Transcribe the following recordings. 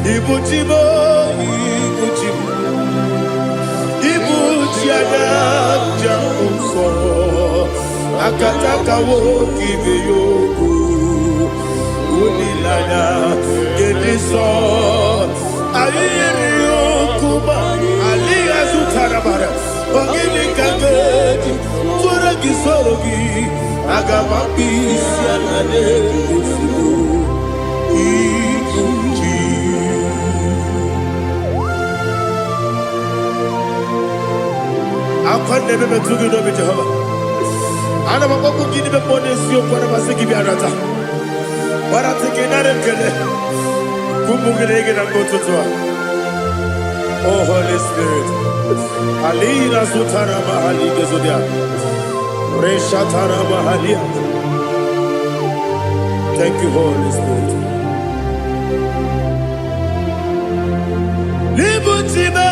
Ibuchimo, Ibuchimo, Ibuchiana, Jamuso, Akataka woki beyoku, Unilana, Gediso, Ayiriyokuba, Aliya Zutarabara, Ogini Kageti, Turagi Sorogi, Agamapi, Sianane, I never met you, Jehovah. I never got to give you bonus, you for a Masiki Biarata. But I think another Kele. Kumugregin and go to Tua. Oh, Holy Spirit. Alina Sutara Mahali Gezodia. Reshatara Mahalia. Thank you, Holy Spirit. Libuchima,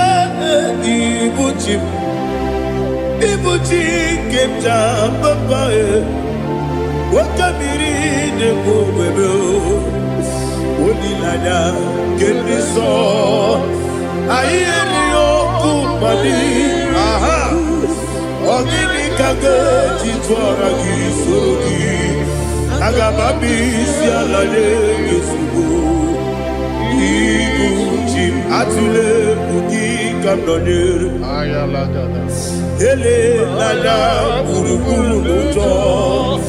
Ibuchim. Ibuchi kemja babae wakamiri de bobebe onilada kemiso ayeri okumali aha ogini kage jitwara gisorogi agababi sialale yesugo Ibuchi atule uki kamdonere ayalagada Ele lala buruburu luto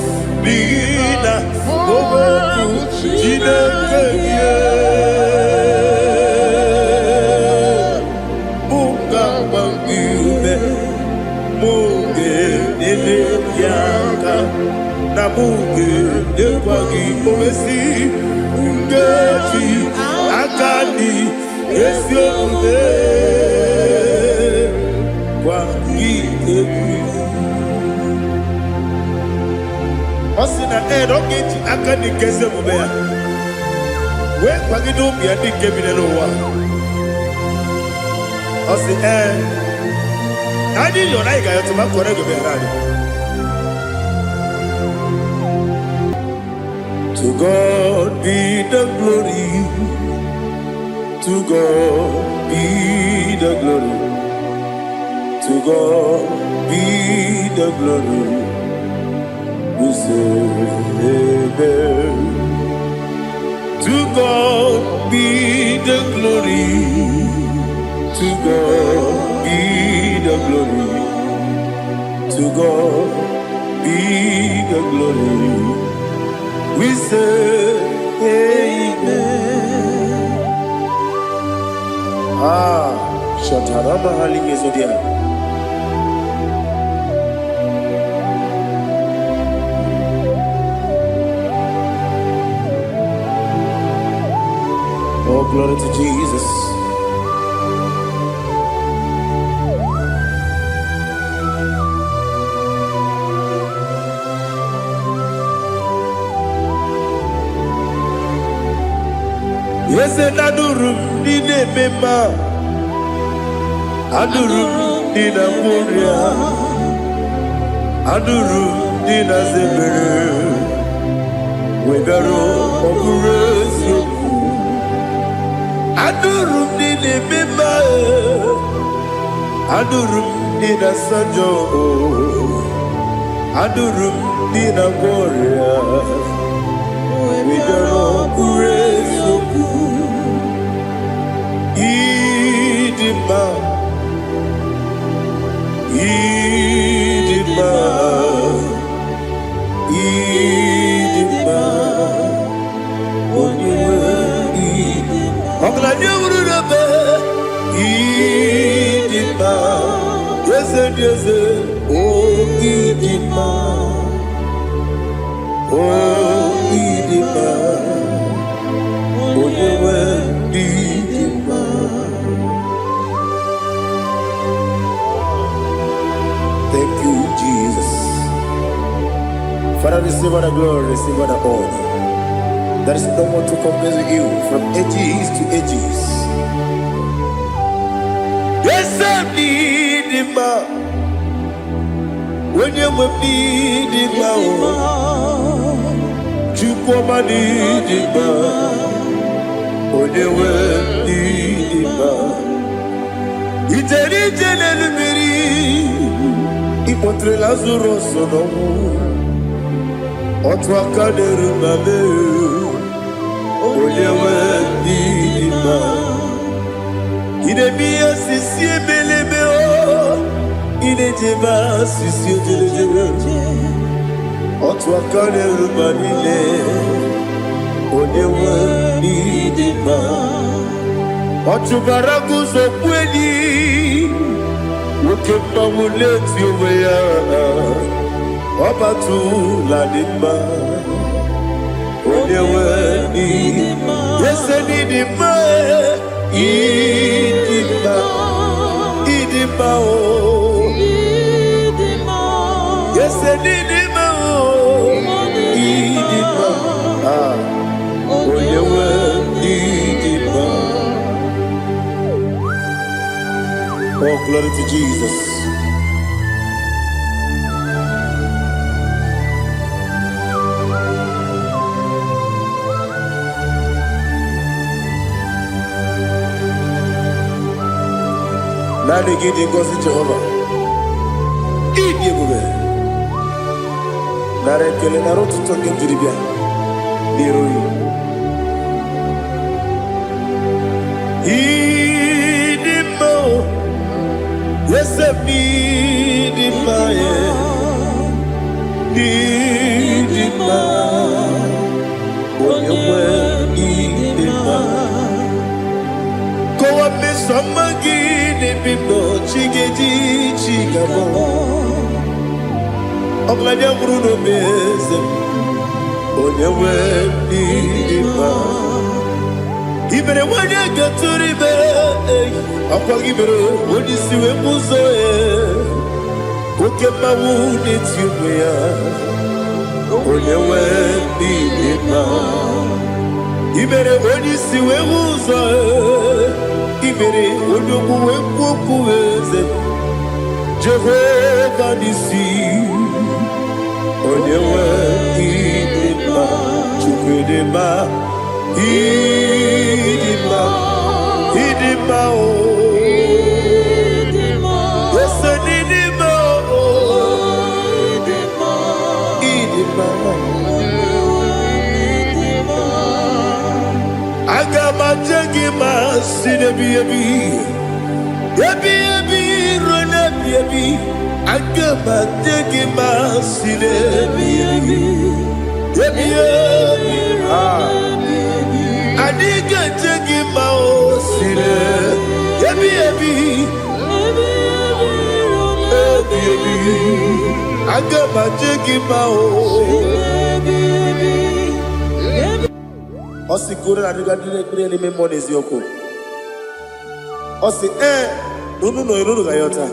Bina boboku jinekeye Munga mangiume Munge nene yaka Na munge nekwagi omesi Ungeji akani Esione Osina erogeji akani keze mubea we kwagido bia dike binelo wa Osi nani yona iga yoto makore go berani To God be the glory To God be the glory To God be the glory, we say amen. To God be the glory, to God be the glory, to God be the glory, we say amen. Shatarama Halingezodia. Oh, glory to Jesus. Yes, and Adurum did a member. Adurum did a warrior. Adurum did a zebra. We got all Adurum did a member. Adurum did a sanjo. Adurum did a warrior. We got all praise. Idima. Idima. Idima. Idima, yes, oh Idima, oh Idima, oh Idima. Thank you, Jesus. Father, receive all the glory, receive all the honor. There is no one to compare with you from ages to ages. Yes, I need him. When you need him, you come and need him. When you Contre Lazarus no Otwa kaderu mame Olewe dima Idemia sisi belebe o Idejeba sisi delejebe Otwa kaderu manile Olewe dima Otubaragu zokweni Ukemba muleti uweya Wabatu la nima Onyewe nidima Yese nidima Idima Idima o Yese nidima o Idima Onyewe nidima. Oh, glory to Jesus. Nani gidi ngozi Jehovah. Idi bube. Nare kele naro tutoke jiribia. Niroi. Idi mo. Yesem idi maye. Idi ma. Onyewe idi ma. Kowa mesamagi. Bibo chigeji chigabo Oglanya Bruno Bezem Onyewe Nidima Ibere wanya gaturibe Akwa ibere Onisiwe muzoe Kokema wuni tiumya Onyewe Nidima Ibere Onisiwe muzoe Ibere odogu wekuku eze Jehovah nisi Onyewe idima Chukwedema Idima Idima o Yese nidima o Idima Agama jengima sinebi ebi rona ebi Agama jengima sinebi ebi Adiga jengima o sine ebi Agama jengima o Osi kure na diga dire ni memoni zioko. Osi nunu gayota.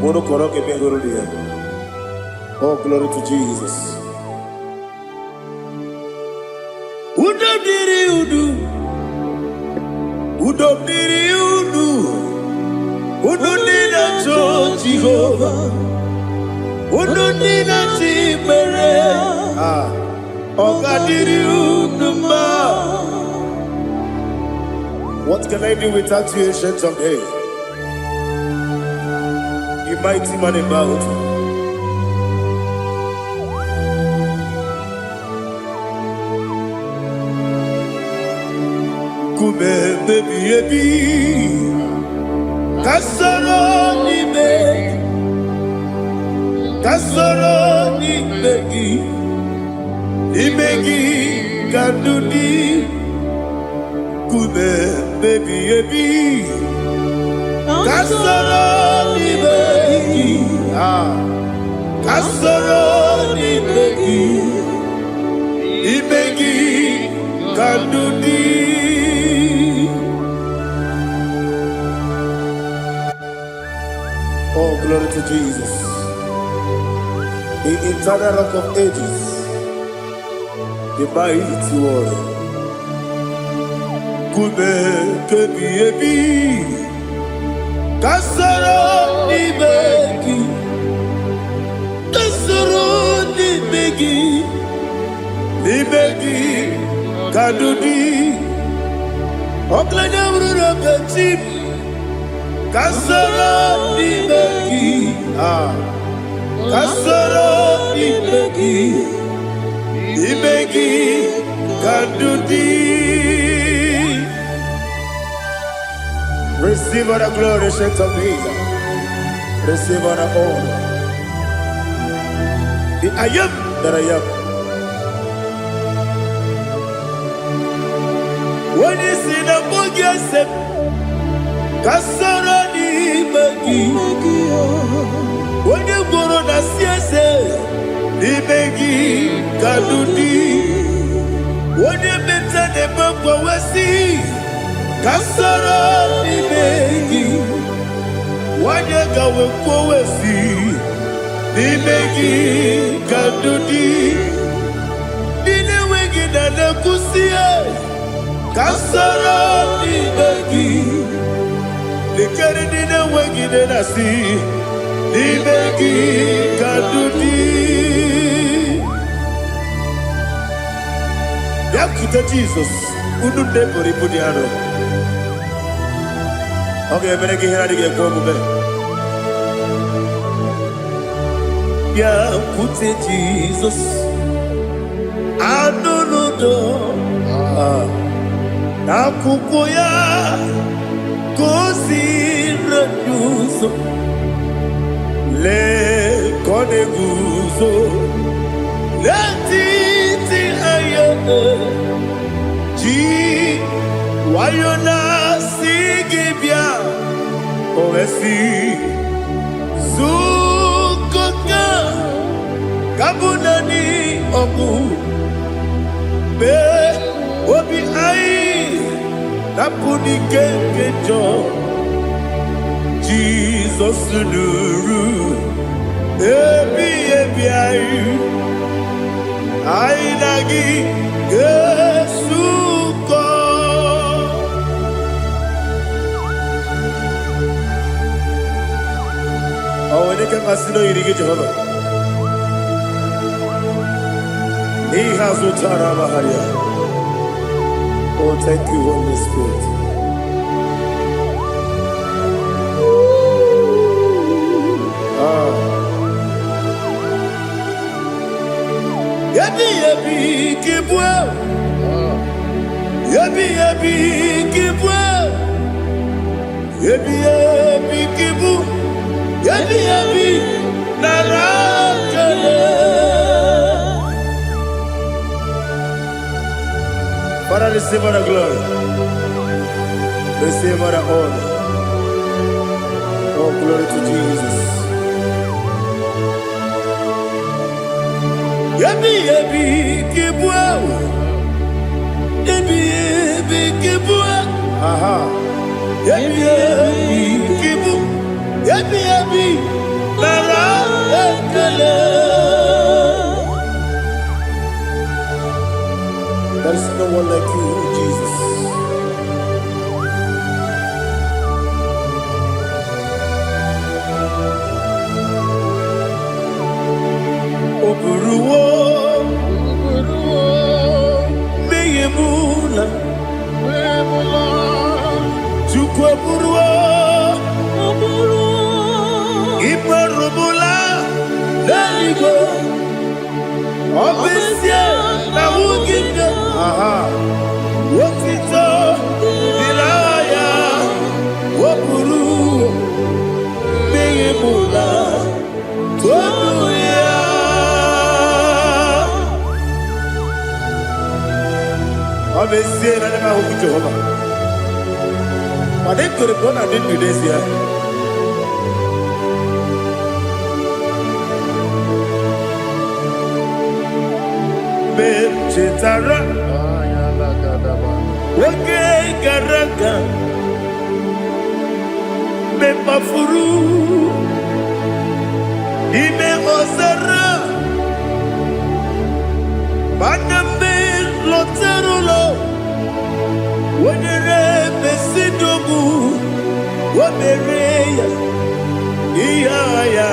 Mono koroke bengoro dia. Oh, glory to Jesus. Udo diri udu. Udo nina cho Jehovah. Udo nina chibere. What can I do without you, ancient of days? You mighty man in battle. Kube baby ebi, kasoro ni begi. Imegi kandudi Kube baby ebi Kasoro ni begi Kasoro ni begi Imegi kandudi Oh, glory to Jesus. The eternal rock of ages, the mighty one. Kube kebi ebi, kasoro ni begi, ni begi, kadudi, oklanya bruno bechim, kasoro ni begi, kasoro imegi kadudi. Receive all the glory, strength of Jesus. Receive all the honor. The I am that I am. When you see the book, you say, kasoro imegi. When you go to the CSA, imegi kadudi. When you meet the book, we see. Kasoro imegi, wanyega wekwowesi, imegi kadudi, dine wegi na nekusie. Kasoro imegi, likeri dine wegi na nasi, imegi kadudi. Yakita Jesus, ununde poripuniano. Okay, better get here to get go move. Yeah, put it Jesus. I don't know. Na kukoya kosi renuso le kone guzo le titi ayane ji wayona sigibia oesi zukoka kabunani oku be obi ai napuni kenkejo Jesus nuru ebi ai ai nagi Yesuko. Oh, when you can pass it, you get Jehovah. He has Utara Maharia. Oh, thank you, Holy Spirit. Yabi kibwa. Yabi kibwa. Yabi kibu. Yabi narakale. Father, receive all the glory. Receive all the honor. Oh, glory to Jesus. Yabi kibwa. Yabi kibwa. Aha. Yabi kibu. Yabi narakale. There is no one like you, Jesus. Oburuwo, meyemula, chukwu oburuwo, imarumula, leligo, obesia na wugide. Aha, wotito, dilaya, wopuru, meyemula, toduya. Obesia na nema huku Jehovah. Made kore bona didn't this year. Chetara, wake garaka, me mafuru, ime ozara, baname loterulo, wenere besidobu, wabereya, iyaya,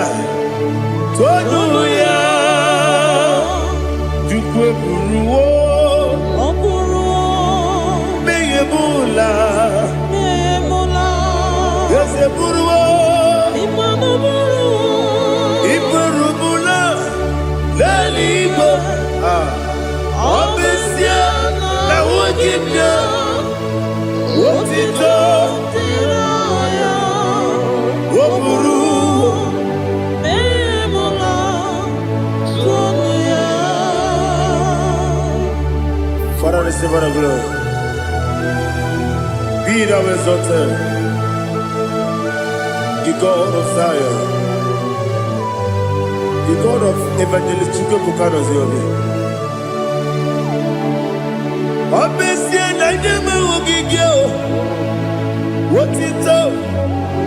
toduya. Buruwo, meyemula, yese buruwo, iburubu, Father, receive all the glory. Be thou exalted, the God of Zion, the God of Evangelist Chike Bukano Ziobi. Obesie na nyeme ogigio, wotito,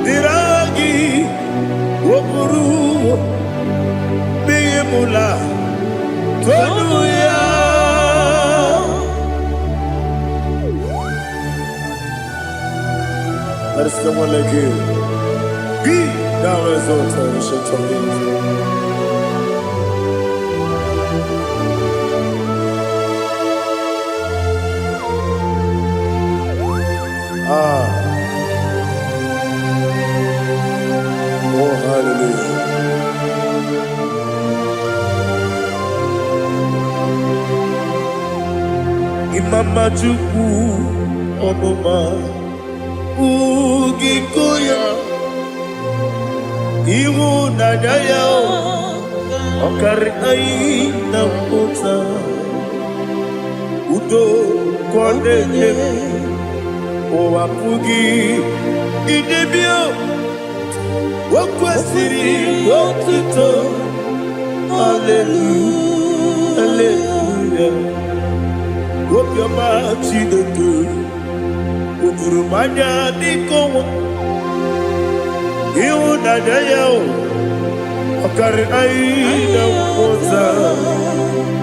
diragi, woburu, beyemula, tonuya. There is no one like you. Be thou exalted, ancient of days. Oh, hallelujah. Imama Chukwu Omoma Ugikoya Iwu Nadaya Okari Aina Kota Udo Kondene Owapugi Idebio Wakwasiri Wakito Hallelujah Hallelujah Wopioma Chidoku Udurumanya Nikomo Iwu Nadaya Okari Aina Kota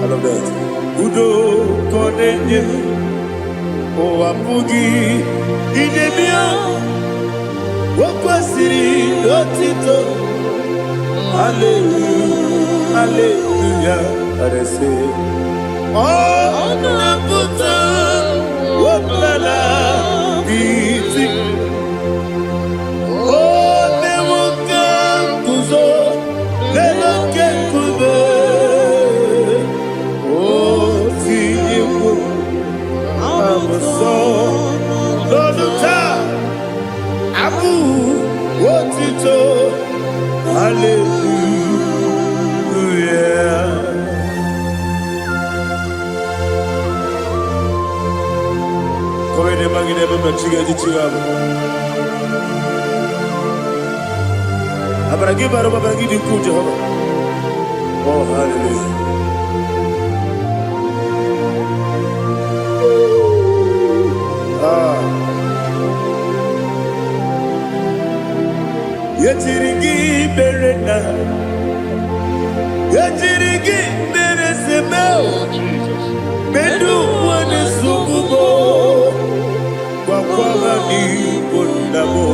I love that Udo Kondene Owapugi Idebio Wakwasiri Otito Hallelujah Hallelujah I say Oh Nabuta Wapala Iti Oh Nemuka Kuzo Nemuka Kube Oh Tiyimu Lọ́dúnta, Abu, Wotito, Hallelujah. Come ne magine bebe chiga di chiga. Abaragi baro abaragi di ku Jehovah. Oh, hallelujah. Yetirigi berena, yetirigi beresemeo, bedu wane sububo, wakwama ni bondamo.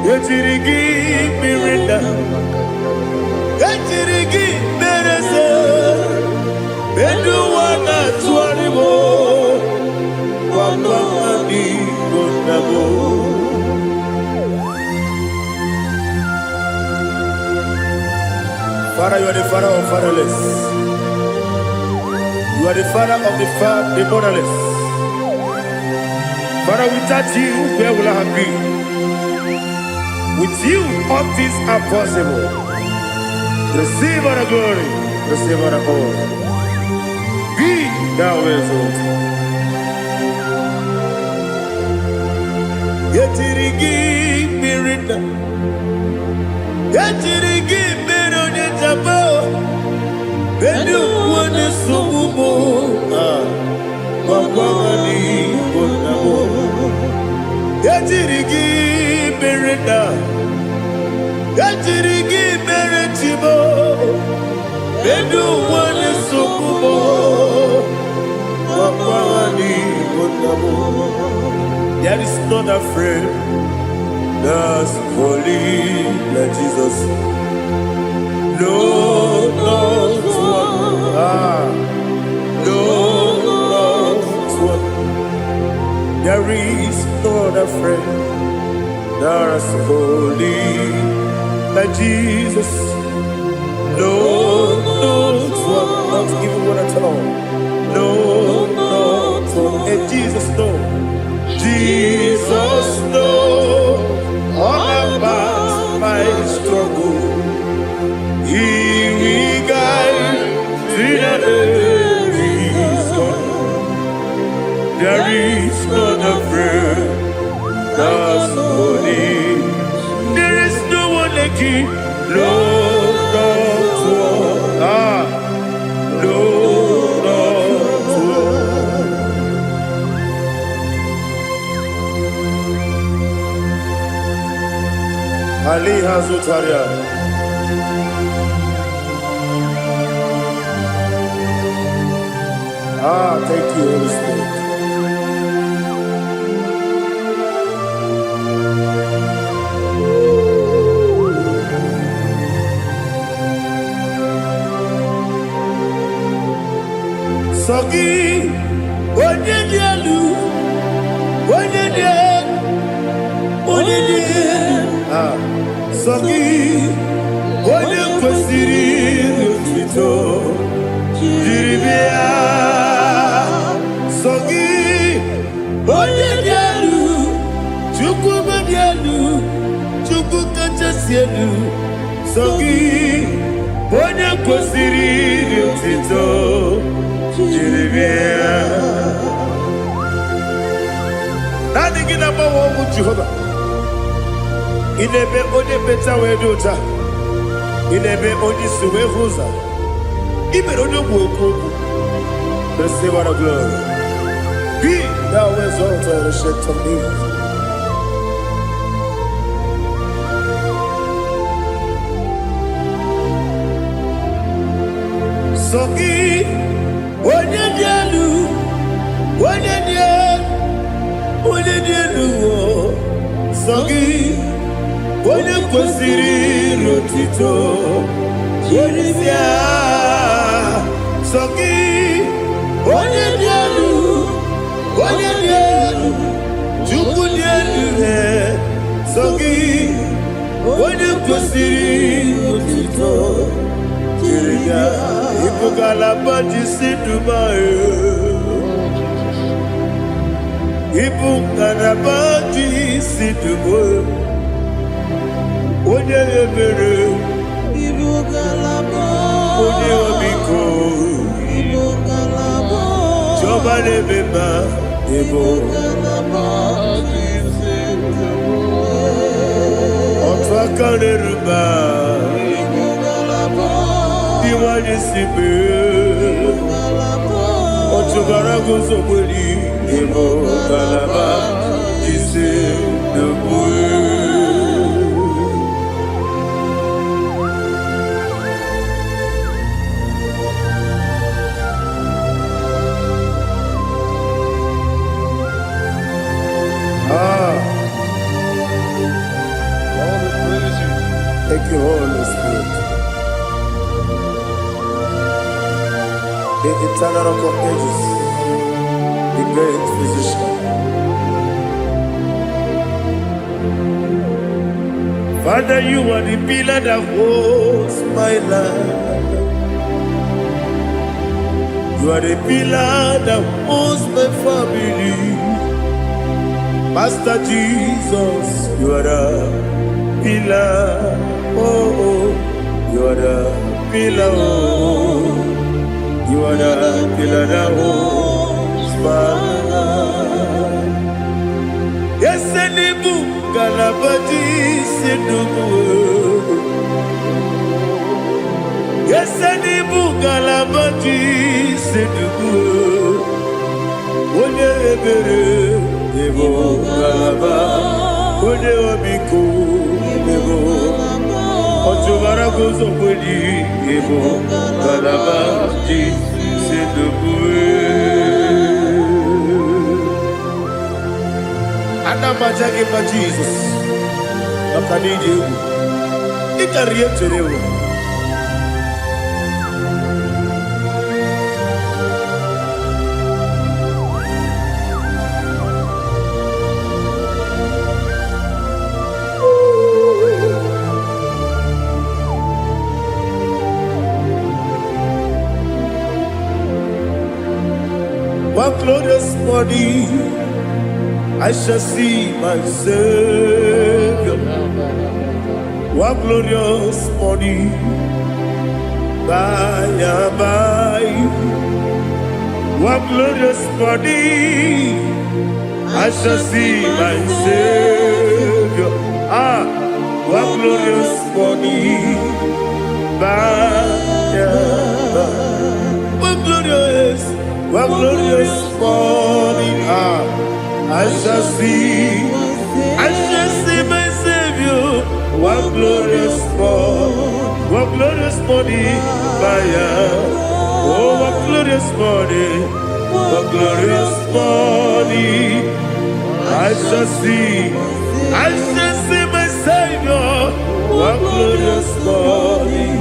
Yetirigi berena, yetirigi berese, bedu wana tuaribo, wakwama ni bondamo. Father, you are the father of fatherless. You are the father of the motherless. Father, without you, where will I have been? With you, all things are possible. Receive all the glory, receive all the honor. Be thou exalted. Yetirigi mirita, yetirigi Bedu wane sububo Wakwani bonamo Yatirigi bereda Yatirigi beretibo Bedu wane sububo Wakwani bonamo There is not a friend that's holy like Jesus. No, not one. No, not one. There is no other friend that's holy like Jesus. No, not one. Not even one at all. No, not one. And Jesus, no. Jesus. Ali Hazutaria. Thank you, Holy Spirit. Sogi, Onyedialu, Sogi, Onyekwesiri Otito, Jiribia. Sogi, Onyedialu, Chukwumedialu, Chukwukachasielu. Sogi, Onyekwesiri Otito, Jiribia. Nani gina mawa mu Jehovah. Inebe onye beta we dota. Inebe onye suwe huza. Ibe onye gwoku. Receive our glory. Be thou exalted, ancient of days. Sogi, onye dialu, onye dialu, Sogi, onye kwesiri Otito, Jiribia. Sogi, onye dialu, Chukwu dialu, Sogi, onye kwesiri Otito, Jiribia. Ibugalaba Jisidumae, Ibugalaba Jisidumae, Onye ebere, Ibugalaba, Onye obiko, Ibugalaba, Joba lebeba, Ibugalaba, Otwakaneruba, Ibugalaba, Iwanyisibe, Otugaragozo mweli, Ibugalaba, Jisidumae. Thank you, Holy Spirit. The eternal rock of ages, the great physician. Father, you are the pillar that holds my life. You are the pillar that holds my family. Master Jesus, you are the pillar. Oh, you are the pillar. Oh, you are the pillar that holds my life. Yes, Enibu Galabadi Sidumu. Yes, Enibu Galabadi Sidumu. Onye ebere, Ebo Galaba. Onye obiko, Ebo. Otubara gozo kweli, Ebo Galaba Sidumu. Anamajagi ma Jesus. Nakaniji. Ikariye terewo. One glorious morning, I shall see my Savior. One glorious morning, by and by. One glorious morning, I shall see my Savior. One glorious morning, by and by. One glorious morning, I shall see my Savior. One glorious morning, oh, one glorious morning, one glorious morning. I shall see my Savior. One glorious morning,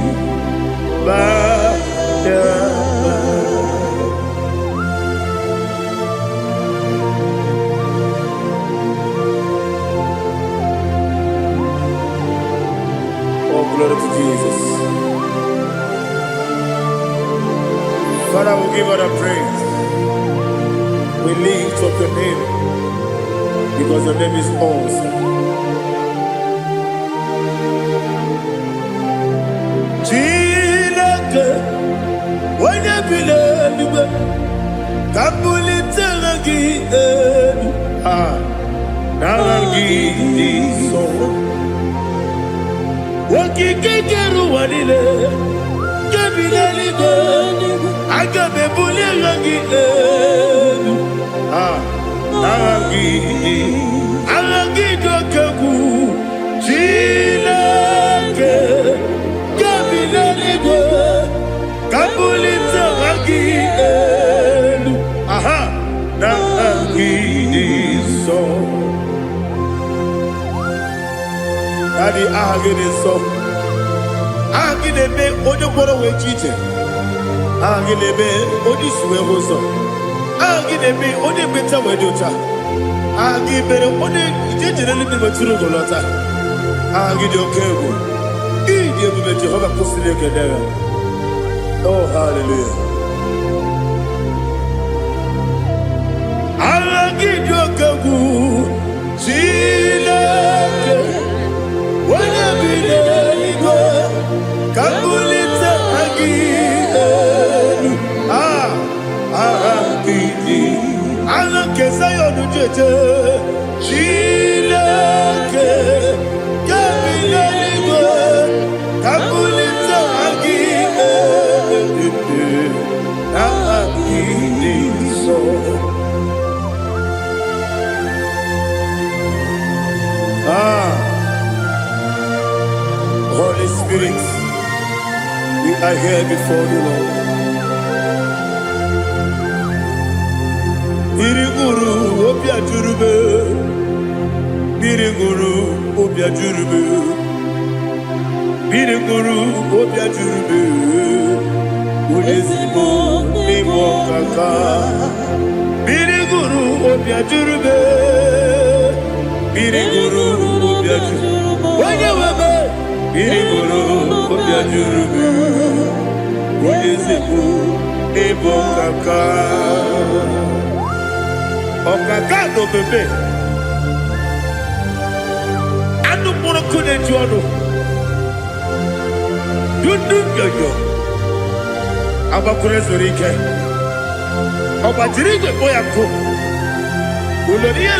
oh, glory to Jesus. Father, we give all the praise. We lift up your name because your name is awesome. Chilake, when you believe, Kabuli Telagi, Nagi, so. Wakikeru wanile, Kabili go, Agabe Buliangi, Alagi Dokagu, Chilake, Kabili go, Kabuli Telagi, Nagi, so. Daddy, agide so. Agide be ojo boro we chiche. Agide be oji suwe hoso. Agide be oji beta we docha. Agide be oji jejere libi beturu golota. Agide okego. Ide be Jehovah kusile kedera. Oh, hallelujah. Agide okego. Chilake. Wanya bilego, kabulita agidelu, agidi, alakeza yonujeje, chilake, kabilego, kabulita agidelu, agidi so. Holy Spirit, we are here before you, Lord. Biriguru obia jurube, Biriguru obia jurube, Biriguru obia jurube, Ulezimo nimo kaka, Biriguru obia jurube, Biriguru obia jurube, Wanyawebe. Biriguru obia jurube, Ulezimo nimo kaka. Okaka no bebe. Anu moro kune juano. Dundu yoyo. Abakure zorike. Oba jirige boya ko. Uloriya.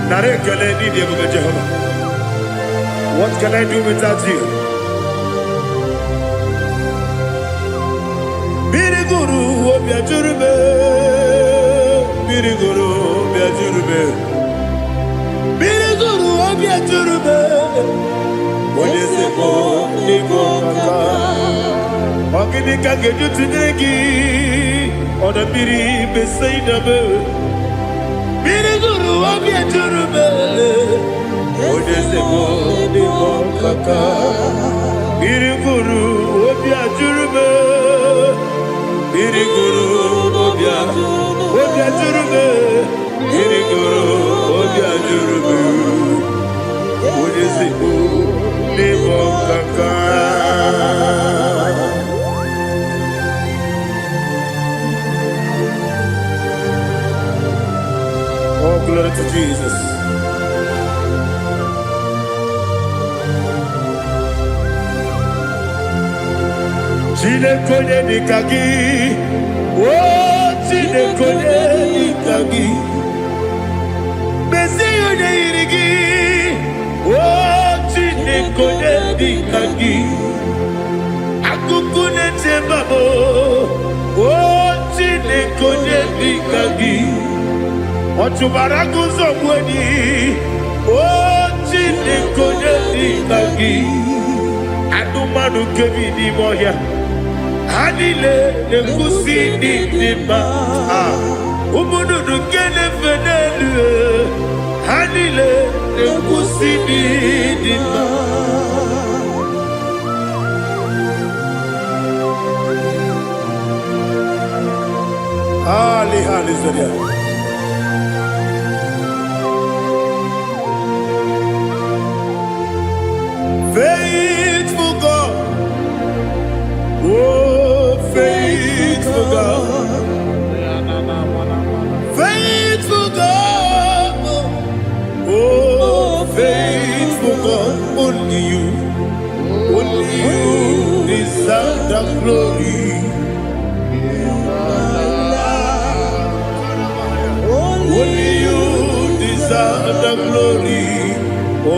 Nare kele ni diye Jehovah. What can I do without you? Biriguru obia jurube, Biriguru obia jurube, Biriguru obia jurube. Olezemo nimo kaka, ogini kageju tunegi, ona biri beseinabe. Biriguru obia jurube, olezemo nimo kaka, Biriguru obia jurube. Biriguru obia jurube, Biriguru obia jurube, Ulezimo nimo kaka. Oh, glory to Jesus. Chinekonye nikagi, oh chinekonye nikagi, Mesiyo ne irigi, oh chinekonye nikagi, Akukune chembabo, oh chinekonye nikagi, Ochubaraku zomweni, oh Chinekonye Nagi Anumanu Kevini Moya Hanile Nekusi Nima Umudu Kene Venelu Hanile Nekusi Nima Ali Zodia. Faithful God, oh faithful God, faithful God, oh faithful God, only you deserve the glory. Only you deserve the glory, oh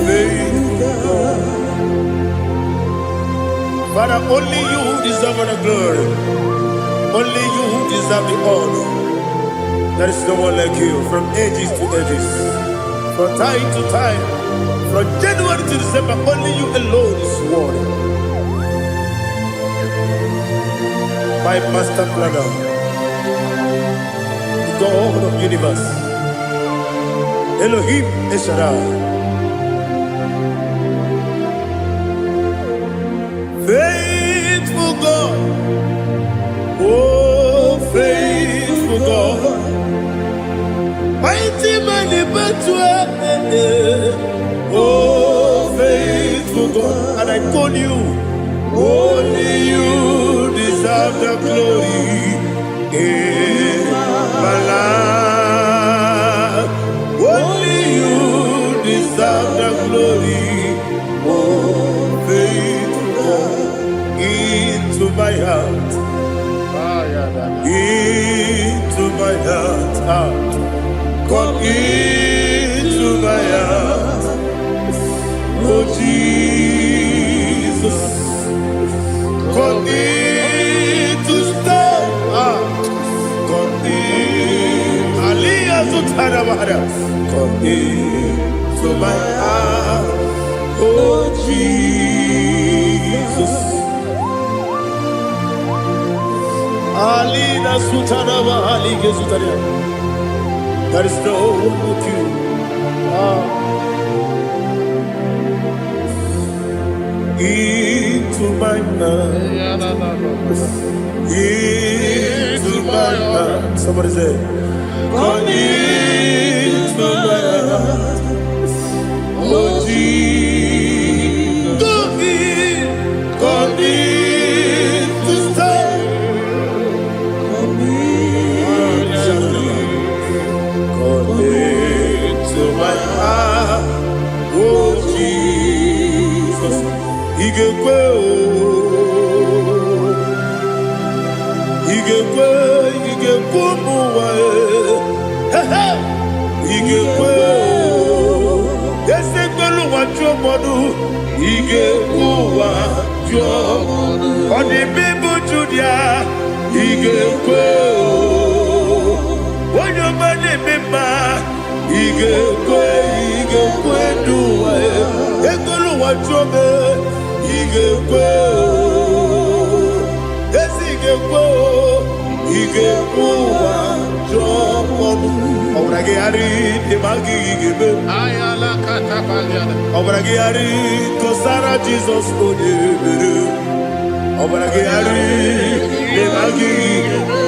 faithful God. Father, only you deserve the glory. Only you deserve the honor. There is no one like you from ages to ages, from time to time, from January to December. Only you alone is worthy. My master planner, God of universe, Elohim Eshadai, faithful God, oh faithful God, mighty man in battle, oh faithful God, and I call you, only you deserve the glory. My life, only you deserve the glory. Oh, faithful God, into my heart, into my heart, come into my heart. Oh Jesus, come into stay. Come into my heart, oh Jesus. Alina Sutanaba Ali Gesutaria. There is no one like you. Into my heart, into my heart. Somebody say, come into my heart, oh Jesus. Come in to stay. Come into my heart, oh Jesus. He can go. He can go. He can go. He can go. Yes, they go what your mother. He can go what your mother. On the baby Julia, he can go. When your money member, he can go. He can go do it. He can go what your mother. He can go. Yes, he can go. He can go what your mother. Obragiari de magi gebe ayala katapaliana obragiari to Sarah Jesus odebere obragiari de magi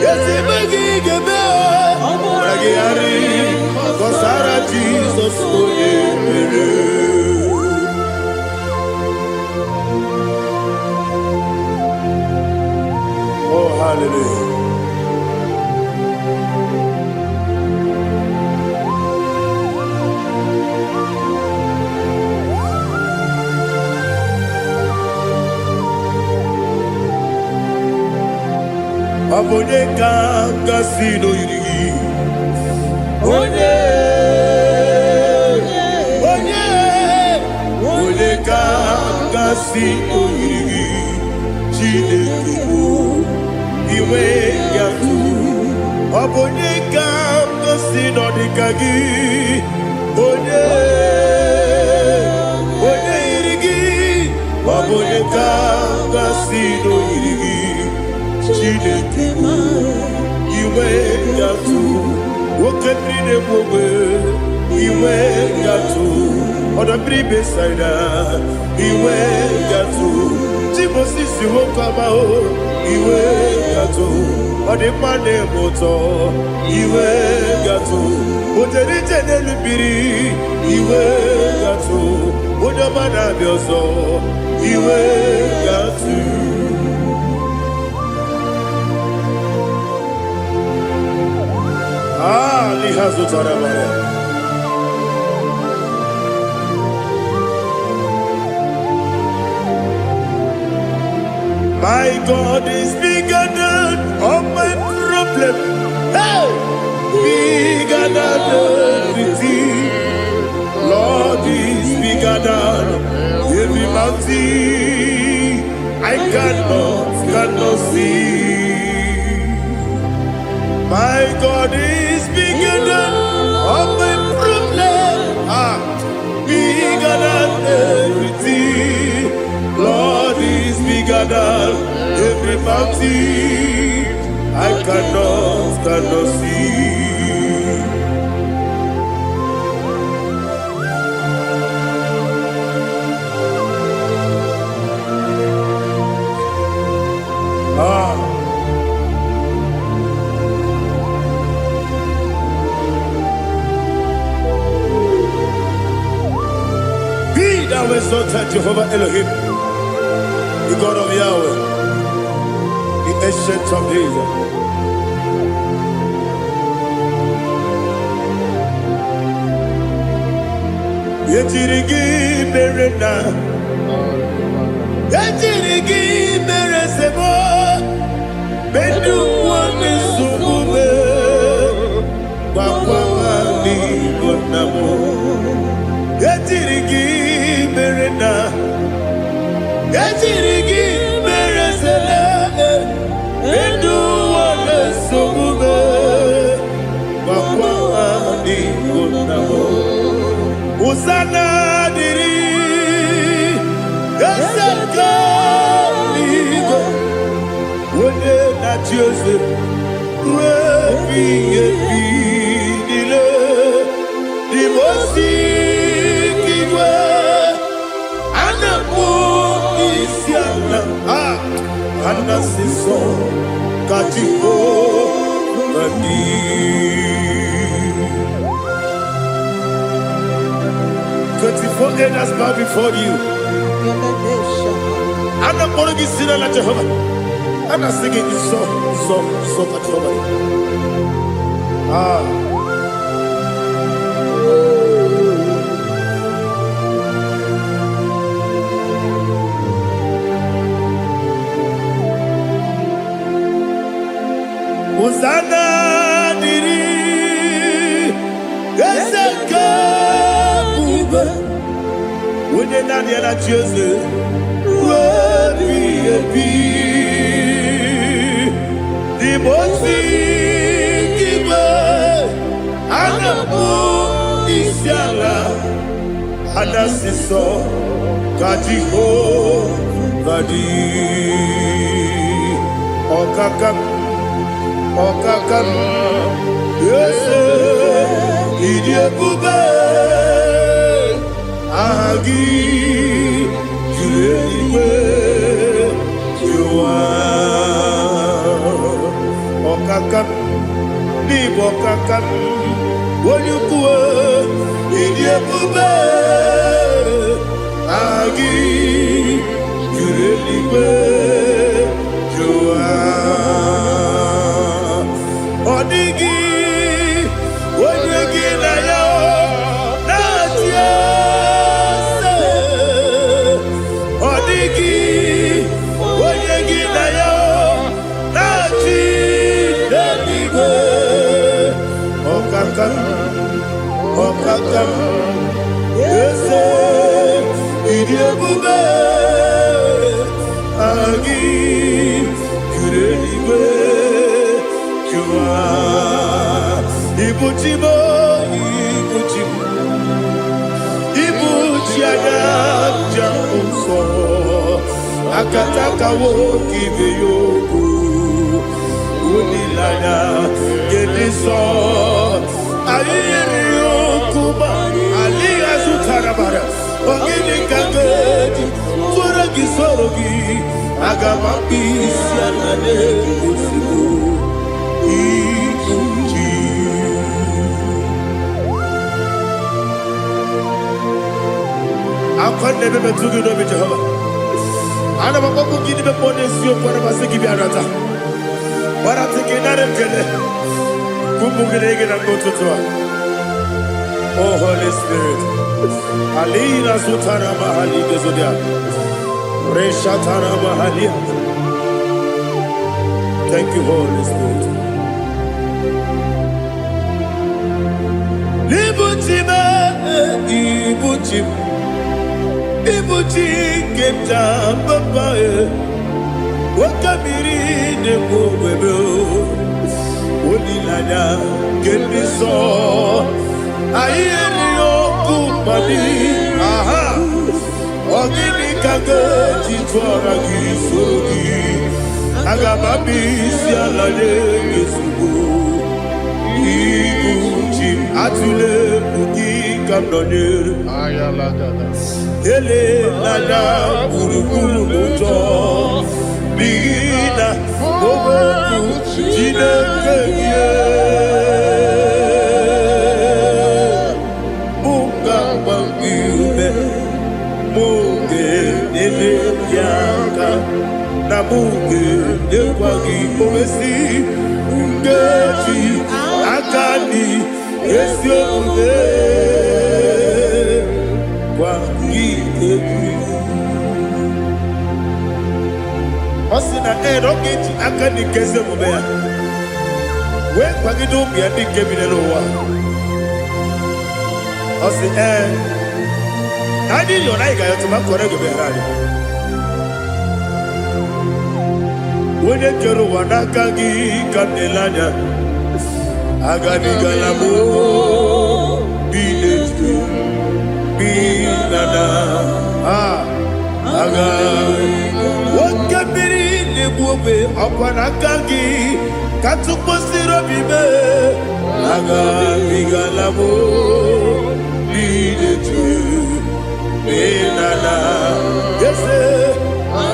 yes magi gebe obragiari to Sarah Jesus odebere. Oh hallelujah. Abone kanga sino yiri Onye kanga sino yiri Chineke mo iwe yatu Abone kanga sino dikagi Onye onye ga-asị n'oyiri gị Chineke iwe ga-atụ nwoke mmiri na-egbu ogbe iwe ga-atụ ọdọ mmiri Besaida iwe ga-atụ tí Moses nwoke amahụ iwe ga-atụ ọ dị mma na-eme ụtọ iwe ga-atụ otere ije n'elu mmiri iwe ga-atụ onye ọma na-abịa ọzọ iwe ga-atụ n'ihe zụtara mara My God is bigger than all my problem. Hey! Bigger than everything. Lord is bigger than every mountain I cannot see. My God is bigger than all my problem. Bigger than everything. Lord is bigger than every mountain I cannot see. Be thou exalted, Jehovah Elohim, the God of Yahweh, the ancient of days. Yejirigi merena, yejirigi meresemo, bedu wane sumube, wakwamani bonamo. Yejirigi merena, yejirigi meresele, bedu wane sumube, wakwamani bonamo. Usana diri, yasaka ligo, wone na Jose, webi dile, di mosi kiwe, anamu isiana, anasiso katiko bani. 24 elders bow before you. I'm not going to be singing like Jehovah. I'm not singing this song like Jehovah. Hosanna diri, Yeseka. When you're not yet at Jose, the most giver, and a book is yalla, and a sister, Katiho, Badi, Okakam, yes, Idiabube. Agi julewe juwa okakam ni bokakam wonyukwe idiebube agi julewe juwa odigi wonyegi na yo natia Okakam, yes, Idiabube, Agi, Kureliwe, Jua, Ibuchibo, Ibuchiaga, Jamuso, akataka woki beyoku unilana gediso ayiri yokuba aliya sutarabara ogini kangedi forogi sorogi agamambi sianane usiku ikuji akonde bebe tugi no be Jehovah ana makoku gidi be pone sio kwa basiki bi arata bara tekenare kele kumugirege na kototwa. Oh Holy Spirit alina sutara mahali gezodia resha tara mahali. Thank you Holy Spirit. Libutime ibutim ibuti kemta papa wakamiri ne mwebe onilana kemiso ayeni yokumani aha ogini kage jitwara gisogi agamabi sialane yesugo ibuti atule bugi kamdonir ayala dada ele lada buruburu moto bina oboku jinekeye munga bangiume munge nene yaka na munge nekwagi owesi ngeji akani esiomude Osina rogeji akani keze mubea we kwagido bia dike binelo wa osi nadi yo na iga yo tuma kore go berali wone kero wanaka gi kanelanya agani galamo biletu binana aga wakabiri nebuobe akwanakagi katuposiro bibe aga bigalamo biletu binana yese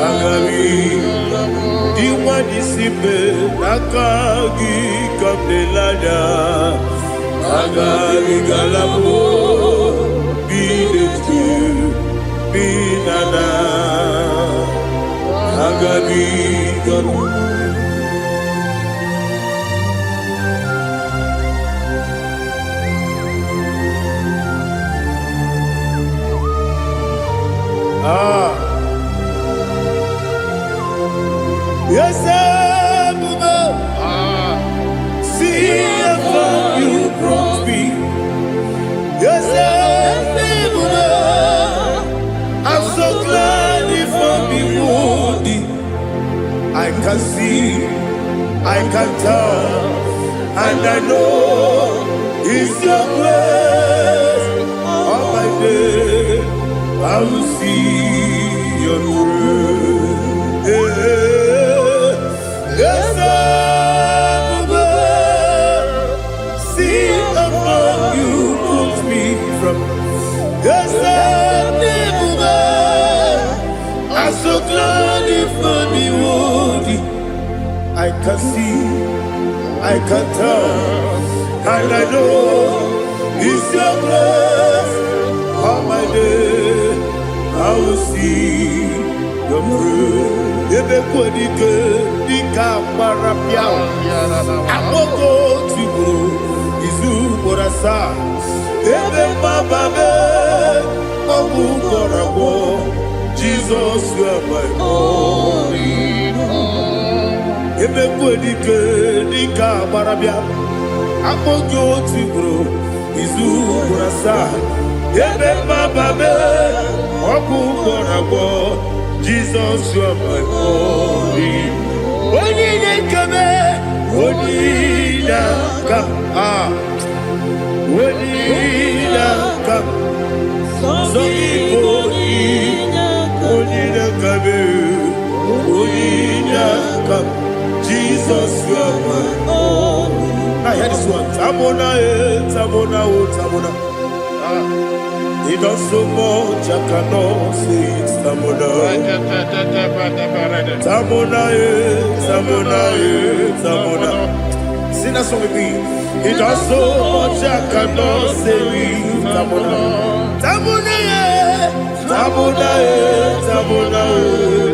aga diwani sibe nakagi kabdelada aga bigalamo biletu binana agabi galu yes see how you brought me. Yes I'm so glad if I'm wounded. I can see, I can tell, and I know it's your grace. All my day, I will see your grace. Yes, see how you put me from. Yes, I'm so glad if me woody. I can see, I can tell, and I know it's your grace. All my day, I will see your praise. Ebe kodike dika parapia, amoko tibro izu borasa. Ebe bababe, obu korabo. Jesus, you are my only home. Ebe kodike dika parapia, amoko tibro izu borasa. Ebe bababe, obu korabo. Jesus, you are my only. Onina kame, onina kam, onina kam. So onina kame. Jesus, you are my only. Now hear this one. Tamona, Tamona, Tamona. He does so much, I cannot say it. Tamona. Tamona, Tamona, Tamona. Sing that song with me. He does so much, I cannot say it. Tamona. Tamona, Tamona, Tamona,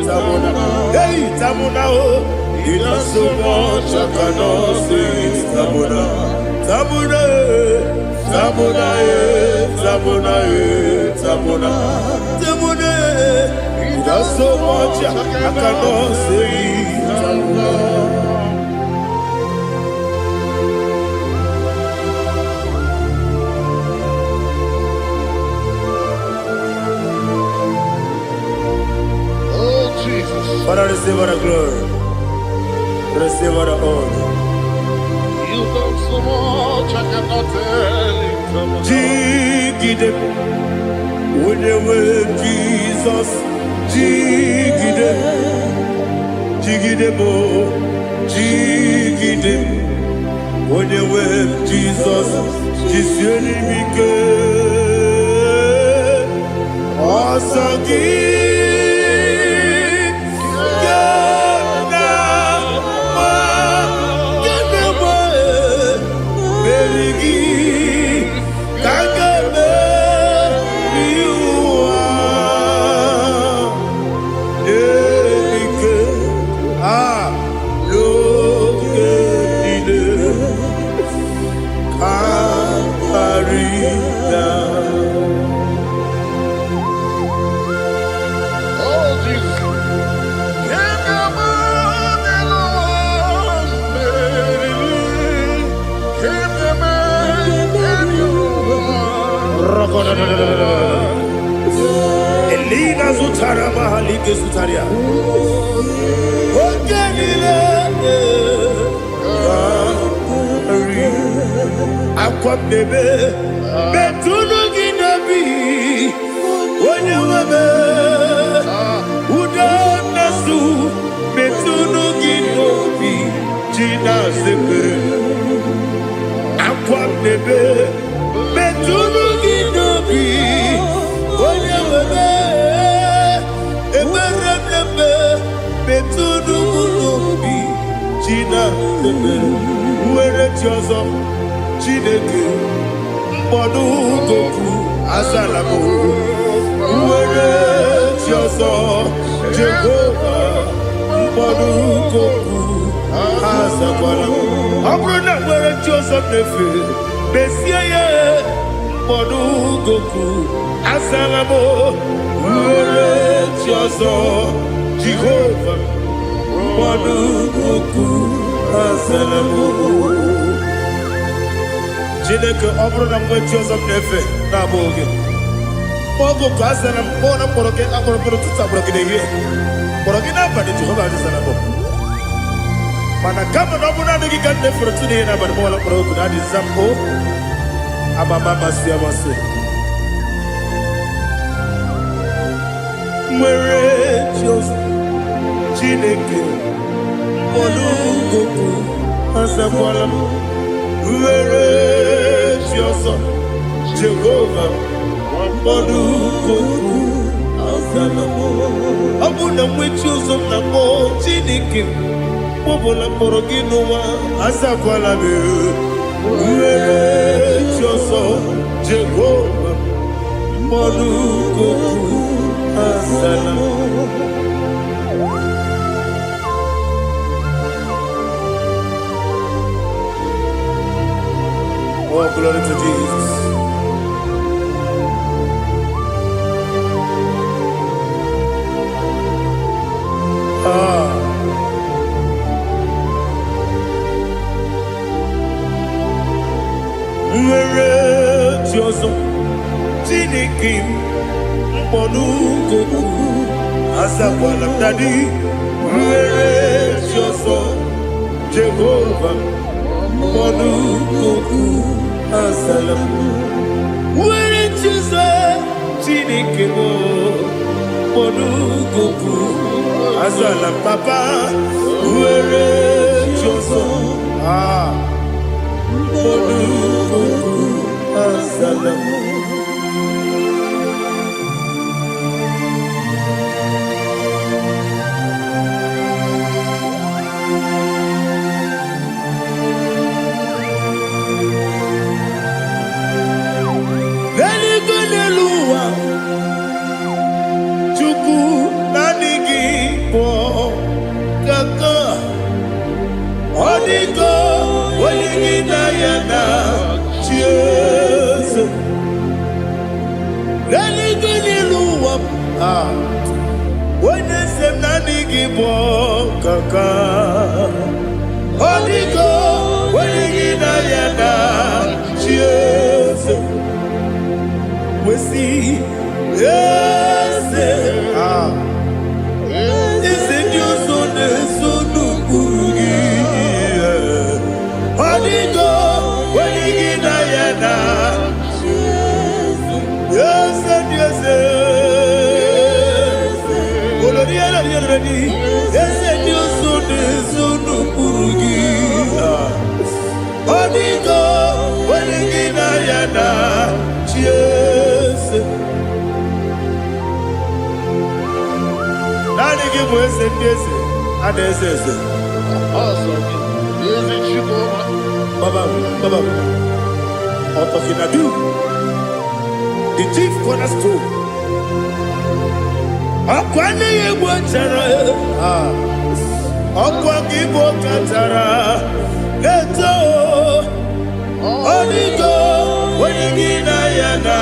Tamona. Hey, Tamona, he does so much, I cannot say it. Tamona. Tamona, Tamona, Tamona, Tamona, Tamona. He does so much, I cannot say it. Tamona. Father, receive our glory. Receive our honor. You done so much, I cannot tell it. Jigide, when you were Jesus, Jigide, Jigide mo, Jigide, when you were Jesus, Jisyenimike, Osagi. Elina Zutara Mahalike Zutaria. Ogenile Aqua bebe Betunu Ginabi Wanyawebe Uda Nasu Betunu Ginobi Jina Zepe Aqua bebe Betunu Ginobi Wanyawebe Eberebe Betunu Ginobi Jina Zepe Uere Tiozo Chineke Mbodu Goku Azalamo Uere Tiozo Jehovah Mbodu Goku Azalamo Abrona Uere Tiozo Nefe Besiye Mbodu Goku Azalamo Uere Tiozo Jehovah Mbodu Goku Azalamo Chineke ọbụrụ na mgbe Joseph na-efe na-abụ oge ogo ka asara mkpọ na mkpọrọ gị akpọrọkpọrọ tụtụ akpọrọ gị n'ehihie mkpọrọ gị n'abalị Jehova adịzara bụ mana kama na ọ bụrụ na adịghị ka nne fere tụ n'ihe n'abalị mọla mkpọrọ ogu na adịza mpụ abama amasị amasị nwere Joseph Chineke mkpọrọ ogu azakwala m Uwere Chioso Jehovah Mbodu Goku Azalamo Abuna mwechi uzo mnamo Chineke Mwobola mkpọrọ gị n'ụwa Azakwala me Uwere Chioso Jehovah Mbodu Goku Azalamo Oh, glory to Jesus. Nwere Jiozo Chineke Mbodu Goku Azakwala Dadi Nwere Jiozo Jehovah Mbodu Goku Azalamo Nwere Jiozo Chineke Mbodu Goku Azalamo Papa Nwere Chioso. Ah. Olukuku Asalamu. Kaka Odiko Wenigina Yana Jesus we see yes is it you so no kurugi Odiko Wenigina Yana yes yes Oloria ready yes you so no kurugi Odiko Wenigina Yana Jesus Nani give us a piece and a says Baba Otokinadu the chief cornerstone Akwani Yebo Chara Akwani Yebo Chara Leto Odiko Wenigina Yana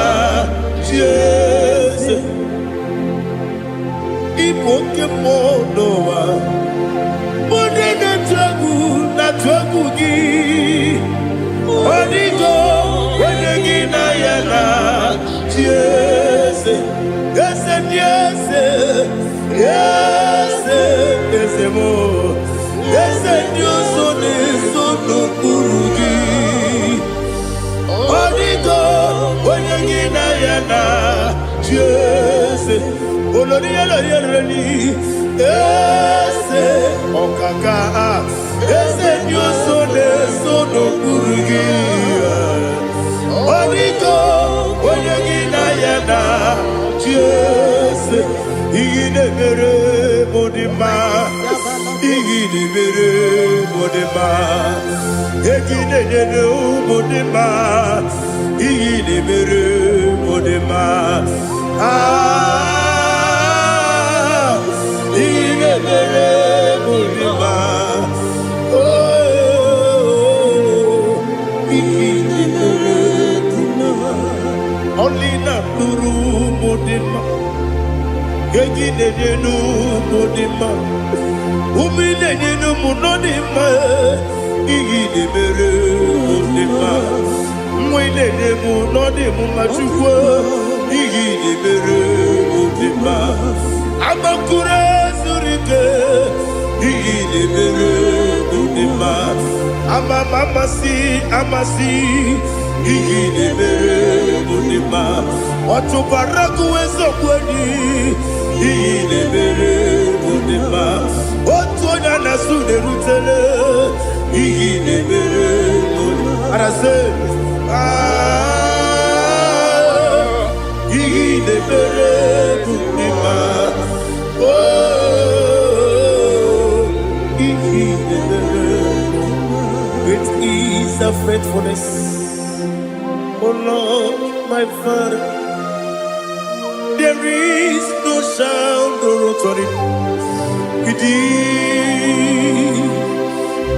Jesus Ipokemonowa Modena Tragu na Tragugi Odiko Wenigina Yana Jesus Yes yes yes yes mo yes Dios no kurugi Odiko Wenigina Yana Jesus Olori Olori yes Okaka yes Dios no kurugi Odiko Wenigina Yana Jesus Igine mere modima Igine mere modima Igine mere modima Igine mere modima Ah Igine mere modima Oh Igine mere modima Only na turu modima Egine nenu modima Umine nenu munodima Igine mere modima Mwine nemu nodimu machukwa Igine mere modima Amakure surike Igine mere modima Amasi Igine mere modima Otubaraku ezokweni Igine mere modima Otonya nasune rutele Igine mere modima Arase Igine mere modima Oh Igine mere Great is the faithfulness Oh Lord my Father there is no sound or authority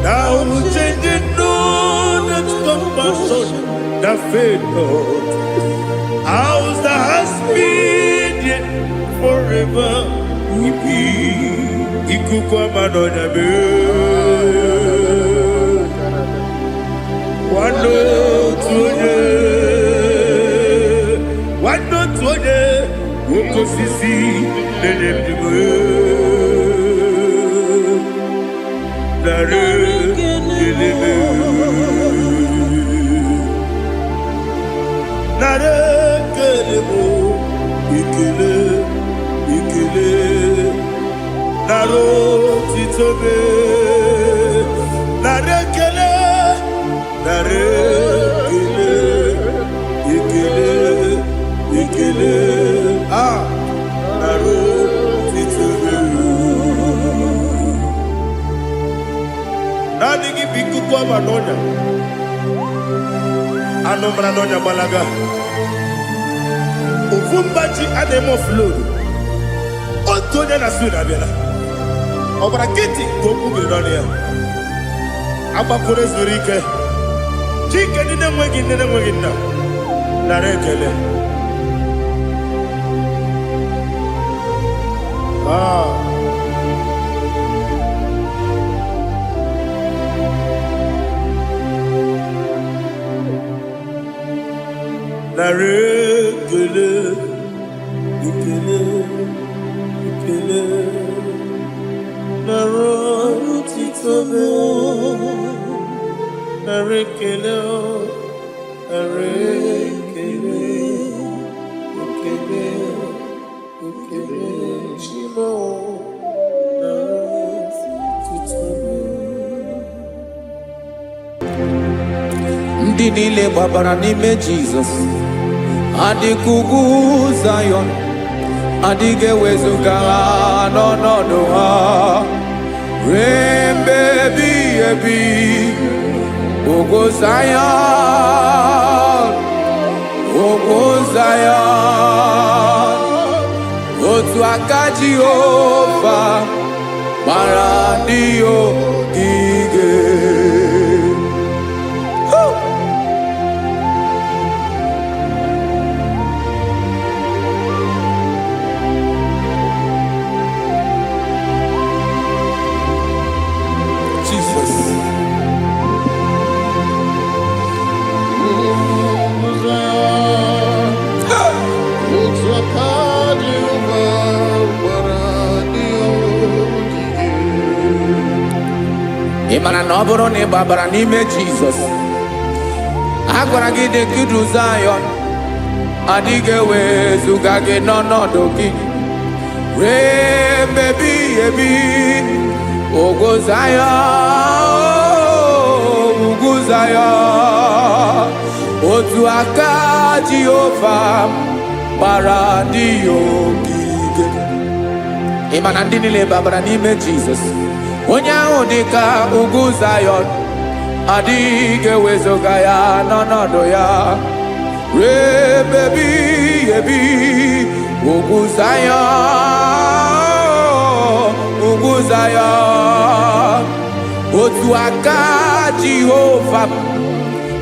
now changing no that compassion that faith Lord ours that has been yet forever we be Ikukwamanonya be Wano tuonye Woko sisi Nelemdime Nare Neleme Nare Kelemo Ikele Naro Titobe ekele nara otito naanị gị bụ ikuku ọma n'ọnya anụ mara n'ọnya gbalaga ofu mgbaji adịghị ofload otu onye na-asụ na-abịala ọbara nkịtị ka okwu gịrị n'ọnụ ya agbapụrụ ezuru ike chike ndị na-enweghị nne na-enweghị nna nara ekele nara ekele ekele ekele nara otito nara ekele nara ekele ekele ekele chimo nara otito ndị niile gbabara n'ime Jizọs adịghị ugwu Zayọn adịghị ewezuga ha n'ọnọdụ ha ruo mgbe ebighị ebi. Ugwu Zayọn, ugwu Zayọn, otu aka Jehova gbara ndị ogige. Ị mara na ọ bụrụ na ị gbabara n'ime Jizọs, a gwara gị dị ka Zayọn adịghị ewezuga gị n'ọnọdụ gị ruo mgbe ebighị ebi. Ugwu Zayọn, ugwu Zayọn, otu aka Jehova gbara ndị ogige. Ị ma na ndị niile gbabara n'ime Jizọs, onye ahụ dị ka ugwu Zayọn adịghị ewezuga ya n'ọnọdụ ya ruo mgbe ebighị ebi. Ugwu Zayọn, ugwu Zayọn, otu aka Jehova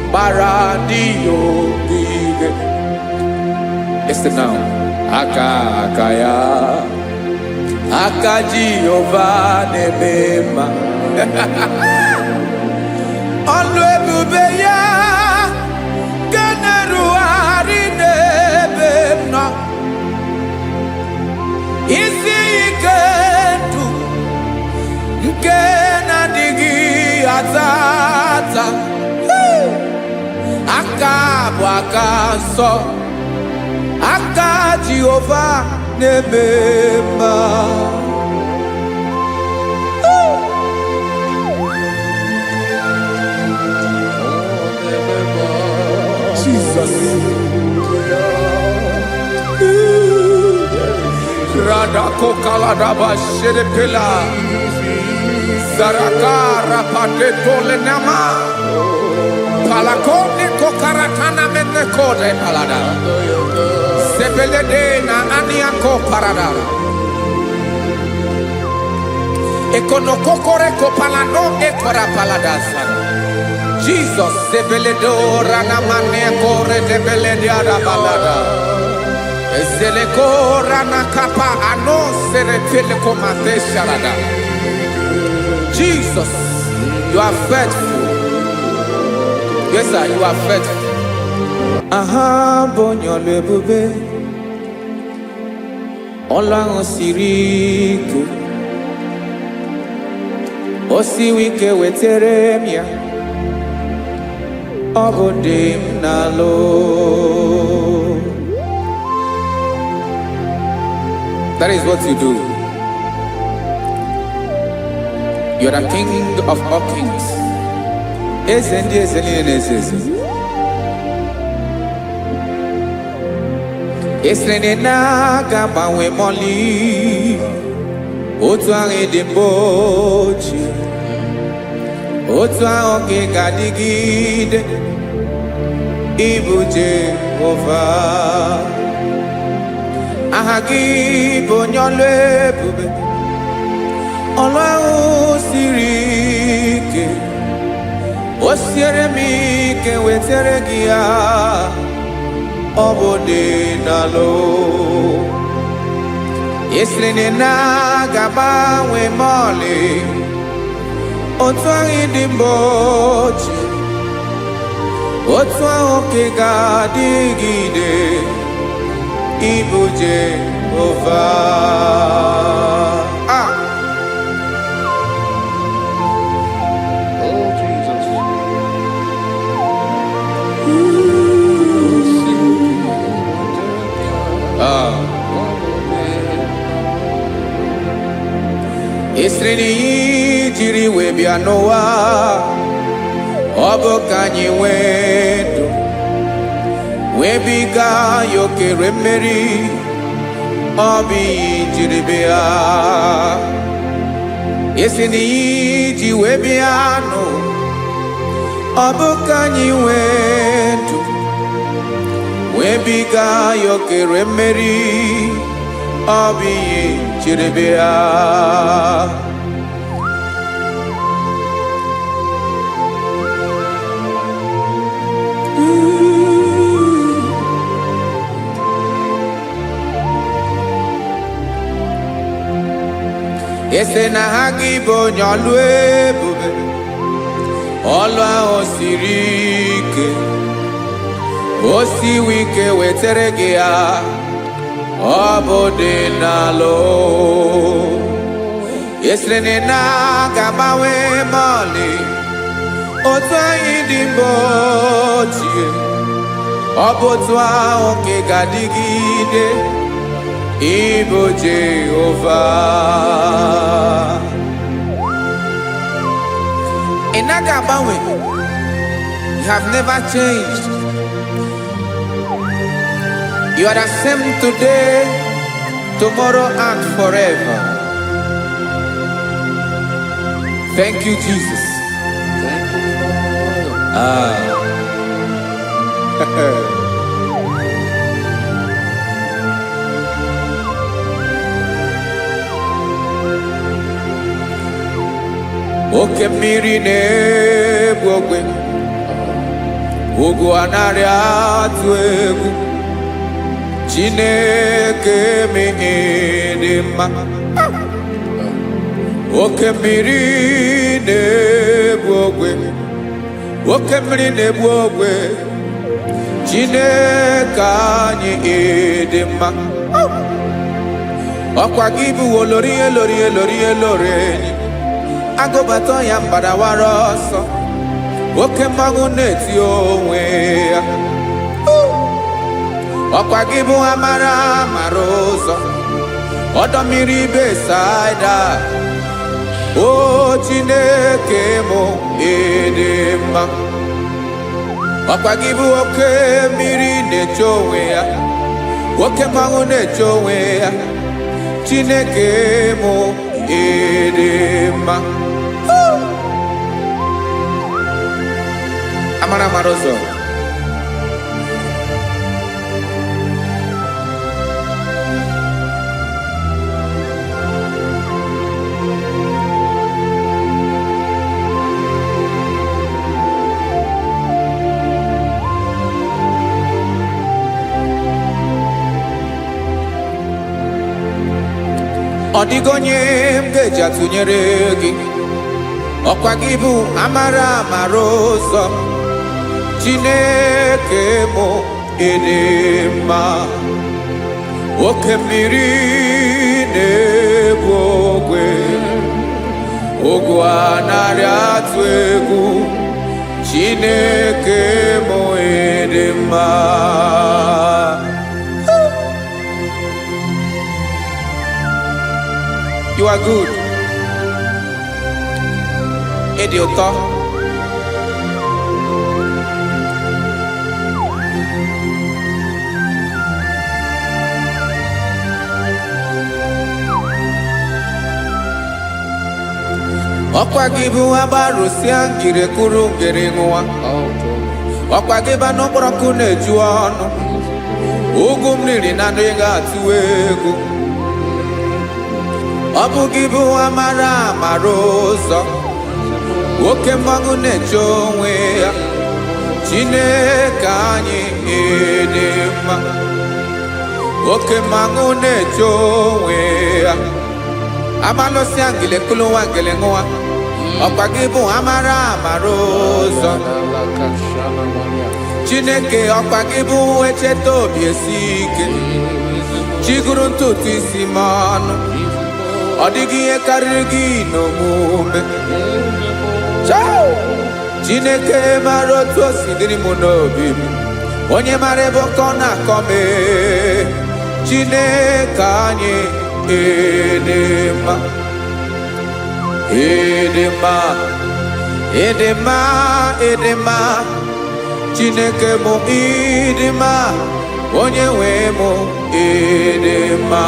gbara ndị ogige. Listen now, aka ya, aka Jehova na-eme mma. Ọlụ ebube ya ga na-erugharị n'ebe m nọ. Isi ike ndụ nke na-adịghị ata ata. Aka bụ aka nsọ, aka Jehova na-eme mma. Jesus. Radako kaladaba shedepela Zarakara patole nama Palakone kokaratana mene kode palada Sebelede na aniako parada Ekonokokore kopalano ekora paladasa Jesus sebeledo rana mane kore debelede arabalada Ezeleko rana kapa ano serefele komate sharada. Jesus, you are faithful. Yes sir, you are faithful. Aha bonyo lebube Olang osiriku Osiwike weteremia Obodim nalo. That is what you do. You are the King of all kings. Esrene na gabanwe moli otu ahụ dị mgbochi otu ahụ ka ị ga-adịgide ịbụ Jehova. Aha gị bụ onye ọlụ ebube, ọlụ ahụ siri ike, o siere m ike wetara gị ya, ọ bụ dị n'alụ. Esiri na ga-agbanwe ma ọlị otu ahụ dị mgbochi otu ahụ ka ị ga-adịgide ịbụ Jehova. Oh, Jesus. Esiri na ihe jiri wee bịa n'ụwa, ọ bụ ka anyị nwee ndụ wee biga ya okere mmeri, ọ bụ ihe jiri bịa. Esi na ihe ji wee bịa nụ, ọ bụ ka anyị nwee ndụ wee biga ya okere mmeri, ọ bụ ihe jiri bịa. Ese na ha gị bụ onye ọlụ ebube, ọlụ ahụ siri ike, o siwe ike wetara gị ya, ọ bụ dị n'alụ. Esiri na ga-agbanwe ma ọlị otu anyị dị mgbochi, ọ bụ otu ahụ ka ị ga-adịgide ịbụ Jehova. Ị naghị agbanwe, you have never changed. You are the same today, tomorrow and forever. Thank you, Jesus. Thank you, Lord. Oke mmiri na-egbu ogwe, ugwu anaghị atụ egwu, Chineke mee dị mma. Oke mmiri na-egbu ogwe, oke mmiri na-egbu ogwe, Chineke anyị dị mma. Ọkwa gị bụ olori elori elori elori enyi, agụbata ya mbadawara ọsọ, oke mmanwụ na-eti onwe ya. Ọkwa gị bụ amara amara ụzọ, ọdọ mmiri Besaida, o Chineke mụ ịdị mma. Ọkwa gị bụ oke mmiri na-eche onwe ya, oke mmanwụ na-eche onwe ya, Chineke mụ ịdị mma. Amara amara ụzọ, ọ dịghị onye m ga-eji atụnyere gị. Ọkwa gị bụ amara amara ụzọ, Chineke mụ ịdị mma. Oke mmiri na-egbu ogwe, ugwu anaghị atụ egwu, Chineke mụ ịdị mma. You are good. Ịdị ụtọ. ọkwa gị bụ agbarụsịa ngire kụrụ ngere nwa ọkwa gị ba n'ụkpọrọkụ na-eju ọnụ ugwu mmiri na ndị ga-atụ egwu ọ bụ gị bụ amara amara ụzọ oke mmanwụ na-eche onwe ya Chineke anyị dị mma oke mmanwụ na-eche onwe ya abalụsị angele kụlụ nwa ngele nwa ọkwa gị bụ amara amara ụzọ Chineke ọkwa gị bụ echeta obi esi ike chigụrụ ntutu isi m ọnụ ọ dịghị ihe karịrị gị n'omume Chineke mara otu o si dịrị m n'obi m onye mara ebe ọkọ na-akọ m Chineke anyị dị mma dị mma dị mma dị mma Chineke m dị mma onye nwe m dị mma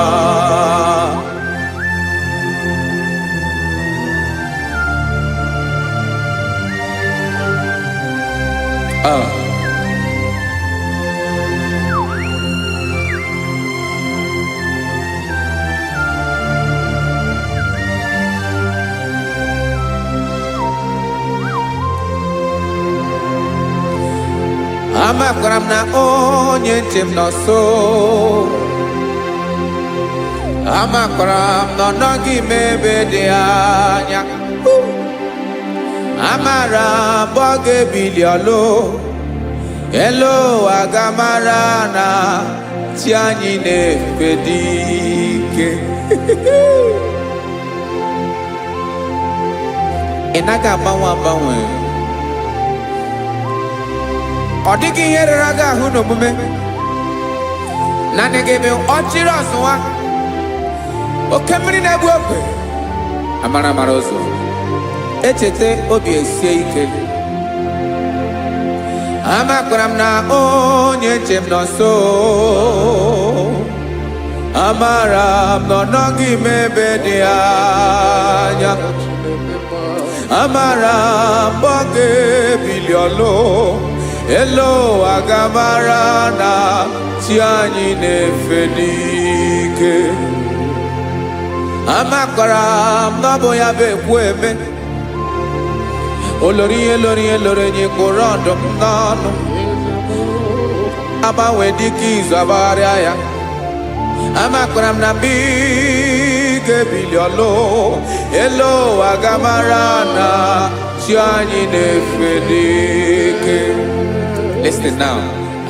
amakwara m na onye nche m nọ nso amakwara m na ọ nọghị m ebe dị anya amara m ọ ga-ebili ọlụ elu ụwa ga-amara na chi anyị na-efe dị ike ị naghị agbanwe agbanwe ọ dịghị ihe rere gị ahụ n'omume naanị gị bụ ọchịrị ọzụwa oke mmiri na-egbu ogwe amara amara ụzọ echeta obi esie ike amakwara m na onye nche m nọ nso amara m na ọ nọghị m ebe dị anya amara m ọ ga-ebili ọlụ elu ụwa ga-amara na chi anyị na-efe n'ike amakwara m na ọ bụ ya bụ ekwu eme olori ihe lori ihe lori enyi kwụrụ ọdụm n'ọnụ agbanwe dịka izu agbagharịa ya amakwara m na mgbe ị ga-ebili ọlụ elu ụwa ga-amara na chi anyị na-efe n'ike. Listen now.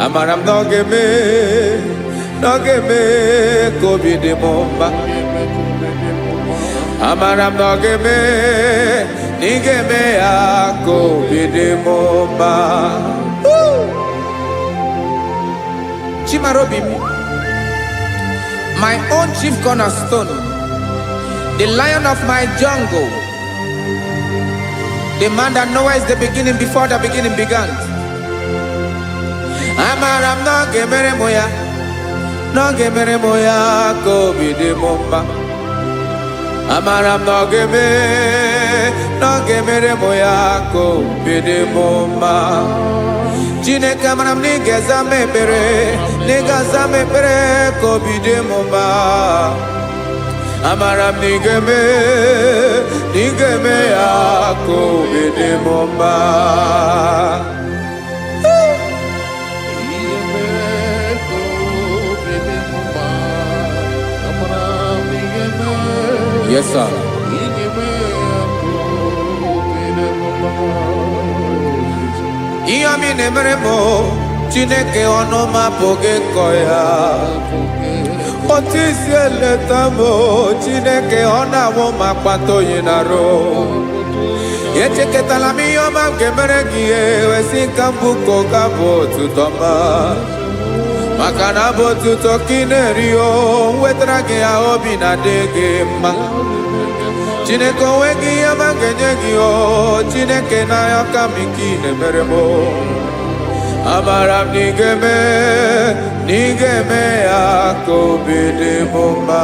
Amara m na ọ ga-eme ka obi dị m mma. Amara m na ọ ga-eme na ị ga-eme ya ka obi dị m mma. Chimarobi m, my own chief cornerstone, the lion of my jungle, the man that knows the beginning before the beginning began. Amara m na ọ ga-emere m ya, na ọ ga-emere m ya ka obi dị m mma. Amara m na ọ ga-emere m ya ka obi dị m mma. Chineke amara m na ị ga-aza m ekpere, na ị ga-aza m ekpere ka obi dị m mma. Amara m na ị ga-eme ya ka obi dị m mma. Yes, sir. Ihe ọmị na-emere m Chineke ọnụ m apụghị ịkọ ya. Otu isi eleta m Chineke ọ na-awụ m akpata oyi n'arụ. Echeketala m ihe ọma m ga-emere gị ewesị ka m bụkọ ga-abụ otuto ma. Maka na abụ otuto ka ị na-eri o wetara gị ya obi na-adị gị mma. Chineke onwe gị ihe ọma ga-enye gị o Chineke n'anya ka m ike ị na-emere m. Amara m na ị ga-eme ya ka obi dị m mma.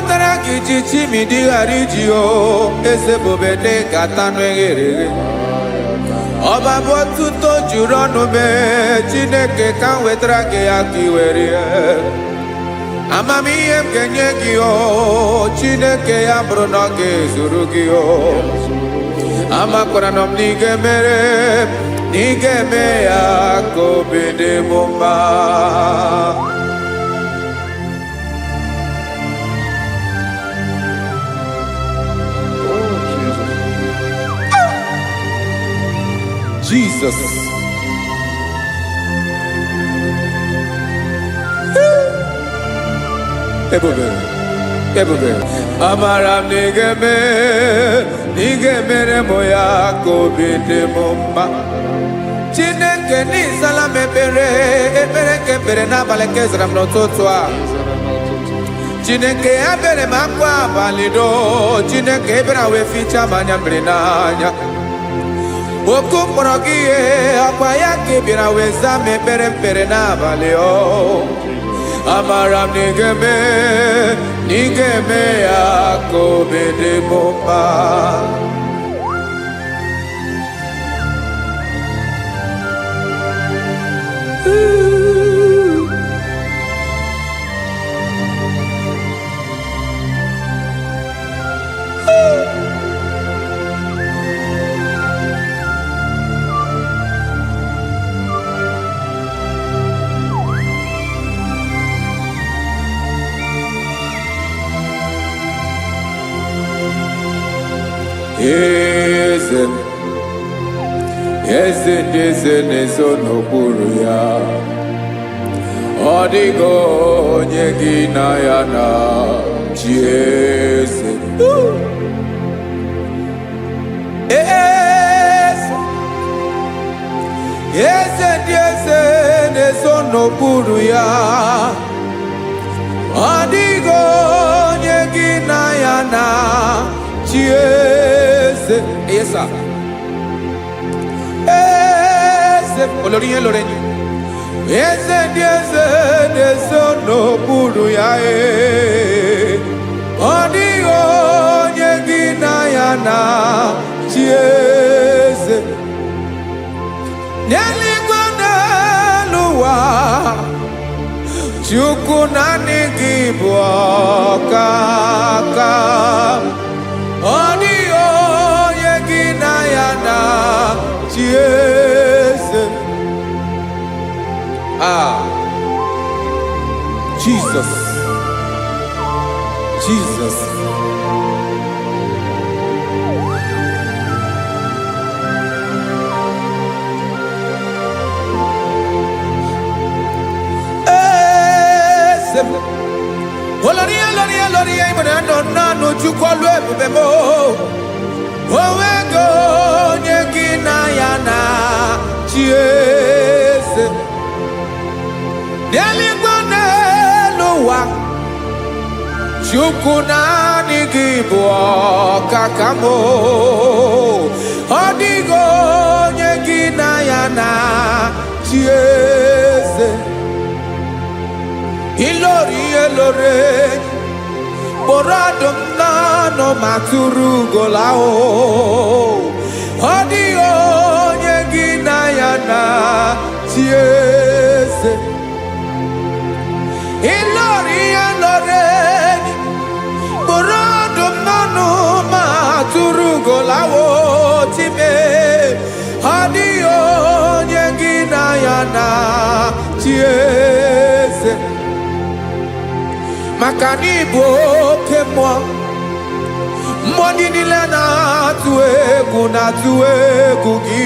wetara gị ji chimidi ghara iji o eze bobede gata n'eghere ọba bụ otuto juru ọnụ mee Chineke ka m wetara gị ya ka i were ya amamihe m ga-enye gị o Chineke ya bụrụ na ọ ga-ezuru gị o amakwara na m na ị ga-emere na ị ga-eme ya ka obi dị m mma. Jesus. Ebube. Amara m n'ige mere mo ya ka obi dị m mma. Chineke n'ịzala m ekpere nke ekpere n'abalị nke zara m n'ụtụtụ a. Chineke ya bere m akwa abalị do. Chineke ebere wee fichaa m anya mmiri n'anya. Oku mkpọrọ gị ihe akwa ya ka ị bịara wee zaa m ekpere n'abalị o amara m na ị ga-eme ya ka obi dị m mma. Eze ndị eze na-ezo n'okpuru ya ọ dịghị onye gị na ya na chi eze eze ndị eze na-ezo n'okpuru ya ọ dịghị onye gị na ya na chi eze. Yes, sir. Olórí yẹn lórí yẹn. Eze ndị eze na-ezo n'okpuru ya ọ dịghị onye gị na ya na chi eze. N'eluigwe n'elu ụwa Chukwu naanị gị bụ ọkaka ọ dịghị onye gị na ya na chi eze. Jesus. Olórí ìmọ̀nà nọ Chukwu ọlụ ebube mo onwego onye gị na ya na chi eze. N'eluigwe n'elu ụwa Chukwu naanị gị bụ ọkaka m ọ dịghị onye gị na ya na chi eze. Ilori kpọrọ ọdụm n'ọnụ ma tụrụ ugola ọ dịghị onye gị na ya na chi eze. Ilori kpọrọ ọdụm n'ọnụ ma tụrụ ugola time ọ dịghị onye gị na ya na chi eze. Maka na ị bụ oke mmụọ ndị niile na-atụ egwu gị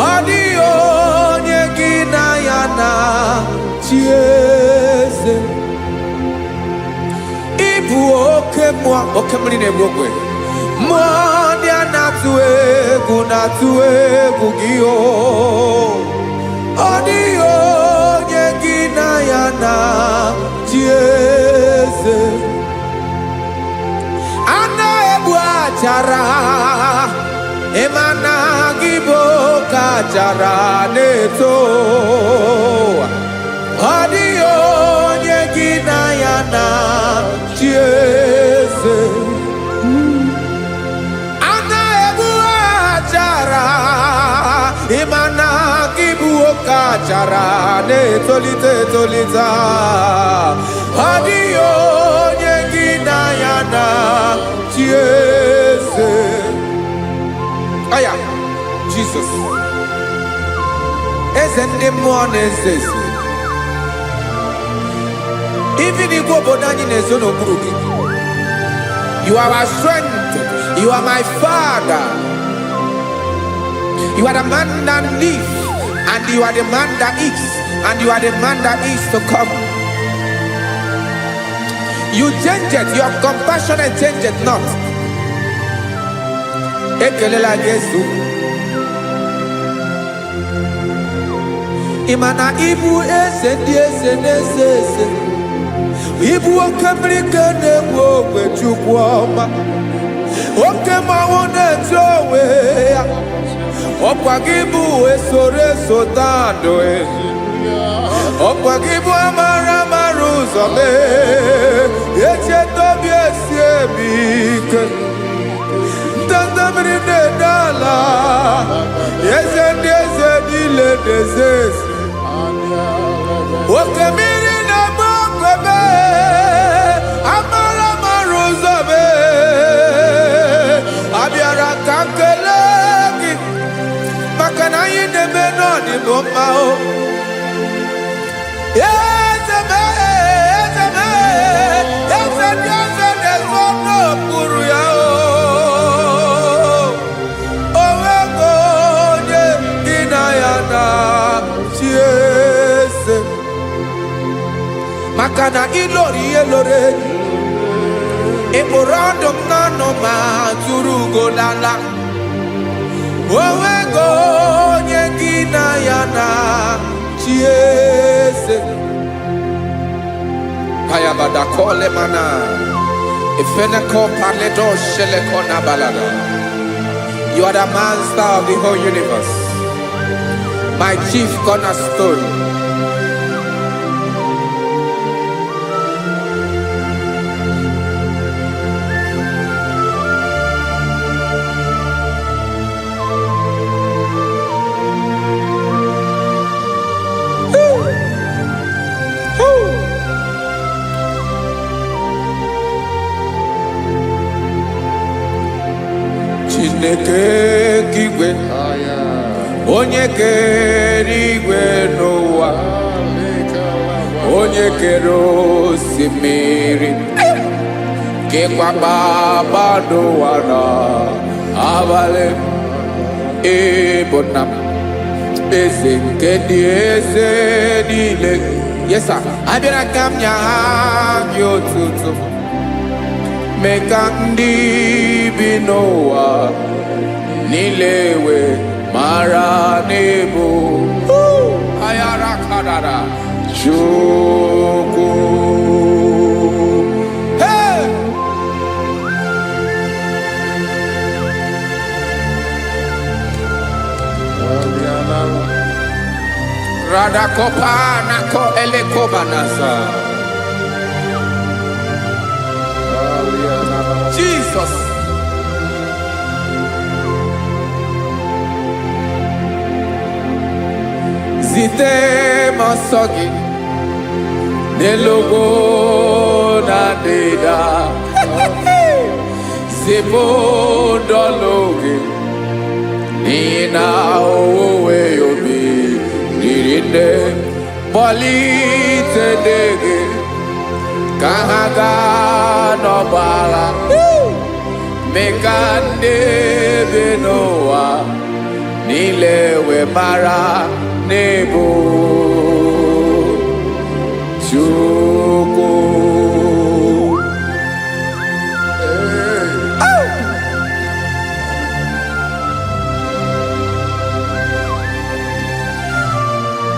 ọ dịghị onye gị na ya na chi eze. Ị bụ oke mmụọ oke mmiri na-egbu ogwe mmụọ ndị a na-atụ egwu gị ọ dịghị onye gị na ya na chi eze. Ana egbu achara ịmana gị bụ ka achara na-eto ọ dịghị onye gị na ya na bara na-etolite etolite ọ dịghị onye gị na ya na chi eze. Aya Jesus eze ndị mmụọ na-eze eze. Even igwe obodo anyị na-ezo n'okpuru gị. You are our strength. You are my Father. You are the man that lives, and you are the man that is, and you are the man that is to come. You change it. Your compassionate change it not. Ekelela Yesu. Imana ibu ese di ese n'ese ese. Ibu okemerike na-egbu ogbe Chukwu ọma. Oke mmanwụ na-eti onwe ya. Ọkwa gị bụ esoro esota ndụ. Ọkwa gị bụ amara amara ụzọ mee. Echeta obi esi ebi ike. Ndanda mmiri na-ede ala. Eze ndị eze niile na-eze eze. Oke mmiri na-agba okwebe. Amara amara ụzọ mee. Abịara ka nkele gị. Maka na anyị na-eme n'ọdịbụ mma o. Eze mee, eze mee, eze ndị eze na-ezo n'okpuru ya o. O nwego onye gị na ya na chi eze. Maka na ịlọrọ ihe lọrọ enyi. Ịkpụrụ ọdụm n'ọnụ ma tụrụ ugo n'ala. O nwego onye gị na ya na chi eze. Ayabada kole mana. Ifeneko paledo sheleko na balada. You are the master of the whole universe. My chief cornerstone. Chineke kigwe onye kere igwe n'ụwa, onye kere osimiri, kekwa kpakpando ụwa n'abalị. Ịbụ nna m, eze nke ndị eze niile. Yes sir, abịara ka m nye gị otuto. Mee ka ndị bi n'ụwa niile wee mara n'ebu ayara kadara Chukwu. Hey! Radakopa nako elekobanasa. Jesus. Zite masogi nelogo na deda. Zibo dologe nina owe yobi nirinde polite dege kahaga no bala. Mekande benoa nilewe mara nebo Chukwu.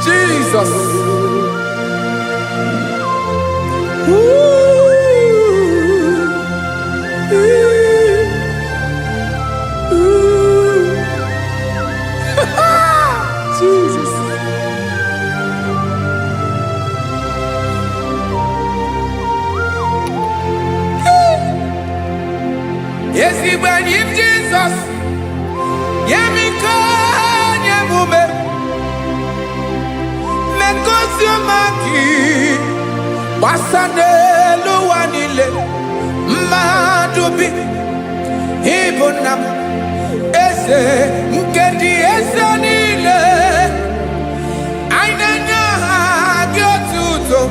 Jesus. Jesus. Yes, he when you Jesus. Yemiko nyemume. Oziomaki Basanelu wanile Madubi Ibunam Eze Nkedi Eze nile Ainenya Gyotuto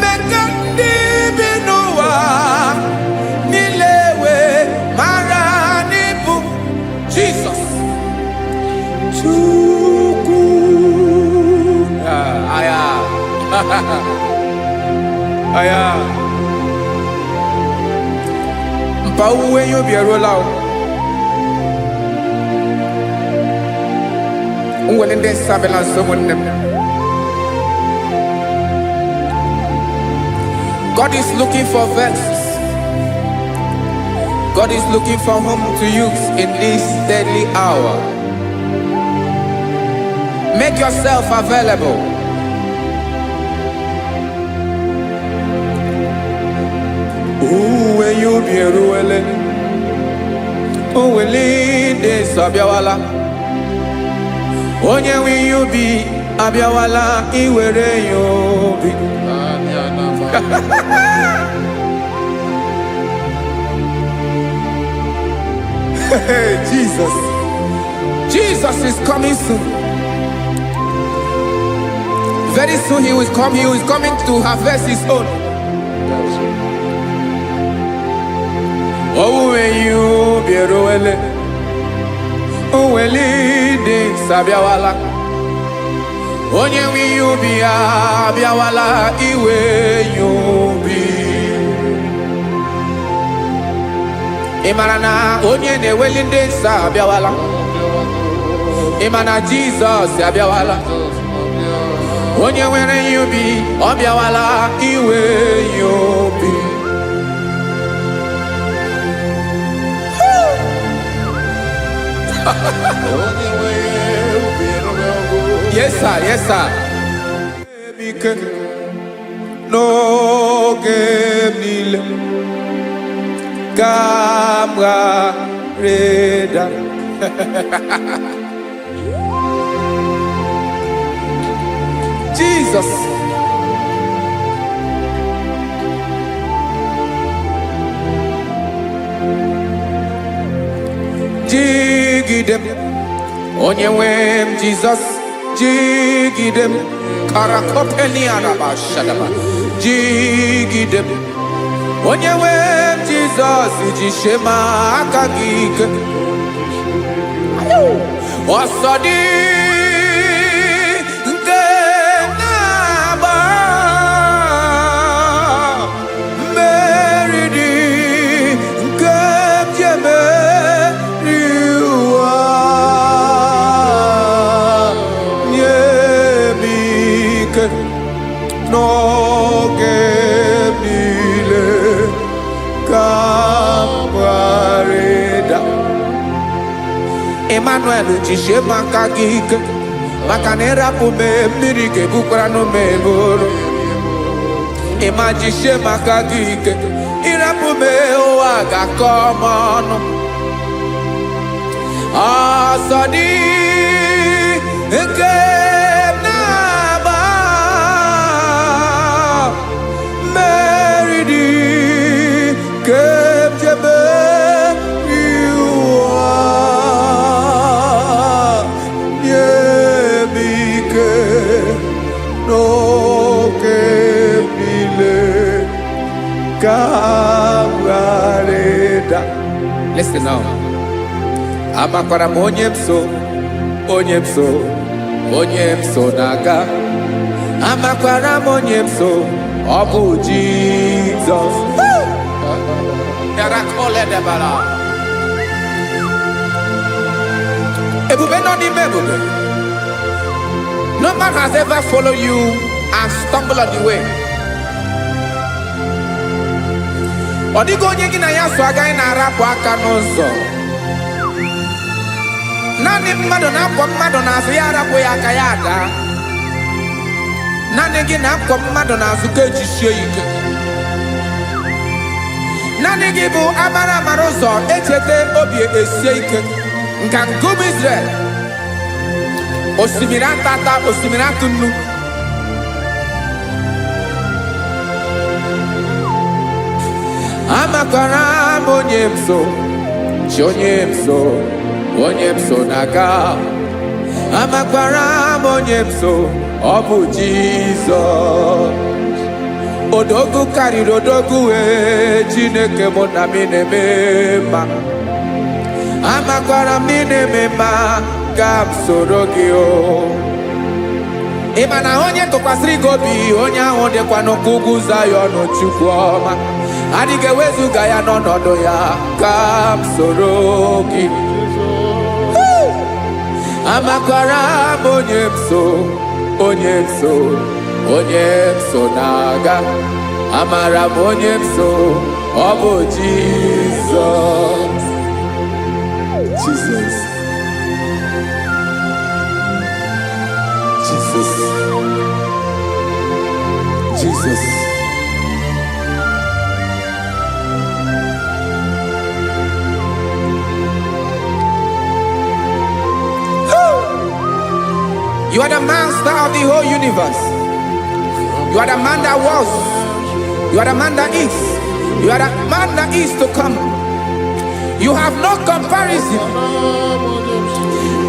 Mekandi Binuwa Nilewe Maranibu Jesus Chuku Aya Aya Mpauwe yobiarola Unwelende sabela someone. God is looking for vessels. God is looking for whom to use in this deadly hour. Make yourself available. When you be ruele, oh, will lead Sabiawala. Onye wi you be Abiawala, iwere you be. Jesus. Jesus is coming soon. Very soon he will come. He is coming to harvest his own. Oh, when you be roele, oh, when leading Sabiawala. Onye wi you be Abiawala, iwe you be. Imarana onye ne welinde Sabiawala. Imana Jesus Sabiawala. Onye were you be Abiawala, iwe you be. Yes sir, yes sir. No game nile Kamra Reda. Jesus. Jigidem Onyewem Jesus Jigidem Karakopeni Araba Shadaba Jigidem Onyewem Jesus Jishema Akagik Osodi Ngenaba Meridi Nkemjeme No gebile kapareda Emmanuel jishe makagike Makanera pume mirike bukrano meboro Ema jishe makagike Irapume oaga komono Asadi Eke Listen now. Amakwara onyemso naga. Amakwara onyemso obu Jesus. Yarakole debara. Ebube no ni mebube. No man has ever followed you and stumbled on the way. Odigo onye gị na ya so agaghị na-arapụ aka n'ụzọ. Naanị mmadụ na-akwọ mmadụ n'azụ ya arapụ ya aka ya ada. Naanị gị na-akwọ mmadụ n'azụ ka ejisie ike. Naanị gị bụ amara ụzọ echete obi esie ike. Nka ngụm Israel. osimiri atata osimiri atụnnu amakwara m onye m so chi onye m m so na-aga amakwara m onye m so ọ bụ Jizọs odogwu karịrị odogwu wee Chineke mụ na m na-eme mma amakwara m na-eme mma ka m soro gị o ị ma na onye tụkwasịrị gị obi onye ahụ dịkwa n'ụkwụ ugwu Zayọn Chukwu ọma adịghị ewezuga ya n'ọnọdụ ya ka m soro gị amakwara m onye m so na-aga amara m onye m so ọ bụ Jizọs Jesus You are the master of the whole universe. You are the man that was. You are the man that is. You are the man that is to come. You have no comparison.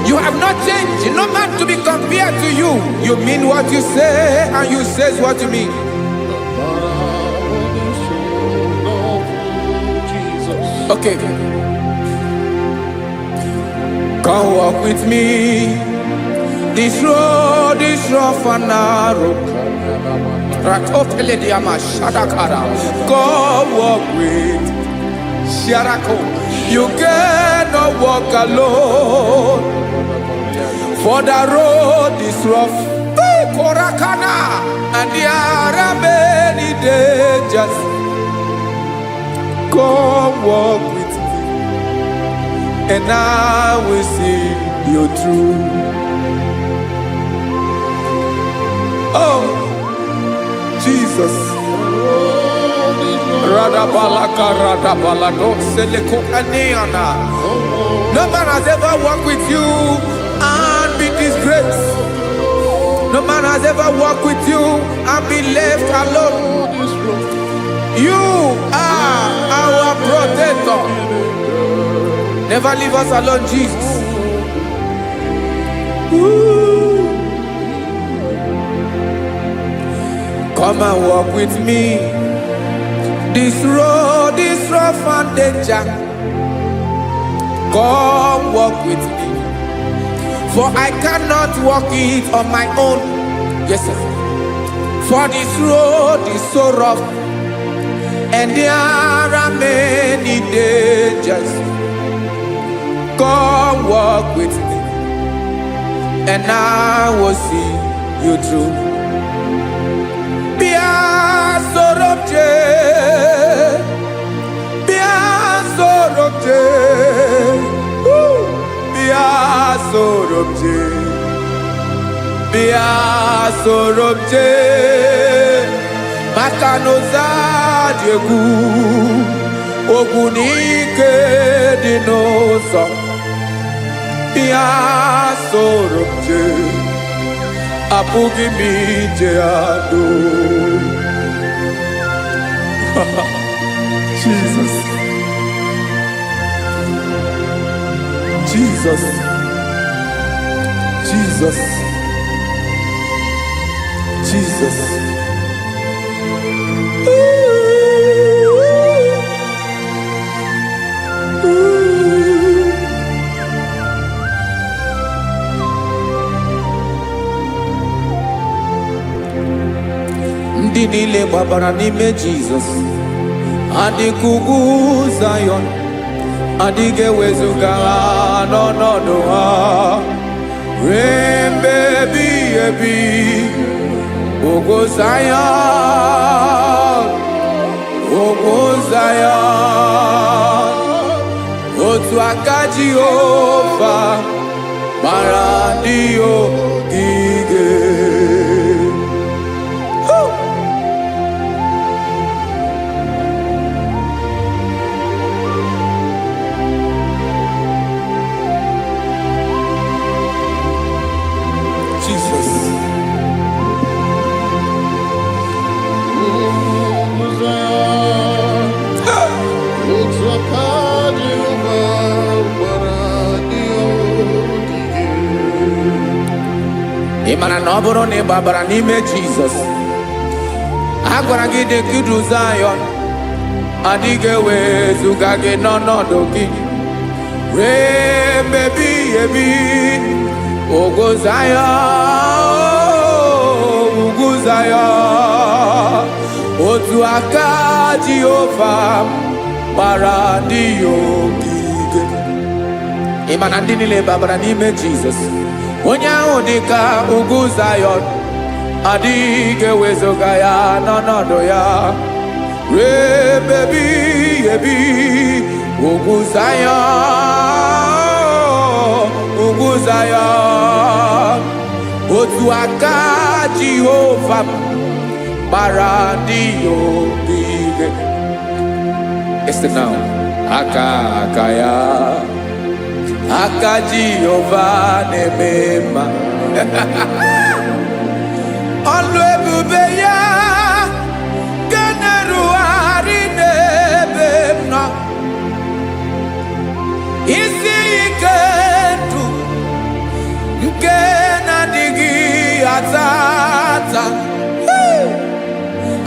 You have not changed. No man to be compared to you. You mean what you say and you say what you mean. Okay. Come walk with me. This road is rough and narrow. Come walk with Sharako. You cannot walk alone. For the road is rough. Korakana. And there are many dangers. Come walk with me. And I will see you through. Oh, Jesus. No man has ever walked with you and be disgraced. No man has ever walked with you and be left alone. You are our protector. Never leave us alone, Jesus. Ooh. Come and walk with me. This road is rough and danger. Come walk with me. For I cannot walk it on my own. Yes, sir. For this road is so rough. And there are many dangers. Come walk with me. And I will see you through. Makanoza diegu ogunike dinosa Bia sorobje apugi mije ado Jesus Jesus Jesus Jesus ndị niile gbabara n'ime Jizọs adịghị ugwu Zayọn adịghị ewezuga ha n'ọnọdụ ha ruo mgbe ebighị ebi ugwu Zayọn otu aka Jehova gbara ndị ogige. mana na ọ bụrụ na ị gbabara n'ime Jizọs, a gwara gị dị ka idu Zayọn, adịghị ewezuga gị n'ọnọdụ gị ree mgbe ebighị ebi. Ugwu Zayọn, ugwu Zayọn, otu aka Jehova gbara ndị ogige. Ị ma na ndị niile gbabara n'ime Jizọs, onye ahụ dị ka ugwu Zayọn, adịghị ewezuga ya n'ọnọdụ ya ree mgbe ebighị ebi. Ugwu Zayọn, ugwu Zayọn, otu aka Jehova gbara ndị ogige. Listen now. Aka ya, aka Jehova na-eme mma. Ọlụ ebube ya ga-erugharị n'ebe m nọ. Isi ike ndụ nke na-adịghị ata ata.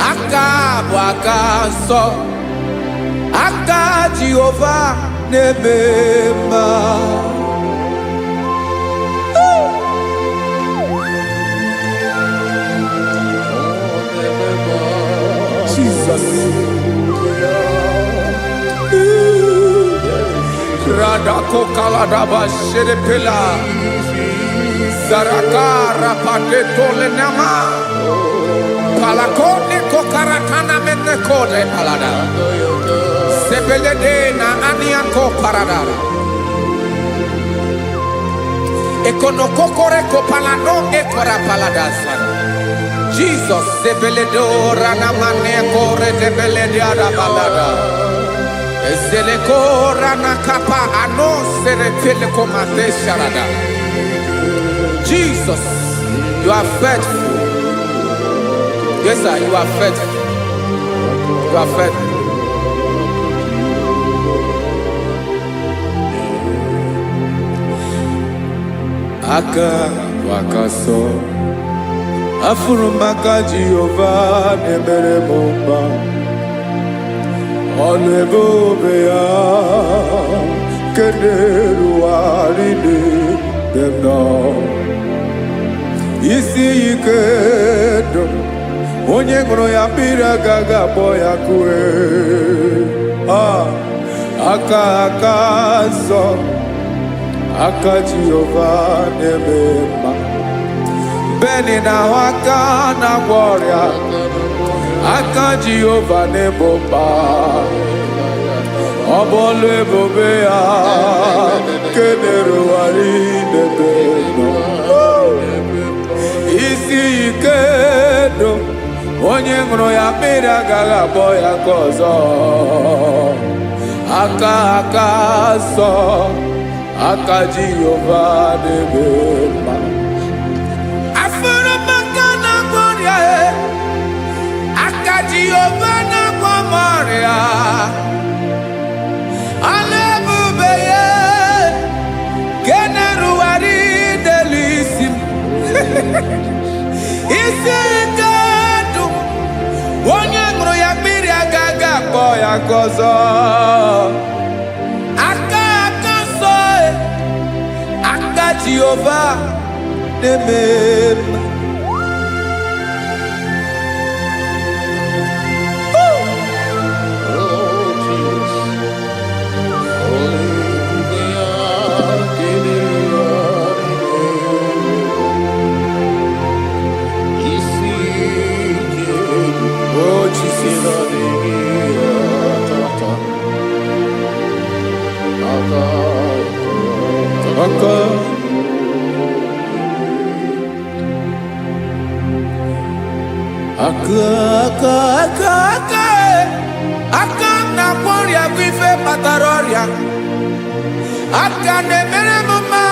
Aka bụ aka nsọ, aka Jehova na-eme mma. Jesus. Radako kaladaba sherepela zarakara patole nama palakone kokaratana mene kode palada sebelede na anianko paradara ekono kokore ko palano ekora paladasa. Jesus sebeledo rana mane kore debelede ada balada. Ezeleko rana kapa ano serefele komate sharada. Jesus, you are faithful. Yes, sir, you are faithful. You are faithful. Aka wakaso afurumaka Jehova nemere mumba. Ọlụ ebube ya ga-erugharị n'ebe m nọ. Isi ike ndụ onye ṅụrụ ya mmiri agaghị akpọ ya kue. Aka nsọ, aka Jehova na-eme mma. Beni na aka na-agwọ ọrịa, aka Jehova na-egbo mkpa. Ọ bụ ọlụ ebube ya nke na-erugharị n'ebe m nọ. Isi ike ndụ onye ṅụrụ ya mmiri agaghị akpọ ya nke ọzọ. Aka nsọ, aka Jehova na-eme mma. Jehova na-agwọ m ọrịa, ọlụ ebube ya nke na-erugharị n'elu isi m. Isi ike ndụ onye ṅụrụ ya mmiri agaghị akpọ ya nke ọzọ. Aka nsọ, aka Jehova na-eme mma. Aka na-agwọ ọrịa bụ ife kpatara ọrịa. Aka na-emere m mma,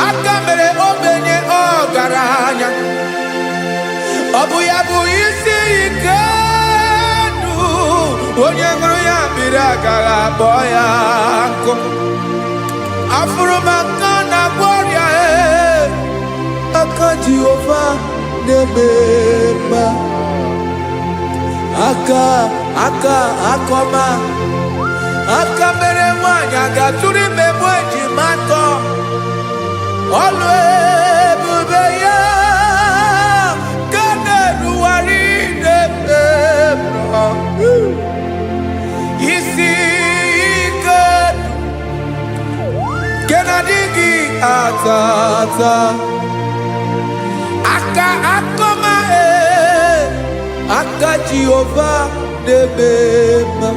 aka mere ogbenye ọgaranya. Ọ bụ ya bụ isi ike ndụ onye ṅụrụ ya mmiri agaghị akpọ ya nkụ. Afụrụ m aka na-agwọ ọrịa, aka Jehovah na-eme akọma aka mere nwanyị aga tụrụ ime mụ ejima atọ ọlụ ebube ya ka na-eruwari na-eme isi ike ke na-adịghị ata aka akọma aka Jehovah na-eme mma.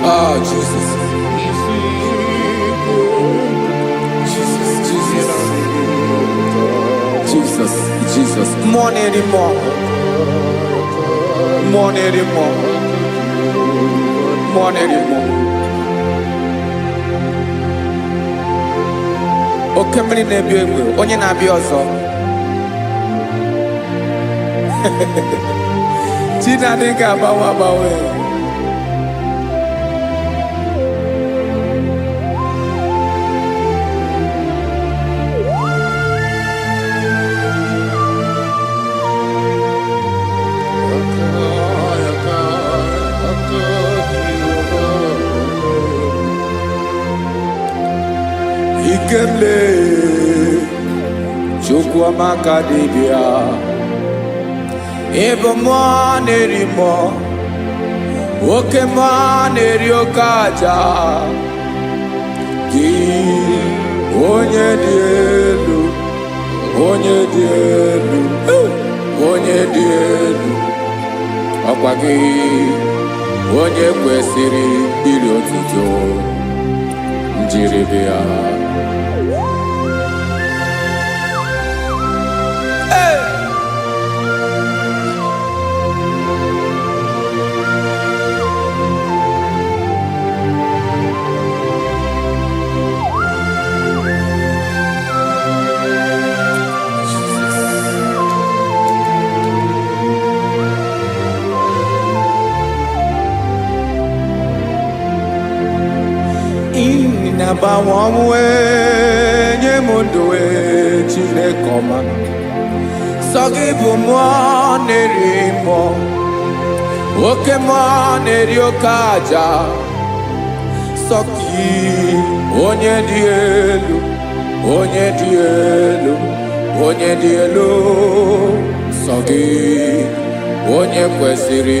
Ah, Jesus. Jesus. More anymore. Oke mmiri na-ebi egbe onye na-abịa ọzọ. Chinadị ga-agbanwe. Ikemle Chukwuamaka dibịa ebe mmụọ na-eri mmụọ oke mmụọ na-eri oke aja gị onye dị elu ọkwa gị onye kwesịrị iri otuto njiri bịa. Inabawamwe nye mundoe Chineke ọma sọ gị bụ mmụọ na-eri mmụọ oke mmụọ na-eri oke aja sọ gị onye dị elu sọ gị onye kwesịrị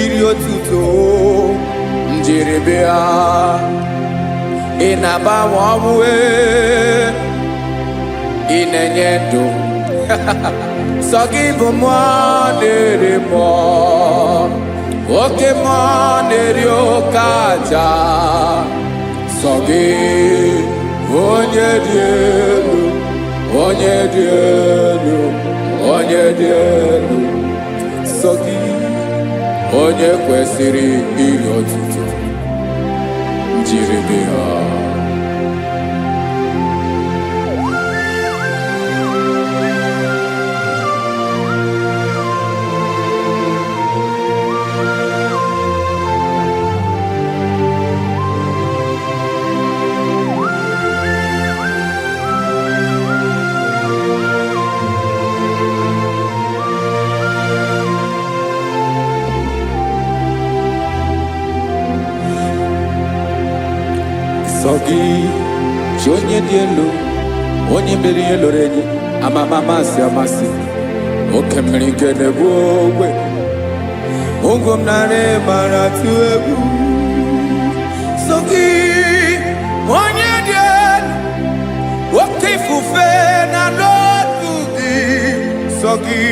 iri otuto njiri bịa. Ị na-agbanwe ọnwụ ị na-enye ndụ sọ gị bụ mmụọ na-eri mmụọ oke mmụọ na-eri oke aja sọ gị onye dị elu sọ gị onye kwesịrị iri otuto njiri bịa. Sọ gị chi onye dị elu onye mere ihe lụrụ enyi amasị oke mmiri nke na-egbu ogbe ụgwọ m narị mara tụ egwu. Sọ gị onye dị elu oke ifufe na n'otu gị sọ gị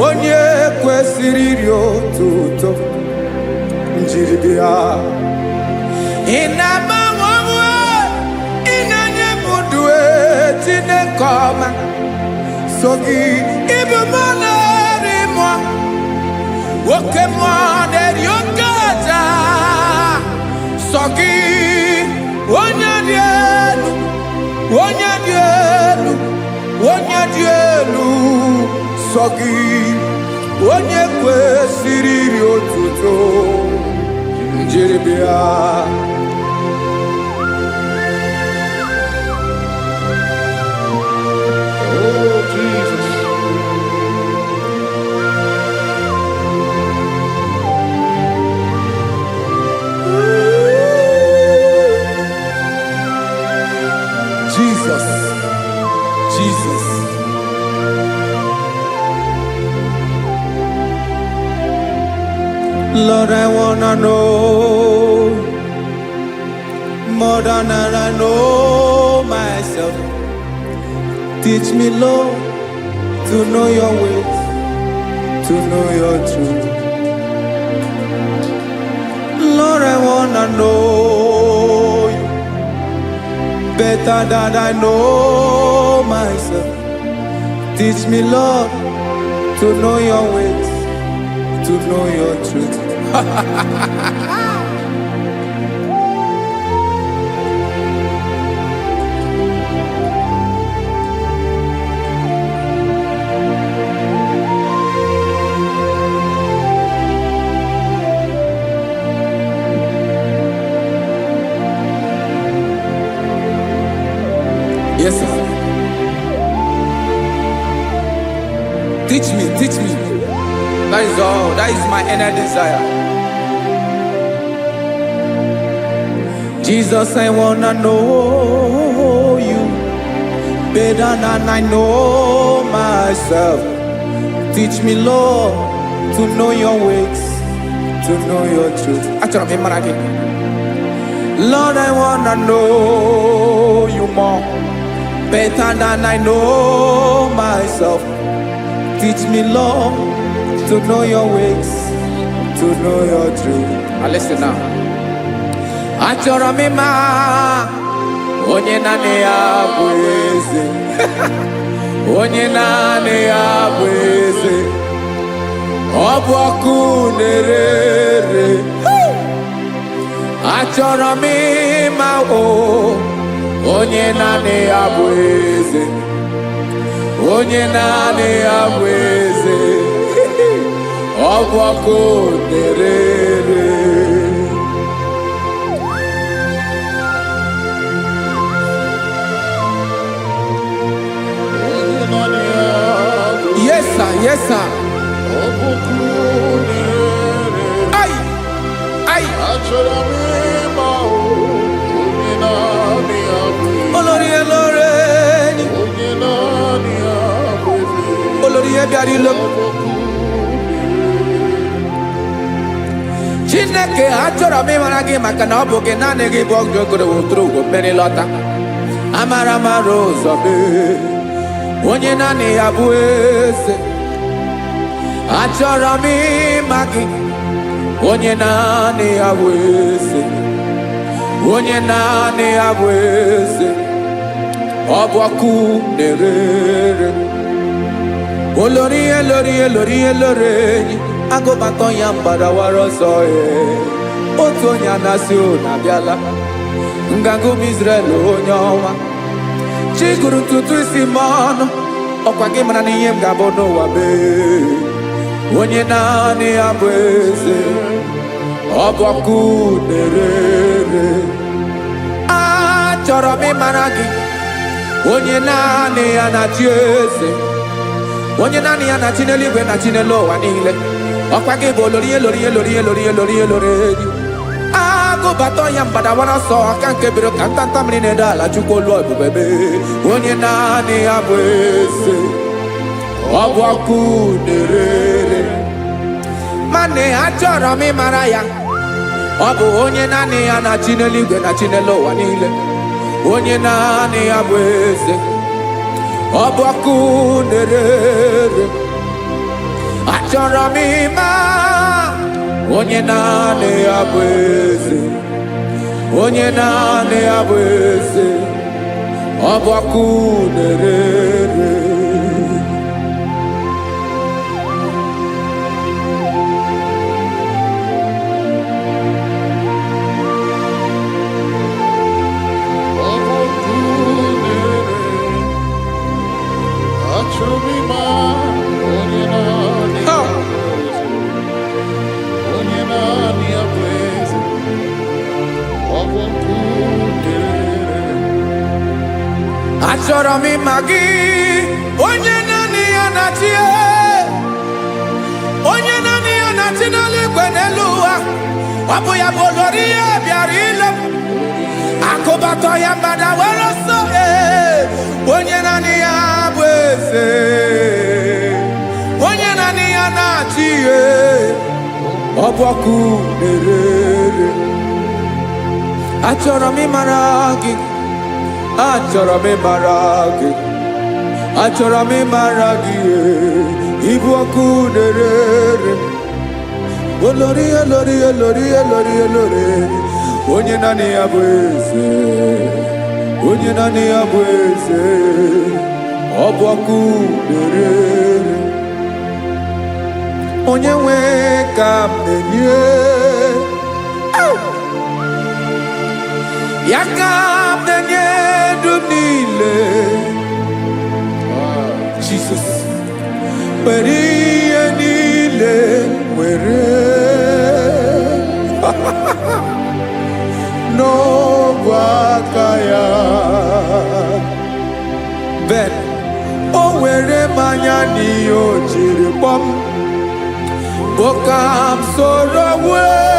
onye kwesịrị iri otuto njiri bịa. Ị na-agbanwe ọnwụ ị na-enye m ndụ Chineke ọma sọ gị ịbụ mmụọ na-eri mmụọ oke mmụọ na-eri oke aja sọ gị onye dị elu dị elu sọ gị onye kwesịrị iri otuto njiri bịa. Oh, Jesus. Jesus, Jesus. Lord, I wanna know more than I know myself. Teach me, Lord, to know your ways, to know your truth. Lord, I wanna know you better than I know myself. Teach me, Lord, to know your ways, to know your truth. Yes, sir. Teach me, teach me. That is all. That is my inner desire. Jesus, I wanna know you better than I know myself. Teach me, Lord, to know your ways, to know your truth. Lord, I wanna know you more better than I know myself. Teach me, Lord, to know your ways, to know your truth. Now listen now. Achọrọ m ịma onye naanị ya bụ eze. Onye naanị ya bụ eze. Ọ bụ ọkụ na-ere. Achọrọ m ịma onye naanị ya bụ eze. Onye naanị ya bụ eze. Ọ bụ ọkụ na-ere. Yes, sir. Yes, sir. Ay, ay. Olórí Olórí. Olórí ebiari lo. Chineke achọrọ m ịmara gị maka na ọ bụ gị naanị gị bụ ọgụ ogoro wotoro ugwo mmeri lọta. Amara mara ụzọ mee. Onye naanị ya bụ eze. Achọrọ m ịma gị. Onye naanị ya bụ eze. Onye naanị ya bụ eze. Ọ bụ ọkụ na-ere. Olórí Olórí Olórí Olórí agụbatọ ya mgbadawara ọsọ otu onye anasị na-abịala nganga ụmụ Izrel onye ọnwa chi gụrụ ntutu isi m ọnụ ọkwa gị mara na ihe m ga-abụ n'ụwa bee onye naanị ya bụ eze ọ bụ ọkụ na-ere. Achọrọ m ịmara gị onye naanị ya na-achị eze. Onye naanị ya na-achị n'eluigwe na-achị n'elu ụwa niile. Ọkwa gị bụ Olórí Olórí Olórí Olórí Olórí Olórí. Agụbatọ ya mgbadawara ọsọ aka nke biro ka ntanta mmiri na-ede ala Chukwu olu ebube. Onye naanị ya bụ eze. Ọ bụ ọkụ na-ere. Mane achọrọ m ịmara ya. Ọ bụ onye naanị ya na-achị n'eluigwe na-achị n'elu ụwa niile. Onye naanị ya bụ eze. Ọ bụ ọkụ na-ere. Achọrọ m ịma onye naanị ya bụ eze. Onye naanị ya bụ eze. Ọ bụ ọkụ na-ere. Achọrọ m ịma gị, onye naanị ya na-achị, onye naanị ya na-achị n'eluigwe n'elu ụwa. Ọ bụ ya bụ olori ya bịara ile m, akụbatọ ya mgbada were ọsọ. Onye naanị ya bụ eze, onye naanị ya na-achị ihe. Ọ bụ ọkụ na-ere. Achọrọ m ịmara gị, achọrọ m ịmara gị, achọrọ m ịmara gị. Ịbụ ọkụ na-ere. Olori, olori, olori, olori, olori. Onye naanị ya bụ eze, onye naanị ya bụ eze. Ọ bụ ọkụ na-ere. Onye nwe ka m na-enye, ya ka m na-enye ndụ niile. Jesus, were ihe niile were n'ọbụ aka ya. Ben, o were mmanya n'ihe o jiri kpọm, boka m soro wee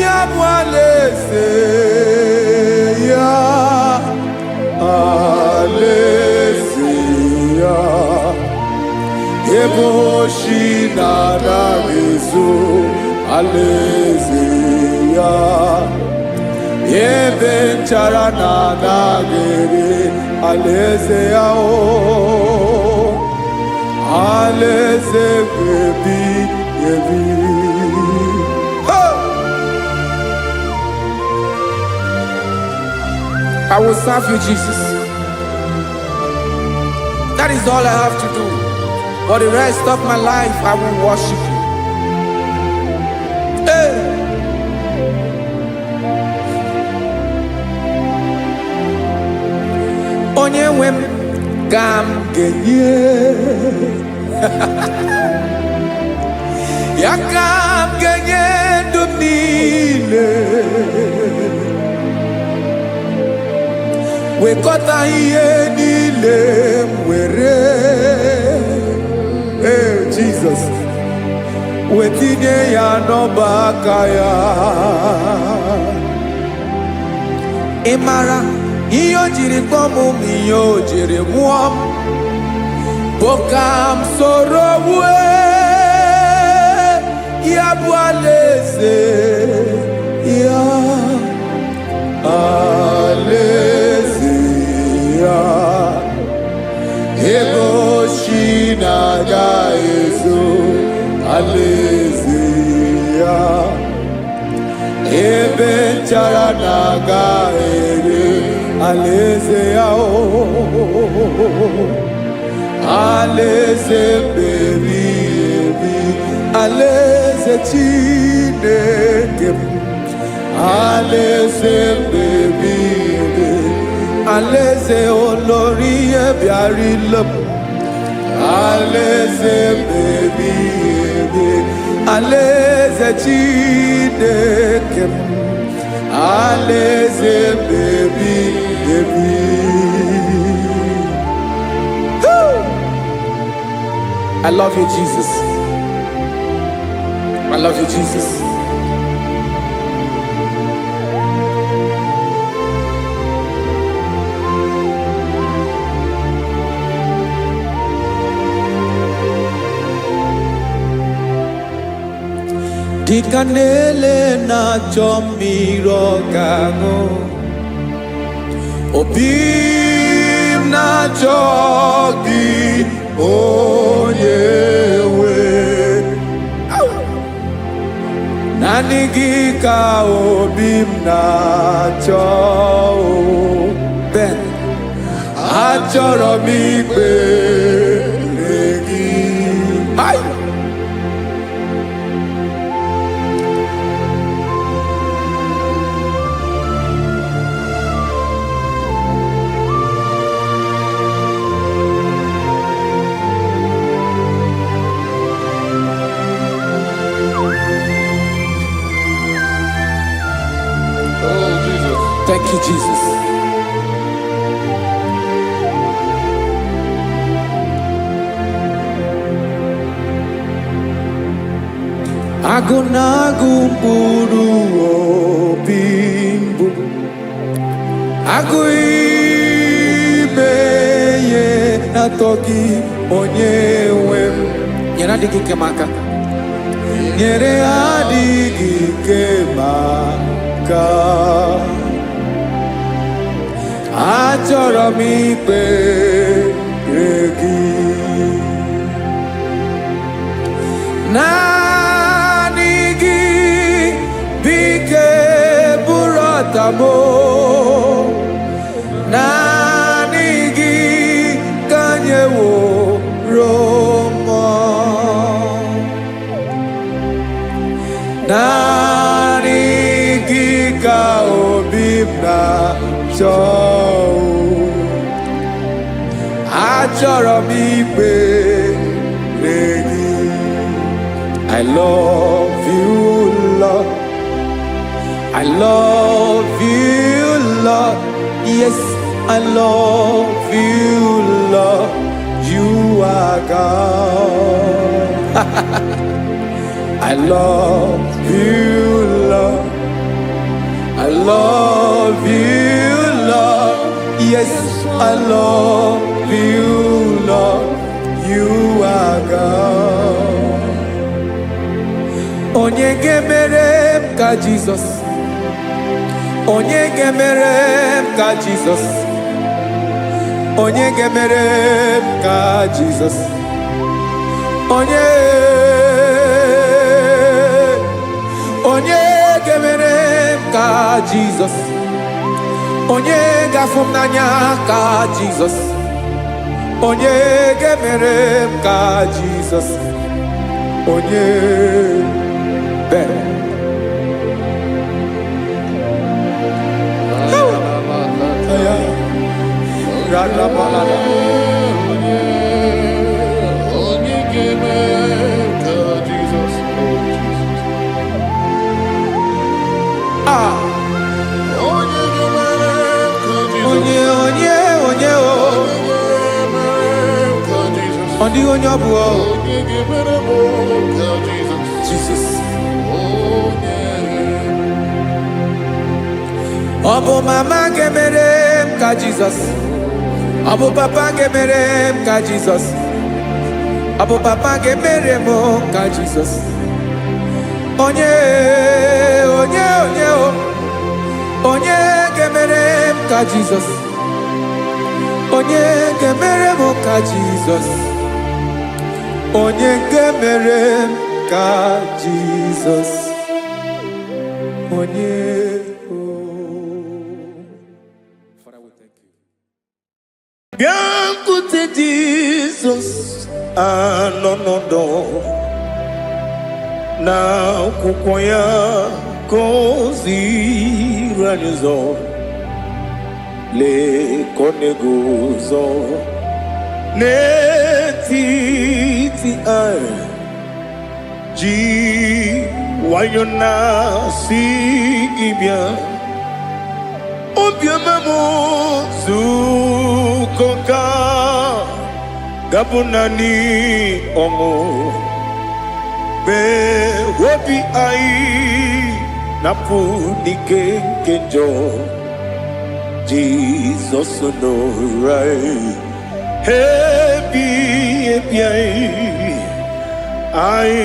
ya bụ alaeze ya, alaeze ya. Ebe oshi na-anaghị ezo, alaeze ya. Ebe nchara na-anaghị ere, alaeze ya. Alaeze ebi ebi. I will serve you, Jesus. That is all I have to do. For the rest of my life, I will worship you. Hey. Onye nwe m ka m ga-enye, ya ka m ga-enye ndụ m niile. Wekọta ihe niile m were, Jesus, wetinye ya n'ọba aka ya. Ị mara ihe o jiri kpọọ m, ihe o jiri mụọ m, bụ ka m soro wee ya bụ alaeze ya, alaeze ya. Ebe oshi na-agaghị ezo, alaeze ya. Ebe nchara na-agaghị ere, alaeze ya. Alaeze ebi ebi, alaeze Chineke m. Alaeze ebi ebi, alaeze olori ya bịara ile m. Alaeze ebi ebi, alaeze Chineke m. Alaeze ebi ebi. I love you, Jesus. I love you, Jesus. Dịka na-ele na-achọ mmiri ọ ga-aṅụ, obi m na-achọ gị, onye nwe. Naanị gị ka obi m na-achọ. Ben, achọrọ m ikpere gị. Oh, Jesus. Thank you, Jesus. Agunagu mkpụrụ obi mbụ agụ ime ihe atọ gị onye nwe m nyere adịghị ike m aka nyere adịghị ike m aka achọrọ m ikpere gị naanị gị bike bụrụ ọtamo naanị gị ka nyeworo m naanị gị ka obi m na-achọ achọrọ m ikpere gị I love you, Lord. I love you, Lord. Yes, I love you, Lord. You are God. I love you, Lord. I love you, Lord. Yes, I love you, Lord. You are God. Onye gemere m ka Jesus. Onye gemere m ka Jesus. Onye gemere m ka Jesus. Onye gemere m ka Jesus. Onye gafụ m n'anya ka Jesus. Onye gemere m ka Jesus. Onye better. Jesus. Obo mama gemere m ka Jesus. Obo papa gemere m ka Jesus. Obo papa gemere m ka Jesus. Onye gemere m ka Jesus. Onye gemere m ka Jesus. Onye gemere m ka Jesus. Onye Biancote Jesus anonodo na kukoya kozi ranizo le konegozo netiti ai ji wayona sigibia obiamamu zukoka gabunani omo be wobi ai napunike kenjo Jesus no right hebi ai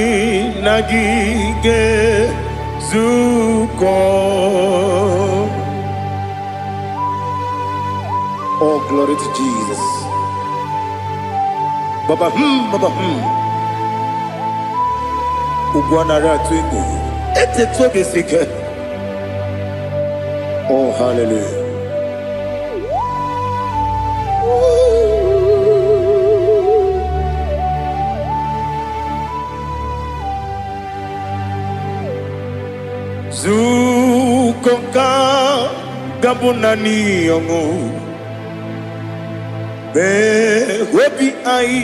nagige zuko. Oh, glory to Jesus. Baba, Baba, Ugwanara twingu. Ete tobe sike. Oh, hallelujah. Zukonka gabunani yongu. Be wepi ai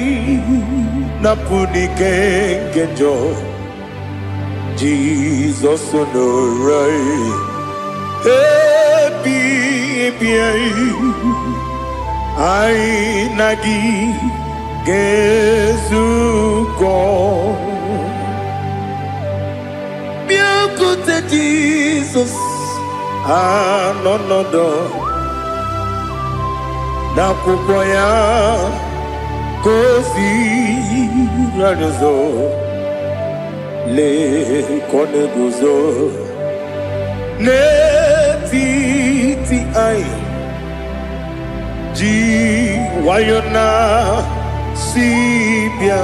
napunike kenjo Jesus no right happy ai nagi gezuko Jesus anọnọdụ n'akwụkwọ ya ka o ziri anyị ụzọ lee ka ọ na-eguzo n'etiti anyị ji nwayọọ na si bịa.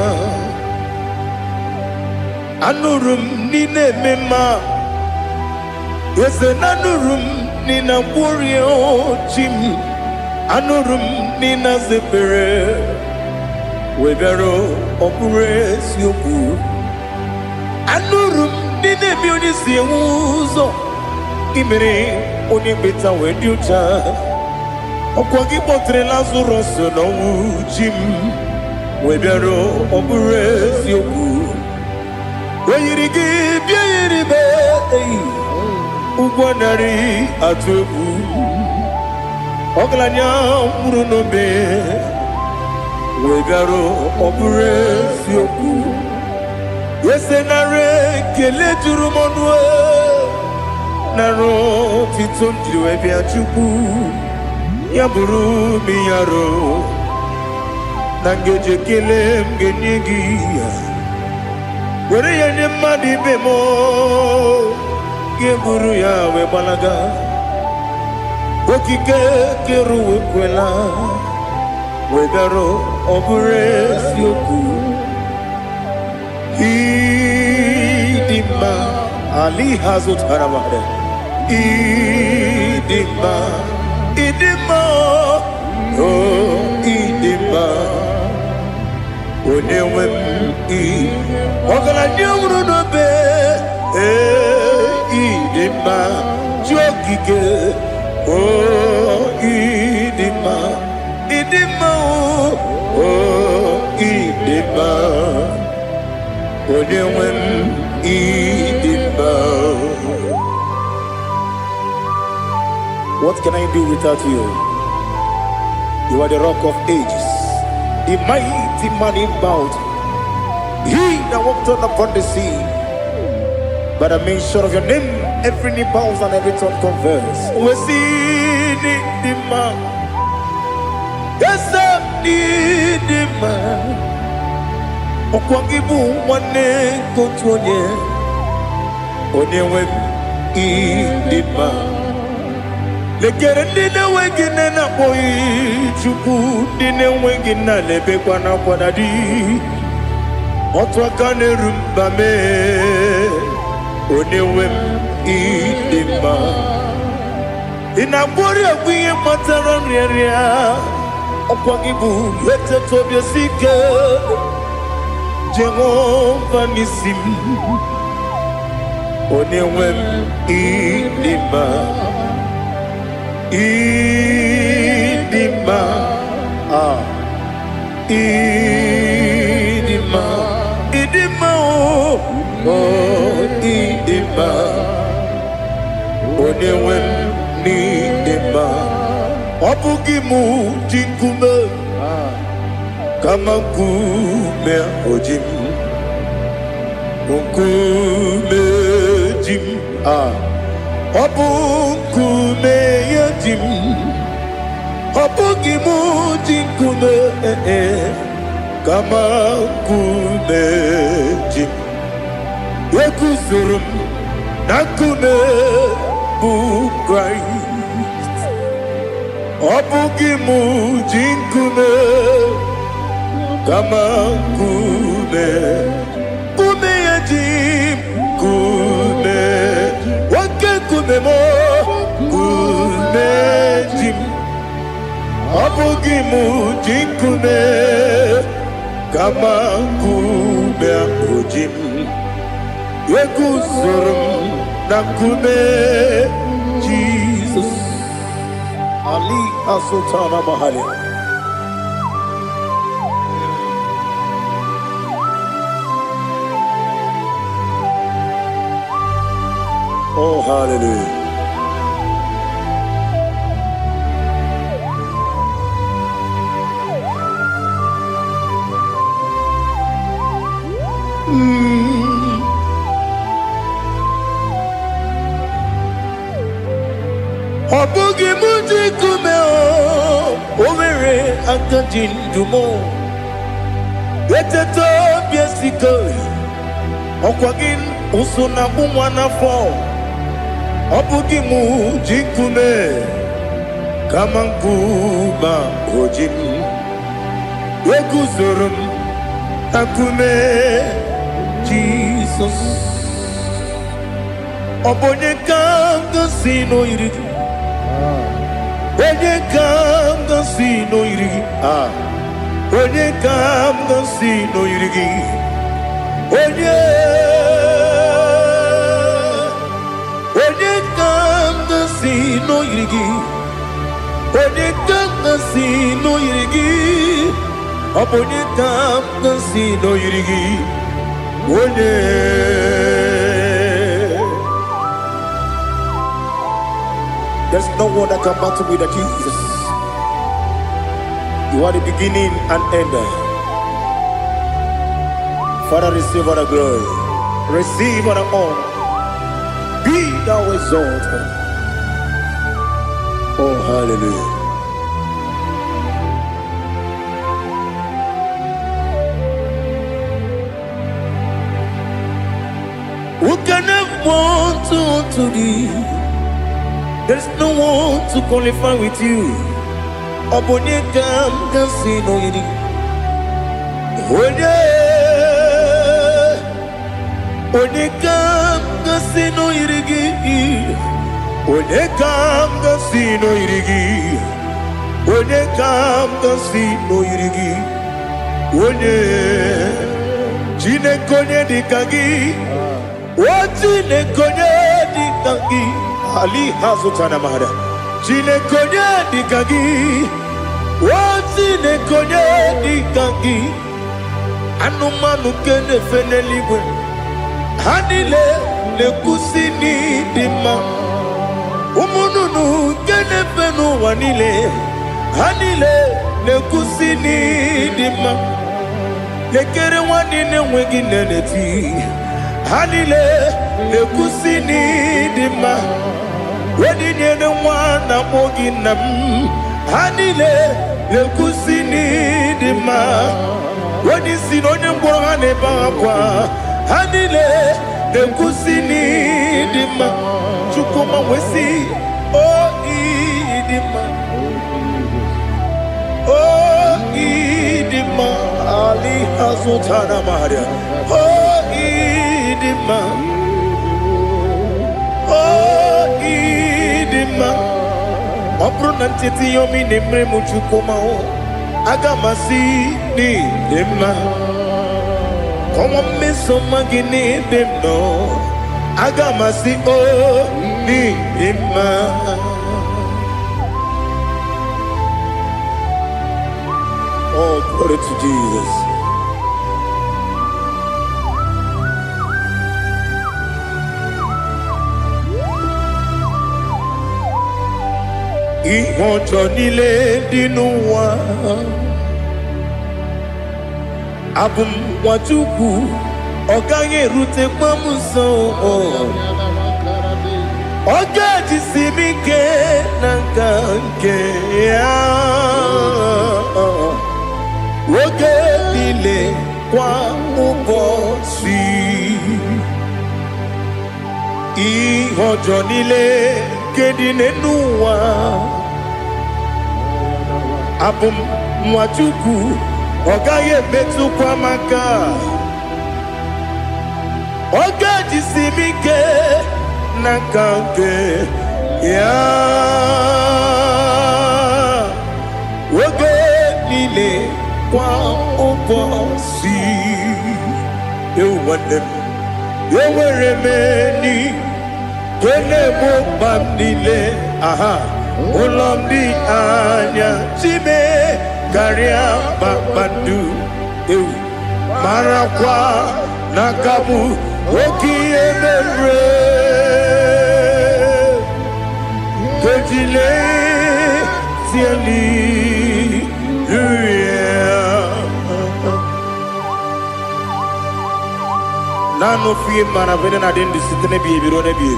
Anụrụ m n'ime eme mma eze na anụrụ m n'ina gwọrịa ochi m. Anụrụ m n'ina zebere wee bịara ọ bụrụ eziokwu. Anụrụ m n'ina eme onye si enwe ụzọ imere onye mkpeta wee dị ụcha. Ọkwa gị kpọtere Lazarọs n'ọnwụ chi m wee bịara ọ bụrụ eziokwu. O yiri gị bịa yiri be ụgwọ narị atụ egwu. Ọgaranya mkpụrụ n'obe wee bịara ọ bụrụ eziokwu. Ese nara ekele juru m ọnụ nara otito m jiri wee bịa Chukwu. Ya bụrụ m ya ro na ngeji ekele m ga-enye gị ya. Were ya nye mmadụ ibe m ga-eburu ya wee gbalaga. Okike kere uwe kwela wee bịara ọ bụrụ eziokwu. Ịdị mma Ali ha zụtara mmadụ. Ịdị mma ịdị mma oh ịdị mma onye nwe m ọgaranya nwụrụ n'obe ịdị mma chi okike oh ịdị mma oh ịdị mma onye nwe m ịdị mma. What can I do without you? You are the rock of ages, the mighty man in battle. He that walked on upon the sea. By the mention of your name, every knee bows and every tongue confess. We see the man. Yes, the man. Okwangibu wane kotonye. Onyewe the man. Lekere ndị na-enweghị nne na-akpọghị Chukwu, ndị na-enweghị nna na-ebekwa n'akwa na di. Otu aka na-eru mba mee onye nwe m ịdị mma. Ị na-agwọrị ọgwụ ihe kpatara nrịarịa. Ọkwa gị bụ eteta obi esi ike Jehova n'isi m. Onye nwe m ịdị mma. Ịdị mma ịdị mma ịdị mma oh ịdị mma onye nwe m n'ịdị mma. Ọ bụghị mụ ji nkume kama nkume oji m nkume ji m ọ bụ nkume ya ji m. Ọ bụghị mụ ji nkume kama nkume ji m. Eguzoro m na nkume bụ Kraịst. Ọ bụghị mụ ji nkume kama nkume ya ji m. Nkume nwoke nkume m nkume ji m. Ọ bụghị mụ ji nkume kama nkume ahụ ji m. Eguzoro m na nkume Jizọs. Ali Asotana Mahali. Oh, hallelujah. Obugi muji kume Owere akajindumo Eteto biesiko Okwagin usuna umwana fo Obugi muji kume Kamankuba ojin Weguzurum Akume Jesus Obonye kanga sino irigi Onye kanga sino irigi Onye kanga sino irigi Onye kanga sino irigi Onye kanga sino irigi Obonye kanga sino irigi There's no one that can battle with Jesus. You are the beginning and end. Father, receive all the glory. Receive all the honor. Be thou exalted. Oh, hallelujah. Who can have one to thee? There's no one to qualify with you. Obonye kam sino yidi. Onye kam sino yidi. Onye kam sino yidi. Onye kam sino yidi. Onye chine konye dikagi. Chine konye dikagi. Ali hazutana mahada. Chine konye dikagi. Chine konye dikagi. Anumanu kene feneligwe. Hanile le kusini dima. Umununu kene fenu wanile. Hanile le kusini dima. Lekere wanine wengi neneti. Hanile le kusini dima. Wedi nyene mwana mogi nam Hanile le kusini dima Wedi sinonye mbora ne bakwa Hanile le kusini dima Chukuma wesi idima idima Ali hazutana maria idima Obro nantiti yomi nemre muchukoma Agamasi ni demma Komo meso magini demno Agamasi ni demma Oh, glory to Jesus. Ihojo nile dinuwa Abum watuku Oganye rute pamuso Oga jisimike nankanke Oge nile kwa ubosi Ihojo nile kedine nuwa Abum mwatuku Ogaye betu kwa maka Oga jisimike Nakanke Oge nile kwa ubosi Ewanem Eweremeni Kene mo bamnile Ulomdi anya Chime Karia babandu Marakwa Nakabu Oki emere Kejile Tiali Nano fiye mana vene na dendi sitene biye biro ne biye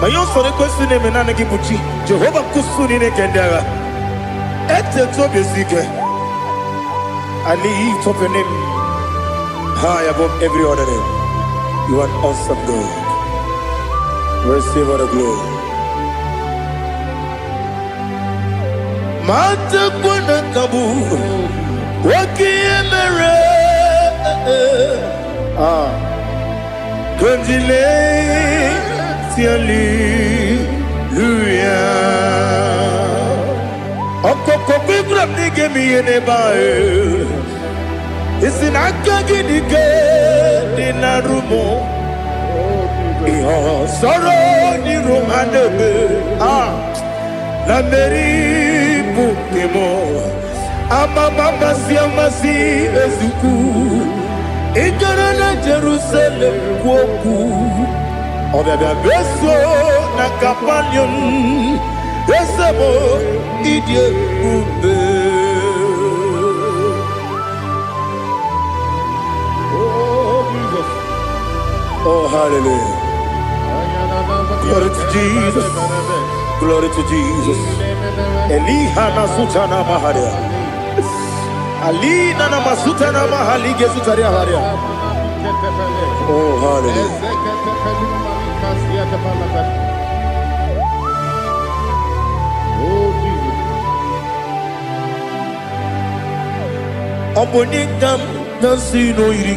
ma yo sore kwesi ne me na ngi buchi Jehovah kusuni ne kendara ete to besike I lift up your name high above every other name. You are awesome God. Receive all the glory. Mata kuna kabu wakiemere Konjile tiali luya Okoko kukram nige miyene bae Isinaka gidike dinarumo Iho soro ni romanebe La meri bukemo Ama mama siamasi ezuku Igara na Jerusalem kwoku Obebe beso na kapanion Esemo idye ube Oh, hallelujah. Glory to Jesus. Glory to Jesus. Elihana sutana maharia. Alina na masutana mahali gesutaria haria. Oh, hallelujah. Oh, Jesus. Obonikam nasino iri.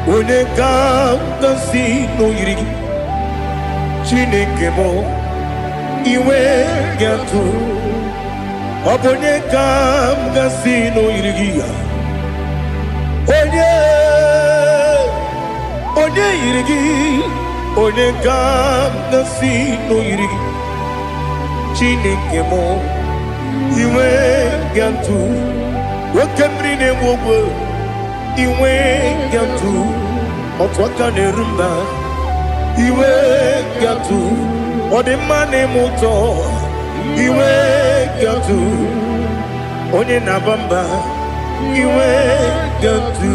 Onye ka nasi n'oyiri gị Chineke mụ iwe ga-atụ Ọ bụ onye ka m gasị n'oyiri gị ya Onye yiri gị Onye ka m gasị n'oyiri gị Chineke mụ iwe ga-atụ Nwoke mmiri na-enwe ogwe iwe ga-atụ Otu aka na-eru mba iwe ga-atụ Ọ dị mma na-eme ụtọ iwe ga-atụ Onye na-aba mba iwe ga-atụ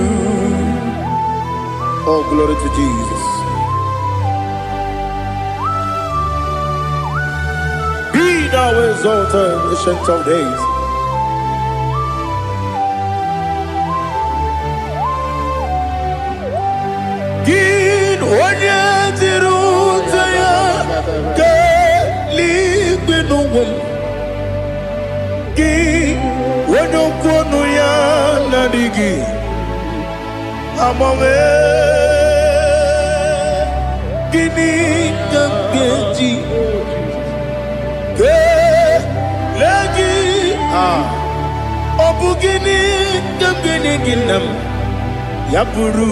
Oh, glory to Jesus. Be thou exalted, ancient of days. Gin onye dịrị ụzọ ya ka eluigwe n'ụwa Gị onye okwu ọnụ ya na-adịghị agbanwe Gịnị ka m ga-eji kelee gị Ọ bụ gịnị ka m ga-enye gị nna m Ya bụrụ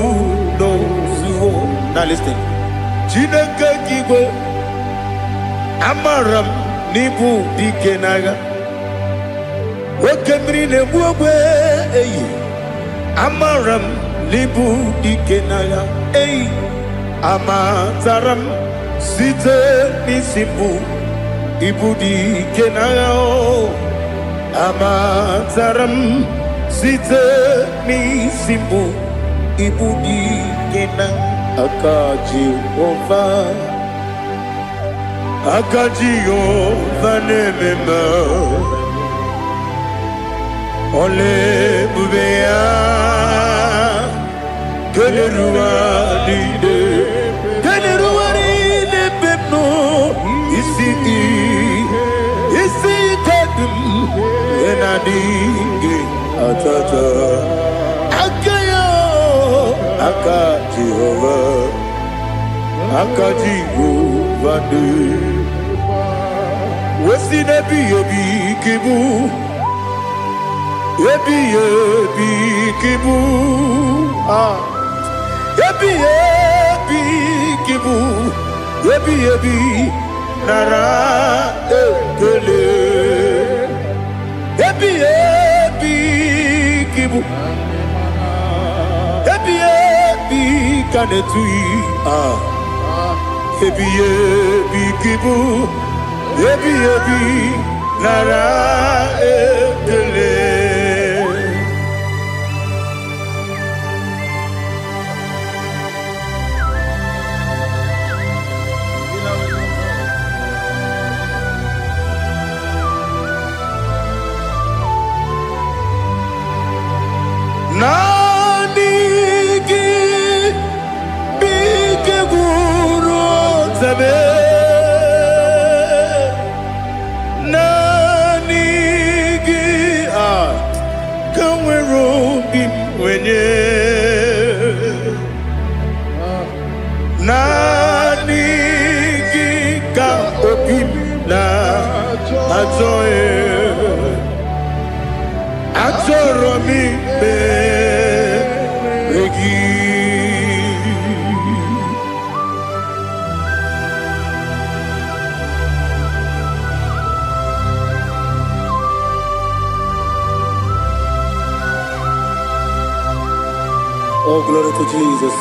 n'ozuo Now listen Chineke gị igwe Amara m n'ibu dike n'agha Oke mmiri na-egbu ogbe eyi Amara m n'ibu dike n'agha eyi Amatara m site n'isi mbụ Ibu dike n'agha Amatara m site n'isi mbụ Ibu dike n'agha Aka Jehova na-ememe Ole ebube ya Keleruwa niile bepno isi kadum enadinge atata Aka Jehova de Wesi nebi kibu Ebi kibu Ebi kibu Ebi nara ekele Ebi kibu Ebi kanetui Ebi kibu Ebi nara ekele onye nani gị ka obi m na-achọghị achọrọ m ikpere gị Oh, glory to Jesus.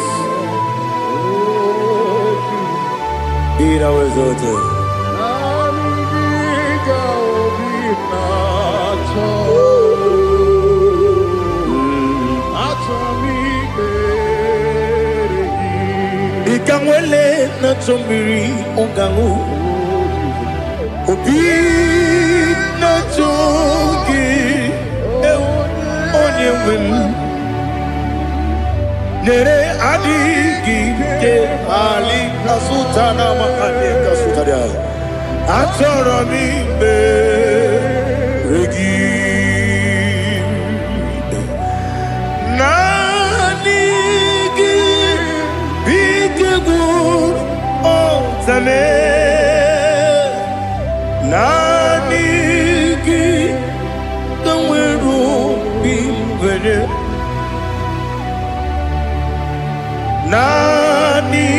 Be thou exalted. Ikangwele na chombiri ongangu obi na chogi onye wem nere adigi ke ali asutana makane kasutaria achoro mi be regi nanigi bigegu otame nanigi kanweru bimbere nani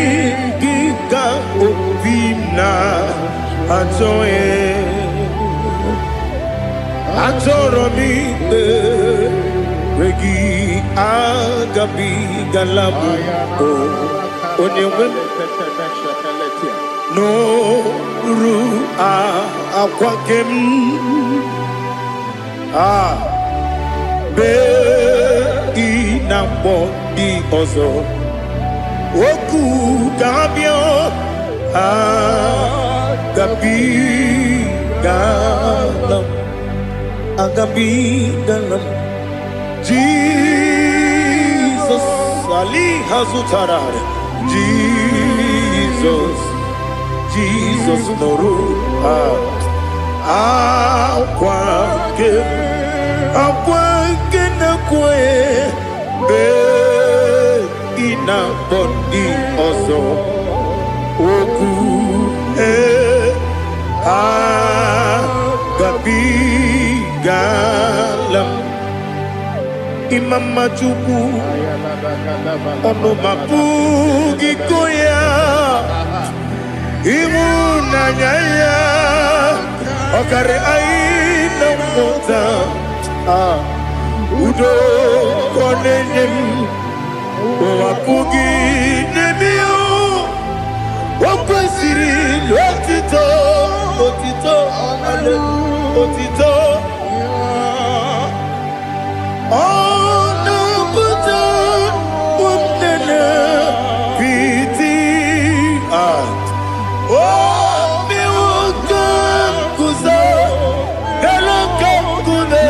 giga obina atoe atoro mi regi agabi galabu onyewe no ru akwakem be inambo di ozo Oku gabio agabi galam Jesus Ali Hazutarare Jesus Noru akwake na kwe be ina boni ozo oku gabi galam imama chuku ono mapugi koya imuna nyaya okare aina mota udo konenyem wapugi nemio wakwesiri lotito otito ono puto umnene piti miwuka kuzo eloka kune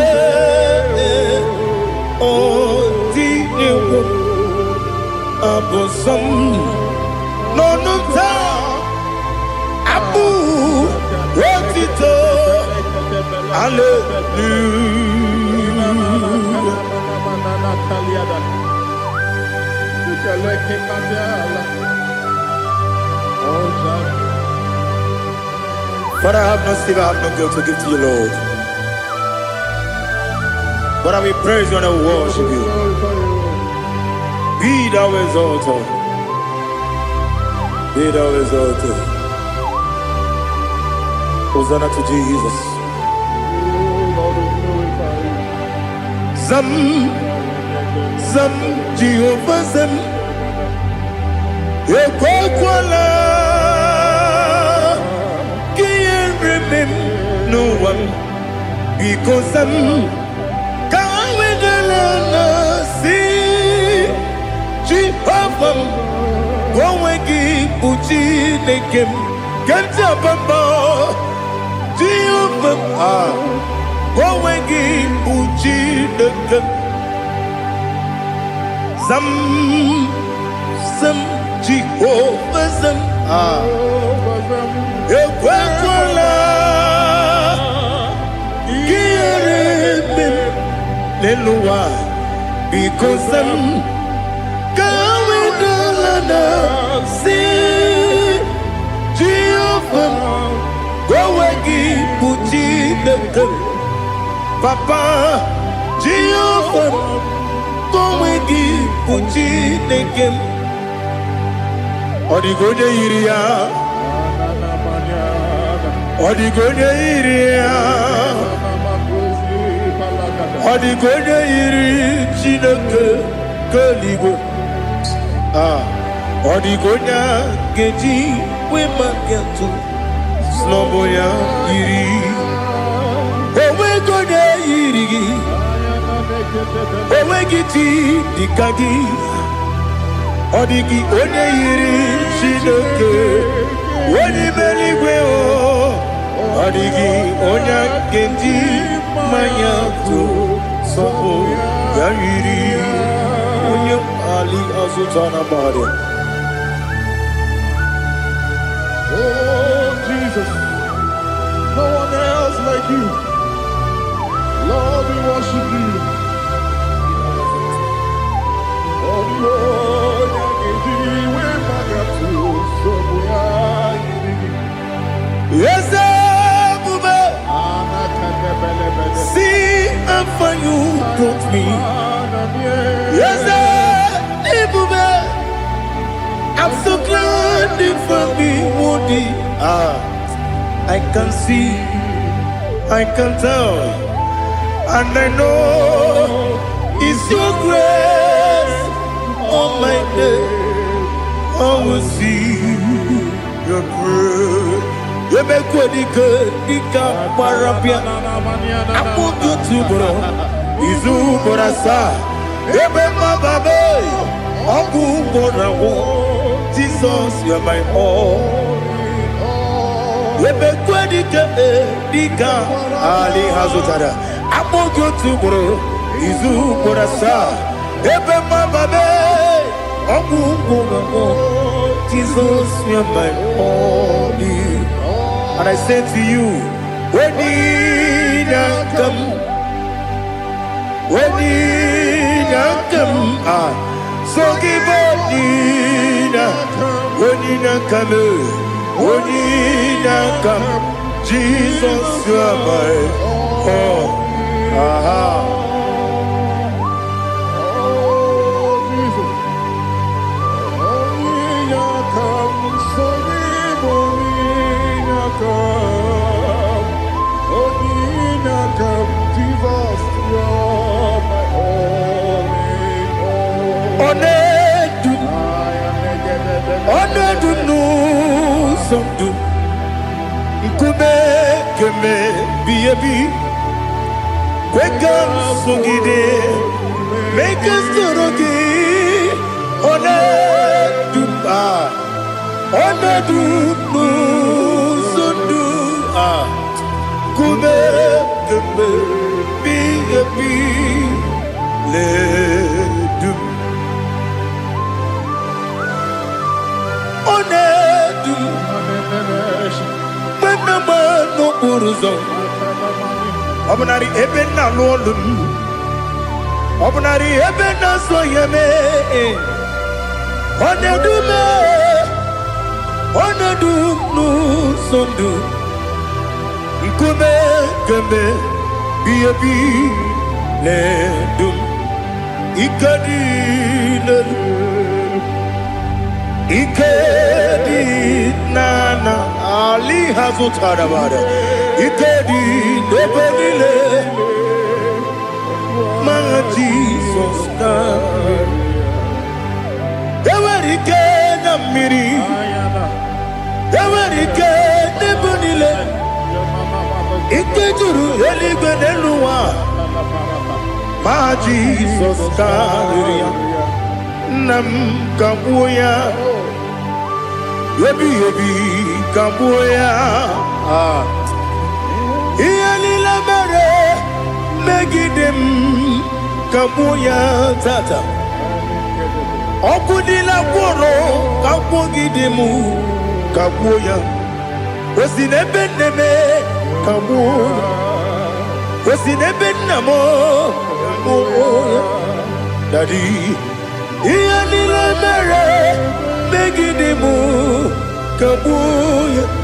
otiniwu abosom nonunta abu otito But I have no sin, I have no guilt to give to you, Lord. But I will praise you and I will worship you. Be thou exalted. Be thou exalted. Hosanna to Jesus. Zam Jehovah Zam Ekwakwala Kiyeremim no one because Zam Kawedalana Si Jehovah Gwawegi Uchi Nekem Ganta Bamba Jehovah Gwawegi Uchi Nekem Zam Jehovah Zam Ekwakwala Kiyeremim Leluwa because I'm going to see Jehovah. Go again, Puchi the Papa Jehovah. Go again, Puchi the game. Odigonya iria, Odigonya iria, Odigonya iri chineke keligo. Odigonya geji we magetu sloboya iri. Owegonya iri, owegiti dikagi. Odigi onye yiri Chineke, onye meligwe o. Odigi onye kenji manya tu sopo ya yiri. Onye ali azutana bade. Oh Jesus, no one else like you. Lord, we worship you. Yes, Bube. See how you brought me. Yes, Bube. I'm so glad you found me, Woody. I can see, I can tell, and I know it's your grace. On my day, I will see your grace. You make what you could, you can't parapia. I want you to bro. Izu borasa. You make my baby. Aku bonawo. Jesus, you're my all. You make what you could, you can't. Ali Hazutada. I want you to bro. Izu borasa. Ebe mababe, Jesus, you're my only. And I say to you, when you come, so give up, when you come, Jesus, you're my all. Onedu no somdu Nkube keme biyebi Kwekam sungide Make us torogi Onedu no somdu Nkube keme biyebi Ledu Onedu Menama no uruzo Obunari ebe na lolum Obunari ebe na soyeme Onedu me Onedu no sondu Nkume kembe Biyebi Ledum Ikadi lelu Ikedi nana Ali Hazutara bada Ikedi nebedile Ma Jesus ka Ewerike na miri Ewerike nebedile Ikejuru eligwe nenuwa Ma Jesus ka Nam kabuya Yebi kabuya Iyalila mere Megidem kabuya tata Okudila kworo Kabugidemu kabuya Osinebenneme kabuya Osinebennamo kabuya Daddy, ihe niile mere megide mụ,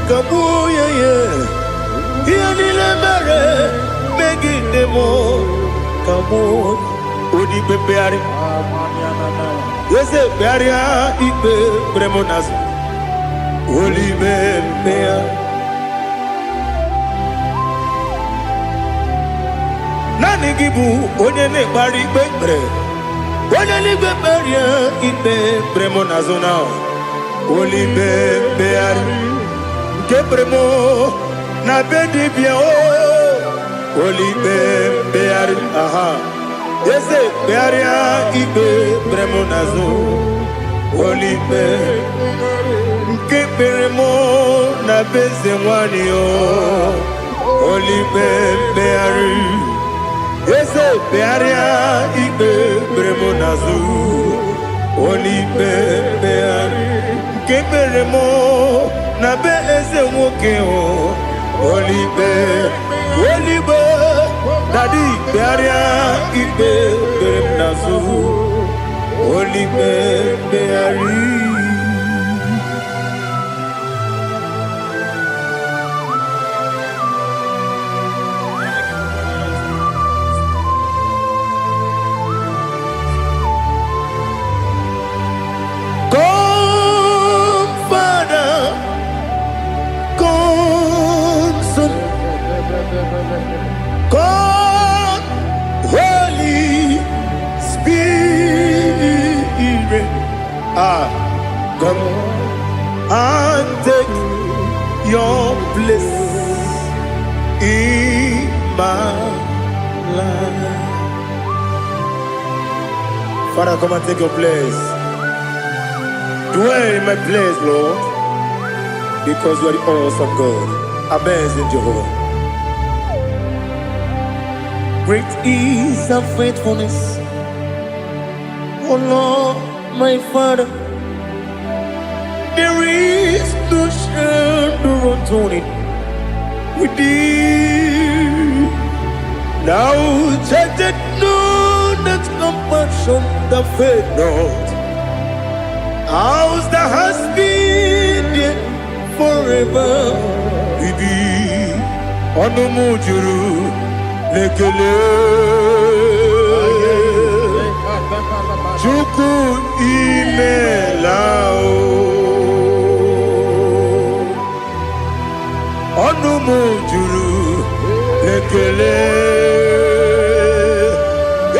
kagbuo ya ye. Ihe niile mere megide mụ, kagbuo. Odi pepeari, eze pearia ikpe premonazi. Oli bepea. Nani gibu onye na-ekpari ikpe kpere. Onye n'igwe kperie ikpe premonazo na. Oli bepeari. Nke premo na bedibia o. Oli bepeari. Aha. Eze pearia ikpe premonazo. Oli bepeari. Nke premo na beze nwani o. Oli bepeari. Eze pearia ikpe premonazo. Oli bepeari. Nke premo na beze nwoke o. Oli be Daddy pearia ikpe premonazo. Oli bepeari. God, Holy Spirit, come and take your place in my life. Father, come and take your place. Dwell in my place, Lord, because you are the awesome God. Amazing Jehovah. Great is thy faithfulness, O Lord, my Father. There is no shadow unto it with thee. Now judgeth none that compassion that faith not. Ours that has been there forever with thee. Onomujuru lekele Chukwu imelao ọnụ m juru lekele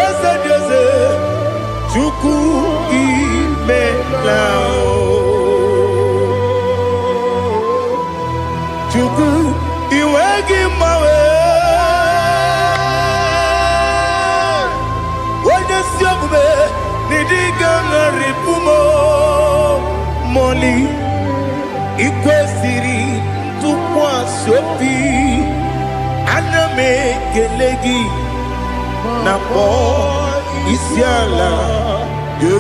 eze dị eze Chukwu imelao Chukwu iwe gị mgbanwe Moli ikwesiri tụkwasị obi ana m ekele gị na kpọ isi ala gị.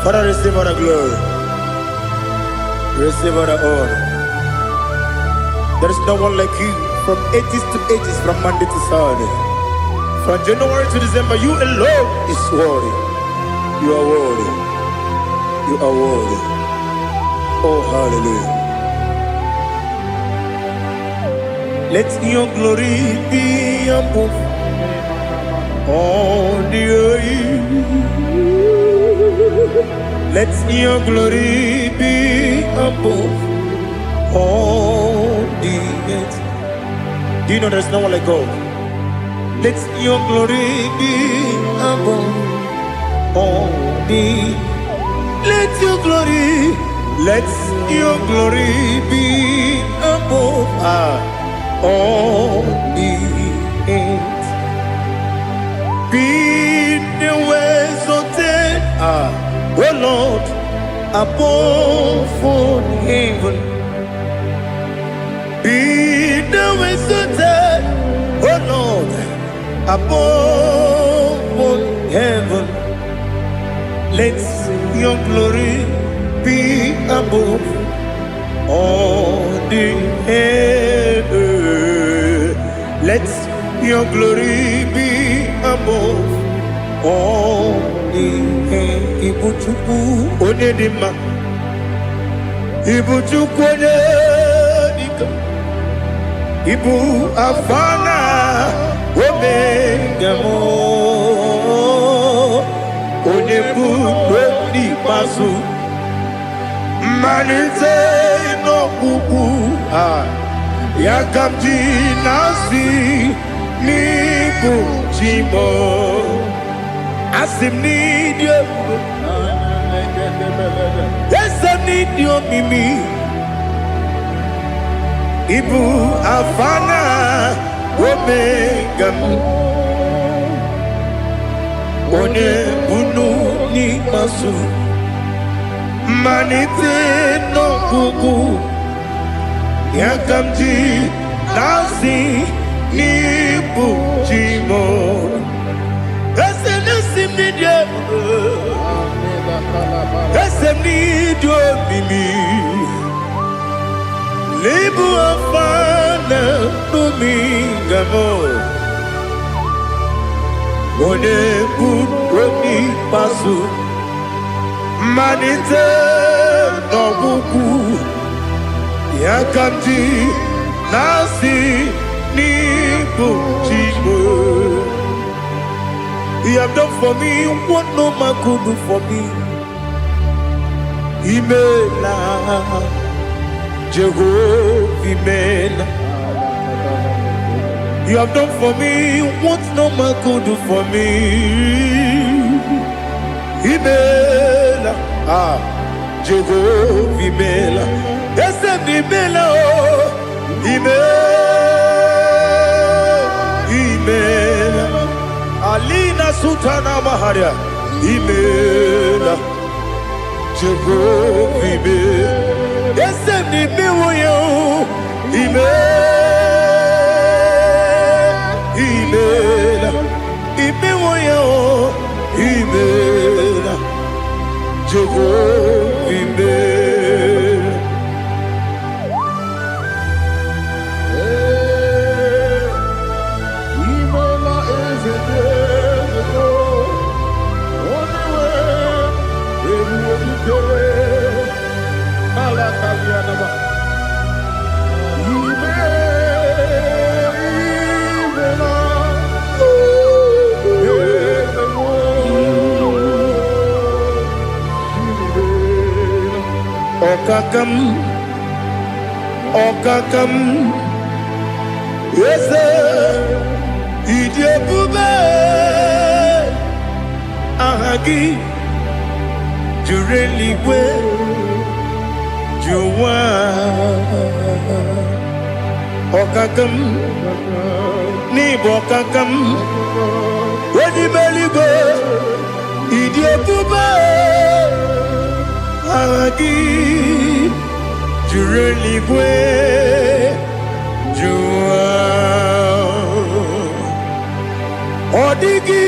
Father, receive all the glory, receive all the honor. There is no one like you. From ages to ages, from Monday to Saturday, from January to December, you alone is worthy. You are worthy. You are worthy. Oh, hallelujah. Let your glory be above all the earth. Let your glory be above all the earth. Do you know there's no one like God? Let your glory be above all the. Let your glory be above all the earth. Be the ways of oh Lord, above all heaven. Be the ways of oh Lord, above all heaven. Let your glory be above all the heaven. Your glory be above all the Ibuchukwu Onedima Ibuchukwu Onedika Ibu Afana Omega Mo Onebu Rodi Pasu Manite no Kuku Yakamji Nasi Nibu Jimo Asim need you Yes I need you Mimi Ibu Afana Omega One Bunu Ni Masu Manite no Kuku Yakamji Nasi Nibu Jimo Esenesim Nidio Esem Nidio Mimi Libu Afana Numingamo One Budroni Pasu Manite Nobuku Yakamji Nasi Nibu Jimo You have done for me what no man could do for me. Imela Jehovah Imela. You have done for me what no man could do for me. Imela Jehovah Imela. Yes, Imela Imela Alina Sultana Maharia Imela Jehovah Imela Yes, Imela Imela Imela Jehovah Imela Okakam Yes Idiopube Ahagi Jureligwe Juwa Okakam Nibokakam Wedibeligwe Idiopube Ahagi Jureligwe Jua Odigi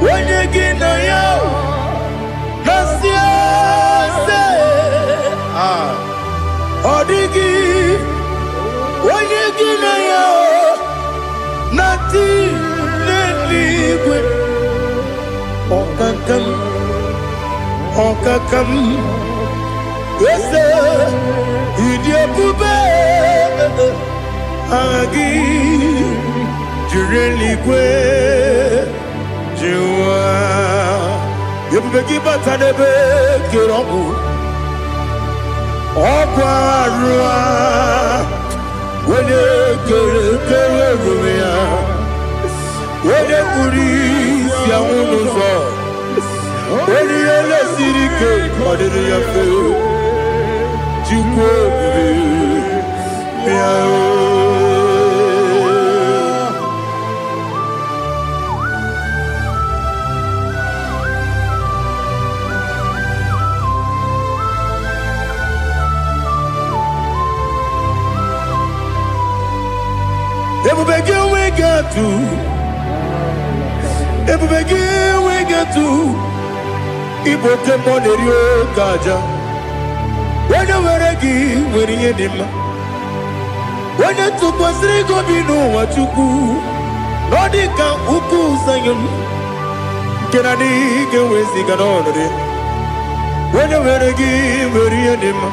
Wenyegi na yo Nasia se Odigi Wenyegi na yo Nati Neligwe Okakam Yes, Idiopube Agi Jureligwe Jua Yepubeki Batanebe Kiroku Okwarua Wene Kere Rumia Wene Kuri Siamunuzo Wene Yele Sirike Kodiri Yafe Ebubegi we get to Iboke Monerio Gaja Wena weregi weriye dima onye tụkwasịrị gị obi n'ụwa Chukwu na ọ dị ka ukwu Zayọn nke na adịghị ga-eweziga n'ọnọdụ ya. Onye nwere gị nwere ihe dị mma,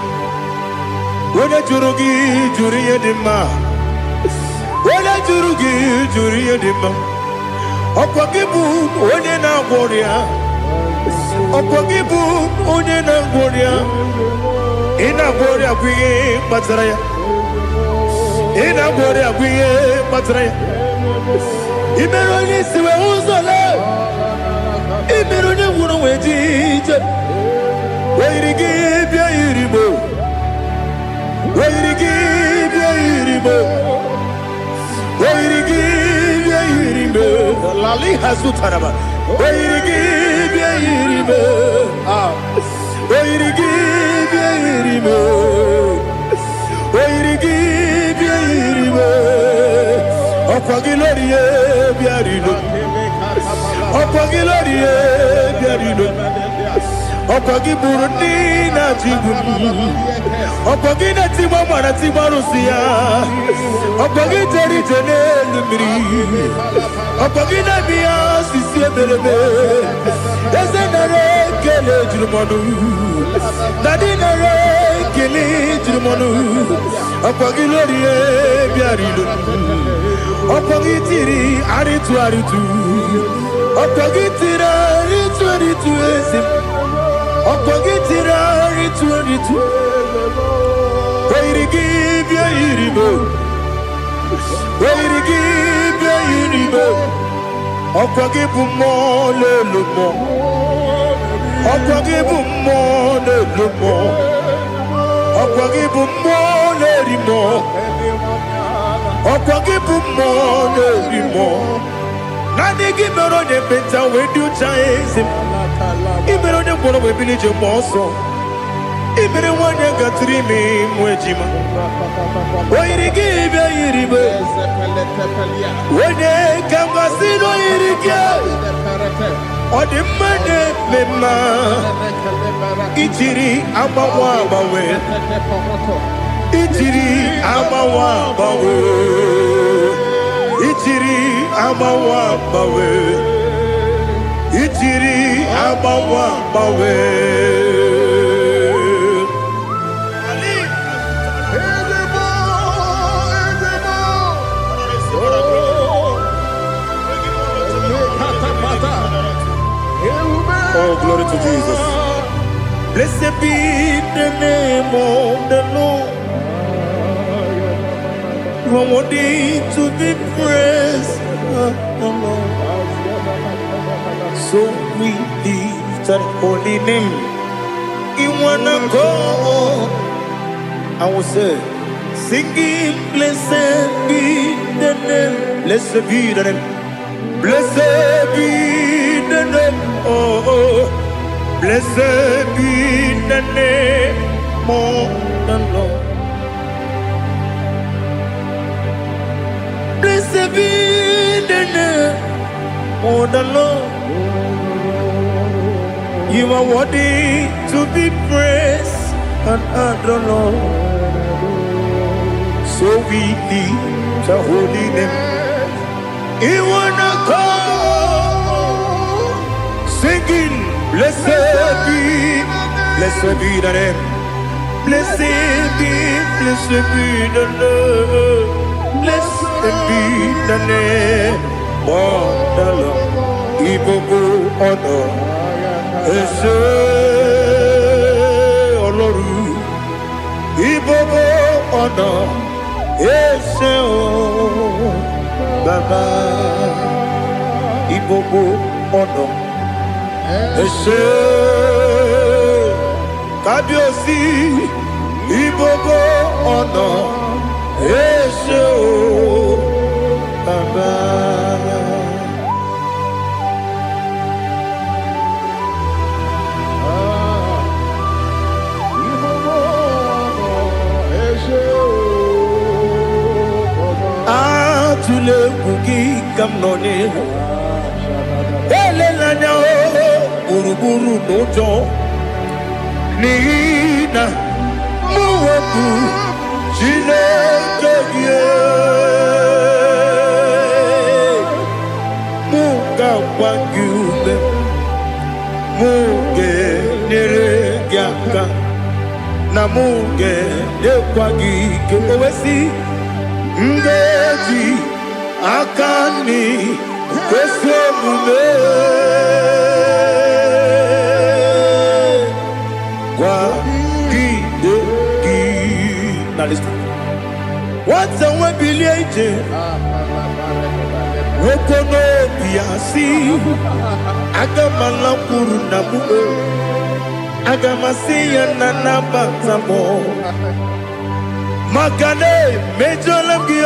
onye jụrụ gị jụrụ ihe dị mma, onye jụrụ gị jụrụ ihe dị mma. Ọkwa gị bụ onye na-agwọ ọrịa, ọkwa gị bụ onye na-agwọ ọrịa. Ị na-agwọ ọrịa bụ ihe kpatara ya, ị na-agwọ ọrịa bụ ihe kpatara ya. I mere onye isi wee ụzọ lee, I mere onye nwụrụ wee ji ije. Weyiri gị bịa yiri mo, weyiri gị bịa yiri mo, weyiri gị bịa yiri mo. Lali hazutara ba. Weyiri gị bịa yiri mo, weyiri gị bịa yiri mo, weyiri gị bịa yiri mo. Ọkwa gị lórí ye bịa rilo, ọkwa gị lórí ye bịa rilo. Ọkwa gị bụrụ ndị na-achịgbu m, ọkwa gị na-etigbu mara tigbu arụsị ya, ọkwa gị jere ije n'elu mmiri, ọkwa gị na-eme ya osisi emereme. Eze nara ekele juru m ọnụ, na dị nara ekele juru m ọnụ. Ọkwa gị lórí ihe bịara ilo, ọkwa gị tiri arịtụ arịtụ, ọkwa gị tiri arịtụ arịtụ ezi m. Ọkwa gị tiri arịtụ arịtụ, weyiri gị bịa yiri mo, weyiri gị bịa yiri mo. Ọkwa gị bụ mmụọ n'elu mmụọ, ọkwa gị bụ mmụọ n'elu mmụọ, ọkwa gị bụ mmụọ n'eri mmụọ, ọkwa gị bụ mmụọ n'eri mmụọ. Naanị gị mere onye ekpenta wee dị ụcha eze m. I mere onye mkpọrọ wee bili ije mmụọ nsọ. I mere nwanyị gatụrụ ime mụ ejima. Oyiri gị bịa yiri mo, onye ka m gasị n'oyiri gị. Ọ dị mma na-eme mma, ijiri agbanwe agbanwe, ijiri agbanwe agbanwe, ijiri agbanwe agbanwe, ijiri agbanwe agbanwe. Oh, glory to Jesus. Blessed be the name of the Lord. You are worthy to be praised, oh Lord. So we lift that holy name. You wanna go, I will say, singing, blessed be the name, blessed be the name, blessed be the name, oh, blessed be the name of the Lord. Blessed be the name of the Lord. You are worthy to be praised and adored, Lord. So we lift the holy name. You wanna go singing, blessed be the name, blessed be the Lord, blessed be the name of the Lord. Ibogo honor, ese oloru. Ibogo honor, ese o Baba. Ibogo honor, ese Kabiosi. Ibogo honor, ese o Baba. Atule kuki kamnoni, elelanya buruburu nojo, nina muweku Chineke gị mụ ga-agba gị ume mụ ga-enyere gị aka na mụ ga-enyekwa gị ike owesi m ga-eji aka nri kwesị omume gwagide gị na listen nwata nwe bilie ije nwoke n'obi ya si aga m alakwuru na mụ aga m asị ya na nabata m maka na emejọla m gị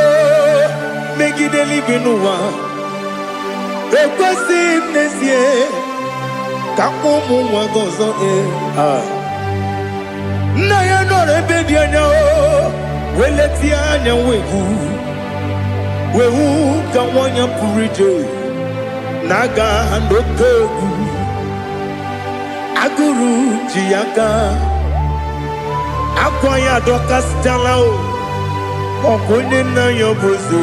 megide eluigwe n'ụwa ekwesịghị m n'ezie ka ụmụ nwa gị ọzọ nna ya nọrọ ebe dị anya weletie anya wehu ka nwanyị pụrụ ije na-aga n'oke egwu agụrụ ji ya gaa akwa ya dọkasịtala ọkwa onye nna ya bụzo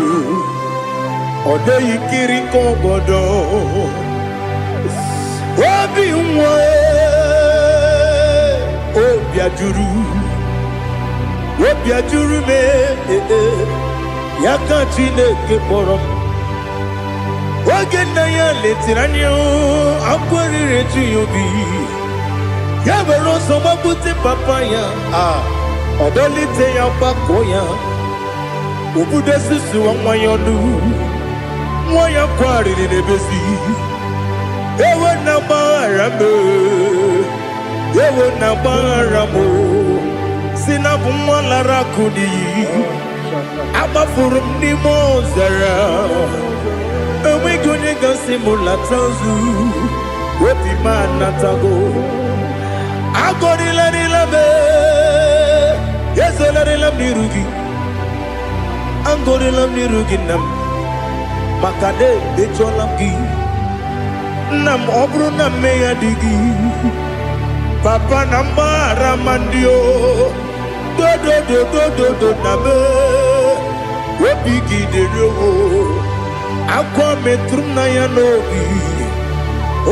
ọ dịghị kiri ka obodo obi nwa obi ajuru m ya ka Chineke kpọrọ m oge nna ya letiri anya akwa riri eju ya obi ya were ọsọ gbapute papa ya ọ dọlite ya gbakọ ya obodo susuwa nwa ya ọnụ nwa ya kwarịrị n'ebezi ewe na gbaghara m si na bụ nwa lara akụ n'iyi agbafuru m n'ime ọzara enweghị onye gasị m lata ozu obi m anatago agọrịlarịla m ezolarịla m n'iru gị agọrịla m n'iru gị nna m maka na emejọla m gị nna m ọ bụrụ na mmehie dị gị papa na mgbaghara ma ndị dodododododo na me obi gị dịrị akwa metụrụ m na ya n'obi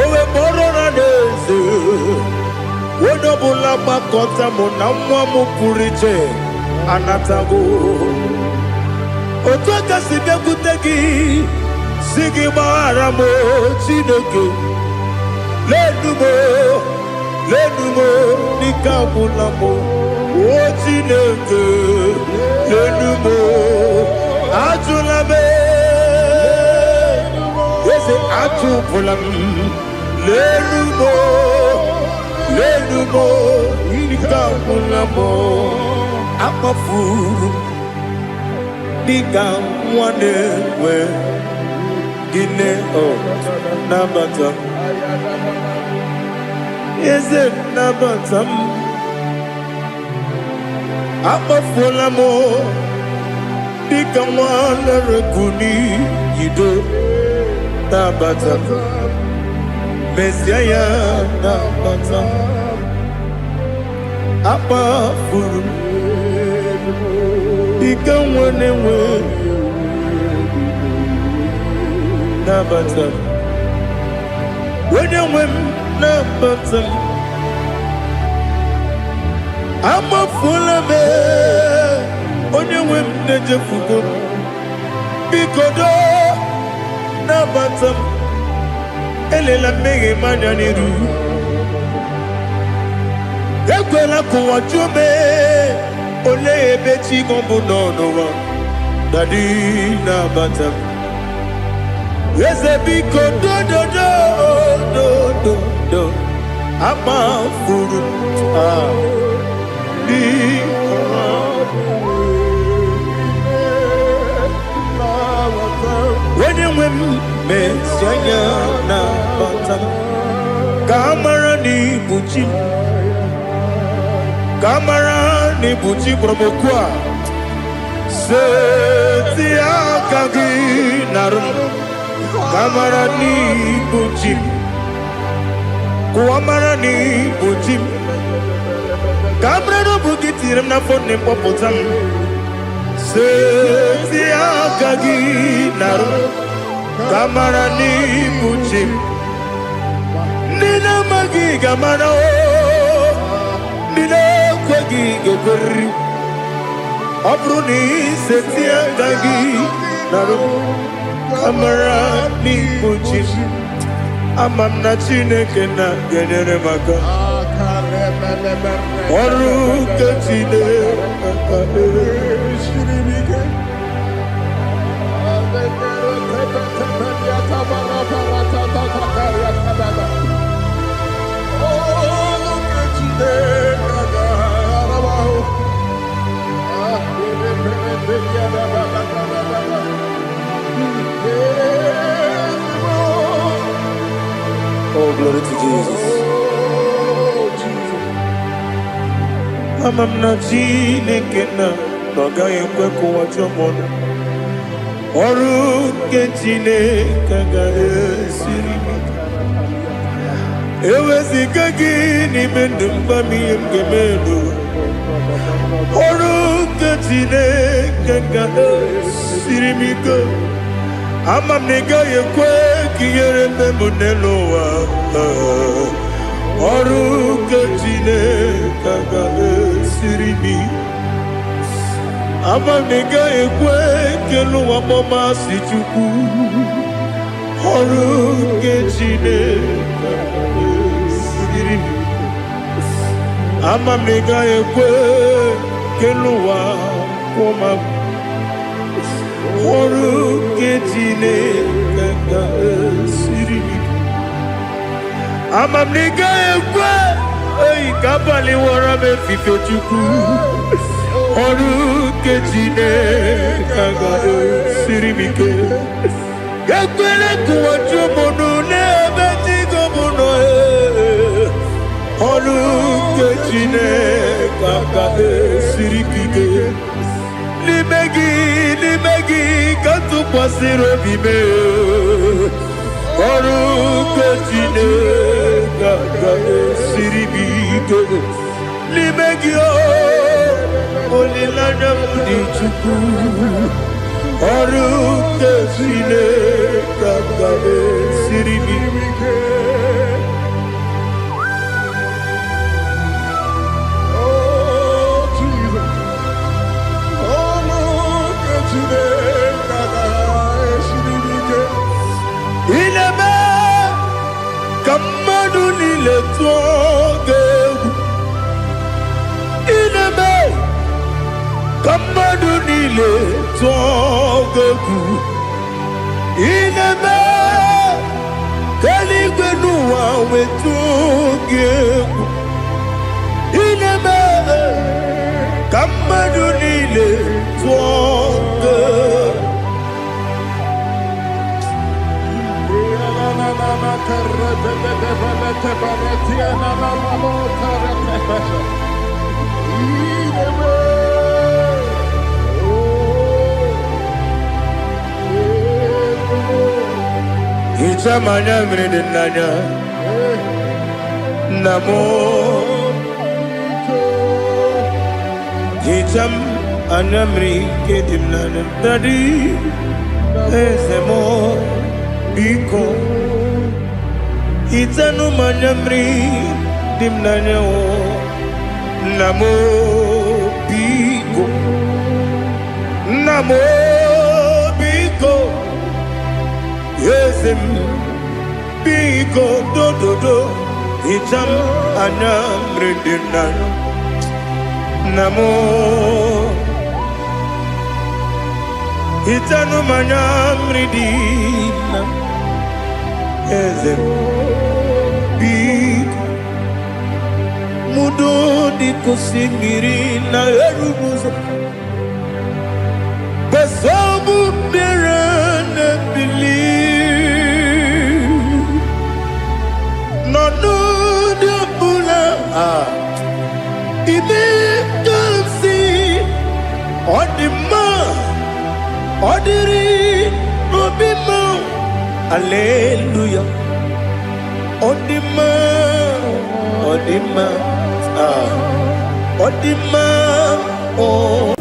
owe kpọrọ na n'eze onye ọbụla gbakọta mụ na nwa m pụrụ iche anatago otu aka si bịakwute gị si gị gbaghara m Chineke lenumo dịka agwụla m o Chineke lenumo ajụla m eze ajụpụla m lenumo dịka agwụla m akpafuru dịka nwa na-enwe gịnị nabata eze nabata m akpafuola m dịka nwa na-erekuni yido nabata mesia ya nabata akpafuru dịka nwa na-enwe nabata onye nwe m nabata m amafuola m onye nwe m na-ejefugo biko do nabata m elela mmehie m anya n'iru ekwela ka ụwa jụọ m olee ebe chi gị bụ n'ụwa dadi nabata m eze biko do amafuru di onye nwe m mesianya na bata ka amara n'ibu chi ka amara n'ibu chi kpọrọmokwu a seti aka gị narụ kamara n'ibu chi kuamara n'ibu chi kamara n'obu gị tiri m n'afọ na mkpọpụta m Setia kagi naro kamara ni muchim nina magi kamara o nina kwagi gokori abruni setia kagi naro kamara ni muchim amamna chineke na genere maka oru kachine Oh, glory to Jesus. Amamna chineke na nogaye kweko wachomono oru chineke ga esiri ewezika gị n'ime ndụ mgbami mgemelu oru chineke ga esiri m ike ama m na ị gaghị ekwe ka ihere mbe m n'elu ụwa ọrụ nke Chineke ga-esiri m ama m na ị gaghị ekwe ka elu ụwa kpọmasị Chukwu ọrụ nke Chineke ga-esiri m ama m na ị gaghị ekwe ka elu ụwa kpọmasị ọrụ nke Chineke ga-esiri m ama m na ị gaghị ekwe ka abalị wara m efife Chukwu ọrụ nke Chineke ga-esiri m ike ekwere ka ụwa jụọ m ọnụ n'ebe Chigo m nọ ọrụ nke Chineke ga-esiri m ike n'ime gị ka tụkwasịrị obi m ọrụ nke Chineke ga-esiri m ike n'ime gị olileanya m dị Chukwu ọrụ nke Chineke ga-esiri m ike Kamadu nile tuogegu ineme Kamadu nile tuogegu ineme Kaligwe nuwa wetuogegu ineme Kamadu nile tuogegu Ichamanya mridinanya Namo Icham anamri kedimnanya Dadi Ezemo Biko Itanu manyamri dimnanya o Namo Biko Namo Biko Yesem Biko do do do Icham anamri dimnanya Namo Itanu manyamri dimnanya Ezem Biko Mudo di kusingiri na erumuzo Basabu birane believe No de bula Ibe kansi Odima Odiri Obima Hallelujah Odima Odima Odima oh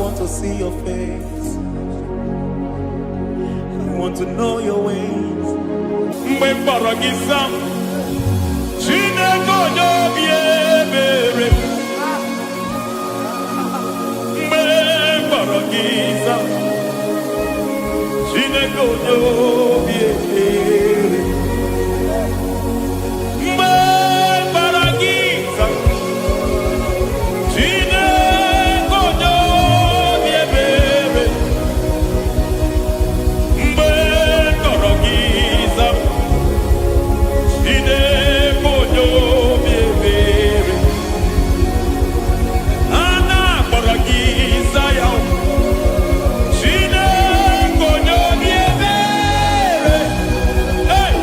want to see your face. I want to know your ways. Mgbe mkpọrọ gị sam, Chineke onye obi ebere. Mgbe mkpọrọ gị sam, Chineke onye obi ebere. Mgbe mkpọrọ gị sam, Chineke onye obi ebere. Mgbe mkpọrọ gị sam, Chineke onye obi ebere. A na-akpọrọ gị Zion, Chineke onye obi ebere. Hey!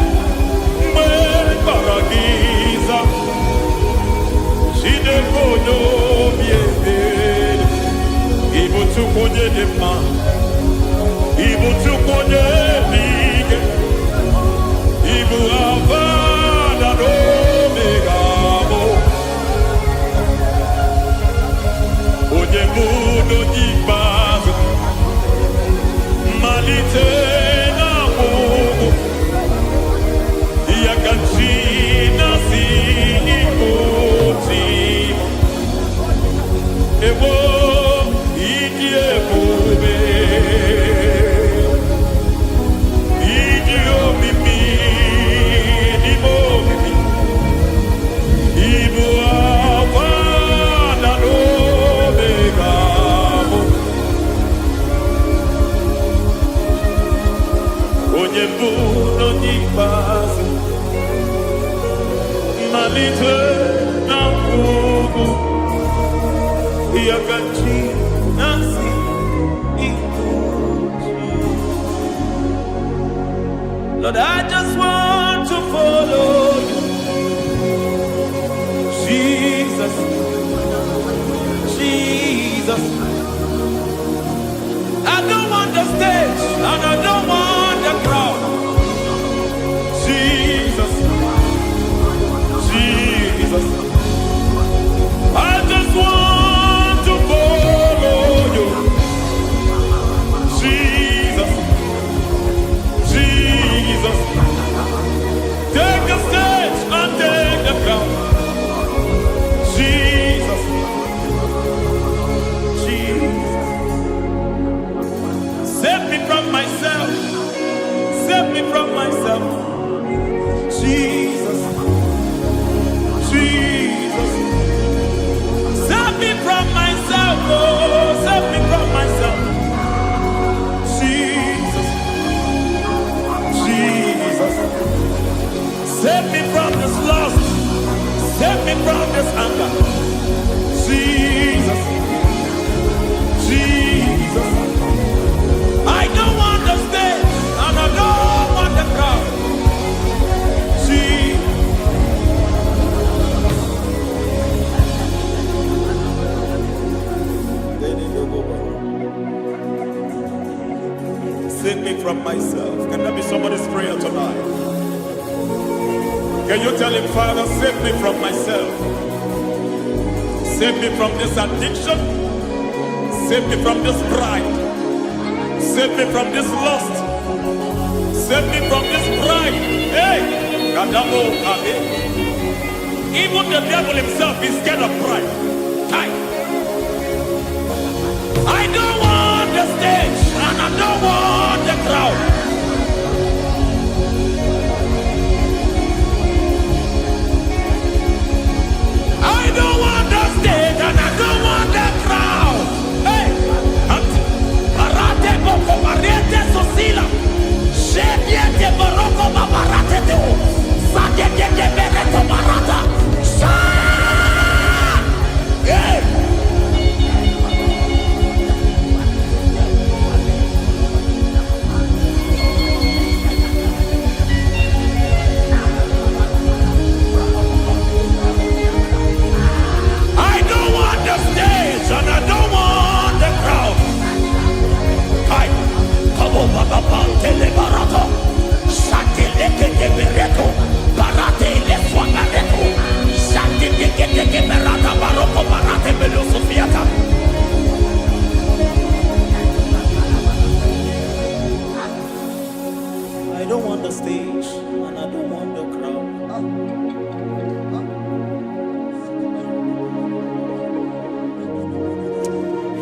Mgbe mkpọrọ gị Zion, Chineke onye obi ebere. Ị bụ Chukwu onye dị mma, ị bụ Chukwu onye dị ike, ị bụ Alfa na Omega bụ onye bụ n'onye ikpeazụ, mmalite na ọgwụgwụ, ya ka chi na-asị ịbụ chi. Ewo ịdị ebube, ịdị omimi n'ime omimi, ịbụ Alfa na Omega bụ onye mbụ n'onye ikpeazụ, mmalite na ọgwụgwụ, ya ka chi na-asị ịbụ chi. Lord, I just want to follow you, Jesus, Jesus. I don't want the stage and I don't want the crowd. Jesus, Jesus. I just want to follow you, Jesus, Jesus. Take the stage and take the crown, Jesus, Jesus. Save me from myself, save me from myself, Jesus, Jesus. Save me from myself, oh, save me from myself, Jesus, Jesus. Save me from this lust, save me from this anger, Jesus, Jesus. I don't want the stage and I don't want the crowd, Jesus. Save me from myself. Can that be somebody's prayer tonight? Can you tell him, Father, save me from myself? Save me from this addiction. Save me from this pride. Save me from this lust. Save me from this pride. Hey! Kadamo Kabe. Even the devil himself is scared of pride. Hi. I don't want the stage and I don't want the crowd. I don't want the stage and I don't want the crowd. Hey, Barate Boko Barete Sosila, Shediete Baroko Babarate Teo, Sadete Bereto Barata, Sha! Hey!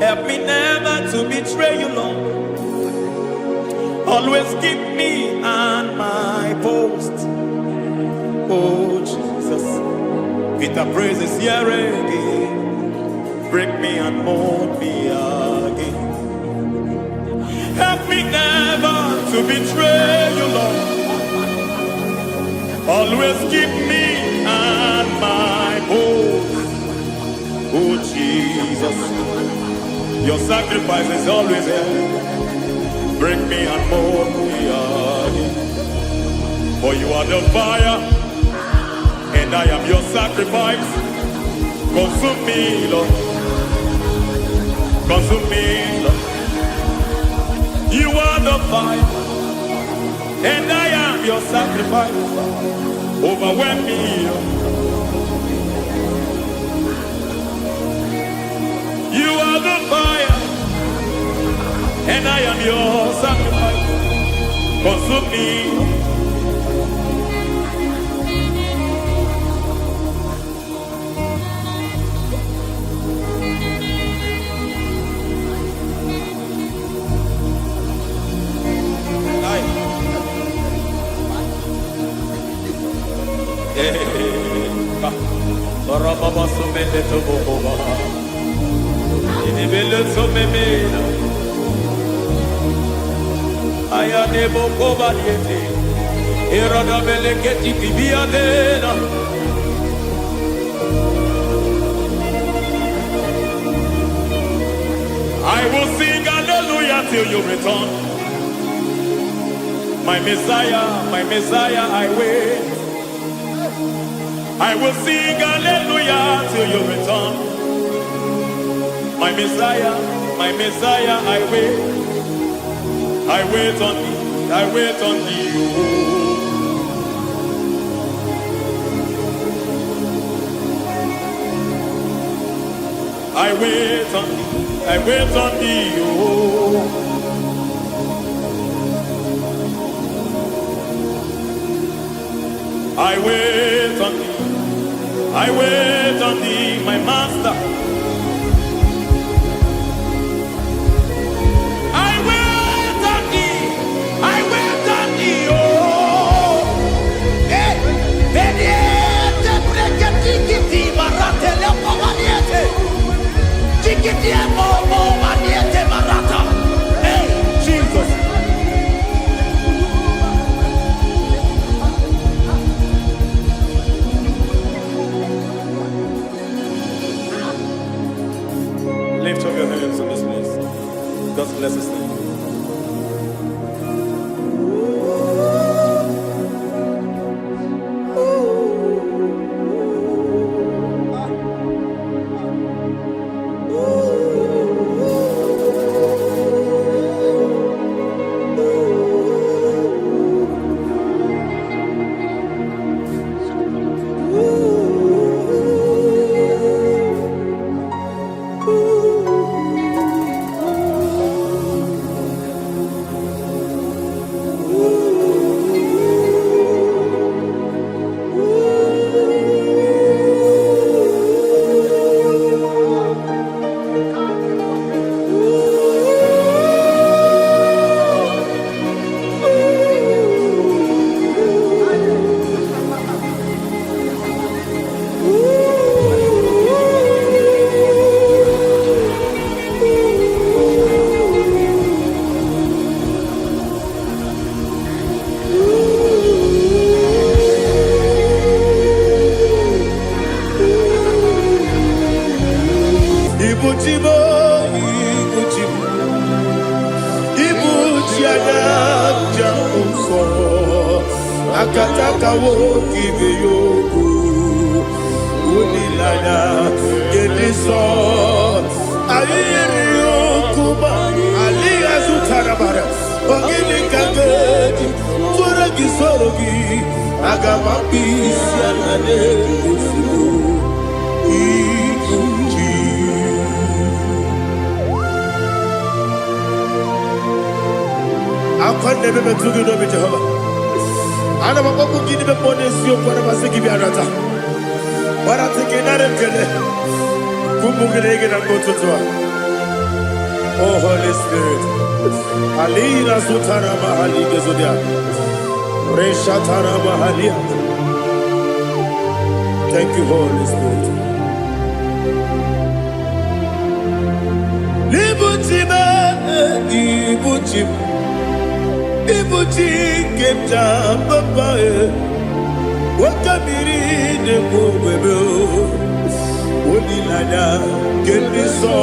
Help me never to betray you, Lord. Always keep me on my post. Oh, Jesus. Peter praises here again. Break me and mold me again. Help me never to betray you, Lord. Always keep me on my post. Oh, Jesus. Your sacrifice is always there. Break me and mold me again. For you are the fire, and I am your sacrifice. Consume me, Lord. Consume me, Lord. You are the fire, and I am your sacrifice. Overwhelm me, Lord. You are the fire, and I am your sacrifice. Consume me. Baba sumende to boba. Ini bele sumemena. Aya ne boba diete. Erada bele keti kibia dena. I will sing hallelujah till you return. My Messiah, I wait. I will sing hallelujah till you return. My Messiah, I wait. I wait on thee, I wait on thee. I wait on thee, I wait on thee. I wait on thee. I wait on thee, my master. I wait on thee. I wait on thee, oh. Hey, Beniete, Breketi, Marate, Lepo, Maniete. Tikiti, Momo, Maniete, Marata. Hey, Jesus. Lift up your hands in this place. God bless His name. Akataka wo kibe yoku unilaya gediso ayiri yokuba aliya zutarabara ogili kagedi tura gisorogi agama bisi anane kusiku ikuji akwande bebe tugi no be Jehovah. Ana makoku gini be ponesio kwa na basiki bi arata. Wara teke na rekele. Kumugirege na ngototwa. Oh Holy Spirit. Alina Sutara Mahali Gezodia. Reshatara Mahalia. Thank you, Holy Spirit. Libutime, Ibutim, Ibutim, Kemta, Papa, Wakamiri, the Bobebo, Odilada, Kemiso,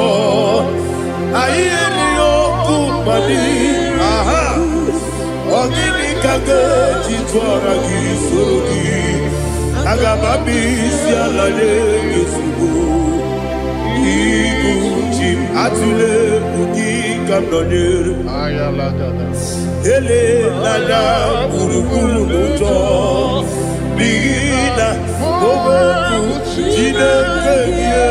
Ayerio, Kumali, Aha, Ogini Kage, Titwaragi, Surugi, Agababi, Sialale, Yusubu. Ibutim atule buki kamdonir Ayalagada. ele lala buruburu luto bigina bobo jine keye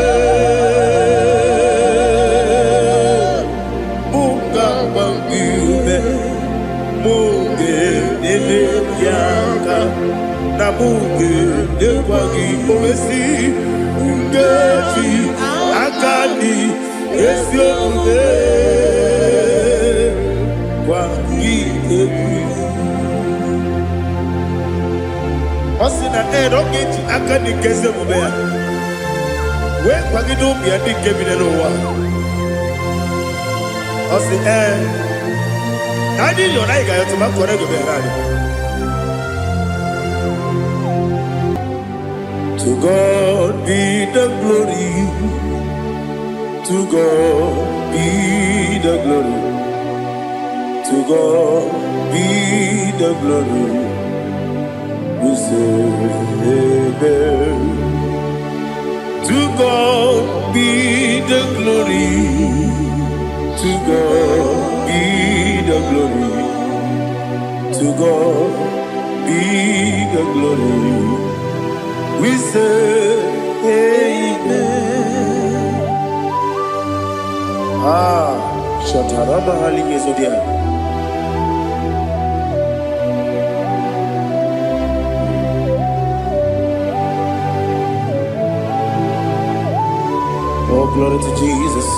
buka bangiume muge ele yaka na muge dekwagi omesi ngeti akali esiombe kwa gitebi osina erogeti akani keze mubea we kwa gido bia di kebine no wa osi nani yo na iga yo tuma kore go be radi. To God be the glory. To God be the glory. To God be the glory. We say amen. To God be the glory. To God be the glory. To God be the glory. We say amen. Shatarama Halinge Zodia. Oh, glory to Jesus.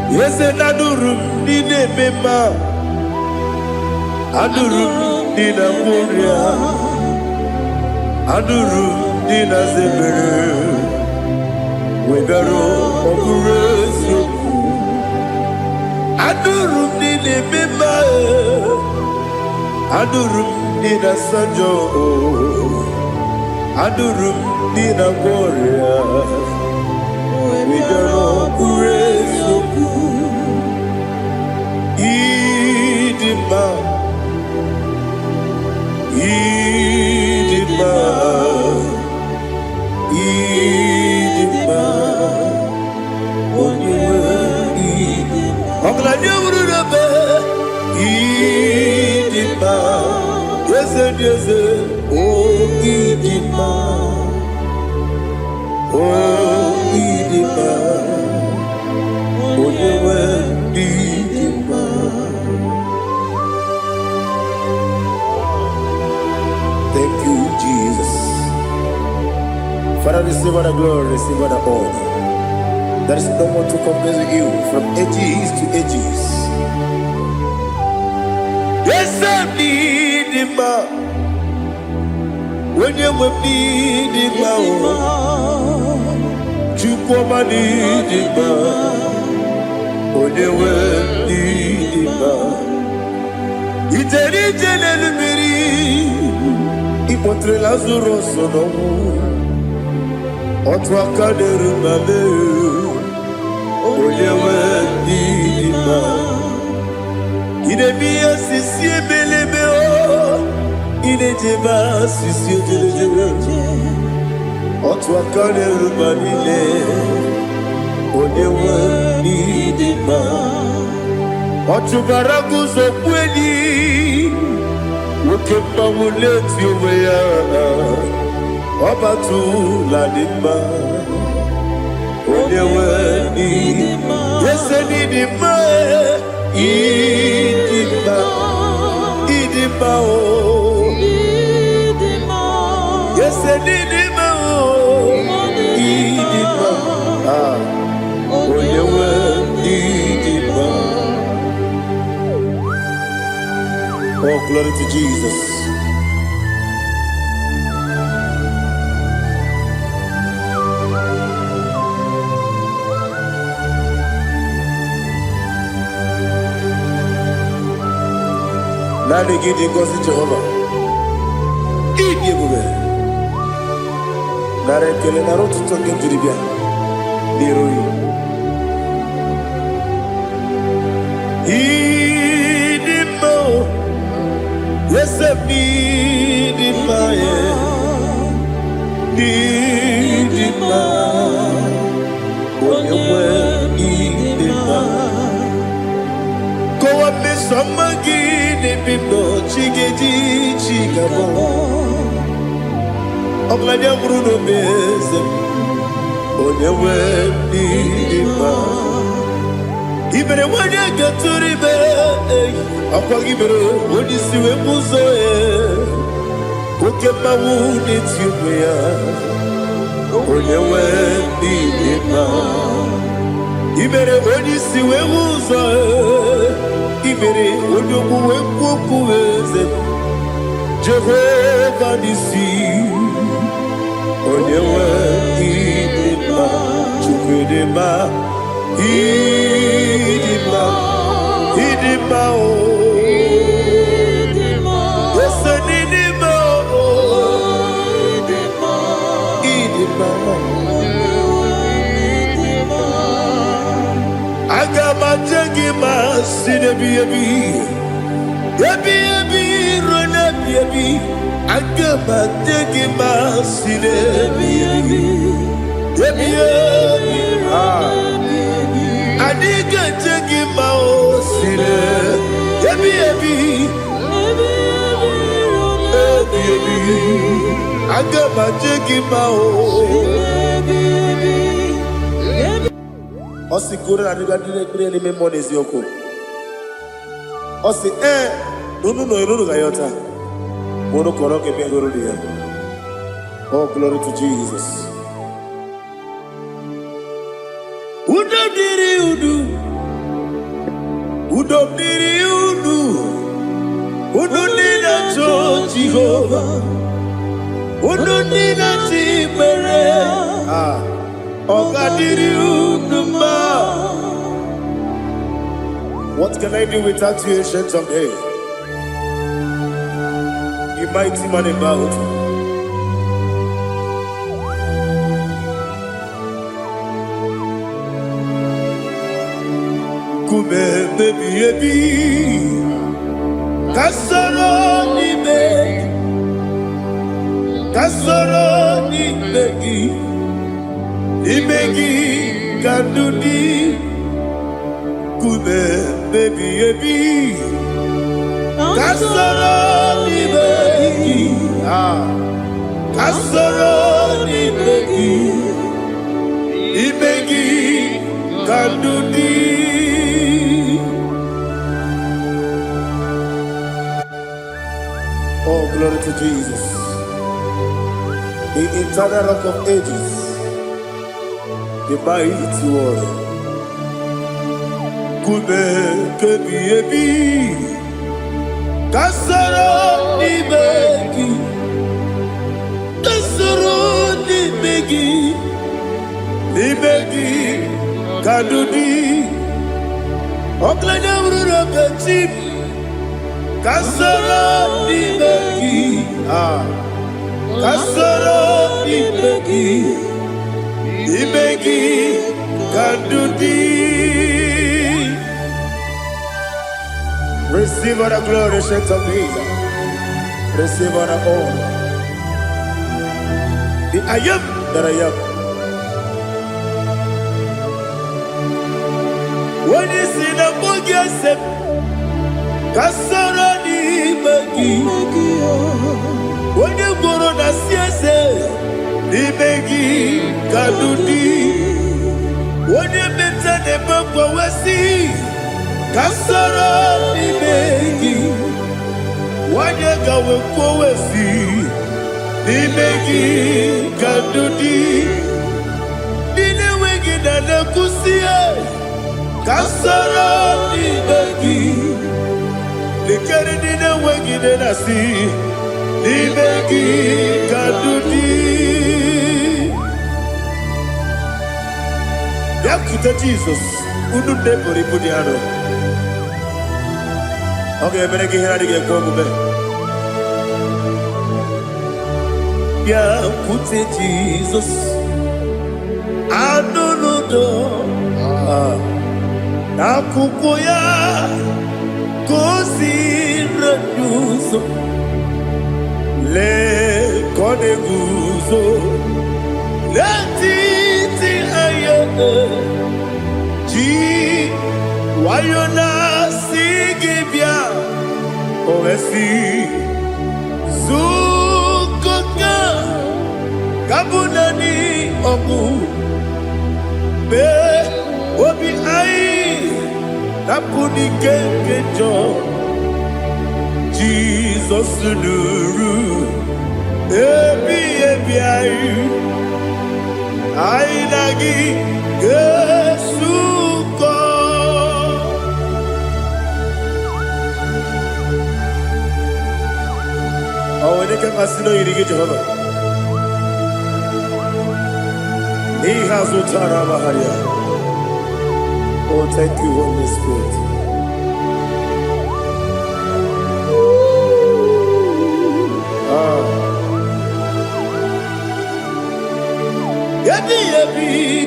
Yes, and Adurum Nine Mema Adurum Nina Muria Adurum Nina Zebere Wegaro Okurezio Adurum Nine Mema Adurum Nina Sanjo Adurum Nina Moria Wegaro Okurezio Idima, Idima, Idima, Idima, Idima, yes, yes, oh Idima, oh Idima, oh Idima. Thank you, Jesus. Father, receive all the glory, receive all the honor. There is no one to compare with you from ages to ages. Yes, I need him. When you need him, you come and need him. When you need him, it's a regional. Ipotre Lazaro sono Otwa kaderu mame Oyewe didima Idemiya sisi ebelebe o Idejeba sisi ojelejebe Otwa kaderu manile Oyewe didima Otubaragu zokweni Ukemba muleti uweya Obatu ladima Onewe nidima Yese nidima Idima Yes, Didima. Didima. Oh, glory to Jesus. Nani gidi ngozi Jehovah. Idi ebube. Nare kele na rotu toke njiribia. Niroi. Idi mo. Yese idi ma ye. Idi ma. Onyewe idi ma. Kowa me somagi. Bindo chigeji chigabo Oglanya Bruno Beze Onyewe Nidima Ibere wanya gaturibe Akwa gibere Odisiwe muzoe Koke mawu nitiumeya Onyewe Nidima Ibere Odisiwe muzoe Ibere onyoku wekuku eze Jehovah nisi Onyewe idima Chukwudima Idima Idima o Ese nidima o Idima Agama jengima sinebi Ebi rona ebi Agama jengima sinebi Ebi Adiga jengima o sine Ebi Agama jengima o Osi kure na niga dire ni memories yoko. Osi nunu gayota. Mono koroke mengoro dia. Oh, glory to Jesus. Udom diri udu. Udu nina cho Jehovah. Udu nina timere. What can I do without you, ancient of days? You mighty man about. Kume baby ebi Kasoro ni begi Imegi kandudi Kume baby ebi Kasoro ni begi Kasoro ni begi Imegi kandudi Oh, glory to Jesus, the eternal rock of ages, the mighty warrior. Kume kebi ebi, kasoro ni begi, ni begi kadudi, oklanya urura bechim. Kasoro ni begi, kasoro ni begi kadudi. Receive all the glory, shake of Jesus. Receive all the honor. The I am that I am. When you see the book, you say, Kasoro ni begi, when you go to the siese, ni begi kadudi, when you mention the bumper wesi, Kasoro ni begi, when gawe kwowesi n'imegi kadudi dine wegi na nekusie kasara n'imegi lekere dine wegi na nasi n'imegi kadudi yakuta Jesus unu nebori budiano. Okay, I'm going to get a yeah, put it Jesus. I don't know. Nakukoya, kosi renuso. Le kone guzo. Le titi ayane. Ji wayona sigibia. Ovesi Zukoka Kabunani Omu Be Obi Ai Napuni Kenkejo Jesus Nuru Ebi Ai Nagi Yesuko. Oh, when you can asino yirige Jehovah. He has utara baharia. Oh, thank you, Holy Spirit. Yabi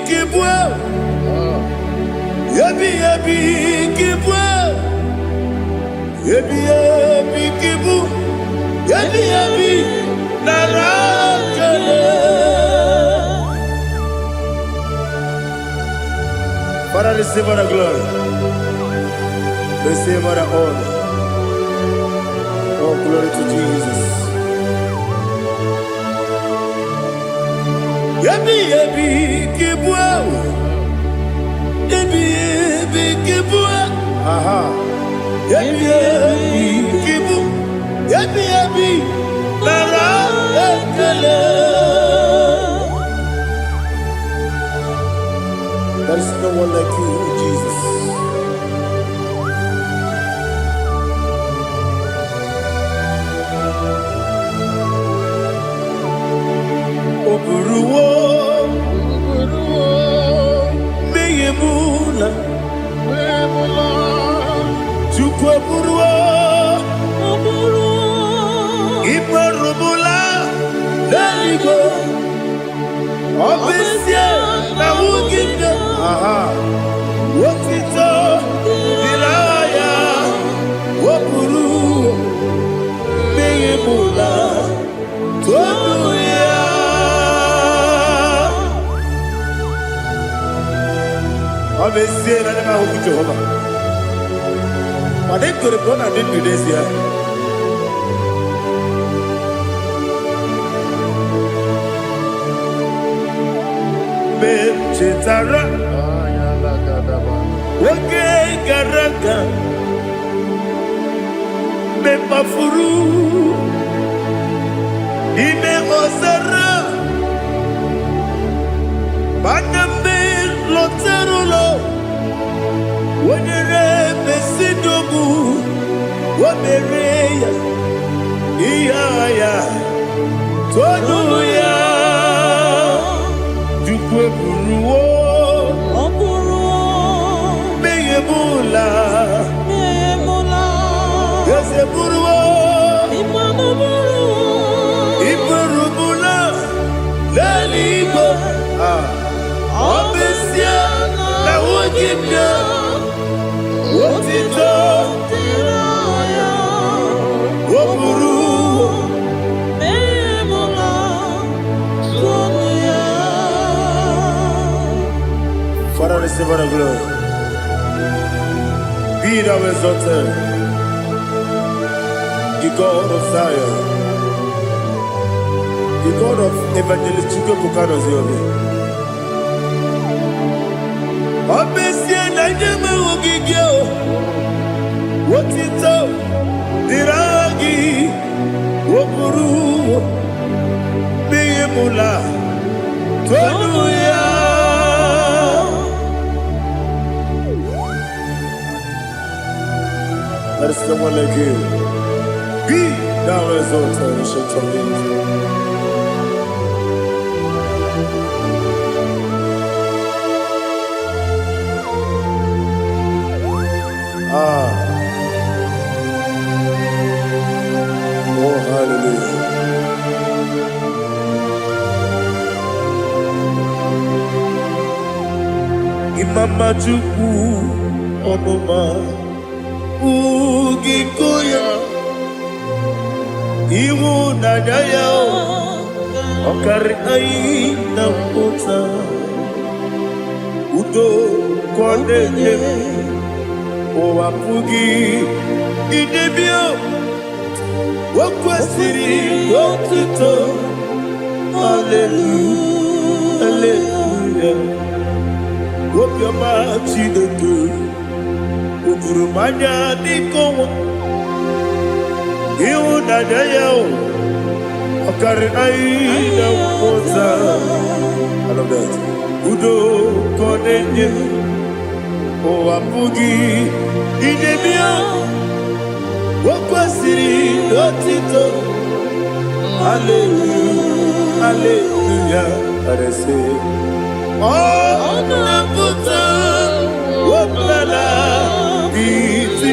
kibwa. Yabi kibwa. Yabi kibu. Yabi narakale. Father, receive all the glory. Receive all the honor. Oh, glory to Jesus. Yabi kibwa. Yabi kibwa. Aha. Yabi kibu. Yabi narakale. There is no one like you, Jesus. Oburuwo, meyemula, chukwu oburuwo, imarubula, leligo, obesie na wugide. Wotito diraya, wopuru, meyemula, tonuya. Obesie na nema huku Jehovah. But they could have gone and did this year. Chetara, Wake Garaka, Mepafuru, Ime Osara, Baname Loterulo, Wenere Besidogu, Wamereya, Iaya, Tonuya. Buruwo, meyemula, yese buruwo, iburubula, leligo, obesia na wogibia, wotito, woburuwo. Father, receive all the glory. Be thou exalted, the God of Zion, the God of Evangelist Chukwu Bukano Ziobe. Obesie na nyeme ogigio, wotito diragi Woburu Biyemula Tonuya. Let us someone like you. Be thou exalted and shake your wings. Oh, hallelujah. Imama Chukwu Omoma Ugikoya Iwu Nadaya Okari Aina Mota Udo Kwaneye Owapugi Idebio Wakwasiri Watuto Hallelujah Hallelujah Wopiama Chideku Udurumanya Nikowa Iwu Nadaya Okari Aina Mota I love that Udo Kwaneye Owapugi Idebio Wakwasiri Otito Hallelujah Hallelujah I say Oh Nabuta Wapala Biti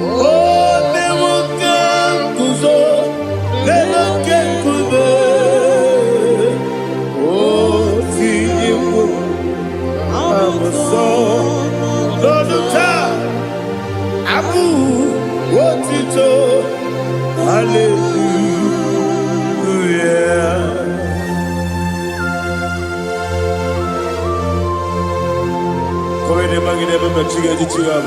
Oh Nemuka Kuzo Leloke Kube Oh Tiyimu Amuso Loduta Abu Wotito Hallelujah Koine magine baba chiga jichiwa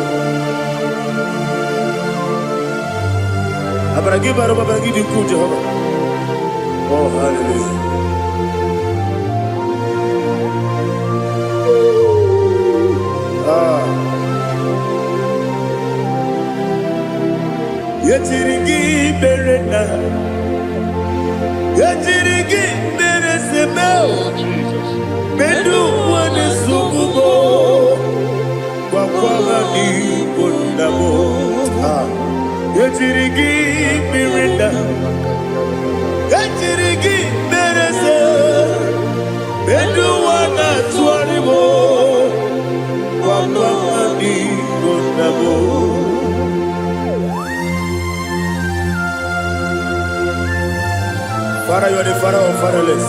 Abaragi baro babangi diku Jehovah Oh hallelujah Yetirigi berena Yetirigi beresebel Bedu wane sukubo Wakwala ni bundabo Yetirigi berena Yetirigi berese Bedu wana tuaribo Wakwala ni bundabo Father, you are the father of fatherless.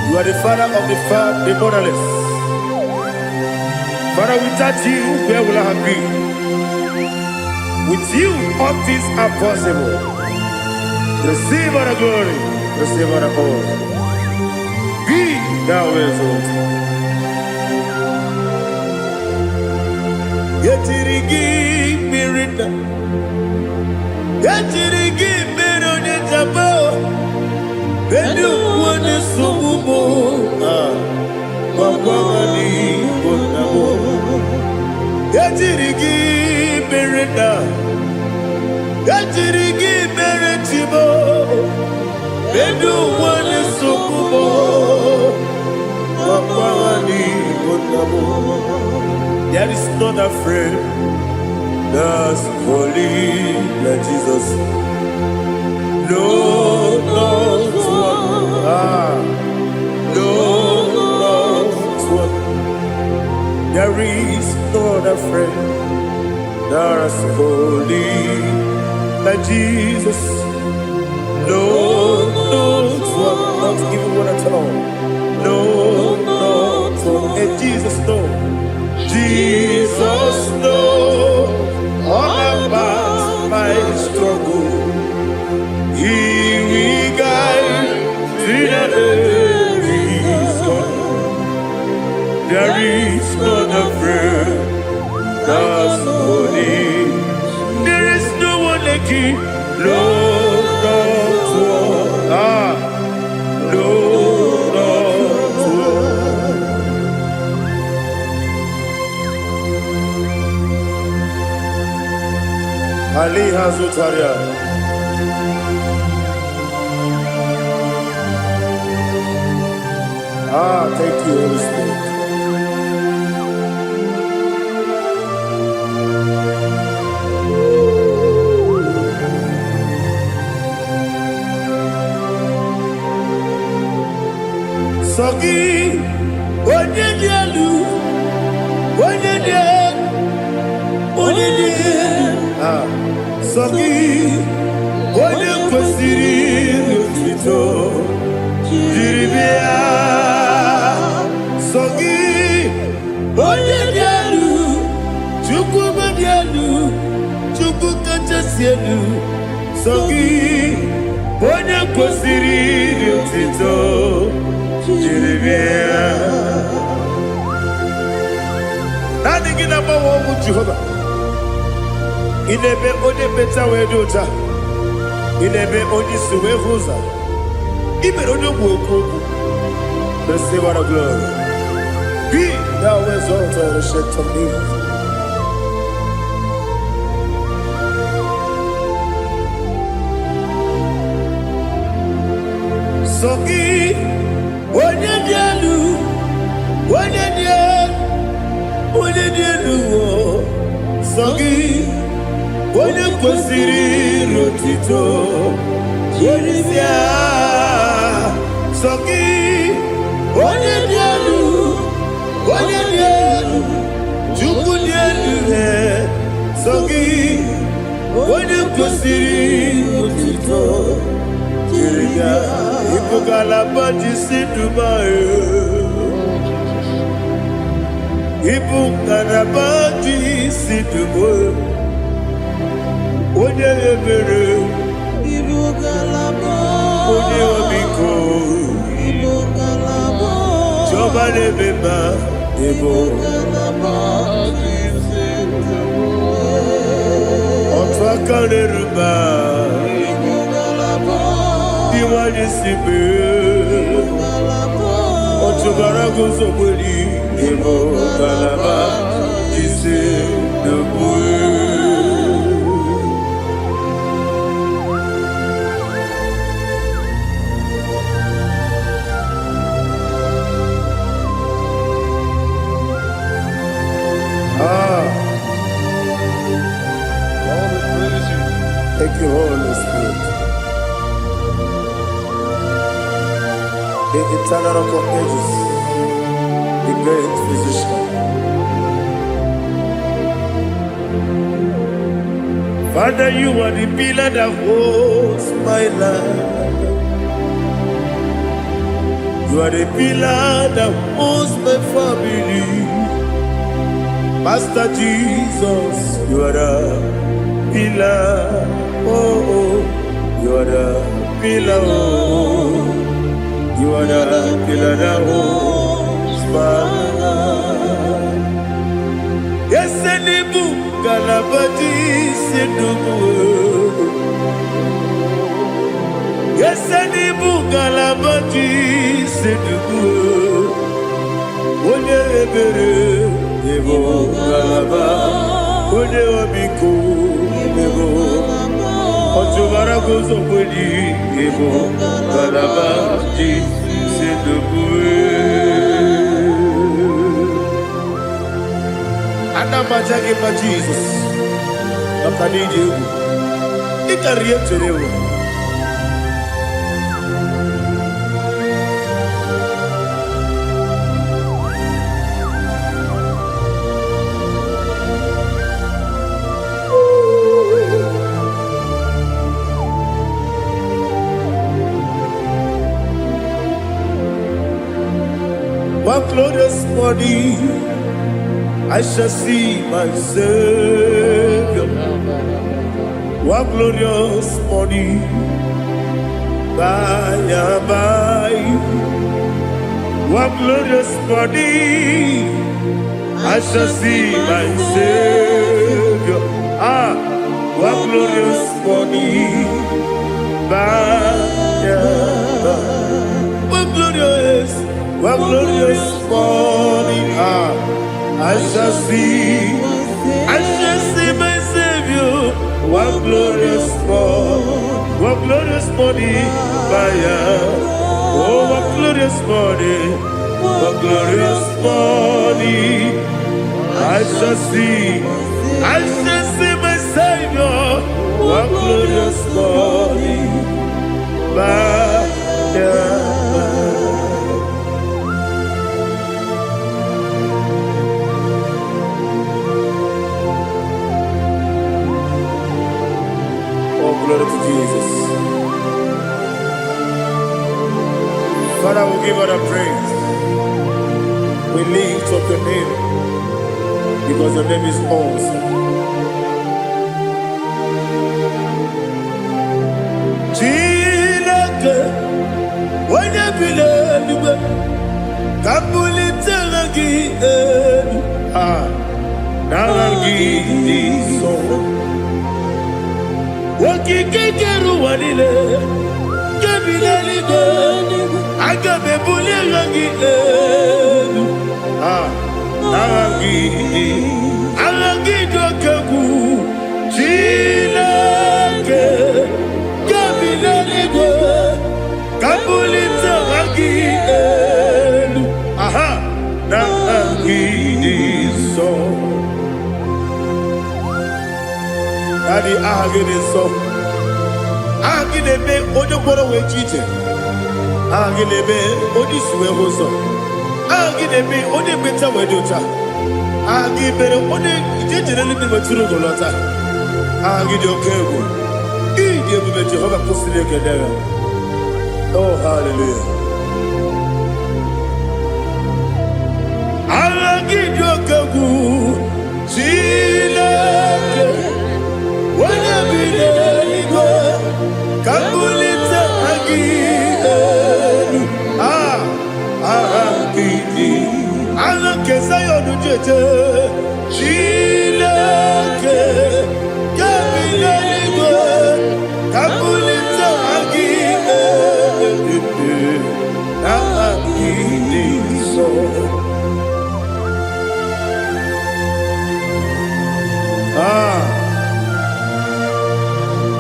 You are the father of the motherless. Father, without you, where will I have been? With you, all things are possible. Receive all the glory, receive all the honor. Be thou exalted. Yetirigi mirina, yetirigi mirone jabo, bedu wane sububo, wakwani bonamo. Yetirigi mirina, yetirigi miretibo, bedu wane sububo, wakwani bonamo. There is none afraid that's holy like Jesus. No, not one. No, not one. There is none afraid that's holy like Jesus. No, not one. Not even one at all. No, not one. And Jesus, no. Jesus knows all about my struggle. He will guide to the end. There is none afraid that's holy. There is no one like him. No, not one. No, not one. Ali Hazutaria. Thank you, Holy Spirit. Sogi, onye dielu, onye dielu, onye dielu. Sogi, onye kwesịrị otito, jiri bịa. Sogi, onye dielu, Chukwu dielu, Chukwu kachasị elu. Sogi, onye kwesịrị otito. Nani gina mawa omu Jehovah. Inebe onye beta wedota. Inebe onye suwe huza. Ibe onye woku. Receive our glory. Be thou exalted and shed to me. Sogi. Onye dielu, onye dielu, Sogi, onye kwesịrị otito, jiri bịa. Sogi, onye dielu, Chukwu dielu, Sogi, onye kwesịrị otito, jiri bịa. Ibugalaba jisi Dubai. Ibugalaba jisi Dubai. Onye ebere. Ibugalaba. Onye obiko. Ibugalaba. Joba lebeba. Ibugalaba jisi Dubai. Otwaka leruba. Iwanisibe Otubarago Zobuli Imo Galaba Jise Debue. Thank you, Holy Spirit. The eternal rock of ages, the great physician. Father, you are the pillar that holds my life. You are the pillar that holds my family. Master Jesus, you are the pillar. Oh, you are the pillar. Oh. You are the pillar that holds my life. Yes, Enibu Galabati Sidubu. Yes, Enibu Galabati Sidubu. Onye ebere Ebo Galaba. Onye obiko Ebo. Otubarago Zobuli Ebo Galaba Jise Debue. Anamajagi ma Jesus. Makaniji ewu. Ikariye terewo. One glorious morning, I shall see my Savior. One glorious morning, by and by. One glorious morning, I shall see my Savior. One glorious morning, by and by. One glorious morning, I shall see my Savior. One glorious morning, what glorious morning, oh, what glorious morning, what glorious morning. I shall see my Savior, what glorious morning, Oh, glory to Jesus. Father, we give all the praise. We lift up your name because your name is awesome. Chilake, when you believe, Kabuli Telagi, Nagi, so. Wakikeru wanile, kebilali go, agabe bulirangi arangi dokeku, chilake, kebilali go, kabulita rangi nagi so. Daddy, ahagide so. Ahagide be onyokoro we chiche. Ahagide be onisuwe hoso. Ahagide be onye beta we dota. Ahagide be onye jejere libi maturu golota. Ahagide okego. Ide ebube Jehova kusile kedera. Oh, hallelujah. Ahagide okego. Chilake. When you believe, Kabulita again. Alake Zion Jeje, Chilake, Kabulita, Kabulita again.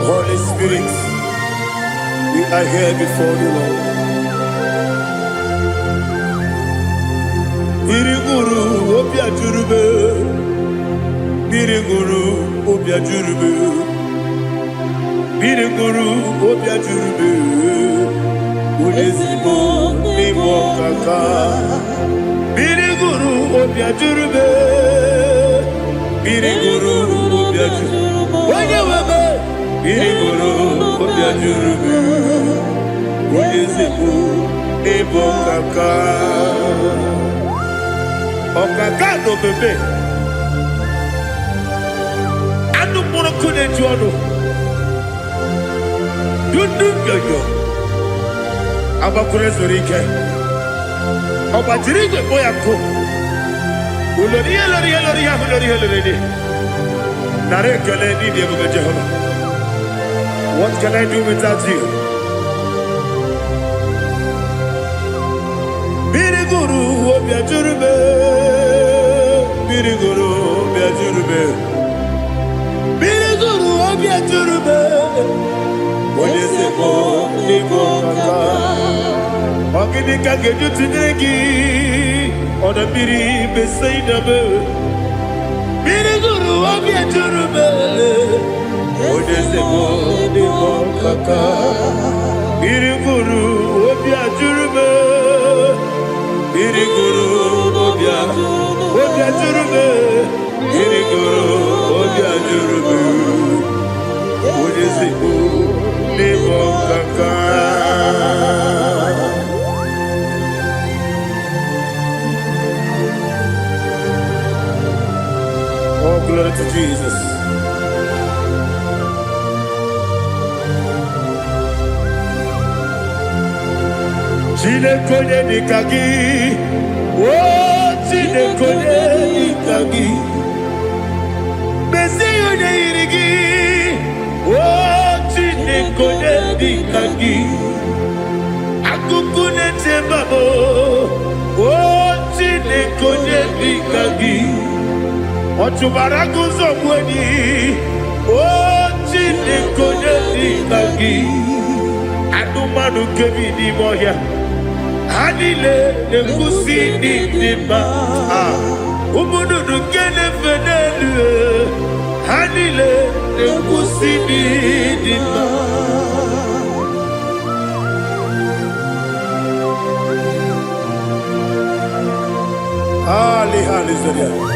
Holy Spirit, we are here before you, Lord. Biriguru obia jurube, Biriguru obia jurube, Biriguru obia jurube, Ulezibo nimo kaka, Biriguru obia jurube, Biriguru obia jurube, Wanyawebe. Biriguru obia jurube, Ulezibo nimo kaka. Okaka no bebe anu mono kune jono dundu yoyo abakure zorike obatirige boyako ulori nare kele ni de bebe Jehovah. What can I do without you? Biriguru obia jurube, Biriguru obia jurube, Biriguru obia jurube. Ulezibo nimo kaka, Ogini kageju tinegi, Oda biri besainabe, Biriguru obia jurube. Ulezibo nimo kaka, Biriguru obia jurube. Biriguru obia jurube, Biriguru obia jurube, Ulezibo nimo kaka. Oh, glory to Jesus. Chinekone nikagi, oh Chinekone nikagi, Mesiyo ne irigi, oh Chinekone nikagi, Akukune tembabo, oh Chinekone nikagi, Otubaragu zomweni, oh Chinekone mmadụ nke bi n'ime ọhịa ha niile na-ekwusi n'ịdị mma ụmụ nnụnụ nke na-efe n'elu ha niile na-ekwusi n'ịdị mma. Hallelujah.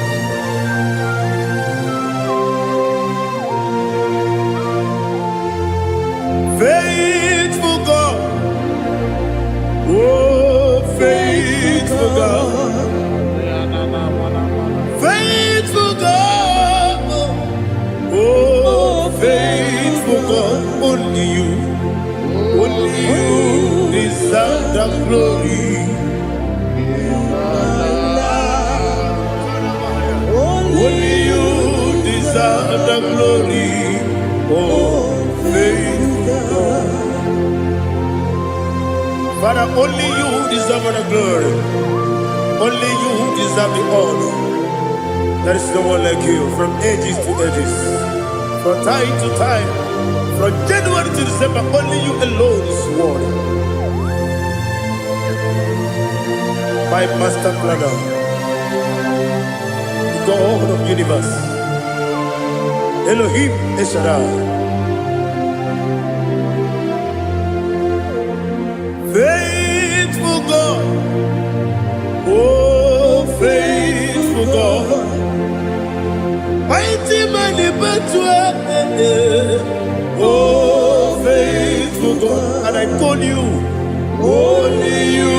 Faithful God, oh faithful God, faithful God, oh faithful God, only you deserve the glory. Only you deserve the glory, oh faithful God. Father, only you deserve the glory. Only you deserve the honor. There is no one like you from ages to ages, from time to time, from January to December. Only you alone is worthy. My master planner, God of universe, Elohim Eshadai, faithful God, oh faithful God, mighty man in battle, oh faithful God, and I call you, only you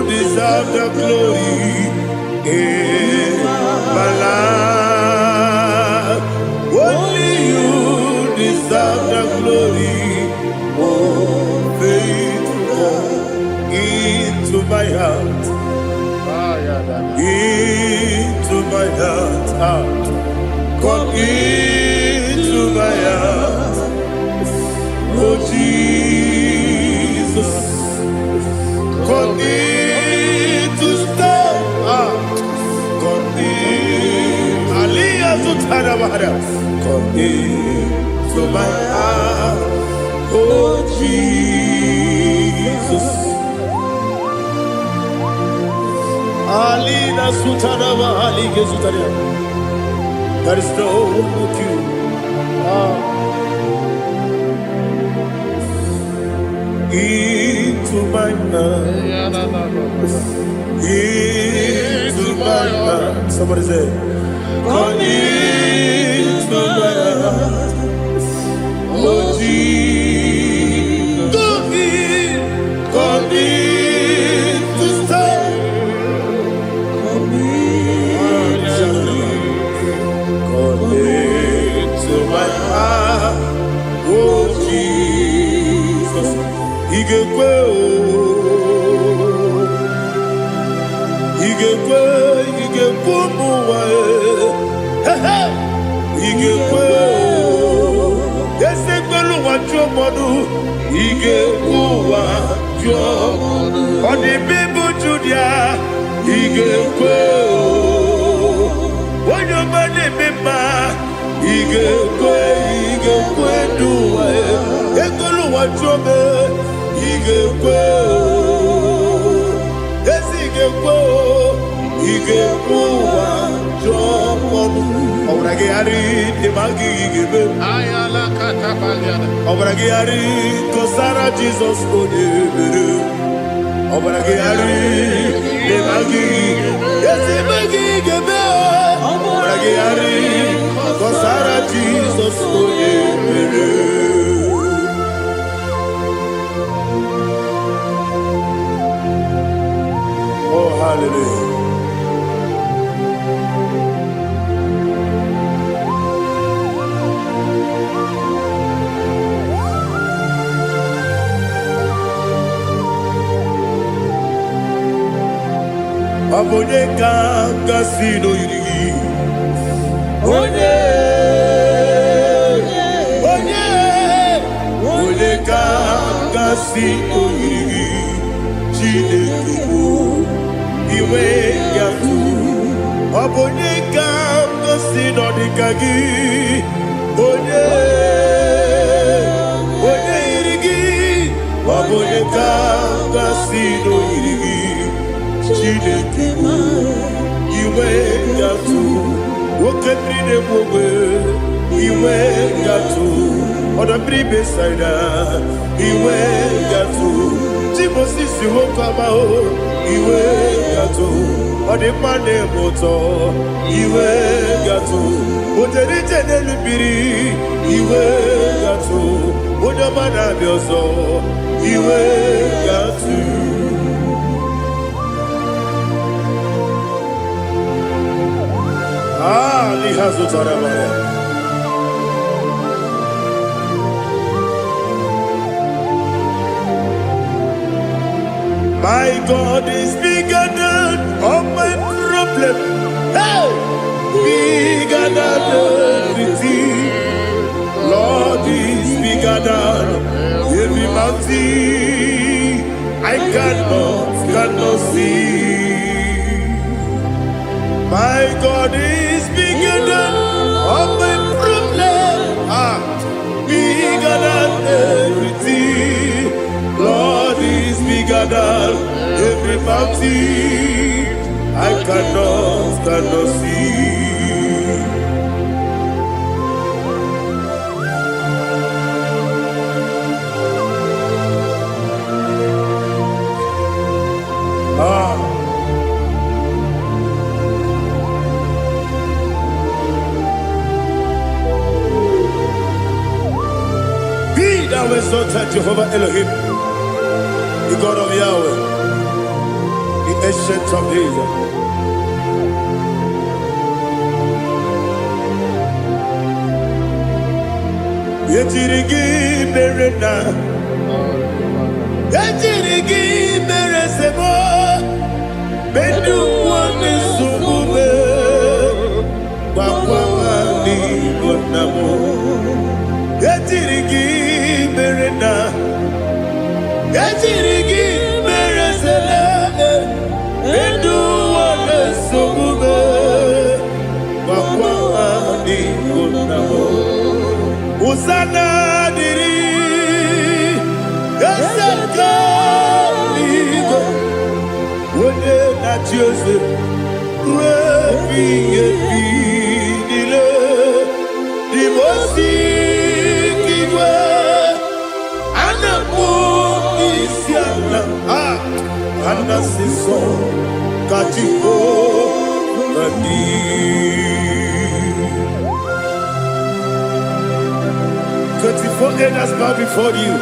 deserve the glory. In my life, only you deserve the glory. Oh, faithful God, into my heart, into my heart, come into my heart. Oh Jesus, come in to stay. Come into my heart, oh Jesus. Alina Sutanava, Alige Sutaria. There is no one like you. Into my heart, into my heart. Somebody say, come into my heart, oh Jesus. Come in to stay. Come into my heart, oh Jesus. Igekwe muwa, igekwe esegbelu wajomodu, igekwe wajomodu. Odi bibu Judia, igekwe wanyomane mema, igekwe duwa, egolu wajome, igekwe esigekwe. Igekwe wajomodu. Obrage ari demagi igebe. Ayala katapaliana. Obrage ari kosara Jesus odebere. Obrage ari demagi esimagi igebe. Obrage ari kosara Jesus odebere. Oh hallelujah. Abonye kanga sino yiri, onye kanga sino yiri, Chineke bụ iwe ya tu. Abonye kanga sino dịka gị, onye yiri gị, abonye gatu, oda bribe saida, iwe gatu. Timosi si wokama o, iwe gatu, odi mane moto, iwe gatu. Ojeri jene lubiri, iwe gatu, oda mana bioso, iwe gatu. Ah, lihazu tarabaya. My God is bigger than all my problem. Hey, bigger than everything. Lord is bigger than every mountain I cannot see. My God is bigger than all my problem. Ah, bigger than everything. Lord is bigger than every mountain I cannot see. Be thou exalted, Jehovah Elohim, the God of Yahweh, the ancient of days. Yetirigi merena, yetirigi meresemo, bedu wane sumube, bakwani bonamo. Yetirigi merena, yetirigi meresele, bedu wane sumube, bakwani bonamo. Usana diri, esaka ligo, wone na Jose, wepi nile, di mosi kiwe, anamu isiana, anasiso katiko bandi. 24 elders bow before you.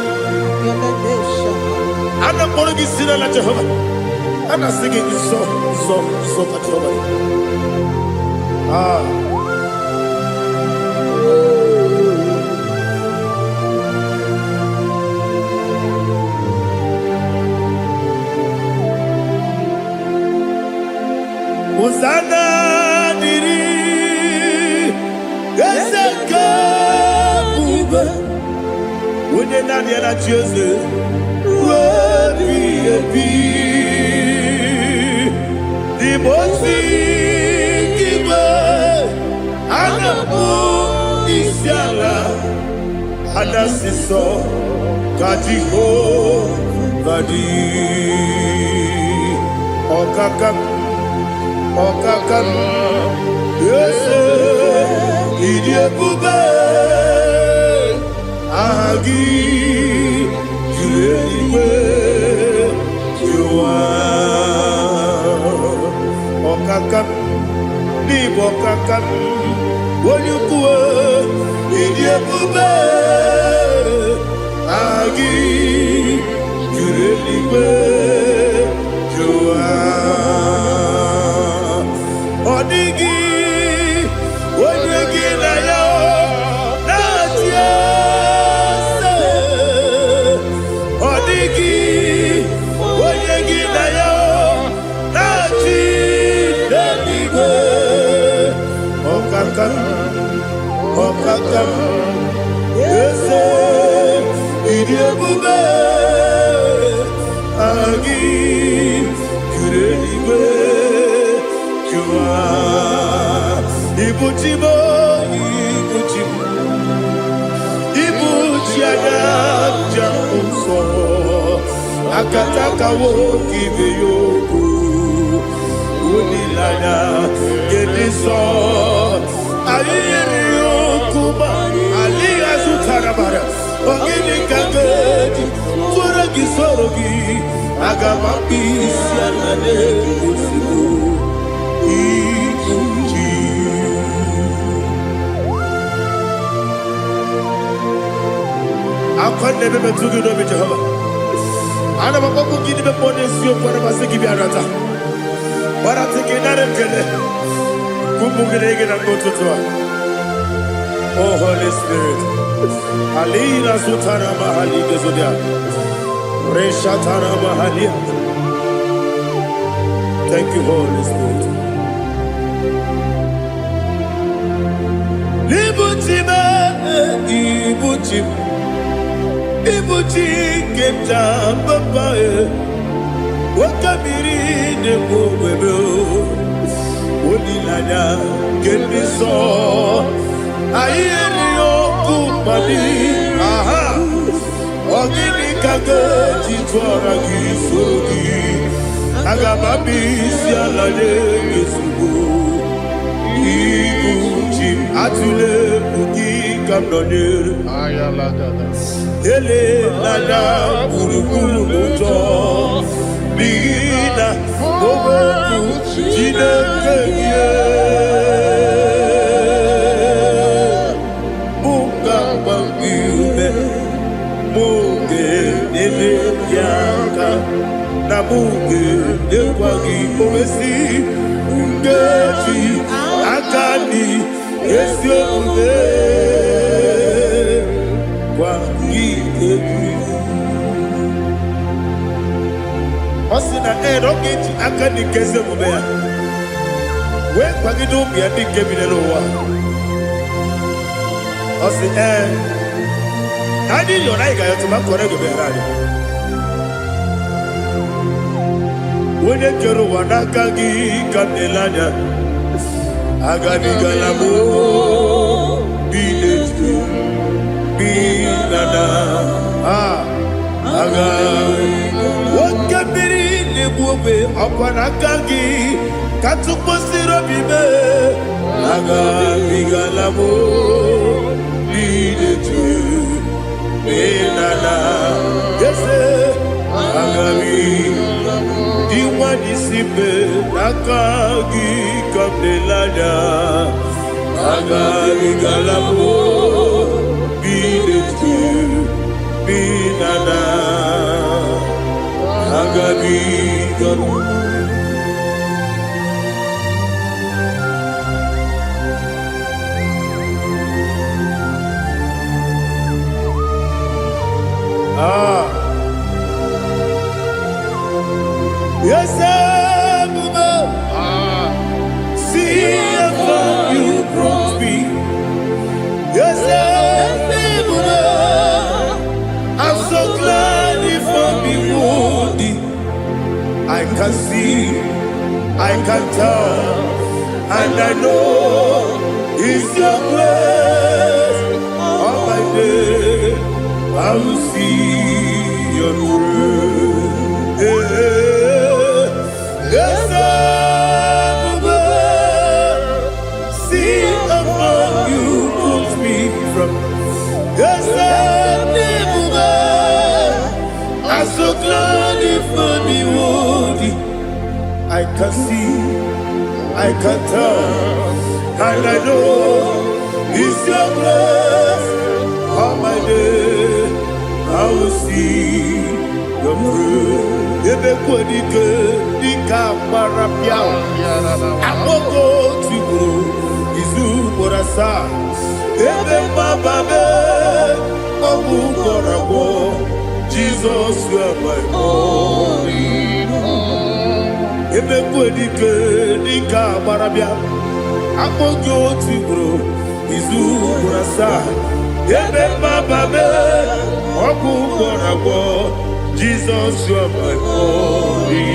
I'm not going to be singing like Jehovah. I'm not singing this song like Jehovah. Hosanna diri, Ezeka. When you're not here at Jose, the Mosi Kiba, Anapo Isiala, Anasiso, Katiho, Vadi, Okakam, yes, Idiabube. Agi, Juliwe, Jua, Okakam, Nibokakam, Woyukue, Idiabube, Agi, Juliwe, Jua, Odigi, Woyugi na yo, Natia. Okakam, yes, Idiabube, Agi, Kureliwe, Jua, Ibuchibo, Ibuchiana, Jamuso, Akataka wo kiveyoku, Unilana, Gediso, Ayiri Okuba, gị aga m akpọ isi ala na-egosigo iji akwa na-eme metụ gị n'obi Jehova. Ana m akpọkụ gị n'ime mmụọ n'eziokwu ana masị gị bịa nata gbarata gị nara ekele ka ụmụ gị na-ege na nke ụtụtụ a. Oh Holy Spirit, Alina Sutana Mahali Gezodia, Reshatana Mahalia. Thank you, Holy Spirit. Libutime, Ibutim, Ibuti Kenta Papa, Wakamiri de Bobebo, Unilana, Kelbiso. Ayeri okupali, aha, ogini kage jitwara gisogi, agababi sialade gesugo, ikuchi atule ugi kamdonere, ele lada burukuru luto, bigina oboku jinekeye. Na munge ekwagi omesi ngeji akani esi omume kwagi ebi osina erogeji akani kese omume ya we kwagi do bi adi kebile lo wa osi nani yo na iga yo tuma kore go be radi. Wene kero wanaka gi kanelanya agani galamo biletu bilana aga wakabiri nebuobe akwanaka gi katuposiro bibe agani galamo biletu bilana yese agami Iwani sipe nakagi kamdelanya agami galamo biletu binana agami galamo. Yes, see how you brought me. Yes, I'm so glad you found me worthy. I can see, I can tell, and I know it's your grace. All my day, I will see your grace. Yes, see how you put me from. Yes, I'm so glad you found me worthy. I can see, I can tell, and I know it's your grace. All my day, I will see your grace. Ebe kodike dika marapiao Amoko tibro izu borasa Ebe mababe Obu borabo Jesus you are my only home. Ebe kodike dika marapiao Amoko tibro izu borasa Ebe mababe Obu borabo Jesus, you are my only.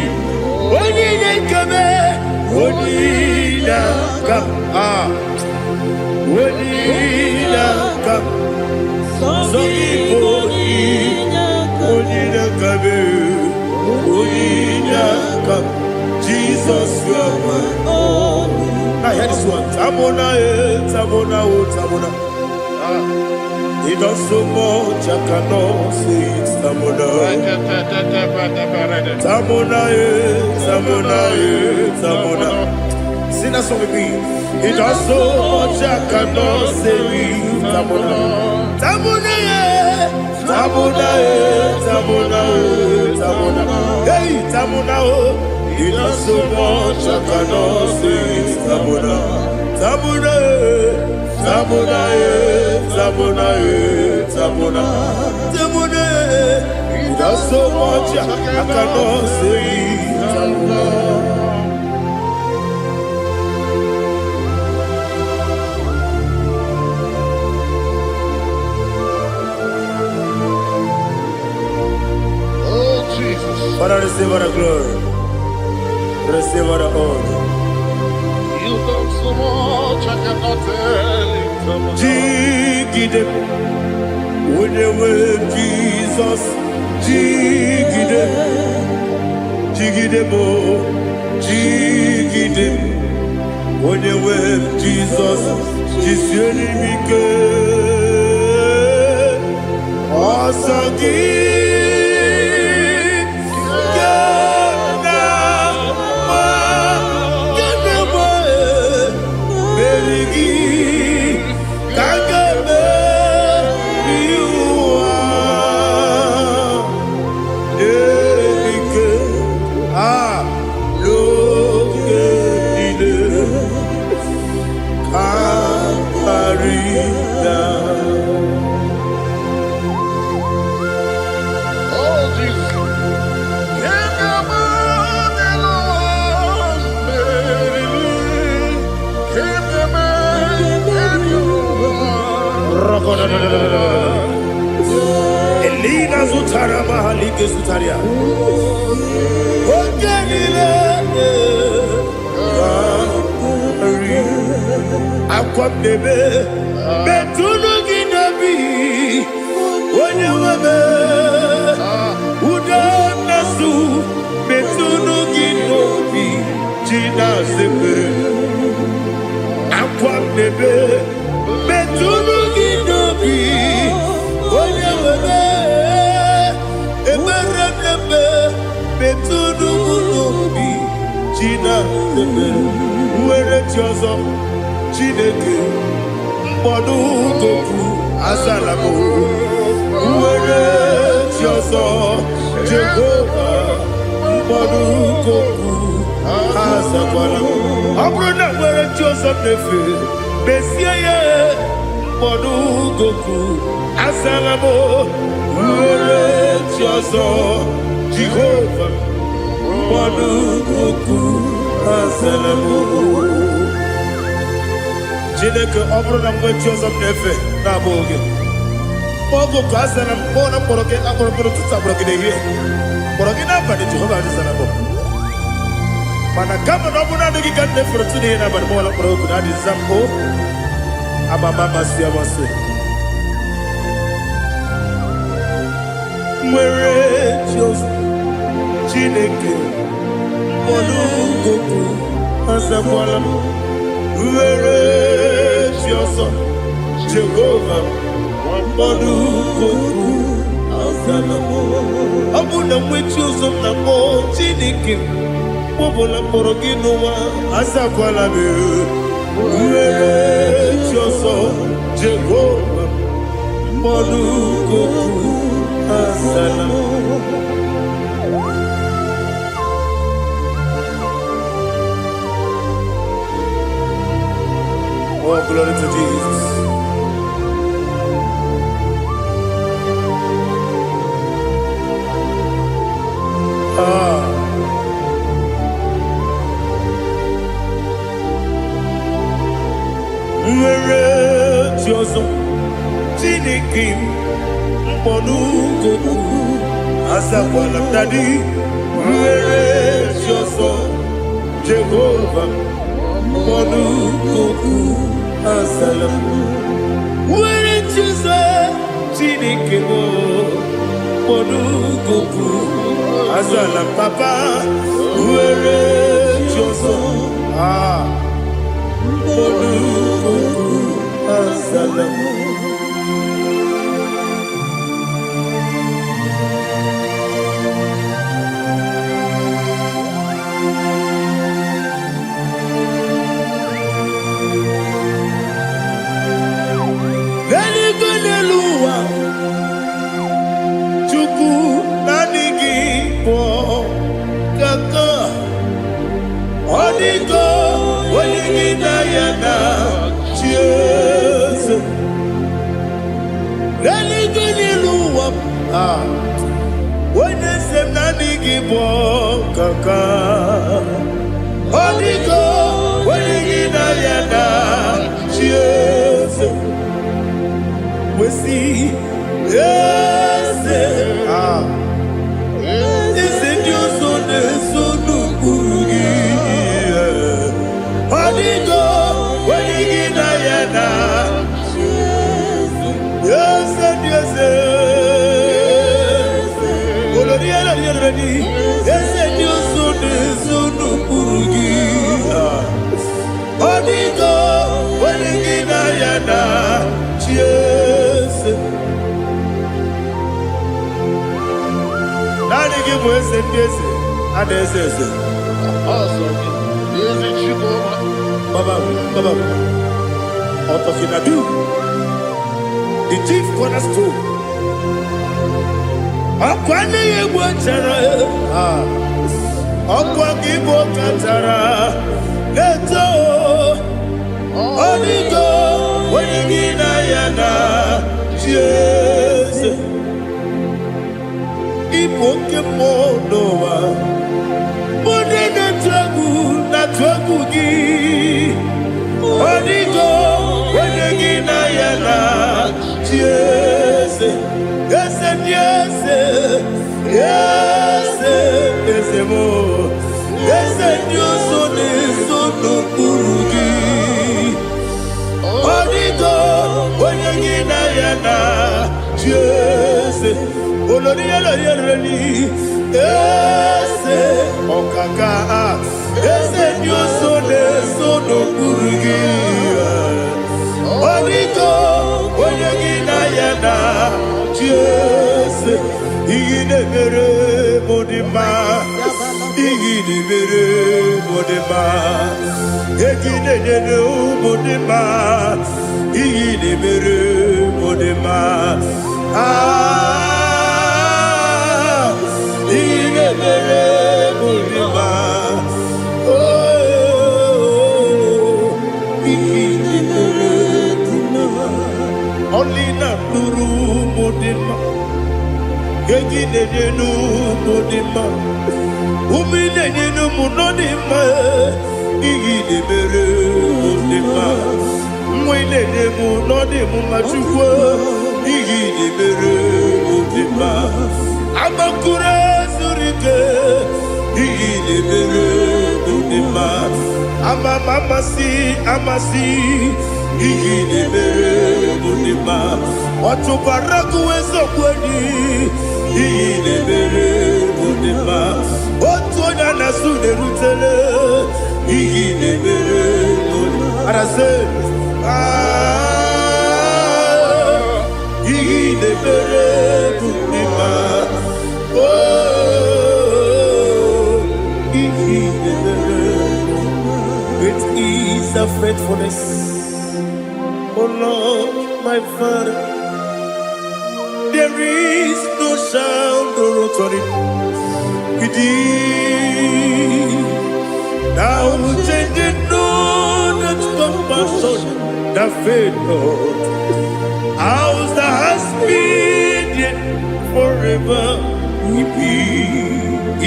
Only come, only come, only come. So only come. Jesus, you are my only. I hear this one. Tamona, tamona, tamona. He does so much I cannot say it. Tamona, Tamona, Tamona, Tamona. Sing that song with me. He does so much I cannot say it. Tamona, Tamona, Tamona, Tamona, Tamona. Hey, Tamona, he does so much I cannot say it. Tamona, Tamona. Tamona, Tamona, Tamona, Tamona. He does so much I cannot say. Tamona. Oh, Jesus. Father, receive all the glory. Receive all the honor. You done so much I cannot tell it. Jigide, when you were Jesus, Jigide, Jigide mo, Jigide, when you were Jesus, Jisyenimike, Asagi, Elina Zutara Mahalike Zutaria. Akwam debe betunu ginabi wanyewebe uda nasu betunu ginobi jina sepe. Akwam debe betunu ginobi wanyewebe eberebe betunu ginobi jina sepe. Where chozo Chineke mkpọdụ goku azalamo. Were chozo Jehova mkpọdụ goku azakwalamo. Ọ bụrụ na were chozo nefe besie ya mkpọdụ goku azalamo. Were chozo Jehova mkpọdụ goku azalamo. Chineke ọ bụrụ na mgbe chi ọzọ m na-efe na-abụ oge ogo ka a sara m kpọọ na mkpọrọ gị akpọrọ mkpọrọ tutu akpọrọ gị n'ehihie mkpọrọ gị n'abalị Jehova adịzara m mana kama na ọ bụ naanị gị ka m na-efere tụ n'ihe n'abalị mụọla mkpọrọ ogu na adịza m amama amasị amasị nwere chi ọzọ Chineke mkpọrọ ogu azakwala m. Were chi ọzọ Jehova mkpọdụ goku azalamo. Ọ bụ na mgbe chi ọzọ m na-akpọ Chineke kpọbụla mkpọrọ gị n'ụwa azakwala m. Were chi ọzọ Jehova mkpọdụ goku azalamo. Oh, glory to Jesus. Were chi ọzọ Chineke mkpọdụ goku azakwala m dadi. Were chi ọzọ Jehova mkpọdụ goku azalamo. Were chi ọzọ Chineke mkpọdụ goku azalam papa. Were chi ọzọ mkpọdụ goku azalamo. Odigo n'ilu ụwa onye eze m naanị gị bụ ọkaka. Odigo onye gị na ya na chi eze wesi eze eze ndị ọzọ na-eso n'okpuru gị. Odigo onye gị na ya na eze ndị eze eze ndị ọzọ na-eso n'okpuru gị. Odigo onye gị na ya na chi eze. Naanị gị bụ eze ndị eze a na-eze eze. Baba, Otokinadu, the chief cornerstone. Ọkwa n'ihi egwu chara ọkwa gị bụ katara eto. Odigo onye gị na ya na chi eze. Ịbụ oke mmụọ n'ụwa, onye na-atụ egwu gị. Odigo onye gị na ya na chi eze. Eze ndị eze, eze eze mo, eze ndị ọzọ na-eso n'okpuru gị. Odigo onye gị na ya na chi eze. Olori elori eze ọkaka, eze ndị ọzọ na-eso n'okpuru gị. Odigo onye gị na ya na chi eze. Iyi na-emere m dị mma, iyi na-emere m dị mma, egi na-enyere m dị mma, iyi na-emere m dị mma. Iyi na-emere m dị mma, iyi na-emere m dị mma. Only na nuru m dị mma, egi na-enyenu m dị mma, umi na-enyenu m nọ dị mma. Iyi na-emere m dị mma, nwa na-enye m nọ dị mma. Chukwu iyi na-emere m dị mma. Agbakụrụ ezuru ike, iyi na-emere m dị mma. Amasị iyi na-emere m dị mma. Ọtụbara gụwa eziokwu enyi, iyi na-emere m dị mma. Otu onye na-asụ na-erutere, iyi na-emere m dị mma. Arase iyi na-emere m dị mma. Iyi na-emere m dị mma. Great is the faithfulness, oh Lord, my Father. There is no sound or authority with thee. Thou changest not that compassion, that faith, Lord. Ours that has been yet forever will be.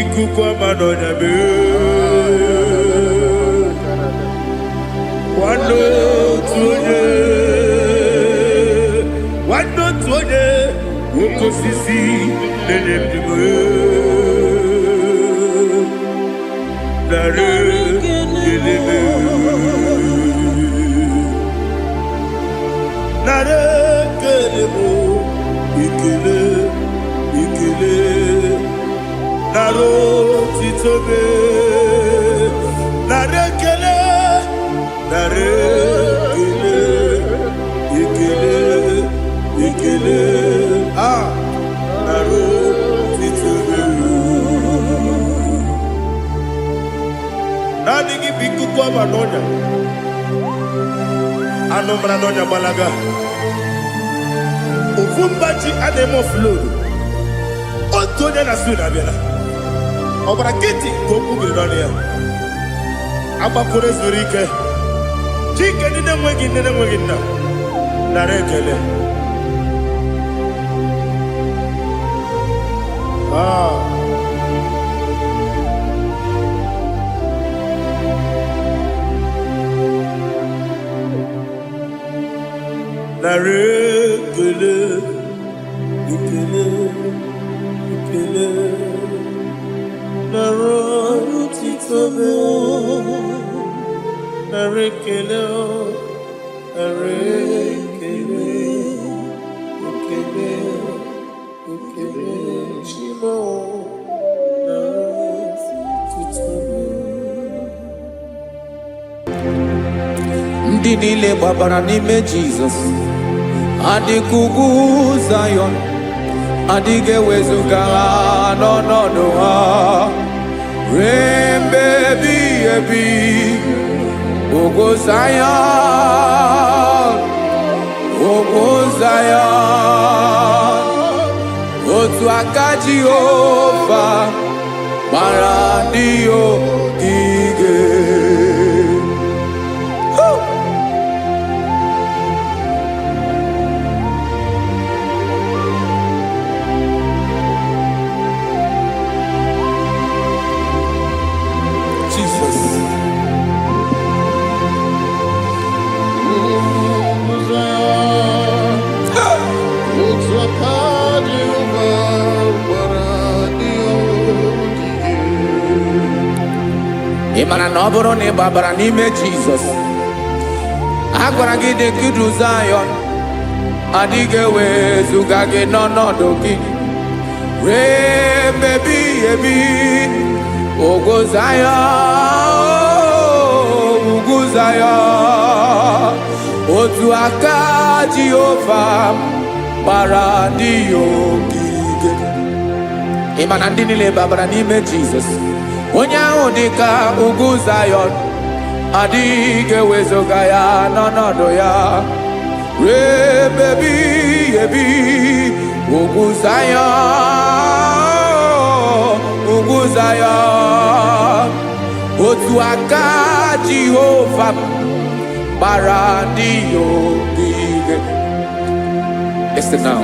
Ikukwamanonya be. Wando tuonye, woko sisi nenemdiwe. Nare kelebe, nare kelebo, ikele, naro titobe, nare kele, nare ikele, naro titobe. Nani gi biku kwa manonya, anomra nonya balaga. Ufumbaji ademo flow. Otonya na suna bela. Obra kiti koku bironia. Abakure zurike. Chike nene mwegi na. Narekele. ekele, ekele, nara otito me, nara ekele, nara ekele, ekele, ekele, Shimo, nara otito me. Ndị niile gbabara n'ime Jizọs adịghị ugwu Zayọn, adịghị ewezuga ha n'ọnọdụ ha ruo mgbe ebighị ebi. Ugwu Zayọn, ugwu Zayọn, otu aka Jehova gbara ndị ogige. Ị mara na ọ bụrụ na ị gbabara n'ime Jizọs, a gwara gị dị ka ugwu Zayọn, adịghị ewezuga gị n'ọnọdụ gị ruo mgbe ebighị ebi. Ugwu Zayọn, ugwu Zayọn, otu aka Jehova gbara ndị ogige. Ị ma na ndị niile gbabara n'ime Jizọs, onye ahụ dị ka ugwu Zayọn, adịghị ewezuga ya n'ọnọdụ ya ruo mgbe ebighị ebi. Ugwu Zayọn, ugwu Zayọn, otu aka Jehova gbara ndị ogige. Listen now,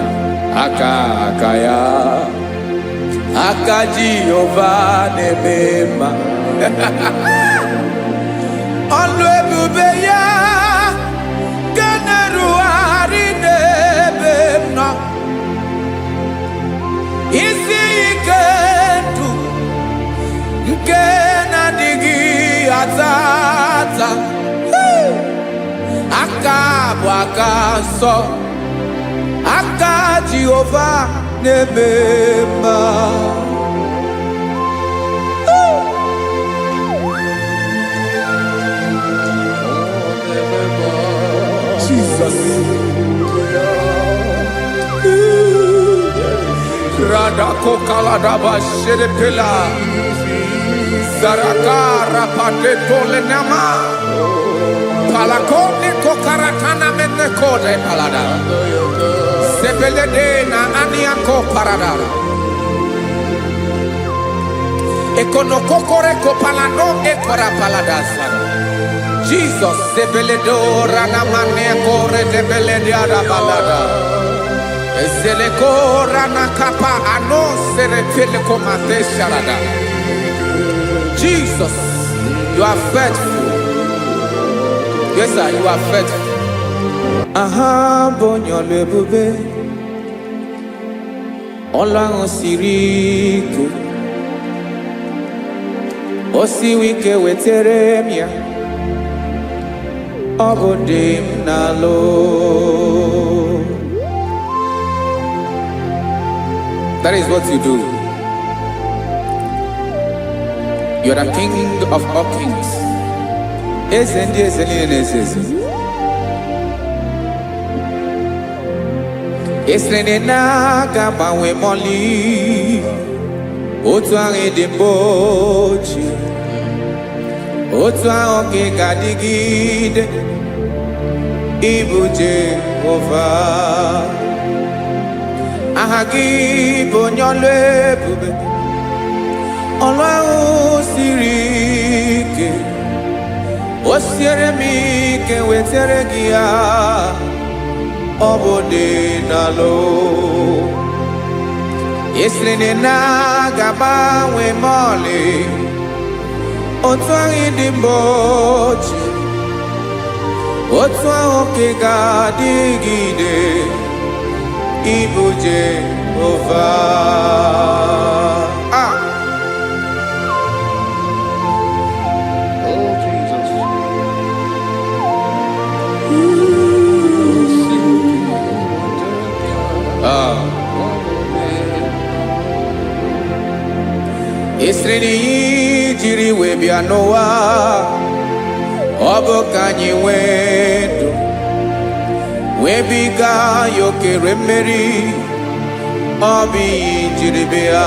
aka ya, aka Jehova na-eme mma. Ọlụ ebube ya ga na-erugharị n'ebe m nọ. Isi ike ndụ nke na-adịghị ata ata, aka bụ aka nsọ, aka Jehova na-eme mma. Jesus. Radako kaladaba sherepela, zarakara pateto lenama, palakone kokaratana mene kode palada, sebelede na aniako paradara, ekonokokore kopalano ekora paladasa. Jesus, sebeledo ranamane kore debelede arabalada. Zeleko ranakapa ano serepele komate sharada. Jesus, you are faithful. Yes, sir, you are faithful. Aha, bonyo lebube. Olang osiriku. Osiwike weteremia. Obodim nalo. That is what you do. You are the King of all kings. Ezendi ezeli nezezi. Esrene na gabawe moli. Otu ange dembochi. Otu ange gadigide. Ibu Jehovah. Ahagi bonyo lebube. Ọlọ́run siri ike. O siere mi ike wetere gị ya. Ọ bụ dị n'alụ. Esiri na ga-agbanwe mọlị. Otu ahụ dị mgbochi. Otu ahụ ka ga-adịgide. Ibu Jehovah. Ah. Oh, Jesus. Ah. Isrini jiri webia noa obo kanyi wedu webiga yokere mmeri obi jiri bia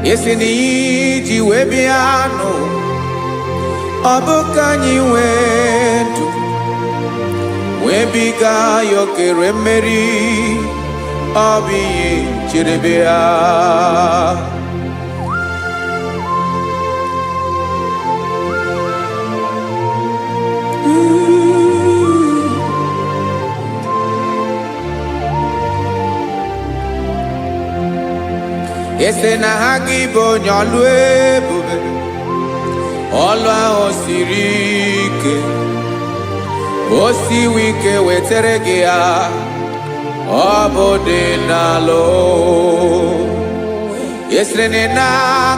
Isrini ji webia no obo kanyi wedu webiga yokere mmeri obi jiri bia Ese na hagi bo nyolu ebube Olu ahụ siri ike O siwi ike wetere gị ya Ọ bụ dị n'alụ Ese na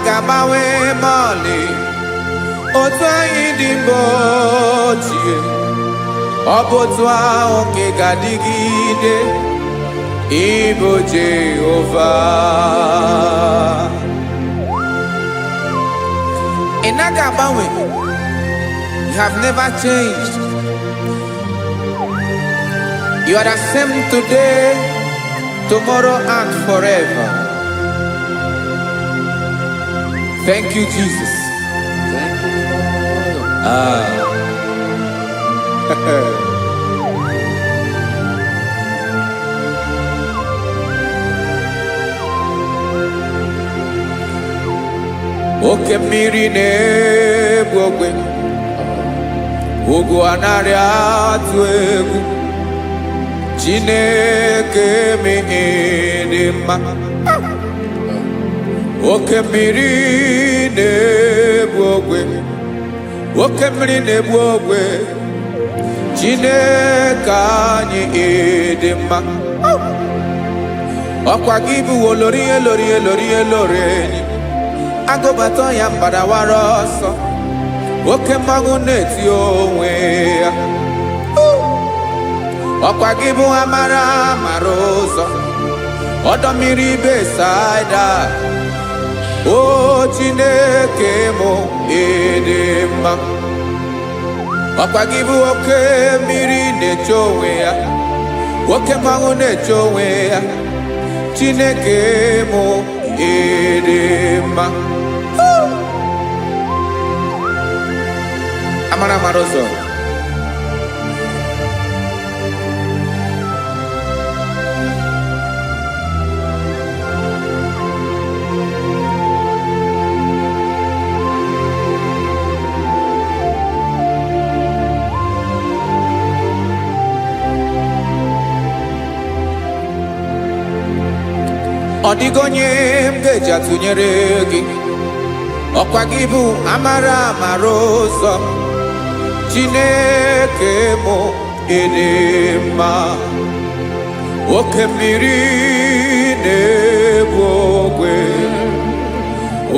ga-agbanwe mọlị Otu anyị dị mgbe ochie Ọ bụ otu ahụ nke ga-adịgide Ibu Jehovah. Inagabawe, you have never changed. You are the same today, tomorrow, and forever. Thank you, Jesus. Thank you, Father. Ah. Oke mmiri na-egbu ogwe ugwu anarị atụ egwu Chineke dị mma oke mmiri na-egbu ogwe oke mmiri na-egbu ogwe Chineke anyị dị mma ọkwa gị bụ olori enyi Agụbata ya mbadawara ọsọ oke mmanwụ na-eti onwe ya ọkwa gị bụ amara ụzọ ọdọ mmiri Besaida o Chineke mụ dị mma ọkwa gị bụ oke mmiri na-eche onwe ya oke mmanwụ na-eche onwe ya Chineke mụ dị mma Amara ụzọ Ọ dịghị onye m ga-eji atụnyere gị ọkwa gị bụ amara ụzọ Chineke mụ dị mma oke mmiri na-egbu ogwe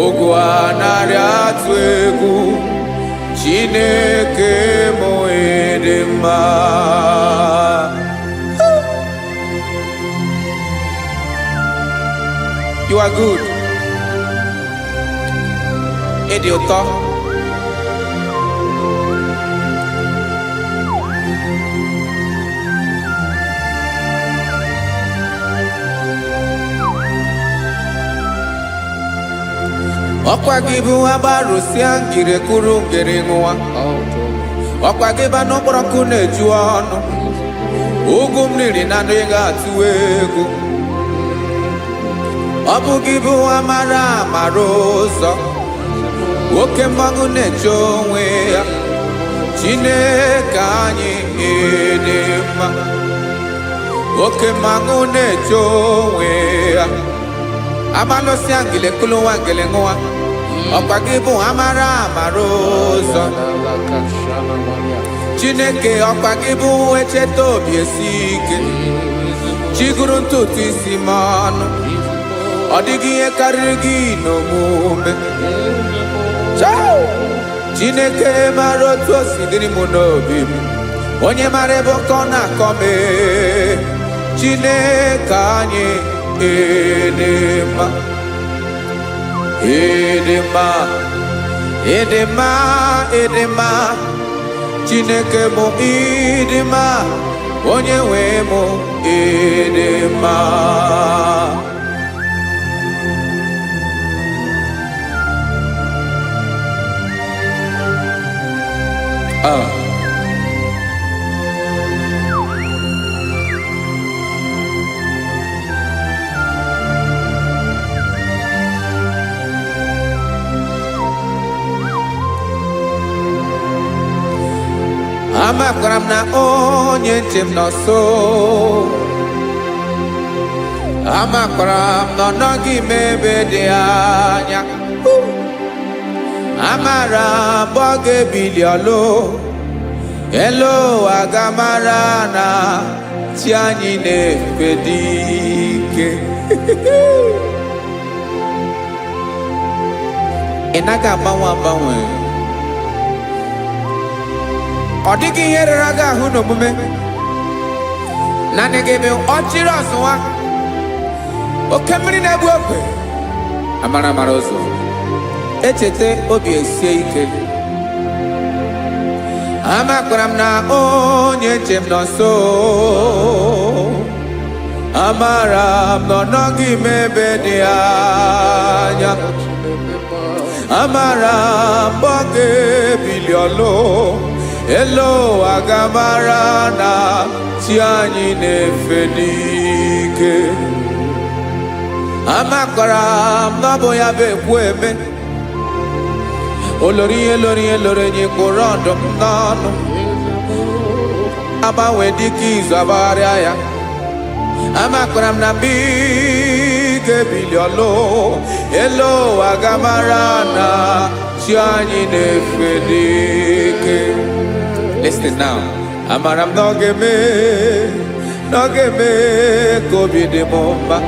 ugwu anarị atụ egwu Chineke mụ dị mma You are good. Ịdị ụtọ. Ọkwa gị bụ agbarụsịa ngire kụrụ ngere nwa. Ọkwa gị ba n'okporoko na-eju ọnụ. Ugwu mmiri na ndị ga-atụ egwu. Ọ bụ gị bụ amara ụzọ oke mmanwụ na-eche onwe ya Chineke anyị dị mma oke mmanwụ na-eche onwe ya amalụsị ngile kụlụ nwa ngele nwa ọkwa gị bụ amara ụzọ Chineke ọkwa gị bụ echeta obi esi ike chiguru ntutu isi m ọnụ ọ dịghị ihe karịrị gị n'omume Chao! Chineke mara otu o si dịrị m n'obi m onye mara ebe ọkọ na-akọ m Chineke anyị edema edema edema edema Chineke mụ edema onye nwe m edema amakwara m na onye nche m nọ nso amakwara m na ọ nọghị m ebe dị anya amara m ọ ga-ebili ọlụ elu aga mara na chi anyị na-efe dị ike ị naghị agbanwe ọ dịghị ihe rere gị ahụ n'omume naanị gị bụ ọchịrị ọzụwa oke mmiri na-egbu ogwe amara ụzọ echeta obi esie ike amakwara m na onye nche m nọ nso amara m na ọ nọghị m ebe dị anya amara m ọ ga-ebili ọlụ elu aga mara na chi anyị na-efe n'ike amakwara m na ọ bụ ya bụ ekwu eme olori enyi kwụrụ ọdụm n'ọnụ agbanwe dịka izu agbagharịa ya amakwara m na mgbe ị ga-ebili ọlụ elu aga mara na chi anyị na-efe n'ike listen now amara m na ọ ga-eme ka obi dị m mma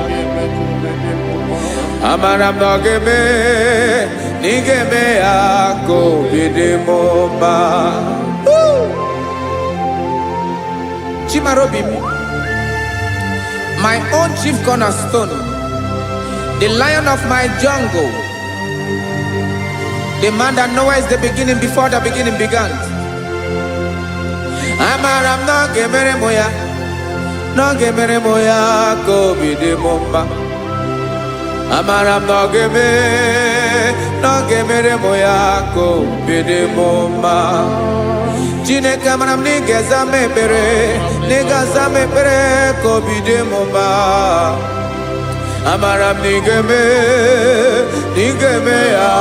amara m na ọ ga-eme na ị ga-eme ya ka obi dị m mma chimara obi m my own chief cornerstone the lion of my jungle the man that knows the beginning before the beginning began amara m na ọ ga-emere m ya ka obi dị m mma amara m na ọ ga-emere m ya ka obi dị m mma Chineke amara m na ị ga-aza m ekpere ka obi dị m mma amara m na ị ga-eme ya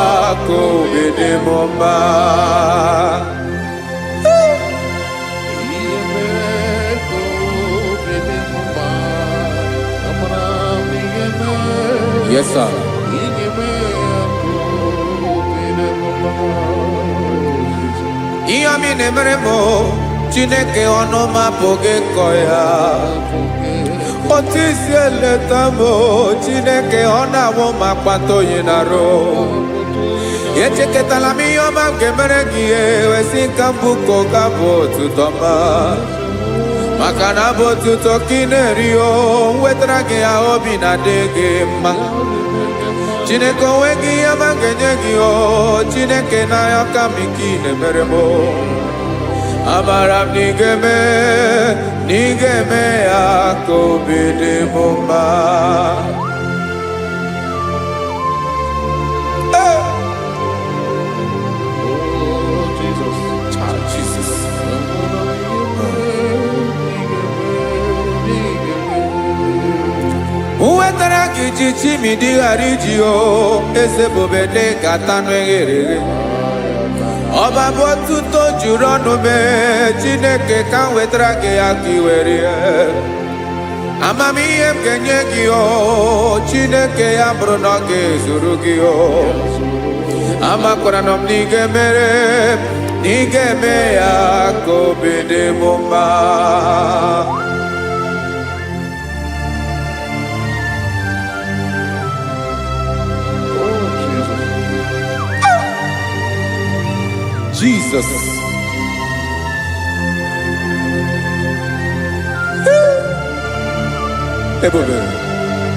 ka obi dị m mma Yes, sir. Ihe ọmị na-emere m Chineke ọnụ m apụghị ịkọ ya otu isi eleta m Chineke ọ na-awụ m akpata oyi n'arụ echeketala m ihe ọma m ga-emere gị wesị ka m bụkọ ga-abụ otuto ma maka na abụ otuto ka ị na-eri o wetara gị ya obi na-adị gị mma Chineke onwe gị ihe ọma ga-enye gị o Chineke n'anya ka m ike ị na-emere m amara m na ị ga-eme ya ka obi dị m mma wetara gị ji chimidi ghara iji o eze bobede gata anụ eghere eghe ọba bụ otuto juru ọnụ mee Chineke ka m wetara gị ya ka ị were amamihe m ga-enye gị o Chineke ya bụrụ na ọ ga-ezuru gị o amakwara na m na ị ga-eme ya ka obi dị m mma Jesus.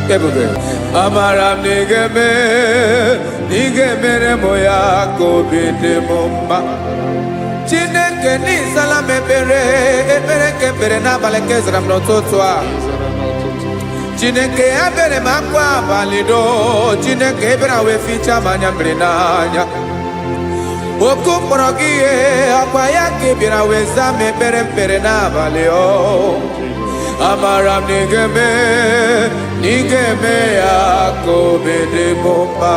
Ebube. Amara nigeme moya kobide mumba. Chineke ni salam ebere kebere na balekeza mnototwa. Chineke ebere makwa balido. Chineke ebere we ficha manya mrinanya. Oku porogie akwa yake bira we zame bere na balio. Amara nigeme yako bede bomba.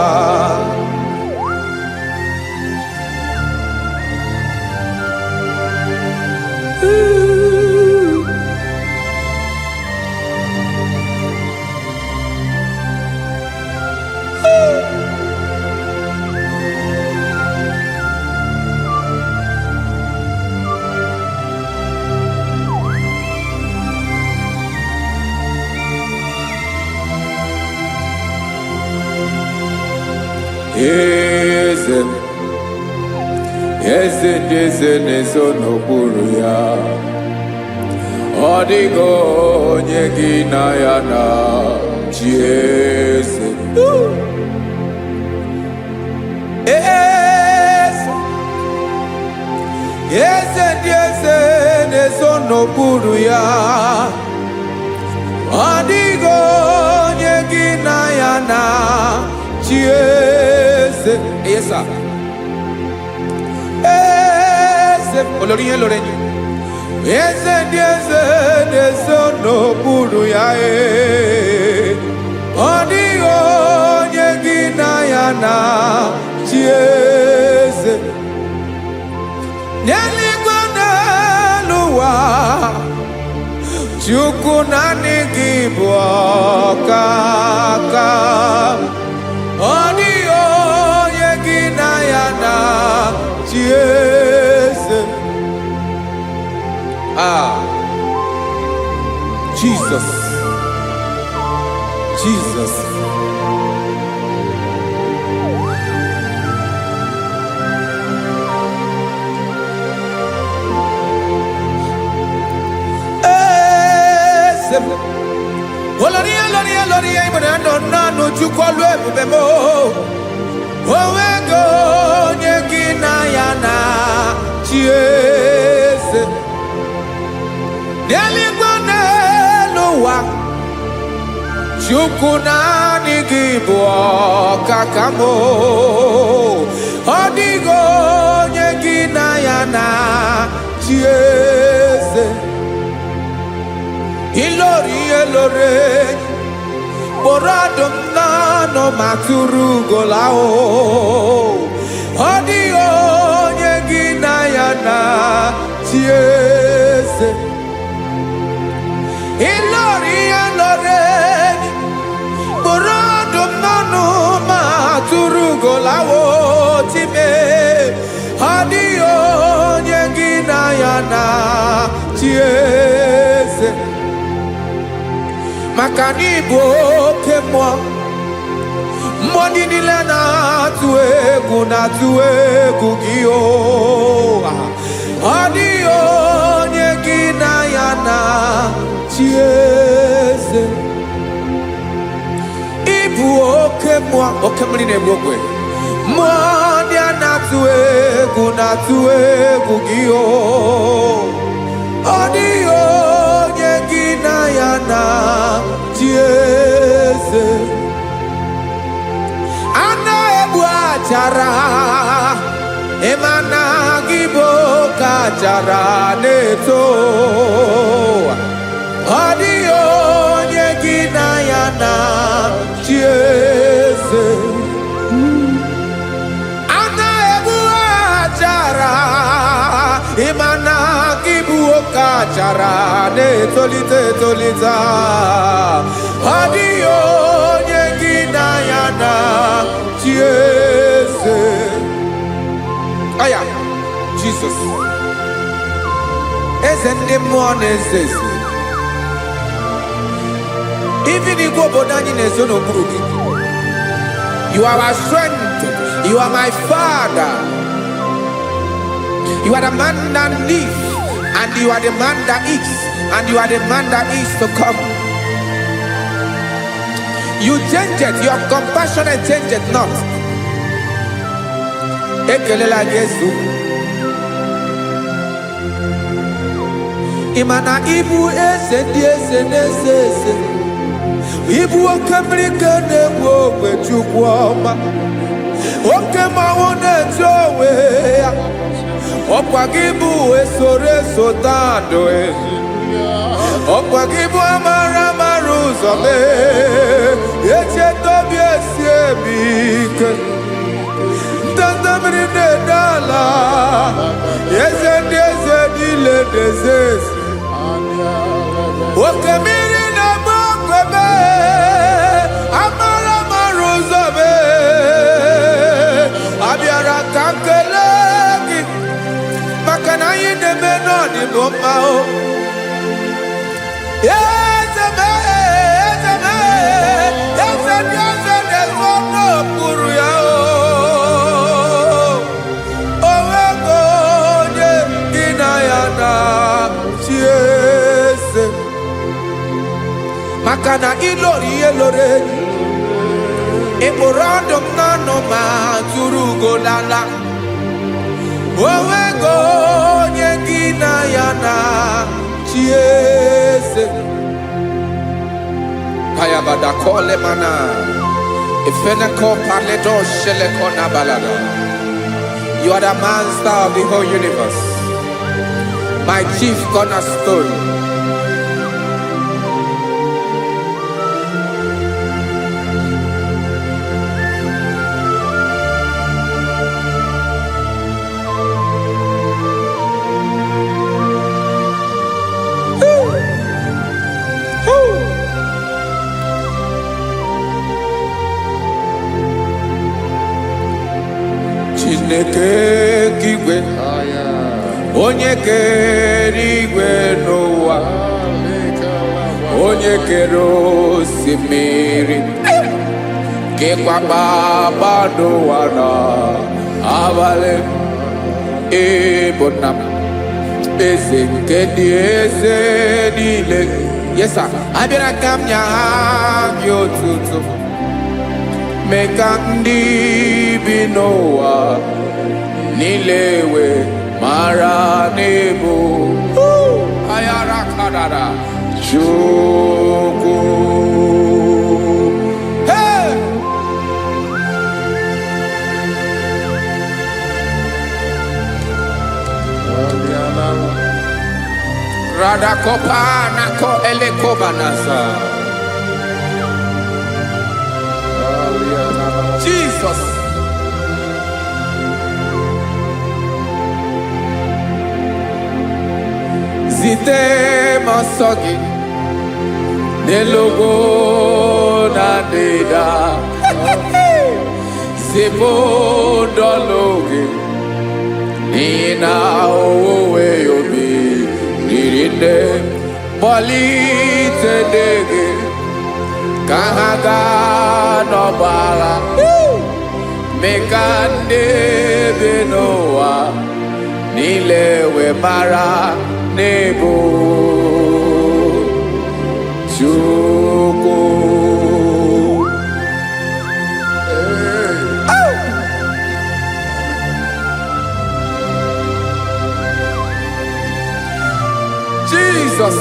Eze n'ezo n'okpuru ya. Ọ dịghị onye gị na ya na-achị eze. Eze n'ezo n'okpuru ya. Ọ dịghị onye gị na ya na-achị eze. Yes, sir. Olórin lórí eze n'okpuru ya. Ọ dịghị onye gị na ya na-achị eze. N'eluigwe n'elu ụwa, Chukwu naanị gị bụ ọkaka. Ọ dịghị onye gị na ya na-achị eze. Jesus. Oloria ibona nanu chukolu ebube mo. Owego onye gị na ya na-achị eze. N'eluigwe n'elu ụwa, Chukwu naanị gị bụ ọkaka m. Ọ dịghị onye gị na ya na-achị eze. Ilori kpọrọ ọdụm n'ọnụ ma tụrụ ugola o. Ọ dịghị onye gị na ya na-achị eze. Ilori kpọrọ ọdụm n'ọnụ ma tụrụ ugola o time. Ọ dịghị onye gị na ya na-achị eze. Maka na ị bụ oke mmụọ, mmụọ ndị niile na-atụ egwu gị o. Ọ dịghị onye gị na ya na-achị eze. Ị bụ oke mmụọ, oke mmiri na-egbu ogwe. Mmụọ ndị a na-atụ egwu gị o. Ọ dịghị onye gị na ya na-achị eze. A na-egbu achara, ịma na gị bụ ka achara na-eto. Ọ dịghị onye gị na ya na-achị eze. A na-egbu achara, ịma na gị bụ ka achara na-etolite. Ọ dịghị onye gị na ya na-achị eze. Aya, Jesus. Eze ndị mmụọ na-eze eze. Even igwe obodo anyị na-ezo n'okpuru gị. You are our strength. You are my Father. You are the man that lives, and you are the man that eats, and you are the man that is to come. You change it, your compassion and change it not. Ekelela Yesu. Imana ibu ese diese nesese. Ibu okamrika ne wo kwechukwoma. Okema wone jowe. Okwagibu esore sotando ezu. Okwagibu amara maruzome. Eche tobi esiebike. Tandamri ne dala. Yeze dile dezes. Okemiri na mokebe. Amara maruzome. Abiara kankelegi. Makana yine menoni bomao. Yezeme. Yeze dezono puru yao. Owego ye inayana chiese. Makana ilori elore. Emorando nano ma turugo lala. Owego ye inayana chiese. Kayabada kole mana. Ifeneko paledo sheleko na balada. You are the master of the whole universe. My chief cornerstone. Chineke kigwe onye kere igwe n'ụwa onye kere osimiri kekwa kpakpando ụwa na abalị ịbụ nna m eze nke ndị eze niile. Yes sir. Abịara ka m nye gị otuto mee ka ndị bi n'ụwa niile wee mara n'ebu ayara kadara Chukwu. Hey! Radakopa nako elekobanasa. Jesus. Zite masogi nelogo na deda. Zipo dologe nina owe yobi nirinde bolite dege kahaga no bala. Mekande benoa nilewe mara nebo Chukwu. Jesus.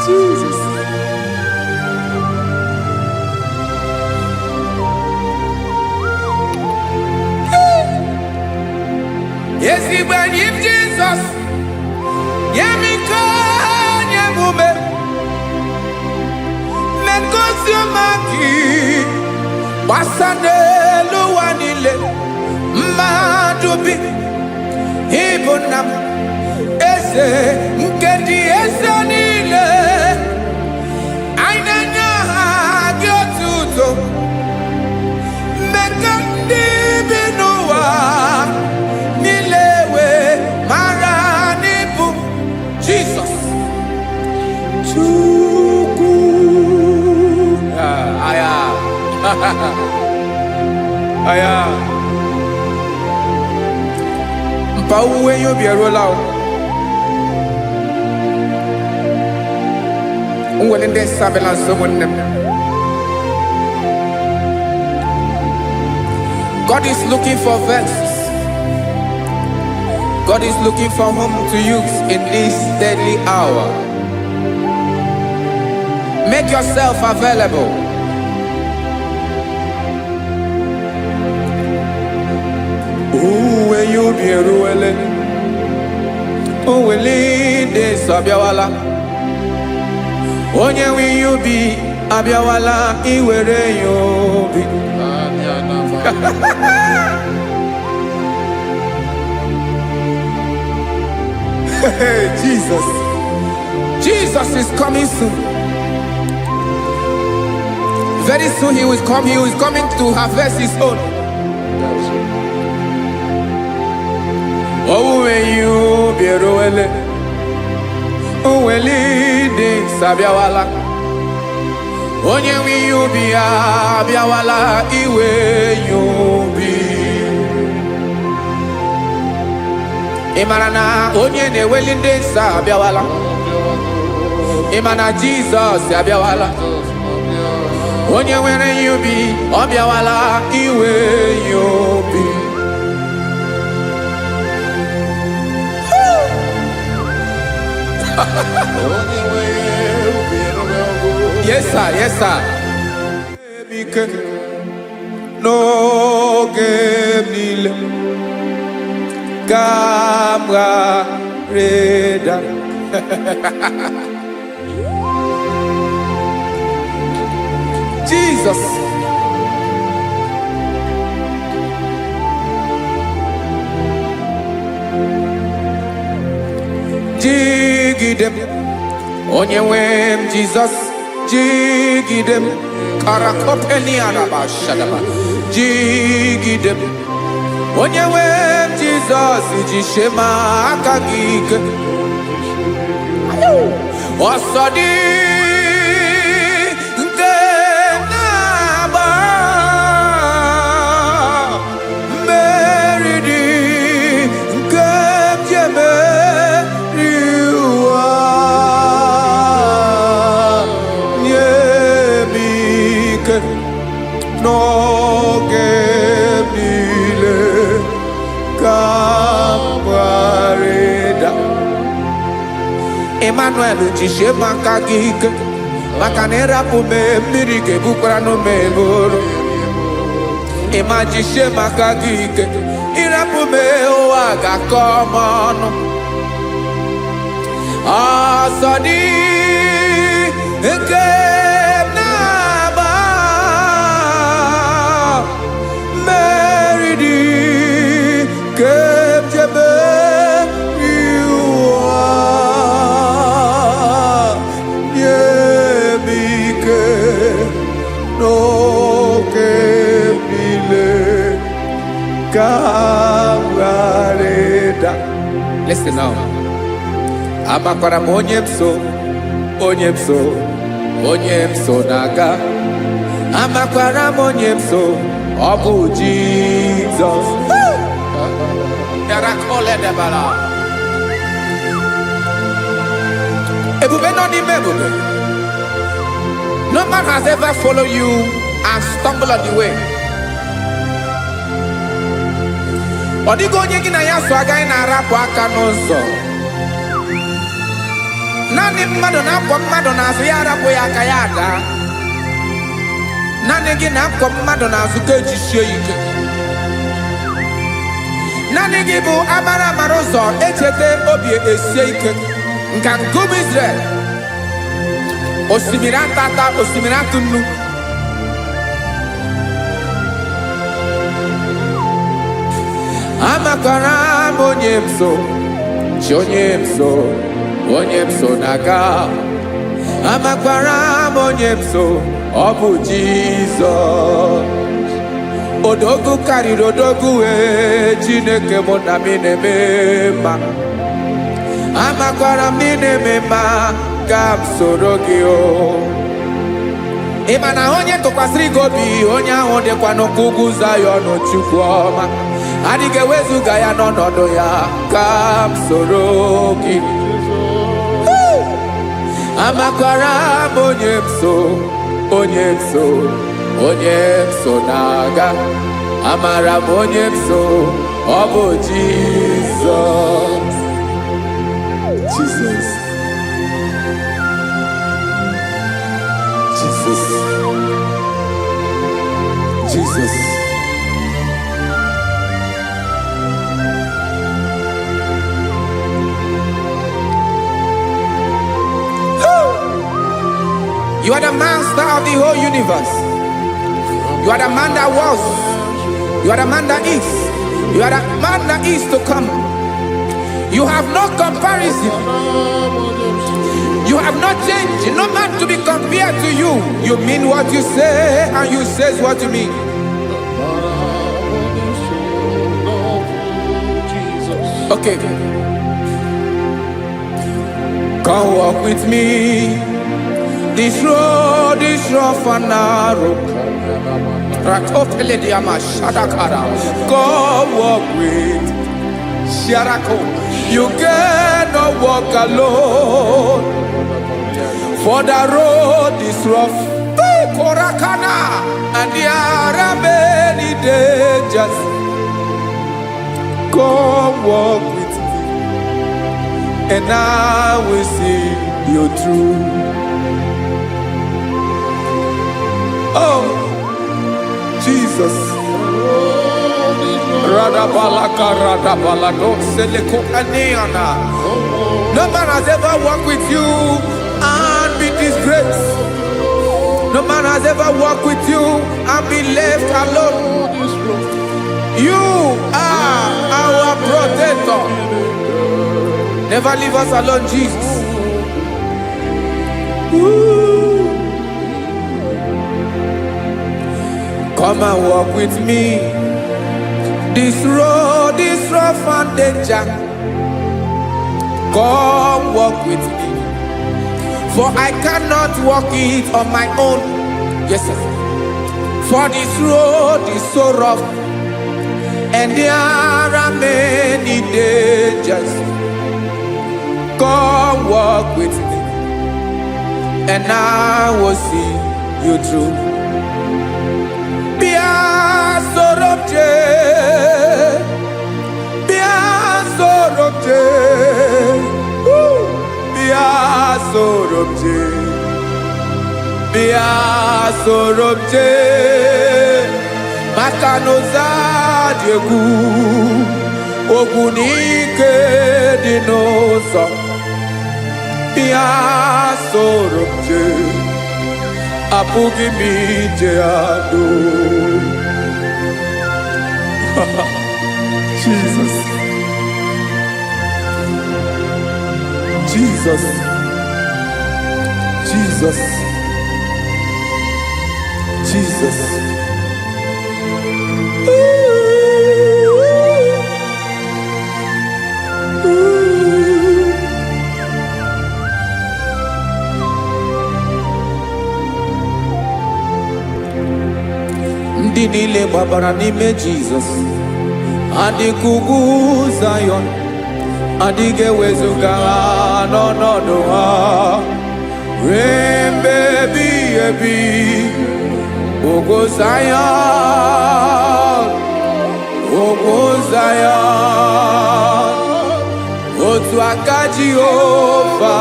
Jesus. Yes, he when him Jesus. Yemiko yemume. Mekosio maki. Basane luwanile. Madubi. Ibunam. Ese nkedi ese nile. Ainanya gyotuto. Mekandi binuwa. Nilewe maranibu. Jesus. Aya. Mpa uwe yo bierola o. Unwele nde sabela someone. God is looking for verses. God is looking for whom to use in this deadly hour. Make yourself available. When you be ruele, when de sabiawala, onye when you be abiawala, iwere you be. Jesus. Jesus is coming soon. Very soon he will come. He is coming to harvest his own. Oh, when you be ruele, oh, when leading sabiawala, onye when you be abiawala, iwe you be. Imarana onye ne-welinde sa abiawala. Imana Jesus abiawala. Onye were yubi obiawala iwe yubi. Yes sir, yes sir. No game nile. Camarada. Jesus. Jigidem. Onyewem Jesus. Jigidem. Karakopeni araba shadaba. Jigidem. Onyewem Jesus. Jishema akagike. Osodi. Emmanuel jishe maka gike maka na ịrapụ me mmiri ga-ebukwara n'ome bụrụ. Ịma jishe maka gike ịrapụ me ụwa ga-akọ m ọnụ. Ọsọ dị nke na-agba mmeri dị ke jebe Listen now. Amakwara m onye mso naga. Amakwara m onye mso, ọ bụ Jesus. Ebube nọ n'ime ebube. No man has ever followed you and stumbled on the way. Ọ dịghị onye gị na ya so agaghị na-arapụ aka n'ụzọ. Naanị mmadụ na-akwọ mmadụ n'azụ ya arapụ ya aka ya ada. Naanị gị na-akwọ mmadụ n'azụ ka ejisie ike. Naanị gị bụ amara ụzọ echete obi esie ike. Nka nkume Israel. Osimiri atata, osimiri atụ nnu. Amakwara m onye mso, chi onye mso naga. Amakwara m onye mso, ọ bụ Jizọs. Odogwu karịrị odogwu Chineke mụ na mi na-eme mma. Amakwara m na ị na-eme mma ka m soro gị o. ịma na onye tụkwasịrị gị obi onye ahụ dịkwa n'ugwu Zayọn Chukwu ọma adịghị ewezuga ya n'ọnọdụ ya ka m soro gị amakwara m onye m so na-aga amara m onye m so ọ bụ Jizọs Jesus. You are the master of the whole universe. You are the man that was. You are the man that is. You are the man that is to come. You have no comparison. You have not changed. No man to be compared to you. You mean what you say and you say what you mean. Okay. Come walk with me. This road is rough and narrow. Come walk with Sharako. You cannot walk alone. For the road is rough. Korakana. And there are many dangers. Come walk with me. And I will see you through. Oh, Jesus. No man has ever walked with you and be disgraced. No man has ever walked with you and be left alone. You are our protector. Never leave us alone, Jesus. Ooh. Come and walk with me. This road is rough and danger. Come walk with me. For I cannot walk it on my own. Yes, sir. For this road is so rough. And there are many dangers. Come walk with me. And I will see you through. Sorobje Makanoza Diegu Ogunike Dinosa Bia Sorobje Apugi Mijeado Jesus. Jesus. Jesus. Jesus. Ndị niile gbabara n'ime Jizọs adịghị ugwu Zayọn adịghị ewezuga ha n'ọnọdụ ha ruo mgbe ebighị ebi. Ogo Zayọn, Ogo Zayọn, otu aka Jehova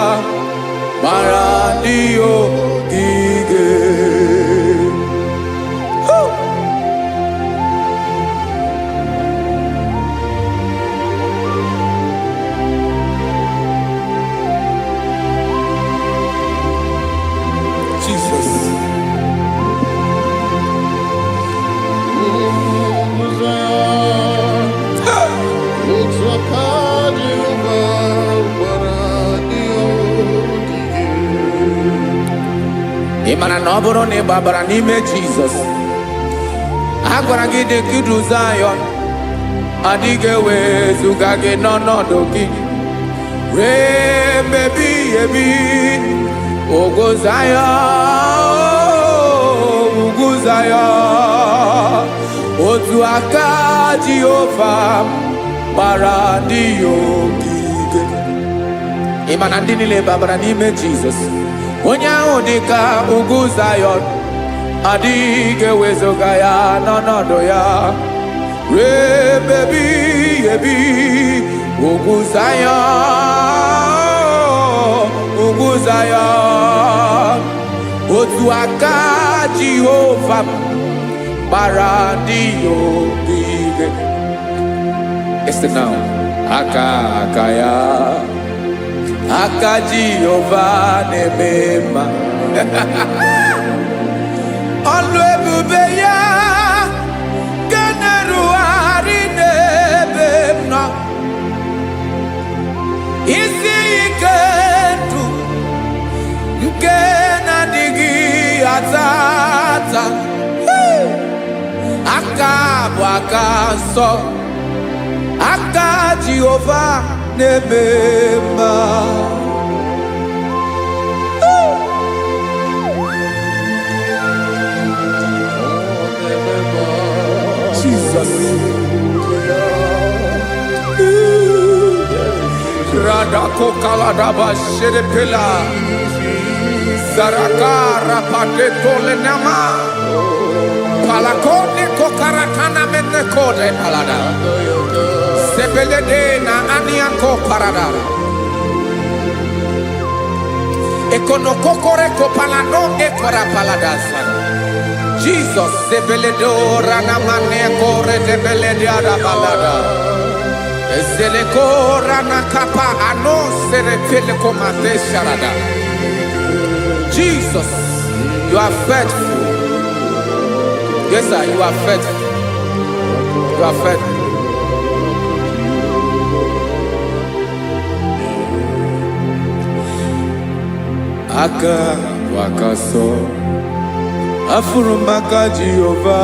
mara ndị ogige. Ịmara na ọ bụrụ na ị gbabara n'ime Jizọs a gwara gị dị ka idu Zayọn adịghị ewezuga gị n'ọnọdụ gị ruo mgbe ebighị ebi. Ogo Zayọn, Zion, otu aka Jehova gbara ndị ya ogige. Ị ma na ndị niile babara n'ime Jizọs, onye ahụ dị ka ugwu Zion, adịghị ewezuga ya n'ọnọdụ ya ruo ebe ebighị ebi. Ugwu Zion, ugwu Zion, otu aka Jehova gbara ndị ya ogige. Listen now, aka ya, aka Jehova na-eme mma. Ọlụ ebube ya ga na-erugharị n'ebe m nọ. Isi ike ndụ nke na-adịghị ata ata. Aka bụ aka nsọ, aka Jehova na-eme mma. Jesus. Radako kaladaba sherepela, zarakara padeto lenama, palakone kokaratana mene kode palada, sebelede na aniako paradara, ekonokokore kopalano ekora paladasa. Jesus, sebeledo ranamane kore debelede arabalada. Zeleko ranakapa ano serepele komate sharada. Jesus, you are faithful. Yes, sir, you are faithful. You are faithful. Aka wakaso. Afurumaka Jehova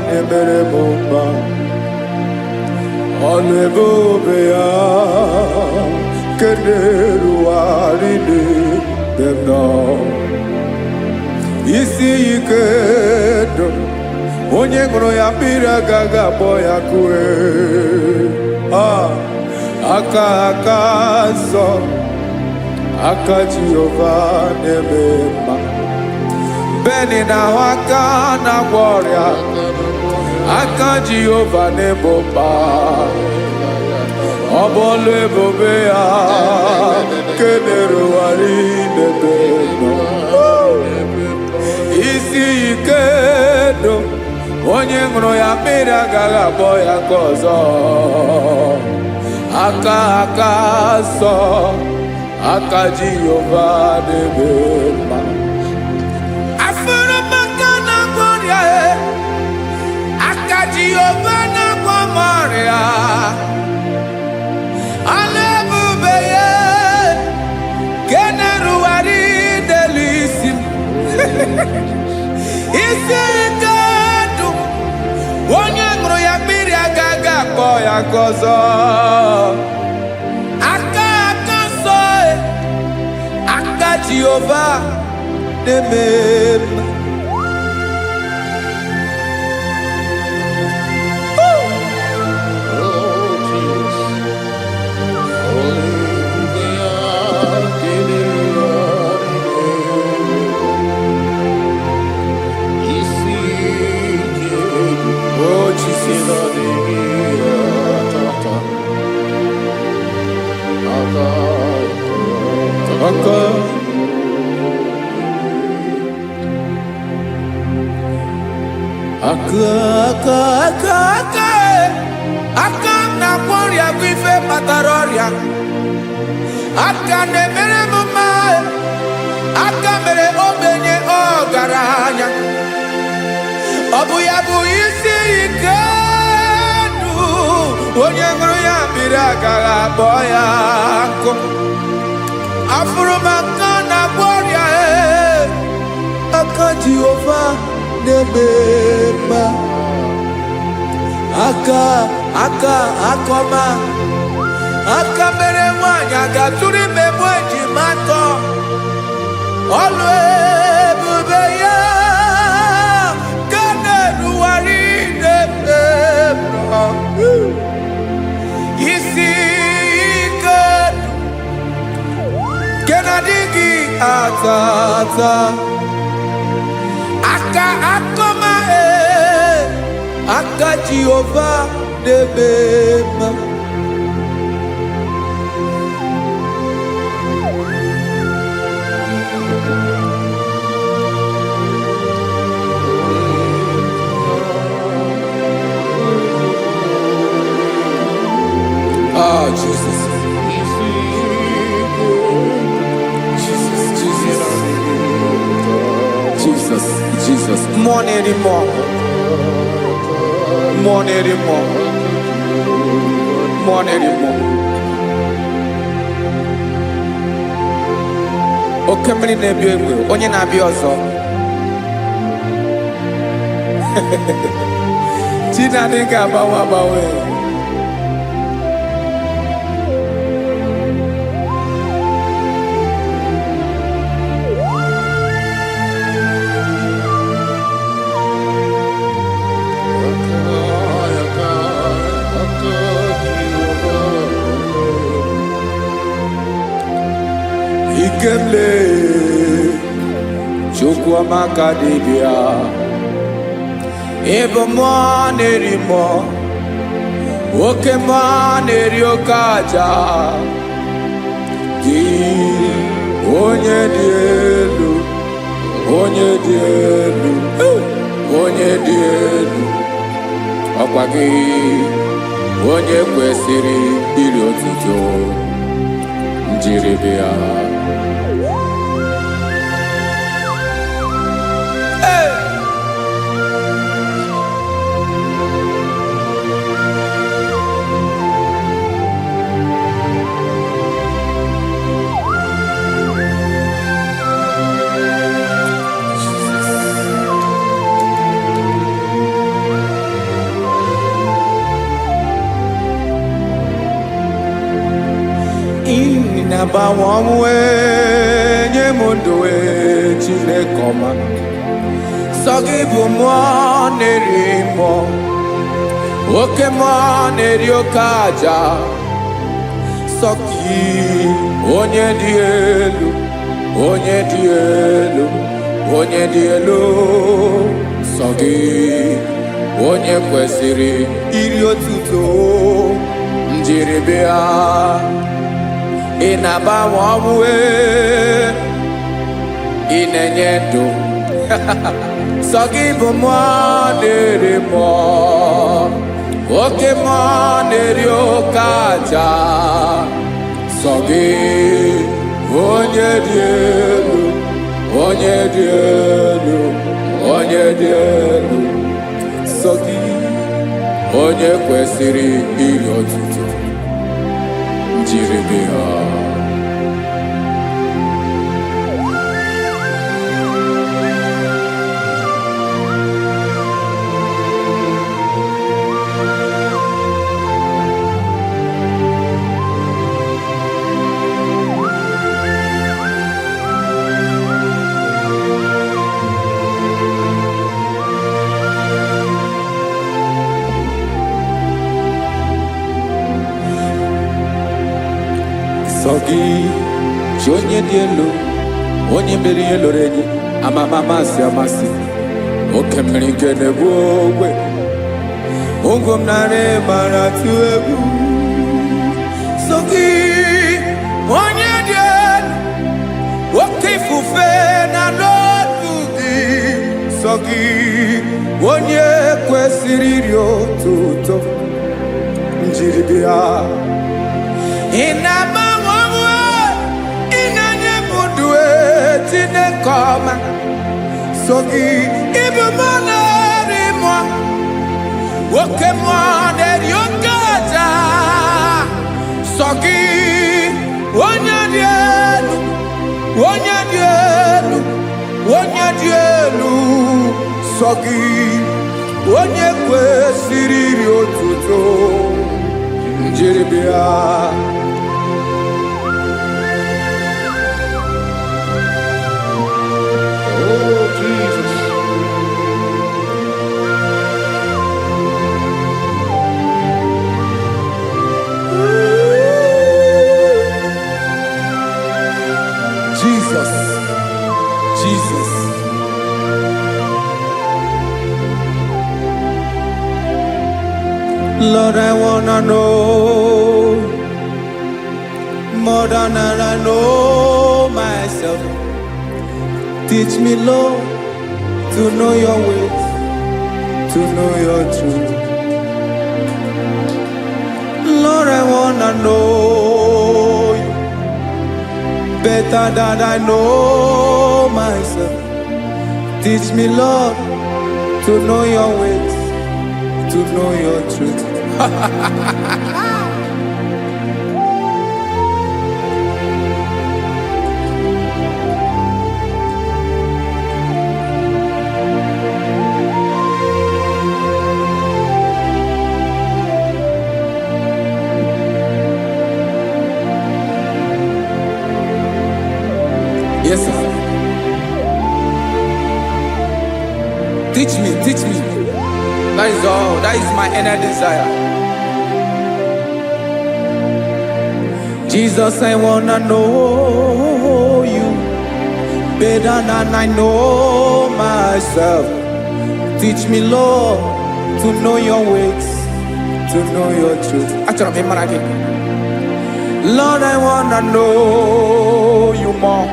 nemere mumba. Ọlụ ebube ya keneruarị n'ebe m nọ. Isi ike ndụ onye ṅụrụ ya mmiri agaghị akpọ ya kue. Aka nsọ, aka Jehova na-eme mma. Beni na aka na-agwọ ọrịa, aka Jehova na-ebo mma. Ọ bụ ọlụ ebube ya kenerugharị n'ebe m nọ. Isi ike ndụ onye ṅụrụ ya mmiri agaghị akpọ ya ka ọzọ. Aka nsọ, aka Jehova na-eme mma. Jehova na-agwọ m ọrịa, ọlụ ebube ya ka na-erugharị n'elu isi m. Isi ike ndụ onye ṅụrụ ya mmiri agaghị akpọ ya ka ọzọ. Aka nsọ, aka Jehova na-eme mma. Aka na-agwọ ọrịa bụ ife kpatara ọrịa. Aka na-emere m mma. Aka mere ogbenye ọgaranya. Ọ bụ ya bụ isi ike ndụ onye ṅụrụ ya mmiri agaghị akpọ ya nkụ. Afụrụ m aka na-agwọ ọrịa, aka Jehova na-eme mma. Aka ọma, aka mere nwanyị ga-atụrụ ime mụ ejima atọ. Ọlụ ebube ya ka tata aka akoma aka Jehovah debema oh Jesus Jesus, more anymore. More anymore. More anymore. Okay, many nebi onye na bi ozo. Tina dinga bawe. Ikemle chukwa makadibia ebo nerimo oke neriokaja di onye di elu ọkwa gị onye kwesịrị iri otuto njiri bịa. Inabawamwe nyemundoe chinekoma Sogibu nerimo Oke neriokaja Soki onye dielu Sogi onye kwesịrị iri otuto njiri bịa. Inabawamwe inenyedo Sogibu nerimo Oke neriokaja Sogi onye dielu Sogi onye kwesịrị iri otuto njiri bịa. Sogi onye dị elu onye mmeri eloro enyi amasi oke mmiri nke na-egbu ogwe ụgwọ m narị mara tụ egwu. Sogi onye dị elu oke ifufe na n'otu gị. Sogi onye kwesịrị iri otuto njiri bịa. Inabawamwe inanyemundue chinekoma Sogi ibu nerimo oke neriokaja Sogi onye dielu Sogi onye kwesịrị iri otuto njiri bịa. Oh, Jesus. Jesus Lord, I wanna know more than I know myself. Teach me, Lord, to know your ways, to know your truth. Lord, I wanna know you better than I know myself. Teach me, Lord, to know your ways, to know your truth. Yes, sir. Teach me, teach me. That is all. That is my inner desire. Jesus, I wanna know you better than I know myself. Teach me, Lord, to know your ways, to know your truth. Lord, I wanna know you more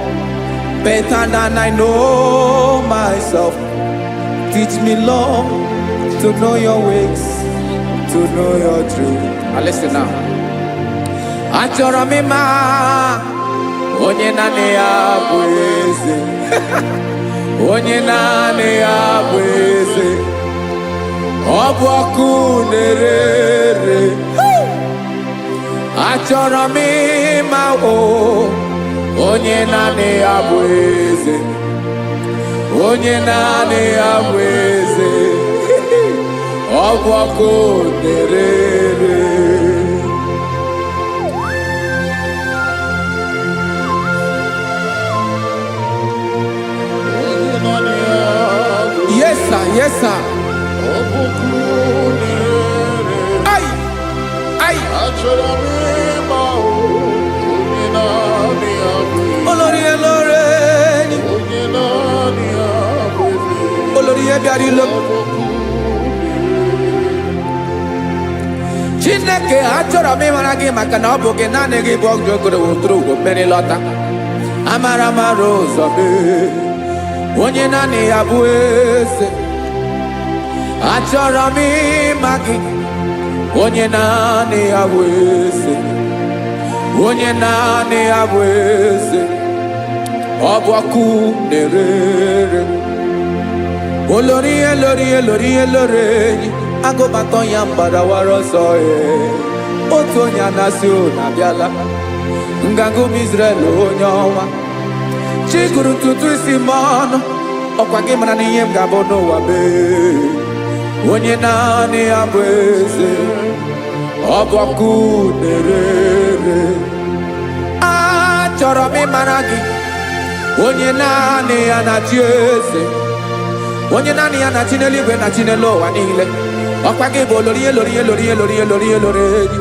better than I know myself. Teach me, Lord, to know your ways, to know your truth. Now listen now. Achọrọ m ịma onye naanị ya bụ eze. Onye naanị ya bụ eze. Ọ bụ ọkụ na-ere. Achọrọ m ịma onye naanị ya bụ eze. Onye naanị ya bụ eze. Ọ bụ ọkụ na-ere. Yes, sir. Yes, sir. Ay, ay. Olórí elóore ni. Olórí ebiari lo. Chineke achọrọ m ịmara gị maka na ọ bụ gị naanị gị bụ ọgụ ogoro wotoro ugwo mmeri lọta. Amara mara ụzọ mee. Onye naanị ya bụ eze. Achọrọ m ịma gị. Onye naanị ya bụ eze. Onye naanị ya bụ eze. Ọ bụ ọkụ na-ere. Olórí elórí elórí elóore enyi. Agụbatọ ya mgbadawara ọsọ ya. Otu onye anasị unu abịala. Nganga ụmụ Izrel onye ọma. Chi gụrụ ntutu isi m ọnụ. Ọkwa gị mara na ihe m ga-abụ n'ụwa mee. Onye naanị ya bụ eze. Ọ bụ ọkụ na-ere. Achọrọ m ịmara gị. Onye naanị ya na-achị eze. Onye naanị ya na-achị n'eluigwe na-achị n'elu ụwa niile. Ọkwa gị bụ olórí elórí elórí elórí elórí elóore enyi.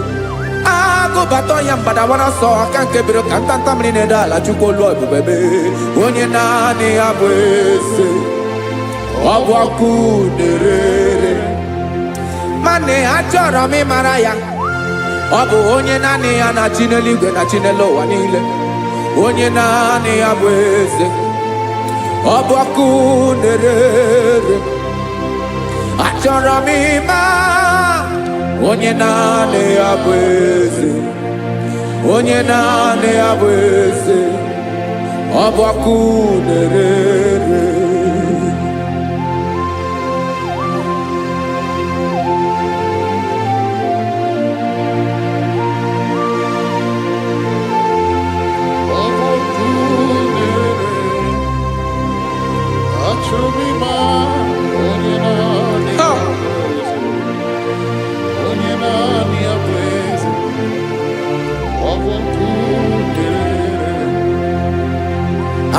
Agụbatọ ya mgbadawara ọsọ aka nke biri ka ntanta mmiri na-edo ala Chukwu olu ebube mee. Onye naanị ya bụ eze. Ọ bụ ọkụ na-ere. Mane achọrọ m ịmara ya. Ọ bụ onye naanị ya na-achị n'eluigwe na-achị n'elu ụwa niile. Onye naanị ya bụ eze. Ọ bụ ọkụ na-ere. Achọrọ m ịma onye naanị ya bụ eze. Onye naanị ya bụ eze. Ọ bụ ọkụ na-ere.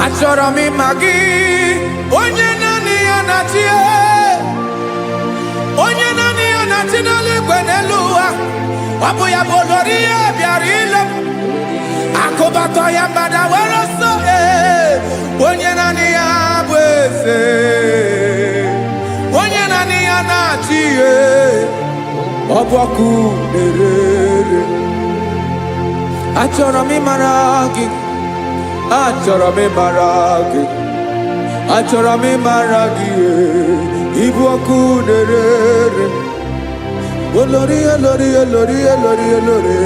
Achọrọ m ịma gị. Onye naanị ya na-achị. Onye naanị ya na-achị n'eluigwe n'elu ụwa. Ọ bụ ya bụ olórí ya bịara ile. Akụbatọ ya mgbadawara ọsọ. Onye naanị ya bụ eze. Onye naanị ya na-achị. ọbọkụ na-erere. Achọrọ m ịmara gị, achọrọ m ịmara gị, achọrọ m ịmara gị, ịbụ ọkụ na-erere. Olori olori olori olori olori,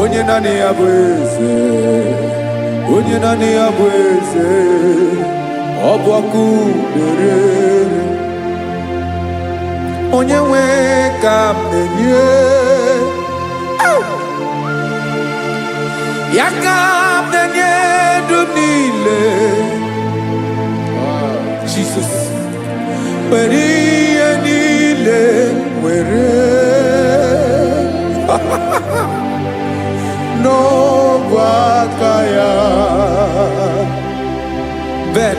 onye naanị ya bụ eze, onye naanị ya bụ eze, ọbọkụ na-erere. Onye nwe ka m na-enye, ya ka m na-enye ndụ niile. Jesus, were ihe niile were n'ọbụ aka ya. Ben,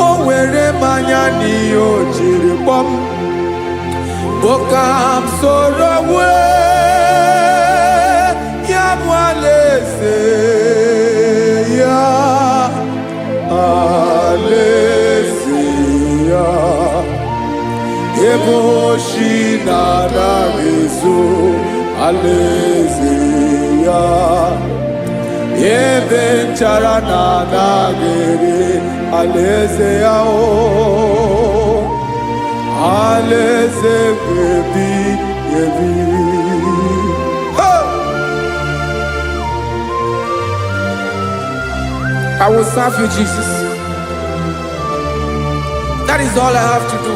o were mmanya n'ihe o jiri kpọm, Bokam soro ya bụ alaeze ya, alaeze ya. Ebe oshi na-anaghị ezo, alaeze ya. Ebe nchara na-anaghị ere, alaeze ya o. Alaeze ebi ebi. I will serve you, Jesus. That is all I have to do.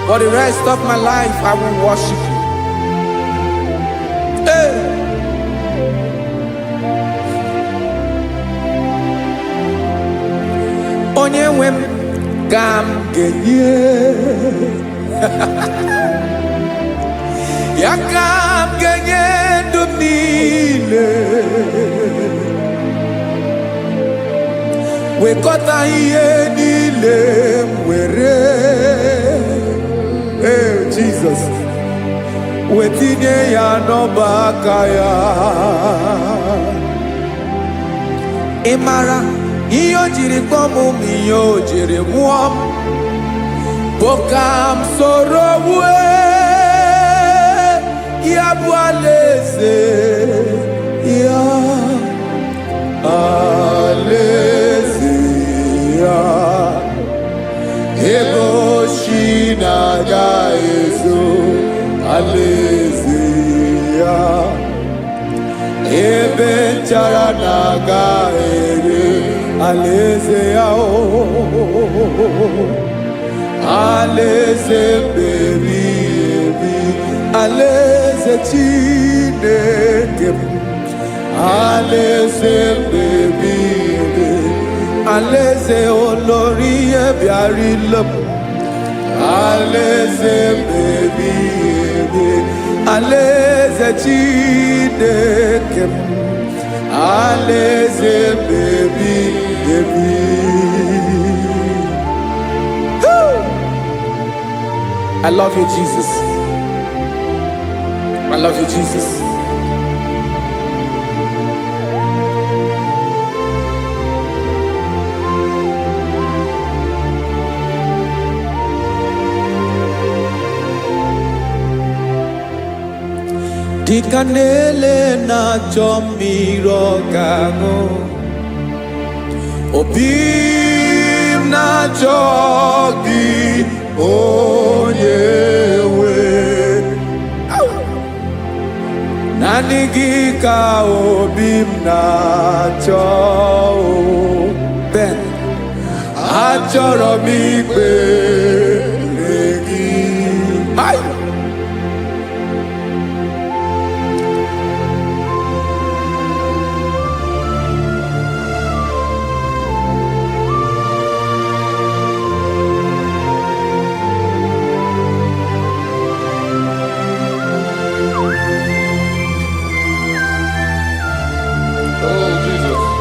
For the rest of my life, I will worship you. Hey. Onye nwe m ka m ga-enye, ya ka m ga-enye ndụ m niile. Wekọta ihe niile m were, Jesus, wetinye ya n'ọba aka ya. Ị mara ihe o jiri kpọọ m, ihe o jiri mụọ m. Bokam soro ya bụ alaeze ya, alaeze ya. Ebe oshi na-agaghị ezo, alaeze ya. Ebe nchara na-agaghị ere, alaeze ya o. Alaeze ebi ebi, alaeze Chineke m. Alaeze ebi ebi, alaeze olori ebiarịla m. Alaeze ebi ebi, alaeze Chineke m. Alaeze ebi ebi. I love you, Jesus. I love you, Jesus. Dịka na-ele na-achọ mmiri ọ ga-aṅụ, obi m na-achọ gị, onye nwe. Naanị gị ka obi m na-achọ. Ben, achọrọ m ikpere gị.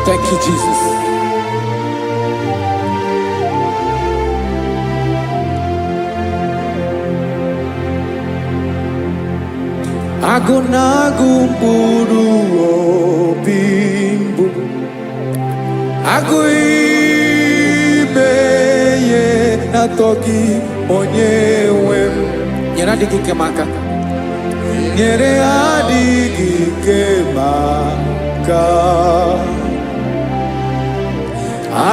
Thank you, Jesus. Agụ na-agụ mkpụrụ obi mbụ, agụ ime ihe na-atọ gị, onye nwe m. Nyere adịghị ike m aka. nyere adịghị ike maka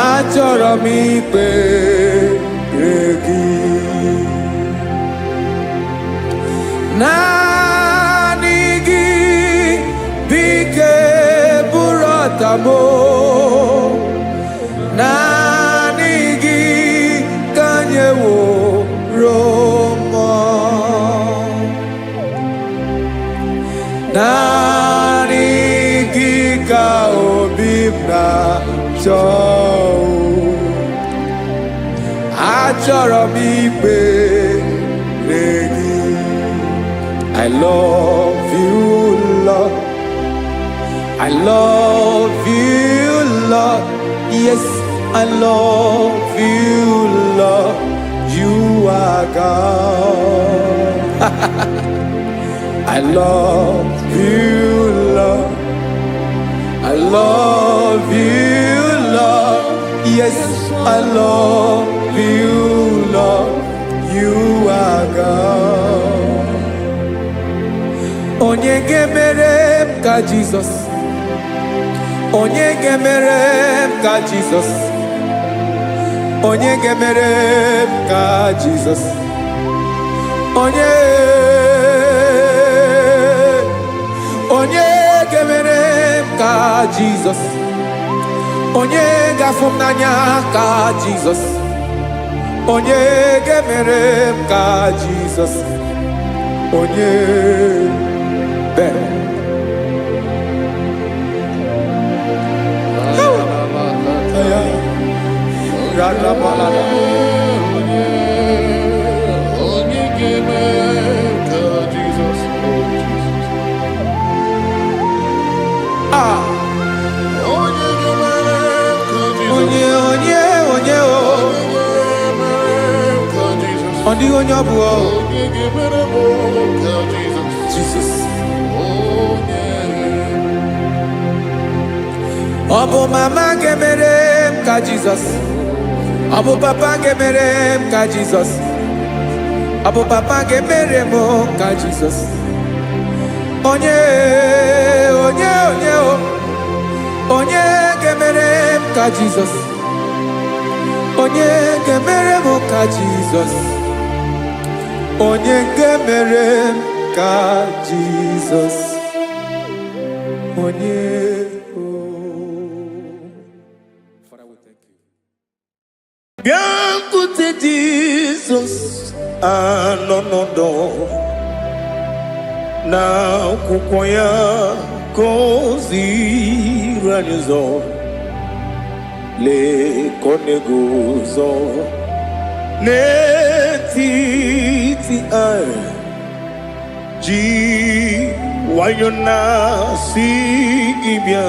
achọrọ m ikpere gị naanị gị bike bụrụ ọtamo naanị gị ka nyeworo mọ naanị gị ka obi m na-achọ achọrọ m ikpere gị. I love you, Lord. I love you, Lord. Yes, I love you, Lord. You are God. I love you, Lord. I love you, Lord. Yes, I love you, Lord. You are God. Onye gemere m ka Jesus. Onye gemere m ka Jesus. Onye gemere m ka Jesus. Onye gemere m ka Jesus. Onye gafum n'anya ka Jesus. Onye gemere m ka Jesus. Onye ben. Only on your board, Jesus. Obo mama gemerem ka Jesus. Obo papa gemerem ka Jesus. Obo papa gemerem ka Jesus. Onye gemerem ka Jesus. Onye gemerem ka Jesus. Onye gemerem ka Jesus. Onye Father, we thank you. Biancote Jesus anonodo na kukoya kozi ranizo le koneguzo netiti ai ji wayona si ibia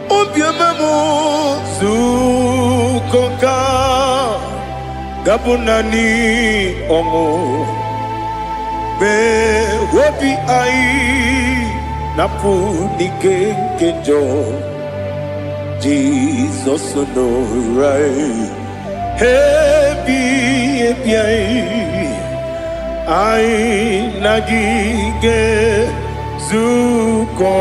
obiamamu zukoka gabunani omo be wobi ai napuni kenjo Jesus no right happy ai nagige zuko.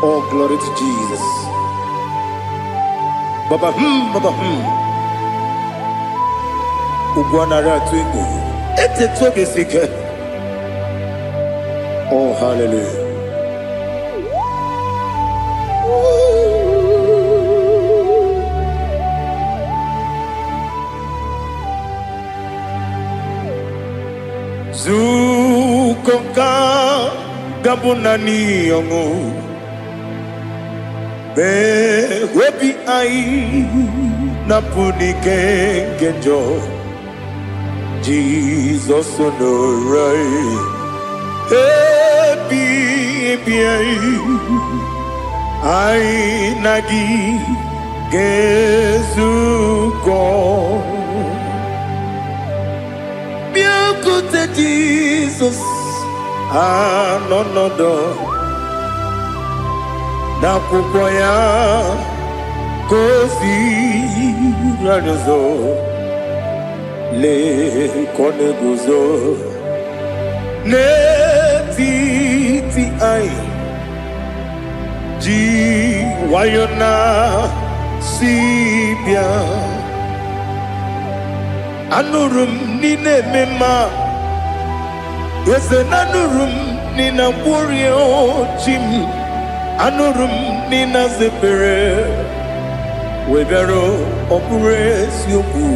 Oh, glory to Jesus. Baba Ugwanara twingu. Ete toge sike. Oh, hallelujah. Zukoka gabunani yongo. Be webi ai napuni kenjo Jesus no right happy ai nagi gezuko biancote Jesus anonodo na kukoya kozi ranizo le kone guzo netiti ai ji wayona sibia anurum nine mema yese nanurum nina burio chim anurum nina zepere webero opure sioku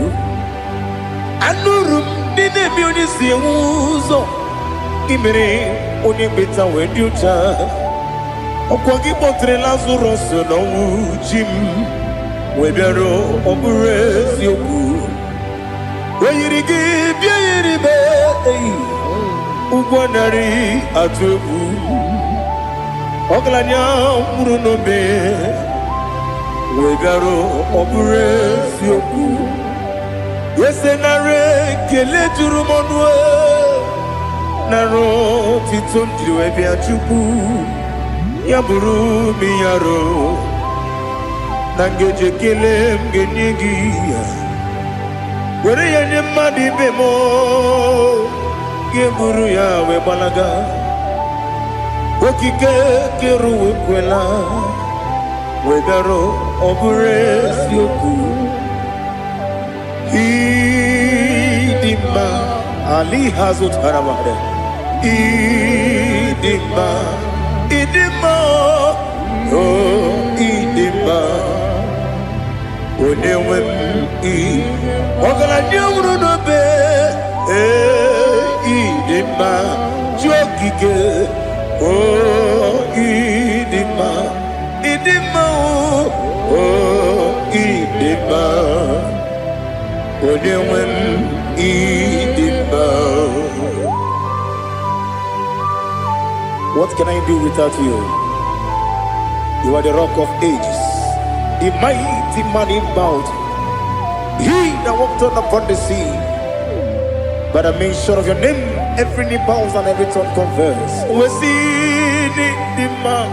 anurum nine bioni siuzo imere oni beta weducha okwagi potre Lazarus no chim webero opure sioku weyirigi biayiribe ugwanari atubu oglanya muru no be wegaro obure sioku yesenare kele jurumonwe naro titondiwe bia chupu yaburu miyaro nangeje kele mgenyigi were yenye madi bemo geburu ya we balaga okike keru kwela wegaro obure sioku idima ali hazut haramade idima oh idima onewem ogala nyumru no be idima jokike oh idima oh idima onewem idima. What can I do without you? You are the rock of ages, the mighty man in battle. He that walked on upon the sea. By the mention of your name, every knee bows and every tongue confess. We see the man.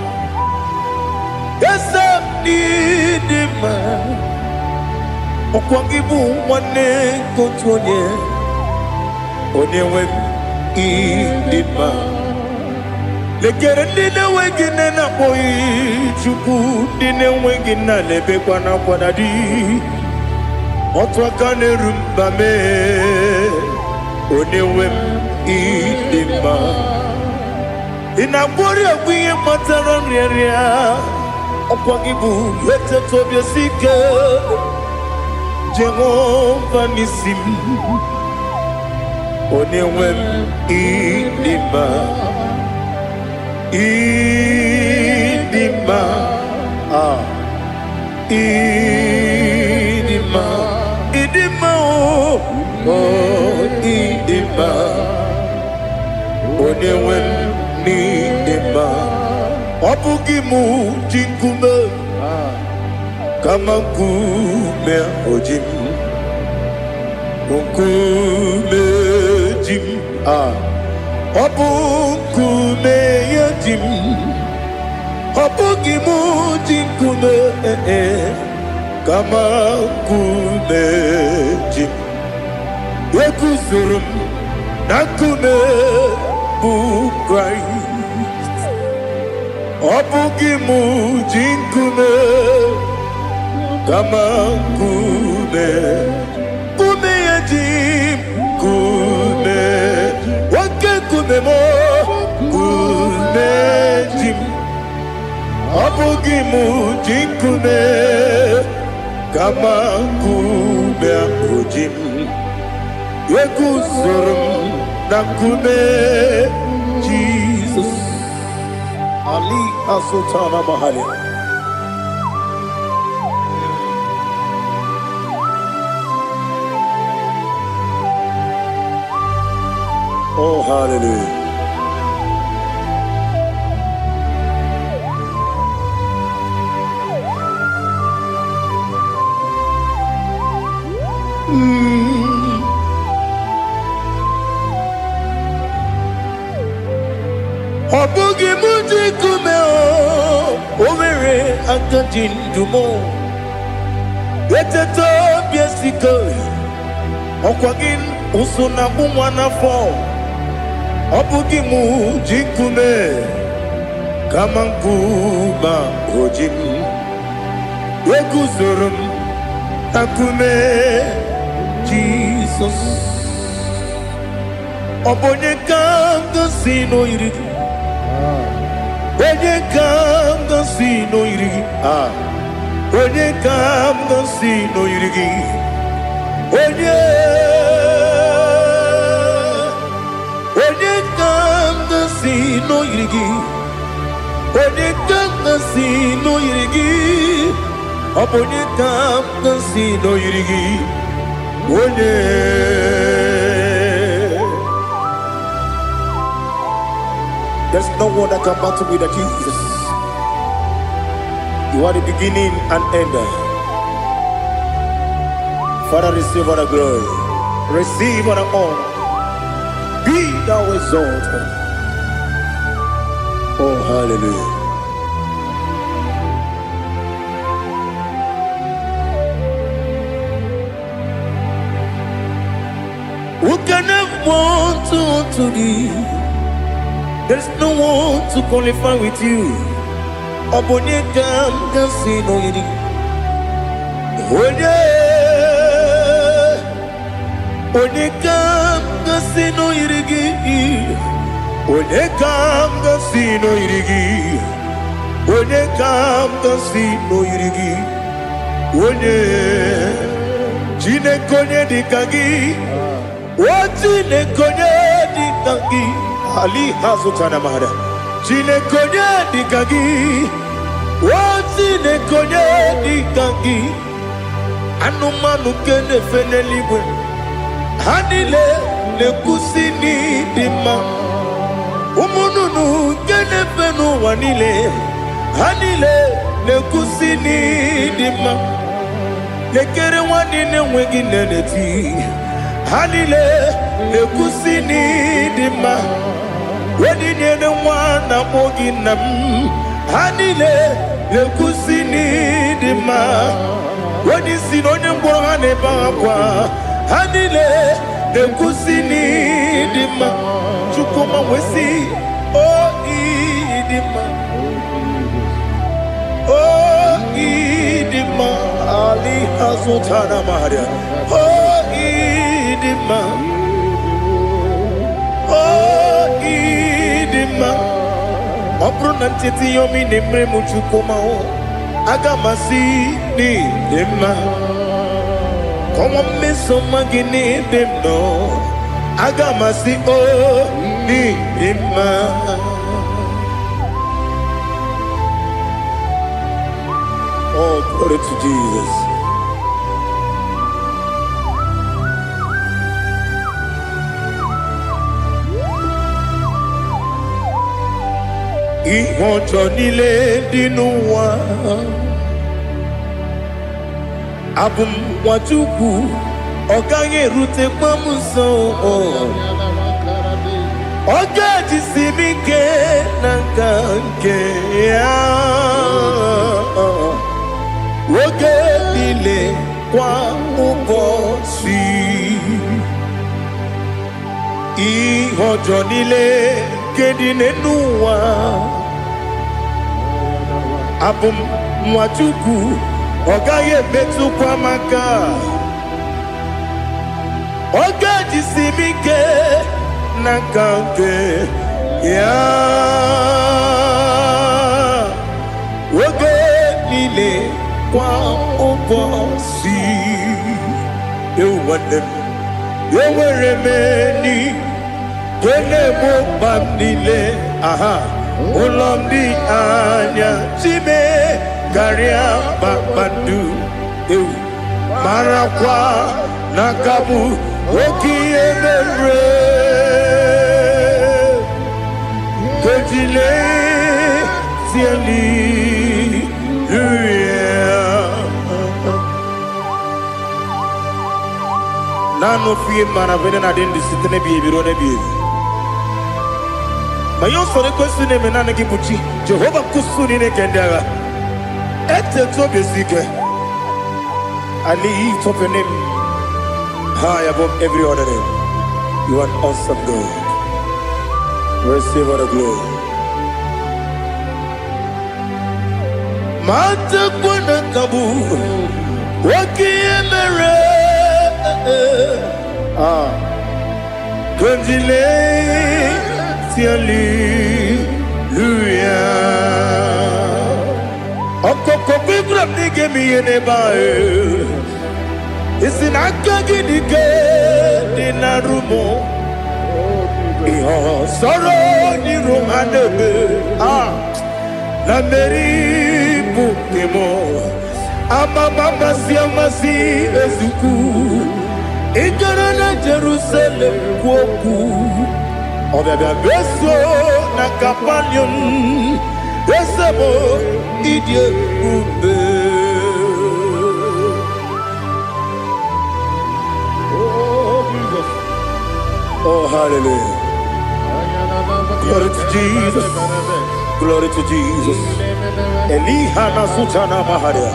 Yes, I need the man. Okwangibu wane kotonye. Onyewe the man. Legere dine wegine na boyi chuku dine wegina lebe kwa na kwanadi. Otwa kane rumba me onewem idima inabori agwiye matara nriaria okwagibu yete tobye sike Jehova nisim onewem idima idima idima idima oh idima onewem idima obugimu jinkume kama kume ojim kume jim obukume yajim obugimu jinkume kama kume jim Yekusurum nakune bu Christ obugimu jinkume kama kume kume yajim kume wake kume mo kume jim obugimu jinkume kama kume ojim Yekusurum nakune Jesus Ali Asutana Mahali. Oh, hallelujah. Obugi muji kumeo Omere akajindumo Yeteto biesiko Okwagin usuna bumwana fo. Obugi mu jikume. Kamankuba ojim. Weguzurum takume. Jesus. Obonye kanga sino irigi. Onye kanga sino irigi. Onye kanga sino irigi. Onye kanga sino irigi. Onye kanga sino irigi. Obonye kanga sino irigi. Onye. There's no one that can battle with Jesus. You are the beginning and end. Father, receive all the glory. Receive all the honor. Be thou exalted. Oh, hallelujah. Who can have one to thee? There's no one to qualify with you. Obonye kanga sino yiri. Onye kanga sino yirigi. Onye kanga sino yirigi. Onye kanga sino yirigi. Onye jine konye dikagi. Wajine konye dikagi. Ali hazutana mahada. Jine konye dikagi. Wajine konye dikagi. Anumanu kene fene libwe. Hanile ne kusini dima. Umununu kene fenu wanile. Hanile ne kusini dima. Lekere wanine wengi neneti. Hanile ne kusini dima. Wedine ne wana moginam. Hanile ne kusini dima. Wedi sinonye mbwangane bakwa. Hanile ne kusini dima. Chukuma wesi oh idima. Oh idima. Ali hazutana maria. Oh idima. Oh idima. Opro nantiti yomi nemre muchukuma o. Agamasi ni dima. Como me soma gini demno. Agamasi o ni dima. Oh, glory to Jesus. Ìwọ̀njọ́ nílé dínú wa. Abumwachukwu ọ̀gá yẹn rute pọ́mùsọ. Ọ̀gá jisi mi ké na nke ya. Oge nílé kwa ụbọchị. Ìwọ̀njọ́ nílé kedị n'enu ụwa. Abumwachukwu ọ̀gá yẹn metụkwa maka. Ọ̀gá jisi mi ké na nke ya. Oge niile kwa ụbọchị. Ewanne m, enwere m enyi kele mụ mkpa m niile. Ụlọ m dị anya chime karịa kpakpando. Marakwa n'aka m oke ihe mere. Kejile tieli nano fie mana vene na den disitene bi ebiro na bi. Mayo sore kwesi ne mena na gibuchi Jehova kusuni ne kendaga. Ete to besike Ali topenem high above every other name. You are an awesome God. Receive all the glory. Mata kuna kabu wakiemere Konjile tiali luya Okoko bibram nige miyene bae Isinaka ginike dinarumo Iho soro ni romanebe La meri bukemo Amama siamasi ezuku Igarana Jerusalem woku Obebe beso na kapanion Besemo idye ube Oh hallelujah. Glory to Jesus. Glory to Jesus. Elihana sutana maharia.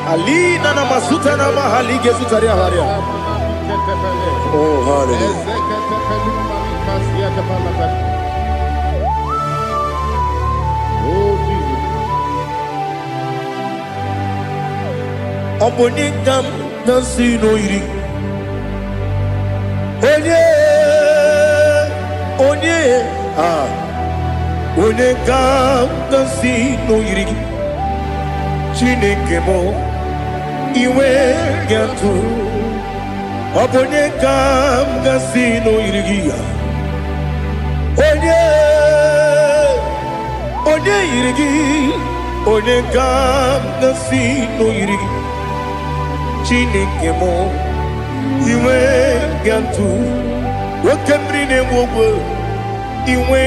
Alina na masutana mahali gesutaria haria. Oh hallelujah. Obonikam nasino iri. Onye ka nasi no yiri Chineke mo iwe gatu Obonye ka nasi no yiri Onye yiri Onye ka nasi no yiri Chineke mo iwe gatu Wakemri ne wogo Iwe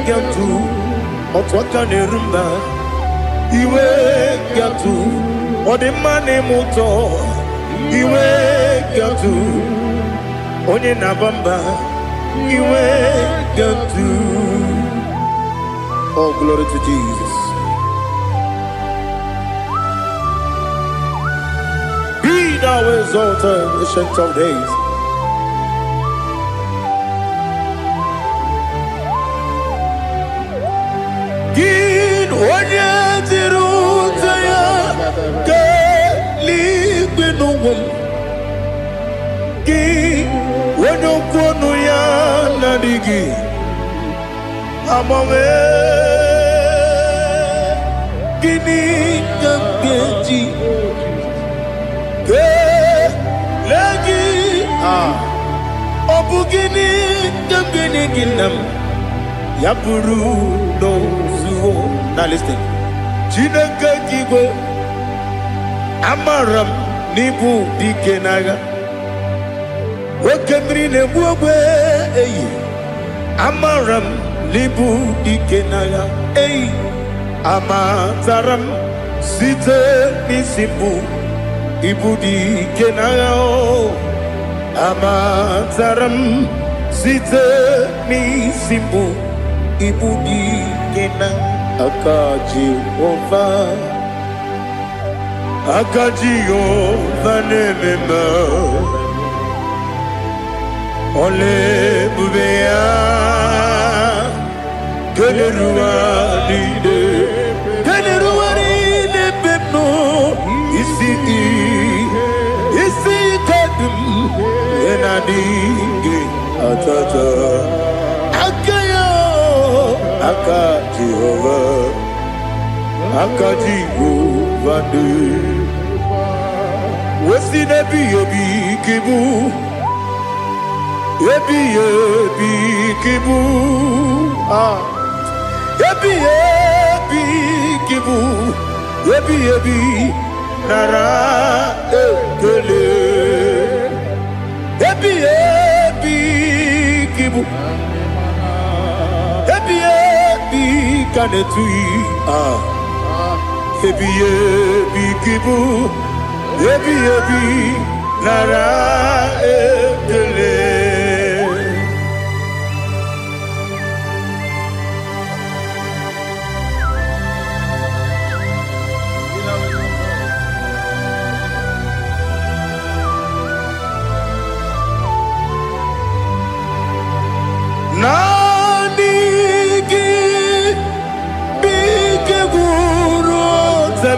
gatu Otwaka ne rumba Iwe gatu Odemane moto Iwe gatu Onye nabamba Iwe gatu Oh glory to Jesus. Be thou exalted, ancient of days. Onye tiruta ya ke libenuwum ki onye kwonu ya nadigi amawe gini kamgeji ke legi obu gini kamgeni ginam yapuru no zuho. Now listen. Chineke kigwe amaram nibu dikenaga Wekemri nebuwe eyi amaram nibu dikenaga eyi amataram site nisimbu ibu dikenaga amataram site nisimbu ibu dikenaga Akaji Ova nemema Ole bubea Keleruwa lide pepno Isi kadum Enadinge atata Akaji Ova de Wesi nebi ebi kibu Ebi kibu Ebi kibu Ebi nara ekele Ebi kibu Ebi kanetui Ebi kibu Ebi nara ekele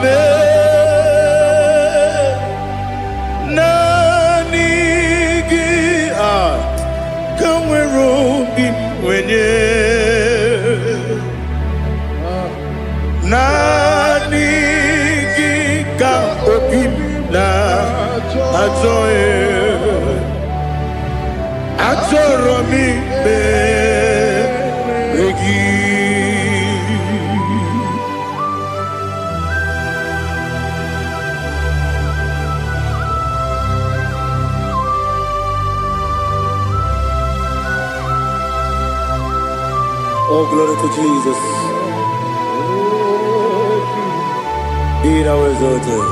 zame nanigi kanwero bim wenye nanigi ka obim na ajoe ajoro mi be regi. Oh, glory to Jesus. Be thou exalted.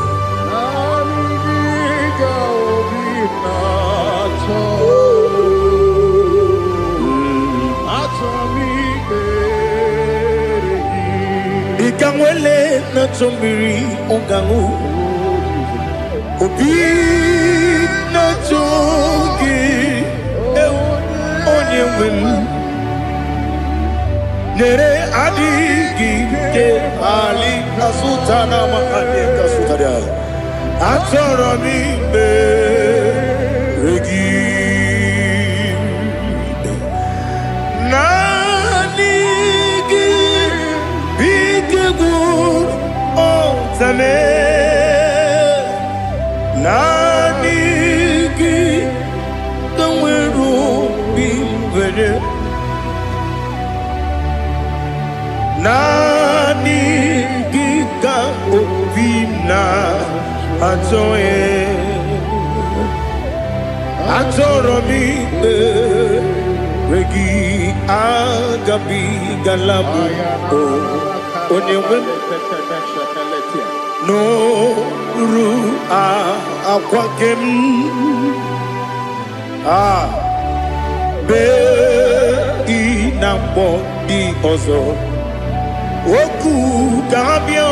Ikangwele na chombiri ongangu obi na chogi onye wem nere adigi ke ali kasutana ma ade kasutaria atoro mi be regi nanigi bigegu otame nanigi kanweru bimvere nani giga obina atoe atoro mi regi agabi galabu onyewe no ru akwakem be inambo di ozo Oku gabio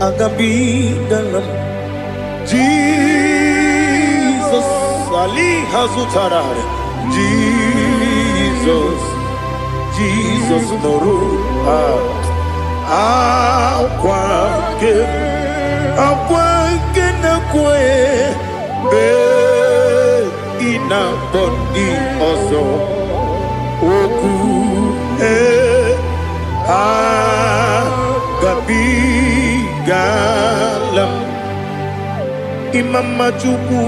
agabi galam Jesus Ali Hazutarare Jesus Noru akwake na kwe be ina body ozo oku gabi galam imama chuku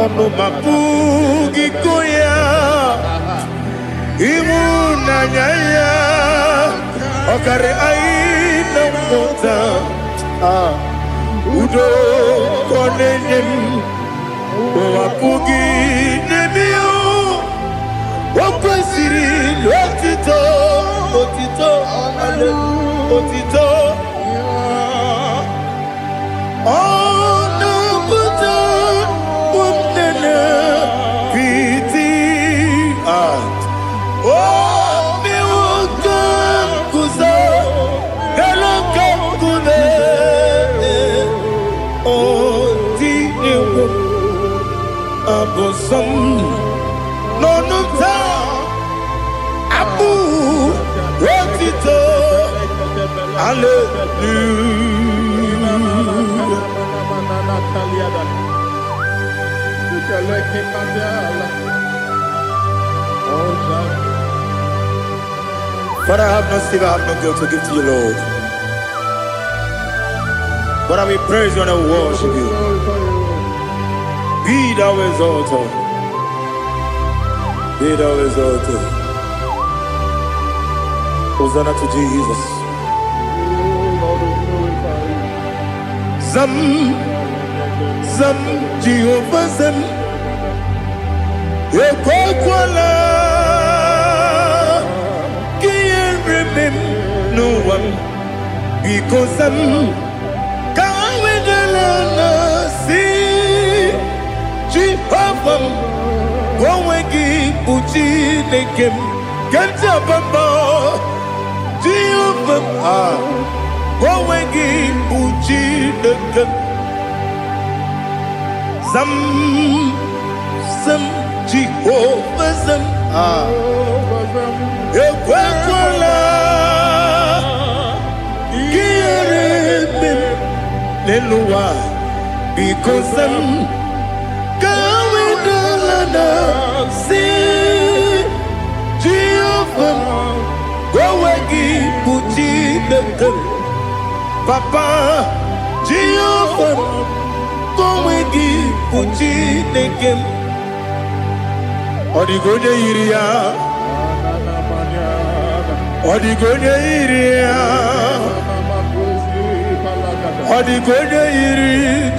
ono mapugi koya imuna nyaya okare aina mota udo konenyem wapugi nemio wakwesiri otito ale otito ono buto umnene piti mi wakam kuzo galakam kude abosam nonumta abu wotito Father, I have no silver, I have no gold to give to you, Lord. But I will praise you and I will worship you. Be thou exalted. Be thou exalted. Hosanna to Jesus. Zam Jehovah Zam Ekokwala Can't remember no one because Zam Kawedalana see Jehovah Gowegi Puchi Nekem Kanjabamba Jehovah Gowegi Puchi Nekem Zam Jehovah Zam ekwekwala ihere eme n'elu ụwa biko sem ka wedala na si Jehova gowe gị bụ Chineke papa Jehova gowe gị bụ Chineke ọ dịghị onye yiri ya ọ dịghị onye yiri ya ọ dịghị onye yiri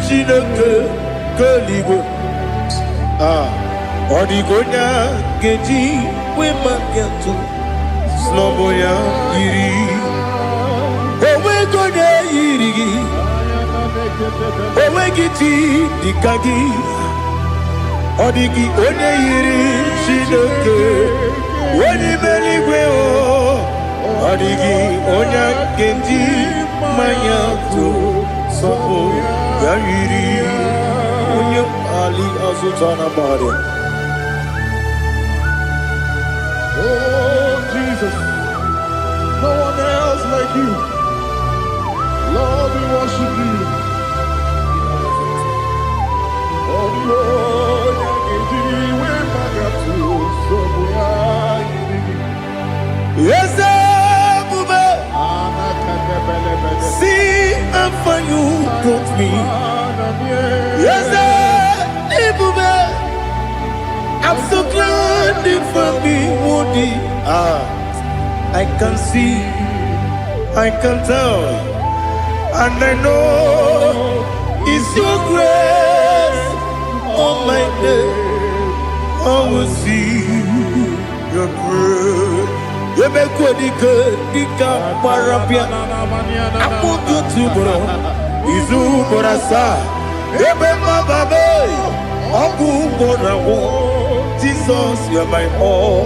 Chineke nke eluigwe ọ dịghị onye ga-eji wee maka atụ n'ọbụ ya yiri onweghị onye yiri gị onweghị chi dịka gị ọ dịghị onye yiri Chineke onye mere igwe ọ dịghị onye ga-eji mmanya atụ n'ọbụ ya yiri onye ali azụta na mmadụ. Oh, Jesus, no one else like you. Lord, we worship you. Oh, Lord, yes, see how far you brought me. Yes, I'm so glad you found me, Woody. I can see, I can tell, and I know it's your grace on my day. I will see your grace. You make what you could, you can't parapia. I want you to bro. Izu borasa. You make my baby. Aku borawo. Jesus, you're my all.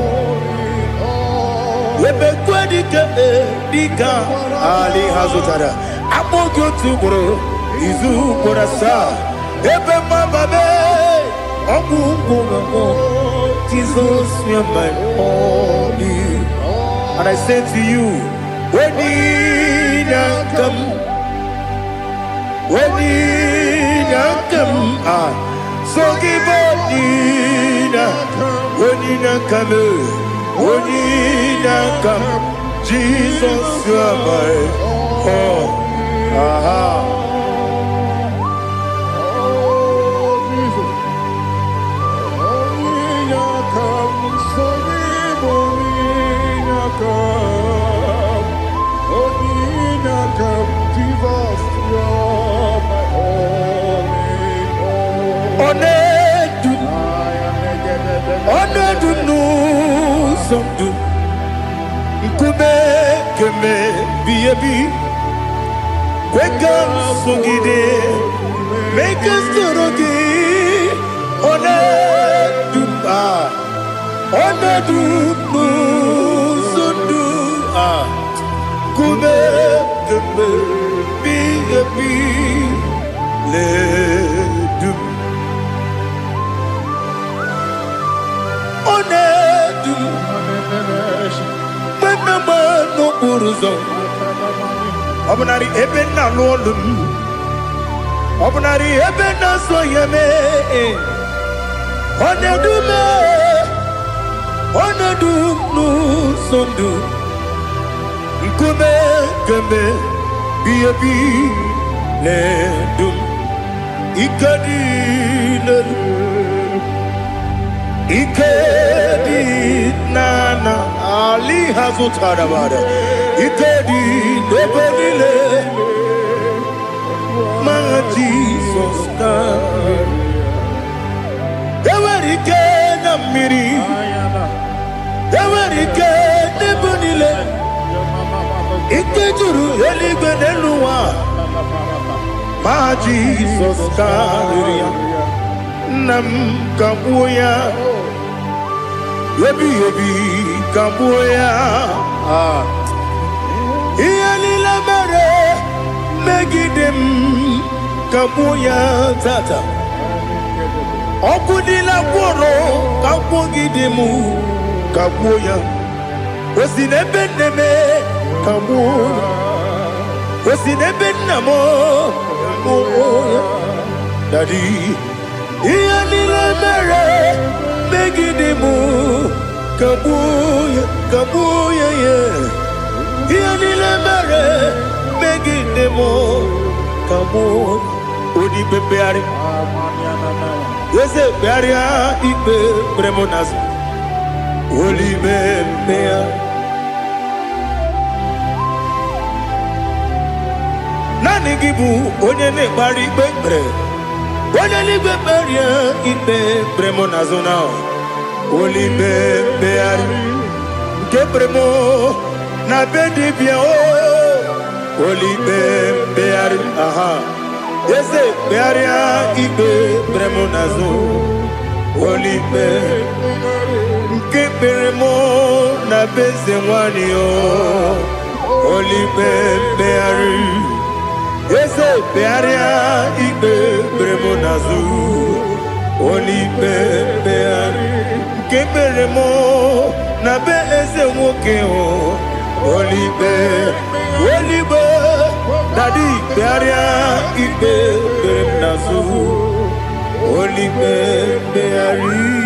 You make what you could, you can't. Ali Hazutara. I want you to bro. Izu borasa. You make my baby. Aku borawo. Jesus, you're my all. And I say to you, when you come, so give up, when you come, Jesus, you are my all. Something Nkube keme biyebi Kweka sogide Make us torogi One dumba One dumbu Sundu Nkube keme biyebi Le dum One dum no buruzo Obnari ebena lolum Obnari ebena soyeme Onedume Onedum no sondu Nkume keme biyebi ledum Ikadi Ikedi nana Ali Hazutara bada Ikedi nebelile Ma Jesus na Ewerike na miri Ewerike nebelile Ikejuru eligwe neluwa Ma Jesus na Nam kabuya Yebi kabuya Iyalila mere Megidem kabuya tata Okudila kworo Kabugidemu Kabuya. Was in a beneme, Kabuya. Was in a benamo, Kabuya. Daddy, Ianila Mare, Megidemu, Kabuya, Kabuya, yeah. Ianila Mare, Megidemu, Kabuya. Odi Bebeari. Yes, Bearia, Ibe, Bremonas. Holy Bebea. Nani Gibu, Onyane Bari Bebre. Onyane Beberia, Ibe, Bremonazona. Holy Bebeari. Gebremo, Nabedi Biao. Holy Bebeari. Aha. Yes, Bearia, Ibe, Bremonazo. Holy Bebeari. Keperemo na bezenwanio Holy Bebeari. Yes, Bearia Ibe Bremonazu. Holy Bebeari. Keperemo na bezenwokeo Holy Be Daddy Bearia Ibe Bremonazu. Holy Bebeari.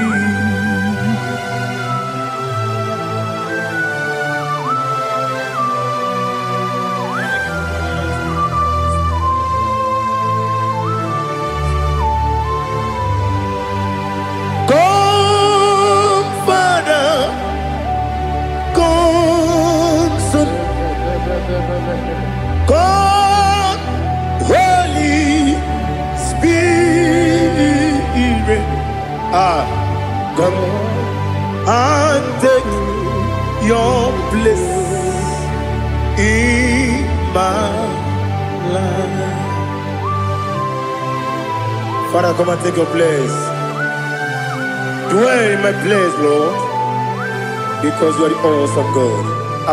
God, Holy Spirit, come and take your place in my life. Father, come and take your place. Dwell in my place, Lord, because you are the awesome God.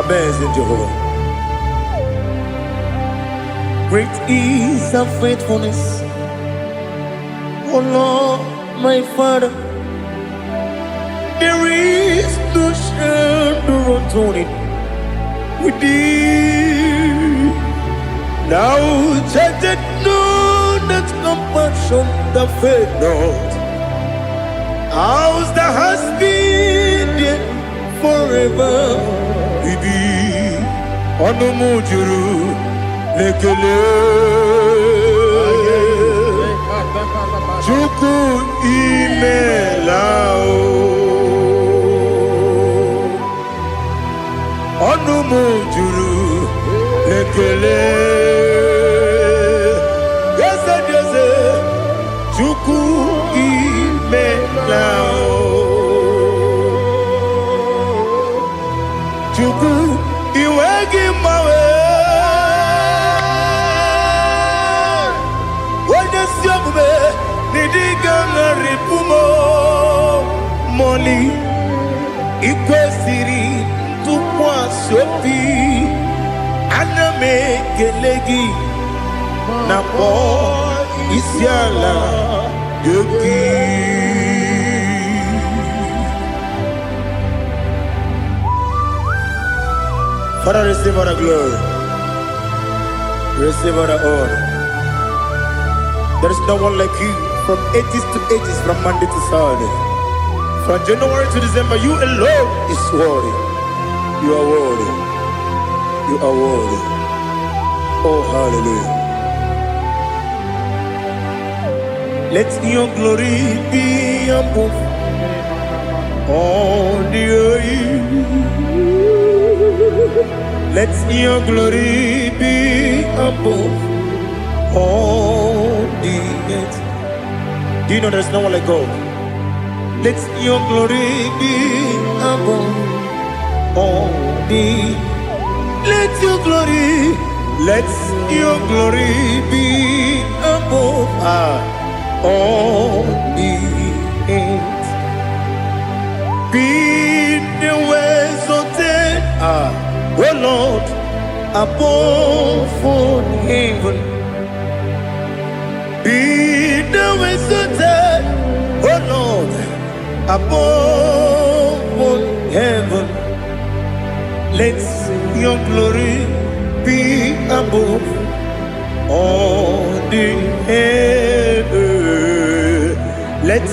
Amazing Jehovah. Great is thy faithfulness, oh Lord, my Father. There is no shadow unto it with thee. Now judged know that compassion that faith not. Ours that has been there forever. We be on the mujuru. Lekele Chuku imelao Onumu juru Lekele Yese Chuku imelao Chuku iwegi mawe Ripumo Moli Ikwesiri Tukwa Sopi Aname Kelegi Napo Isiala Yogi. Father, receive all the glory, receive all the honor. There is no one like you. From ages to ages, from Monday to Saturday, from January to December, you alone is worthy. You are worthy. You are worthy. Oh, hallelujah. Let your glory be above all the earth. Let your glory be above all the earth. Do you know there's no one like God? Let your glory be above all the. Let your glory be above all the earth. Be the ways of death, oh Lord, above all heaven. Be the ways of death, oh Lord, above all heaven. Let your glory be above all the earth. Let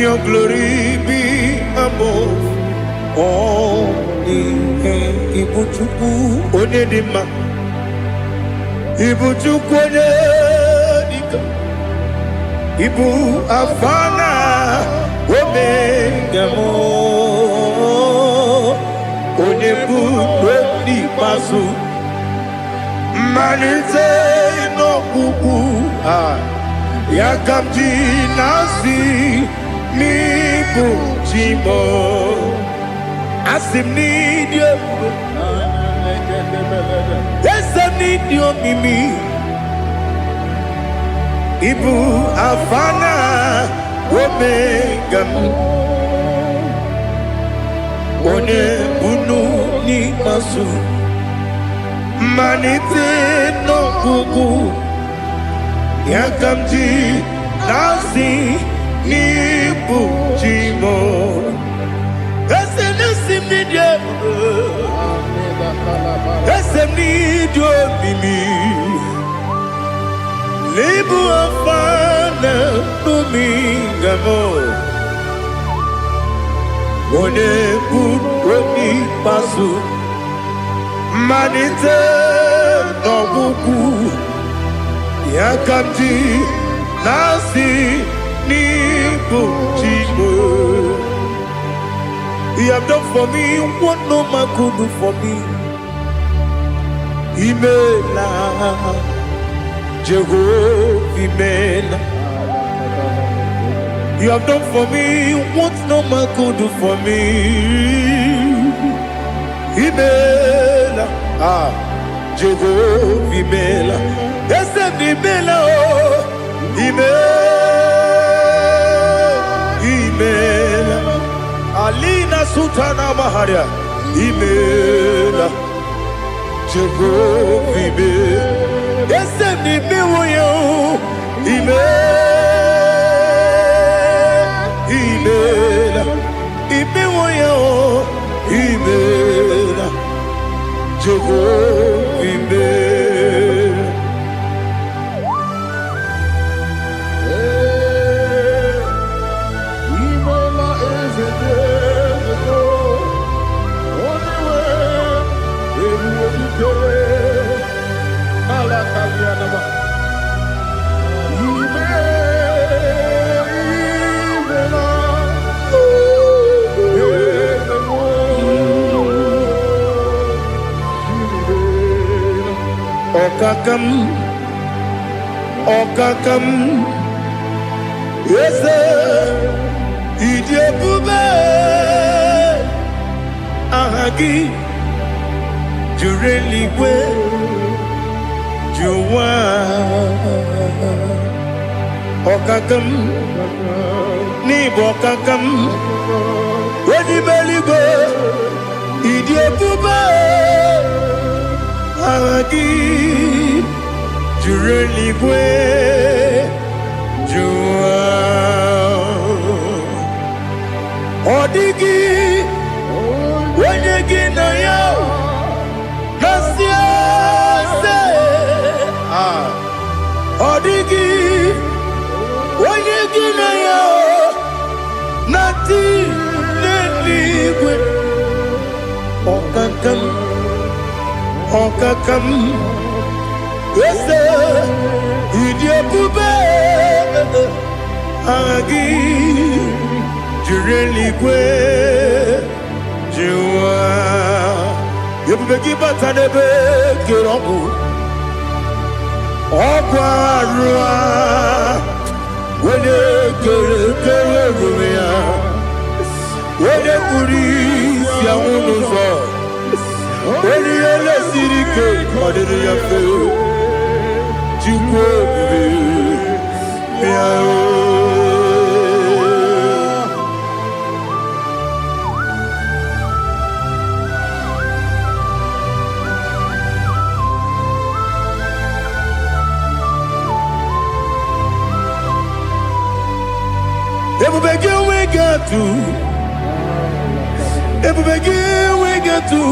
your glory be above all the earth. Ibuchukwu Onedima, Ibuchukwu Onedika, Ibu Afana Omega mo, Onebu Dodi Masu, Manite no Kuku, Yakamji Nasi, Nibu Jimo, Asim need you, yes I need you, Mimi. Ibu Afana Omega One Bunu Ni Masu Manite no Kuku Yakamji Nasi Nibu Jimo Esenesim Nidye Esem Nidyo Mimi Libu Afana Dominga mo One Budoni Pasu Manite no Buku Yakamji Nasi Nibu Jimo. You have done for me what no man could do for me. Imela Jehovah Imela. You have done for me what no man could do for me. Imela Jehovah Imela. Yes, Imela Imela Alina Sutana Maharia Imela Jehovah Imela. Yes, Imela Imela Jehovah Imela. Imela is a day ago. Only way it will be good. Malakalianaba. Okakam, yes, Idiabube, Ahagi, Jureligwe, Juwa, Okakam, Nibokakam, Wedibeligo, Idiabube, Ahagi. Jureligwe Jua Odigi Wenyegi na yo Nasia se Odigi Wenyegi na yo Nati Neligwe Okakam Okakam Yes, Idiabube Agi Jureligwe Jua Yebubeki Batanebe Kiroku Okwarua Wene Kere Rumia Wene Kuri Siamunuzo Wene Yele Sirike Madere Yafe Jukwe Miao. Everybody we got to ebubegi wegetu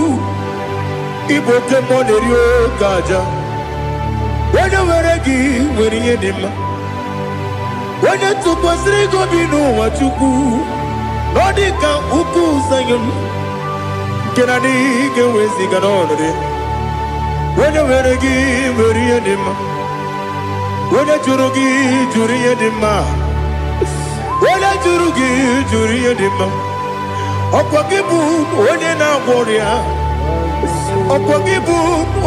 ibo kemonerio gaja wanya weregi weriye dima wanya tukwasiri gobinu wachuku nodika uku zayun kenani gewezi ganonore wanya weregi weriye dima wanya jurugi juriye dima wanya jurugi juriye dima Okwagibu onye na-agwọrịa Okwagibu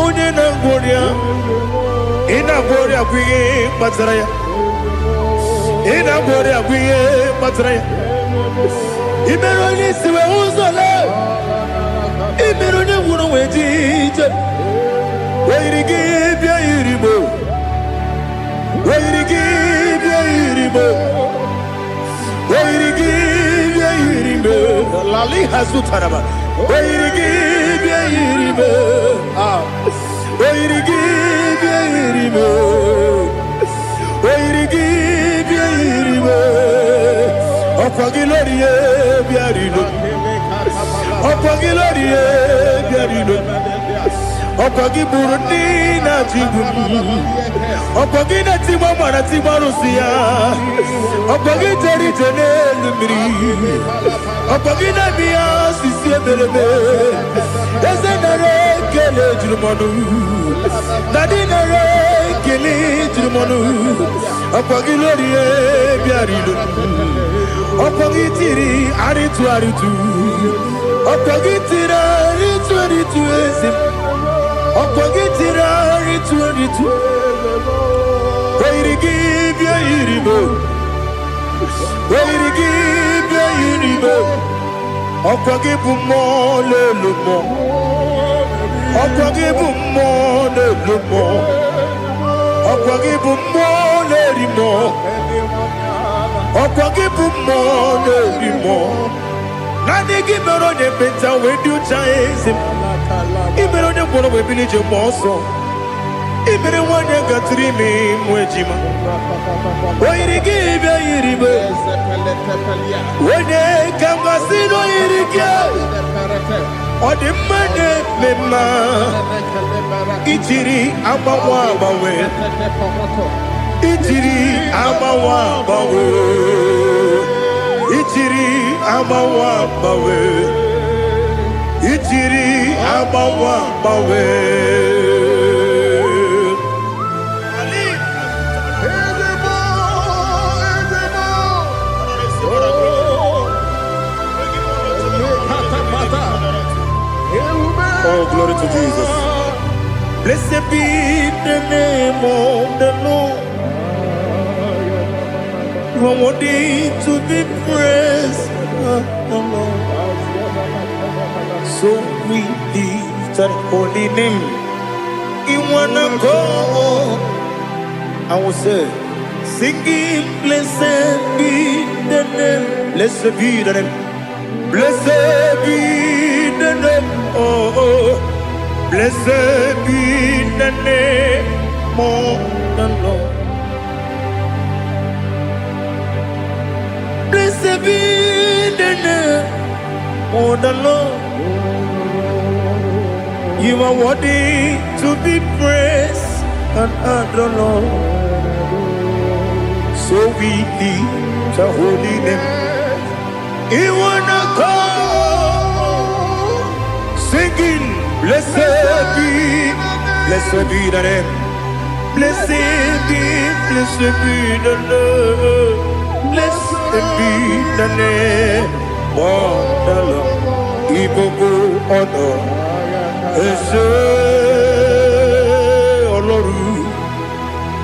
onye na-agwọrịa Ị na-agwọrịa bụ ihe kpatara ya Ị na-agwọrịa bụ ihe kpatara ya Ị mere onye isi wee ụzọ lee Ị mere onye gwụrụ wee ji ije Wee yiri gị bịa yiri mo Wee yiri gị bịa yiri mo Wee yiri gị Lali Hazutaraba, Oirigi, Oirigi, Oirigi, Opagilorie, Biarino, Opagilorie, Biarino, Opagiburina, Tibum, Opagina Timamana Timarusia, Opagiteri Tenelumri. Opagina mia sisi belebe ezenare kele jurumonu nadinare kele jurumonu Opagilorie biarido Opagitiri aritu Opagitira aritu ezim Opagitira aritu Oirigi biaribo Oirigi biaribo Okwagibu mo le lumo Okwagibu mo le lumo Okwagibu mo le rimo Okwagibu mo le rimo Nani gibero ne benta we do chaizim Ibero ne kono we bilije moso Ibere wane gatrimi mwejima Oirigi bia yiribe Wene kangasino yirige Odimane mema Ichiri amawa bawe Ichiri amawa bawe Ichiri amawa bawe Ichiri amawa bawe Oh, glory to Jesus. Blessed be the name of the Lord. You are worthy to be praised. So we lift that holy name. You wanna go? I will say, singing, blessed be the name. Blessed be the name. Blessed be the name. Oh, blessed be the name of the Lord. Blessed be the name of the Lord. You are worthy to be praised and adored, Lord. So we lift the holy name. You wanna call, singing, blessed be the name. Blessed be the Lord. Blessed be the name of the Lord. Ibogo honor, Ese Oloru.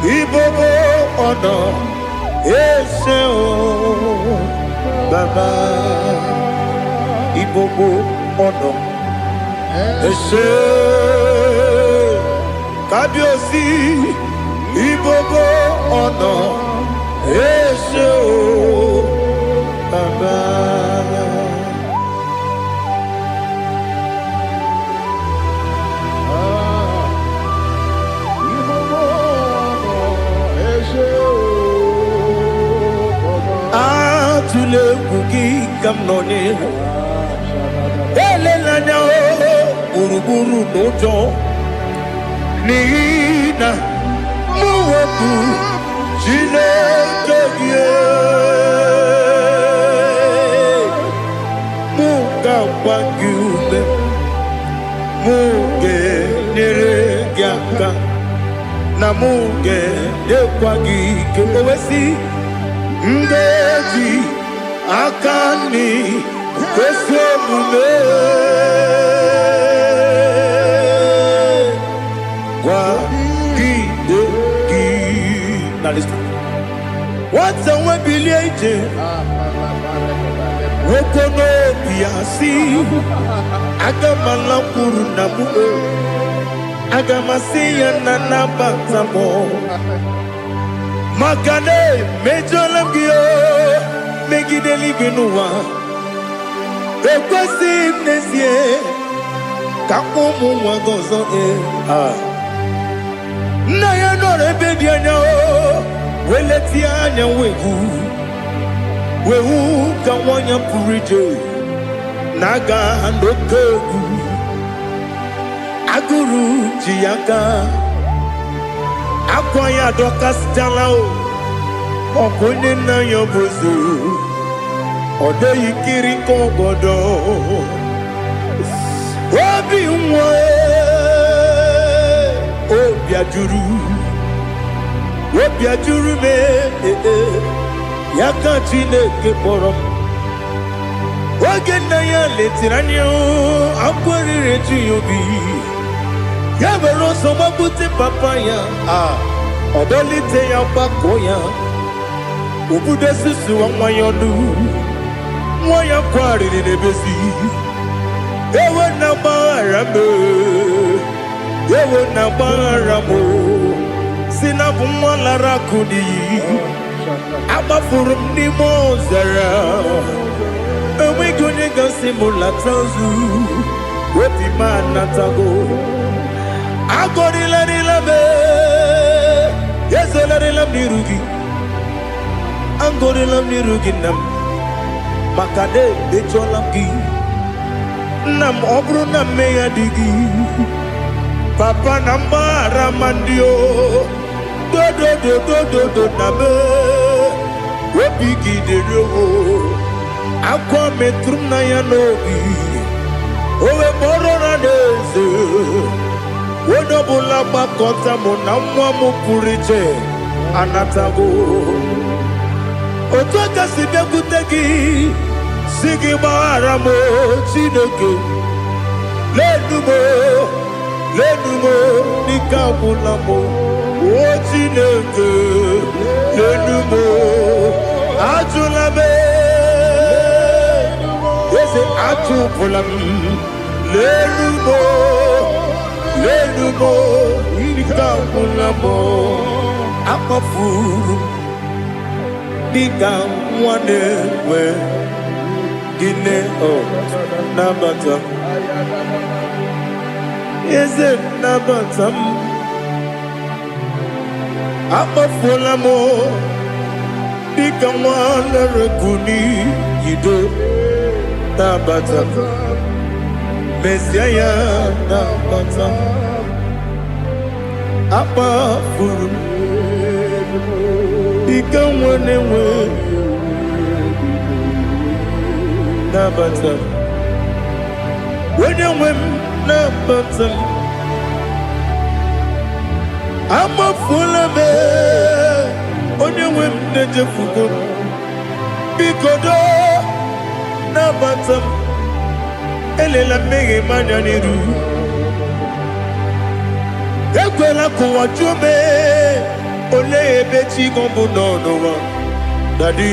Ibogo honor, Ese Baba. Ibogo honor, Ese Kabiosi. Ibogo honor, Ese Baba. Atule kuki kamnoni elelanya gburugburu n'ụjọ n'ihi na mụ wepụ Chineke gị mụ ga-agba gị ume mụ ga-enyere gị aka na mụ ga-enyekwa gị ike owesi ngaji aka nri kwesị omume gwagide gị na lista nwata nwe bilie ije nwoke n'obi ya si aga m alakwuru na mụ aga m asị ya na nabata m maka na emejuola m gị megide eluigwe n'ụwa ekwesịghị m n'ezie ka ụmụ nwa gị ọzọ nna ya nọrọ ebe dị anya weletie anya wehu ka nwanyị pụrụ ije na-aga n'oke egwu agụrụ ji ya gaa akwa ya dọkasịchala ọkụ onye nna ya bụzo ọ dịghị kiri ka ọgọdọ obi nwa obi ajuru m ya ka Chineke kpọrọ m oge nna ya letiri anya akwa riri eju ya obi ya mere ọsọ gbapute papa ya ọ dọlite ya gbakọ ya obodo susu nwa ya ọnụ nwa ya kwarịrị n'ebezi ewe na gbaghara m ewe na gbaghara m si na bụ nwa lara akụ n'iyi agbafuru m n'ime ọzara enweghị onye ga-asị m lata ozu obi m anatago agọrịlarịla m ezelarịla m n'iru gị agọrịla m n'iru gị nna m maka na emechuola m gị nna m ọ bụrụ na mmehie dị gị papa na mgbaghara ma ndị dodododododo na be obi gị dịrị owo akwa metụrụ m na ya n'obi owe kpọrọ na n'eze onye ọbụla gbakọta mụ na nwa m pụrụ iche anatago otu aka si bịakwute gị si gị gbaghara m Chineke lenumo n'ike agwụla m o Chineke lenumo ajụla m eze ajụpụla m lenumo n'ike agwụla m akpafuru dịka nwa na-enwe gịnị nabata m eze nabata m akpafuola m dịka nwa na-ereku n'iyido nabata m mesia ya nabata m akpafuru dịka nwa na-enwe nabata m onye nwe m nabata m amafuola m onye nwe m na-ejefugo m biko nabata m elela mmehie m anya n'iru ekwela ka ụwa jụọ m olee ebe chi gị bụ n'ụwa dadi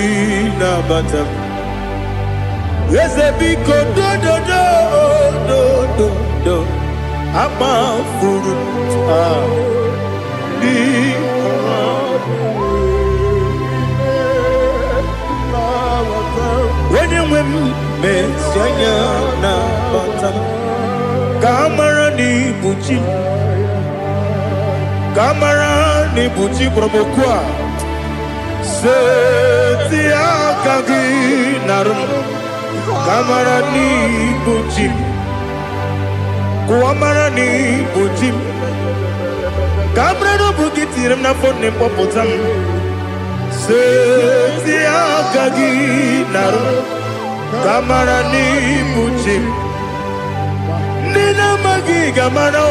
nabata m eze biko do akpafuru onye nwe m mesi anya nabata m ka amara n'ibu chi ka amara n'ibu chi gwara m okwu a seti aka gị narụ m ka amara n'ibu chi Kuamarani Bujim Cabrano Bukitiram na phone Popotam Setia Gagi Naru Kamarani Bujim Nina Magi Gamano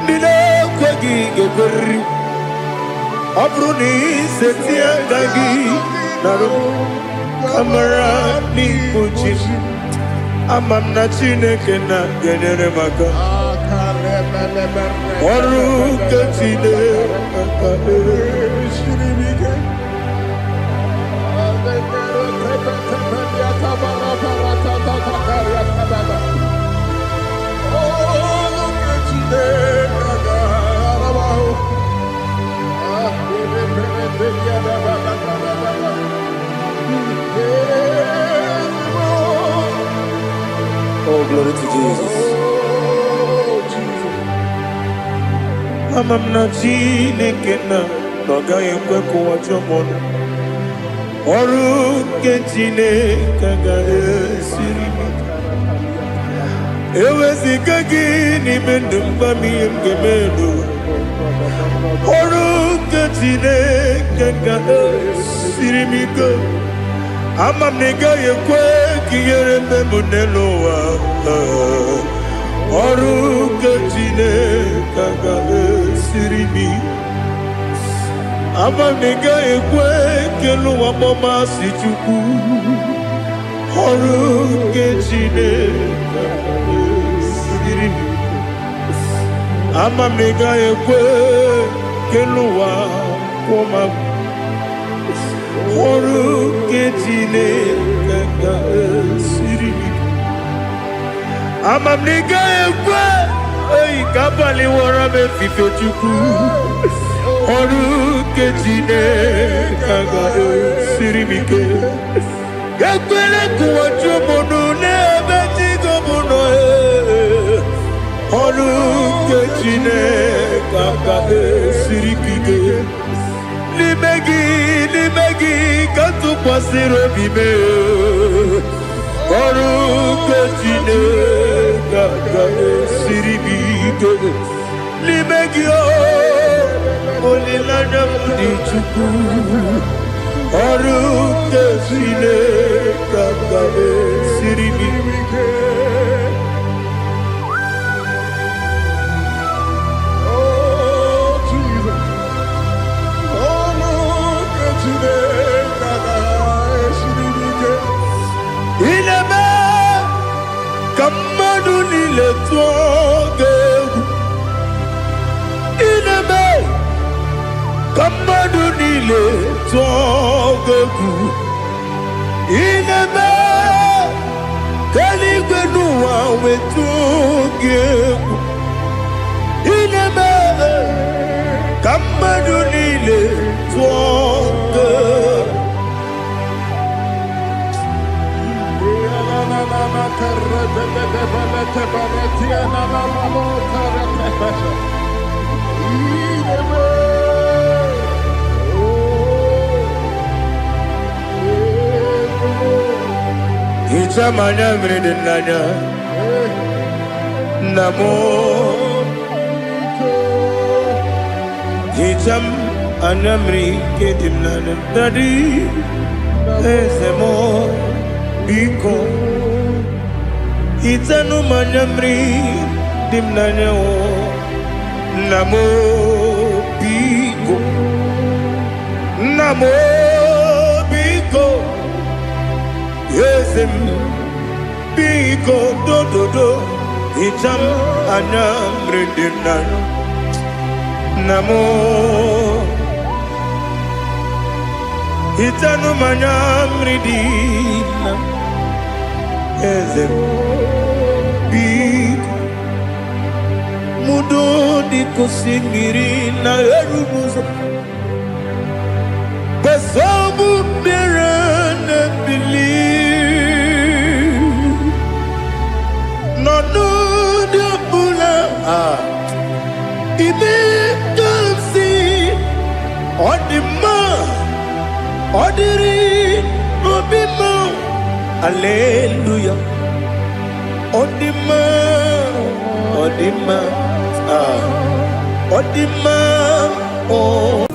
Nina Kwagi Gaguri Abruni Setia Gagi Naru Kamarani Bujim Amam na Chineke na genere maka Oru kachine Oh, glory to Jesus. Amam na Chineke na noga ekwe kuwa chomono. Oru ke Chineke ga esiri mi. Ewezi kagi ni mendumba mi emgemelo. Oru ke Chineke ga esiri mi go. Amam nega ekwe kiyere memunelo wa. Oru ke Chineke ga esiri mi. Amam nega ekwe kelu wa mama si chuku. Oru ke Chineke ga esiri mi. Amam nega ekwe kelu wa mama. Oru ke Chineke ga esiri mi. Amam nega ekwe ei kabali wara me fifo chuku. Oru ke Chineke ga esiri mi ke. Ekwele kuwa chumono nebe tigo mono Oru ke Chineke ga esiri mi ke. Limegi kantu pasiro bime Oru ke Chineke ga esiri mi ke. Limegi olilanya mudi chuku. Oru ke Chineke ga esiri mi ke. Inebe kamadu nile tuogegu. Inebe kamadu nile tuogegu. Inebe kaligwenu wawe tuogegu. Inebe kamadu nile tuogegu. Ichamanya mredinanya Namo Icham anamri kedimnana Dadi Ezemo Biko Itanu manyamri dimnanya o Namo Biko Namo Biko Yesem Biko do do do Icham anamri dimnanya Namo Itanu manyamri dimnanya Yesem Biko Mudo di kusingiri na erumuzo Besobu birane believe No di bula Ibe kamsi Odima Odiri Obima Hallelujah Odima Odima, Odima, oh.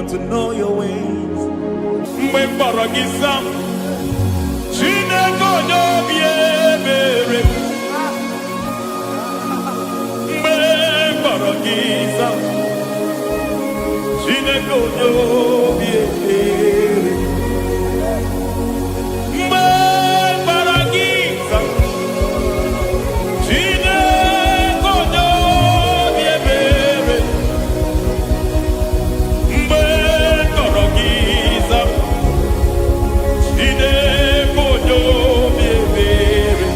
to know your ways. Mgbe mkpọrọ gị zam, Chineke onye obi ebere. Mgbe mkpọrọ gị zam, Chineke onye obi ebere. Mgbe mkpọrọ gị zam, Chineke onye obi ebere. Mgbe mkpọrọ gị zam, Chineke onye obi ebere.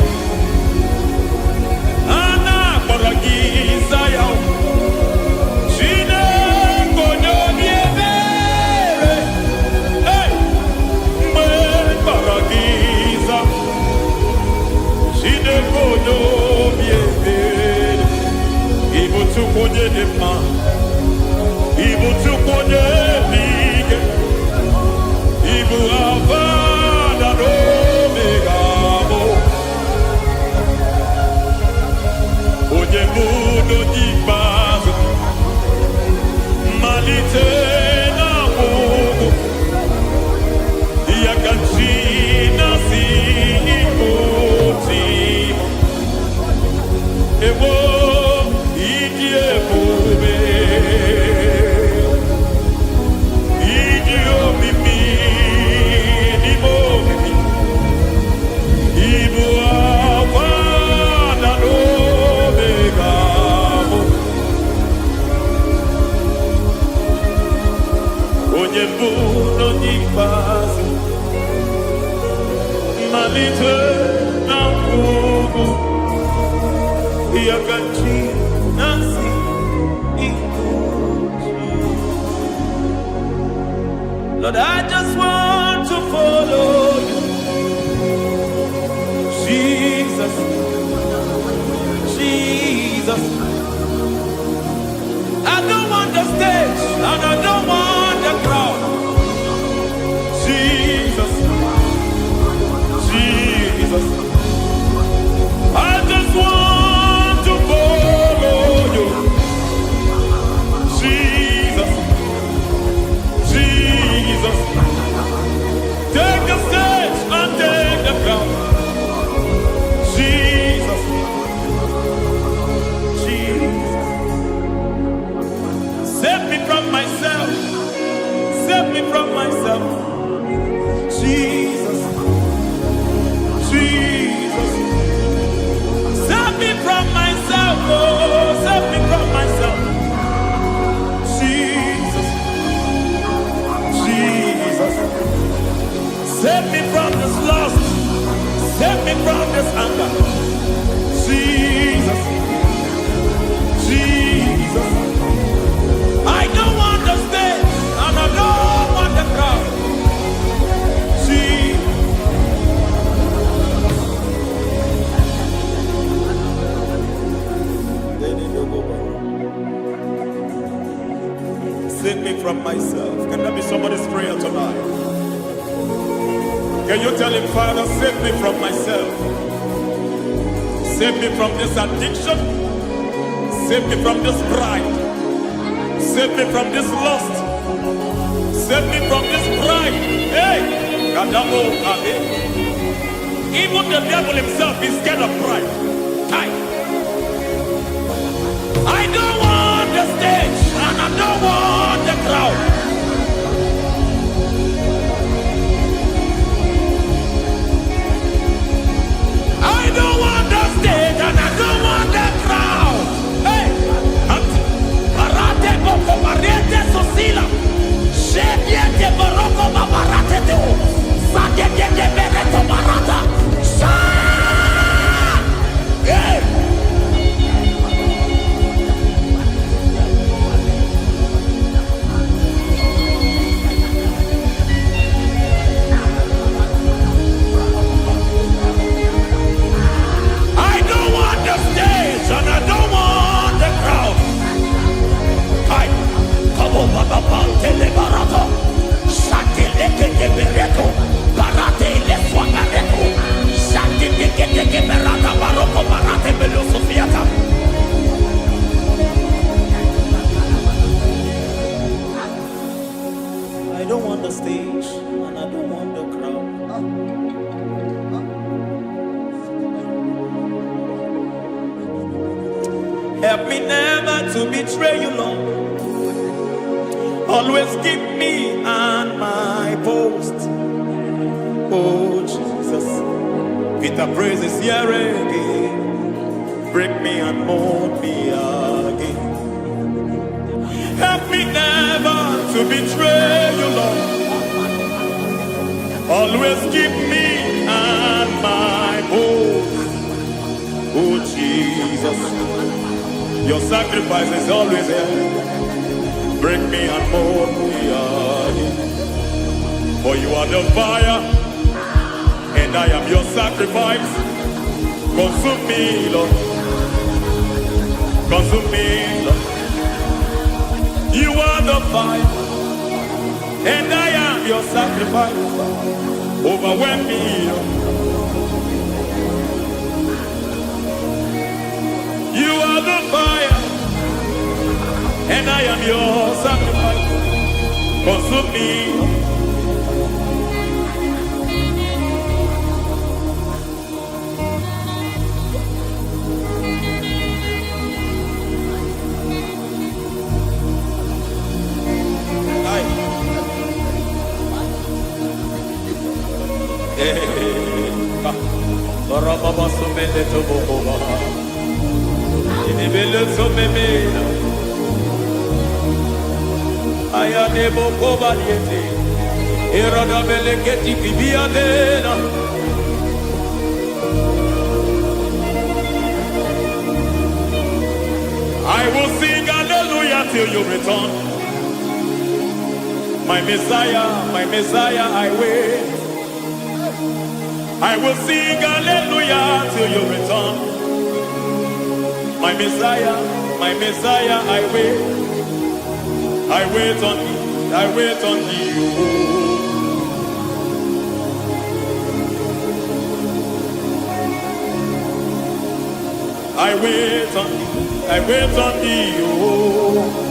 A na-akpọrọ gị Zion, Chineke onye obi ebere. Yebuno Nipazi Malite Namugu Yagachi Nasi Ikuchi. Lord, I just want to follow you, Jesus, Jesus. I don't want the stage and I don't want the crowd. Jesus, Jesus. I just want to follow you. Jesus, Jesus. Take the stage and take the crown. Jesus, Jesus. Save me from myself. Save me from myself. Jesus, Jesus. Save me from myself, oh, save me from myself. Jesus, Jesus. Save me from this lust. Save me from this anger. Jesus, Jesus. I don't want the stage and I don't want the crowd. Jesus. Save me from myself. Can that be somebody's prayer tonight? Can you tell him, Father, save me from myself. Save me from this addiction. Save me from this pride. Save me from this lust. Save me from this pride. Hey! Even the devil himself is scared of pride. I don't want the stage and I don't want the crowd. I don't want the stage and I don't want the crowd. Hey! Barate boko barete sosila. Shebiete baroko babarate teo. Sadete bereto barata. Hey! And I don't want the crowd. Hi, come on, Baba, Telebarata, Shatileke de Bereto, Barate, Leswagareto, Shatileke de Berata, Baroko, Barate, Belosofiata. I don't want the stage, and I don't want the crowd. Help me never to betray you, Lord. Always keep me on my post. Oh, Jesus. Peter praises here again. Break me and mold me again. Help me never to betray you, Lord. Always keep me on my post. Oh, Jesus. Your sacrifice is always here. Break me and mold me again. For you are the fire, and I am your sacrifice. Consume me, Lord. Consume me, Lord. You are the fire, and I am your sacrifice. Overwhelm me, Lord. You are the fire, and I am your sacrifice. Consume me. nebo kobaliete. Eroda beleketi bibiadena. I will sing hallelujah till you return. My Messiah, I wait. I will sing hallelujah till you return. My Messiah, I wait. I wait on thee, I wait on thee. I wait on thee, I wait on thee. Oh.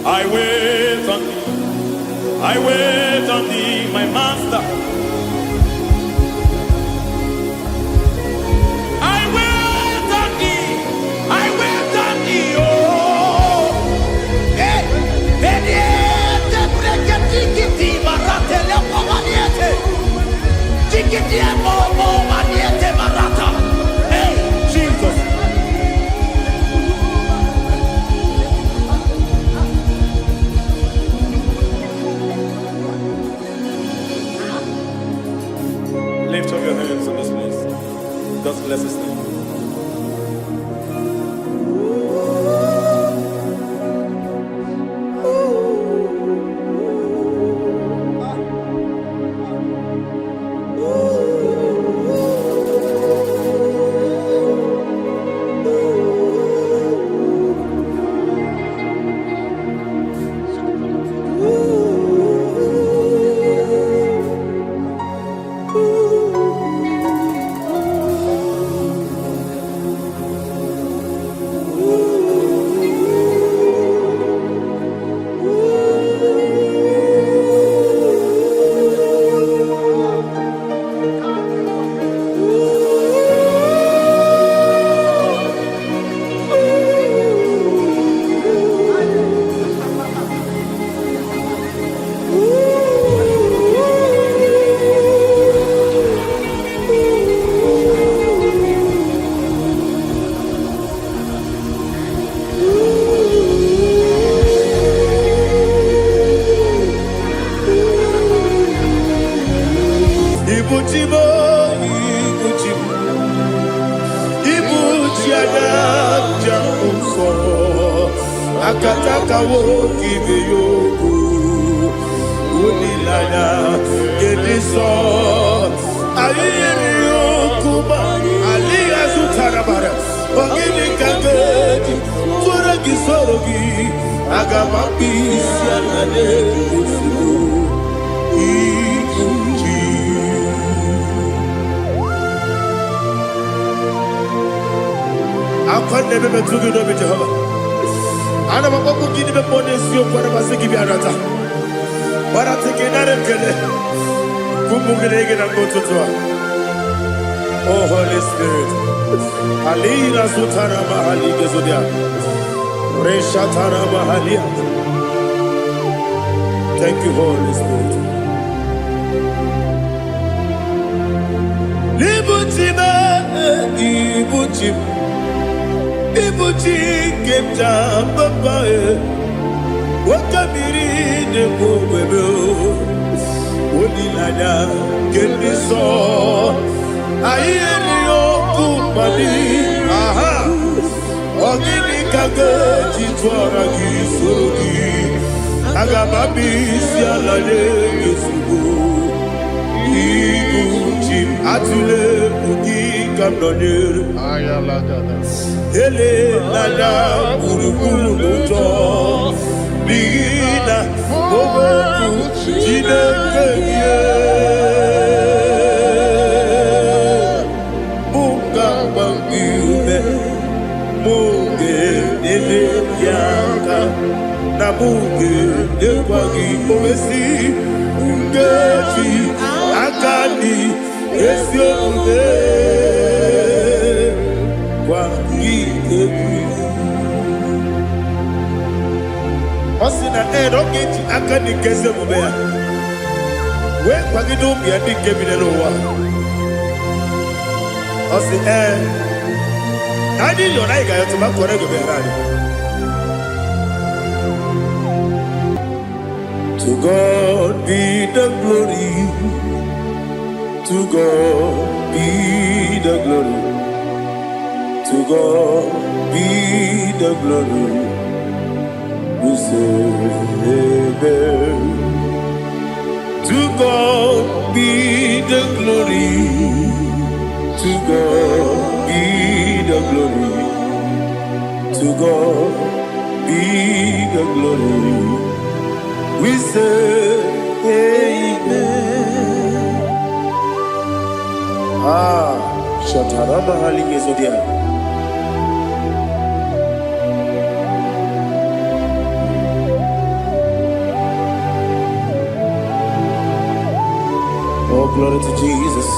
I wait on thee, I wait on thee, my master. I wait on thee, I wait on thee, oh. Hey, Bediete, Breketi, Marate, Lepo Maniete, Tikiti, Momo, Maniete, Marata. Hey, Jesus. Lift up your hands in this place. Just bless his name. Akataka wo give yoku unilada gediso ayiri yoku ba ali azutarabara ogini kangeti tura gisorogi agama pisia nade kufu ikuji akwande bebe tugido be Jehova. Ana maboku gini be ponesio kwa nabasiki biarata. Barate kenare kele. Kumugirege na kototwa. Oh Holy Spirit. Alira sutana mahali gezodia. Reshatana mahalia. Thank you, Holy Spirit. Libutime, ibutime. Ibuchi kemja papa wakamiri de bobebe onilada kendiso ayeni okupani aha ogini kage jitwara gisorogi agababisi alade yesugo ibuchi atule ugi kamdonere ayalagada ele nada buruburu luto bigina oboku jinekeye munga bangiume munge nele yaka na munge nekwagi owesi ungefi akani esiomude Osina rokeji akani keze mubea. We kwagido bia di kebine lowa. Osi Adi yona igaya to makore go berani. To God be the glory. To God be the glory. To God be the glory. We say amen. To God be the glory. To God be the glory. To God be the glory. We say amen. Shataraba halinge zodia. Oh, glory to Jesus.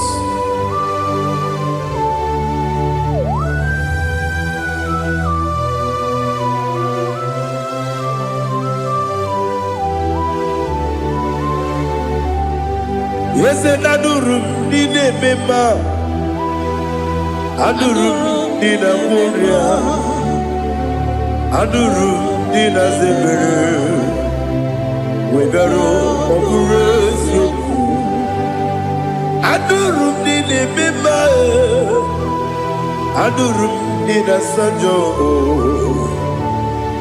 Yes, and Adurum did a member. Adurum did a warrior. Adurum did a zebra. We got all Adurum did a member. Adurum did a sanjo.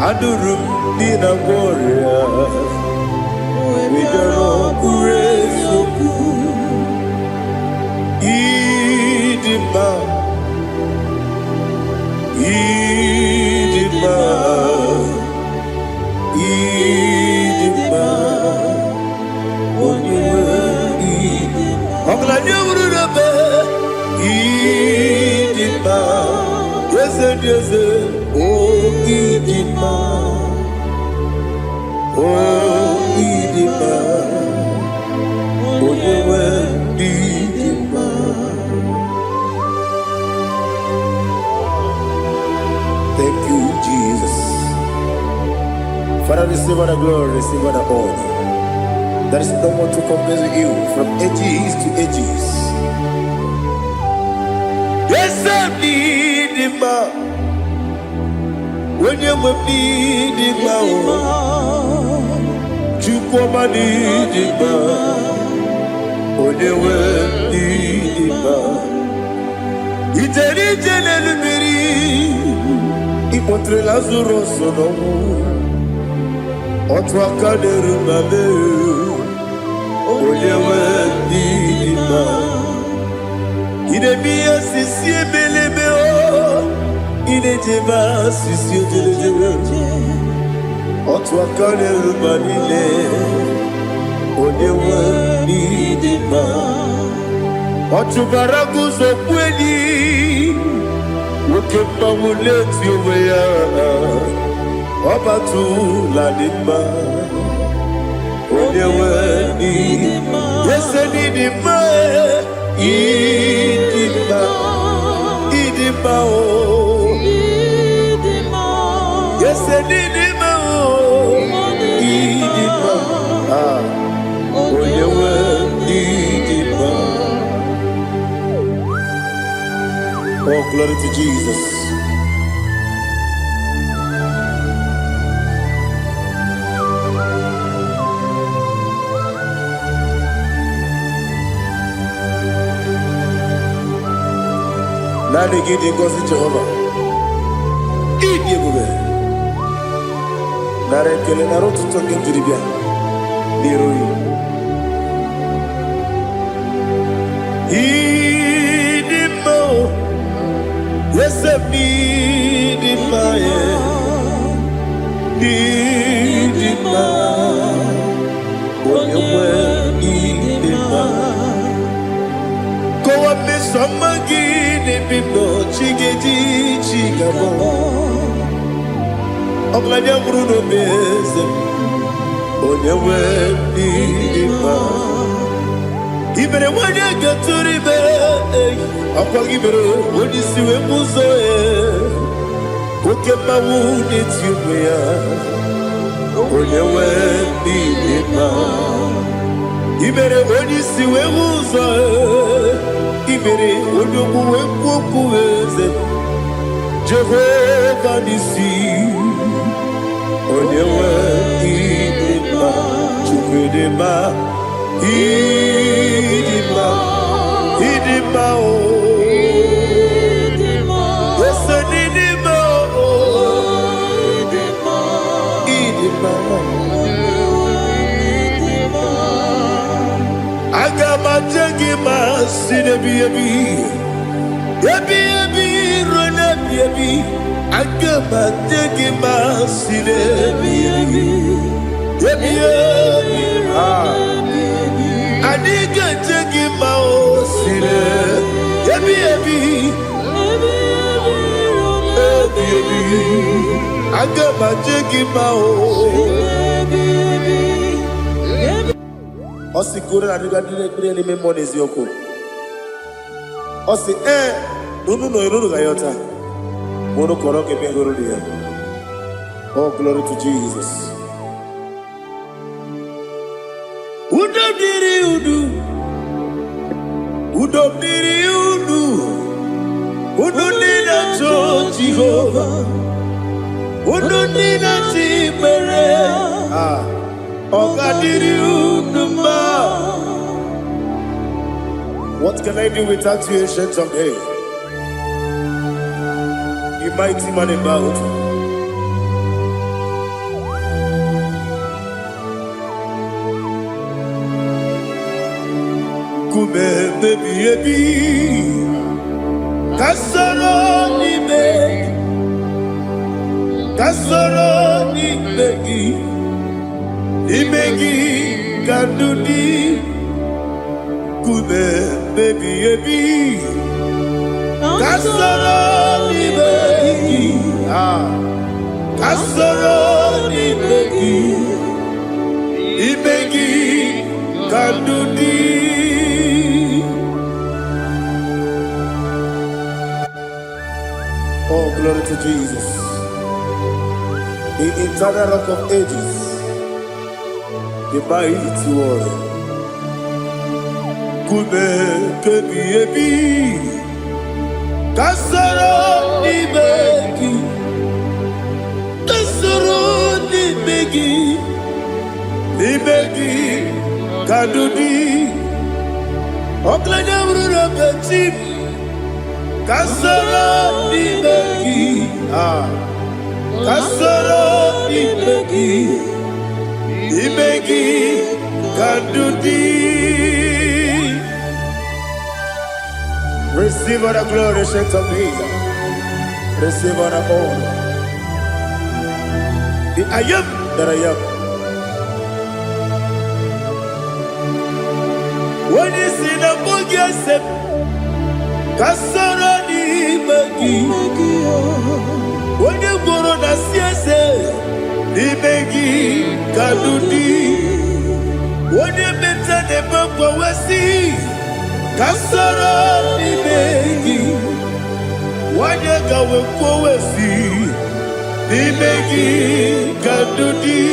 Adurum did a warrior. We got all Idima, Idima, Idima, Idima, yes, yes, oh, Idima, oh, Idima, oh, Idima. Thank you, Jesus. Father, receive all the glory, receive all the honor. There is no one to compare with you from ages to ages. Yes, I need him. When you need him, you come and need him. When you need him, it's a little bit. Ipotre Lazaro sonomu Otwa kaderu mabe Oyewe dima Idemiya sisi ebelebe o Idejeba sisi ojelejebe Otwa kaderu manile Oyewe dima Otubaraku zokweni Wokemba muleti oweya Obatu ladima Oyewe nidima Yese nidima Idima Idima o Yese nidima o Idima Oyewe nidima. Oh, glory to Jesus. Nani gidi ngozi Jehovah. Idi gube. Nare kele naro tutoke njuribia. Niroi. Idimo. Yes, I need in my need in my when you were in my go up me some again if you know chigeti chigamo I'm like a Bruno Bez when you were in my even when you get to the bed Akwagibero, when you see a muzo, Okema wound it's you, when you went in my. Ibere, when you see a muzo, Ibere, when you go and Jehovah Nisi, Onyewe Idima, Chukwudema, Idima, Idima, yes, Idima, Idima, Agama Jagima, Sinebi, Ebi, Rona, Ebi, Agama Jagima, Sinebi, Adiga Jagima, Sinebi, Ebi, Agama Jagima, Osi kura na diga dire ni me monezi yoko. Osi nunu gayota. Mono koroke me guru dia. Oh, glory to Jesus. Udo diri udu. Udo nina to Jehovah. Udo nina tibere. What can I do without you, ancient of days? You mighty man about. Kume baby, kasoro ni begi. Imegi kandudi kube baby kasoro ni begi kasoro ni begi imegi kandudi. Oh, glory to Jesus, the eternal rock of ages, the mighty one. Kube kebi kasoro ni begi kadudi oklanya brura beti kasoro ni begi kasoro ni begi kadudi. Receive all the glory, shake of Jesus. Receive all the honor. The I am that I am. When you see the book, you say, Kasara ni begi. When you go on the siese, ni begi kadudi. When you mention the book, we see. Kasara ni begi, wanyega wekowesi, ni begi kadudi,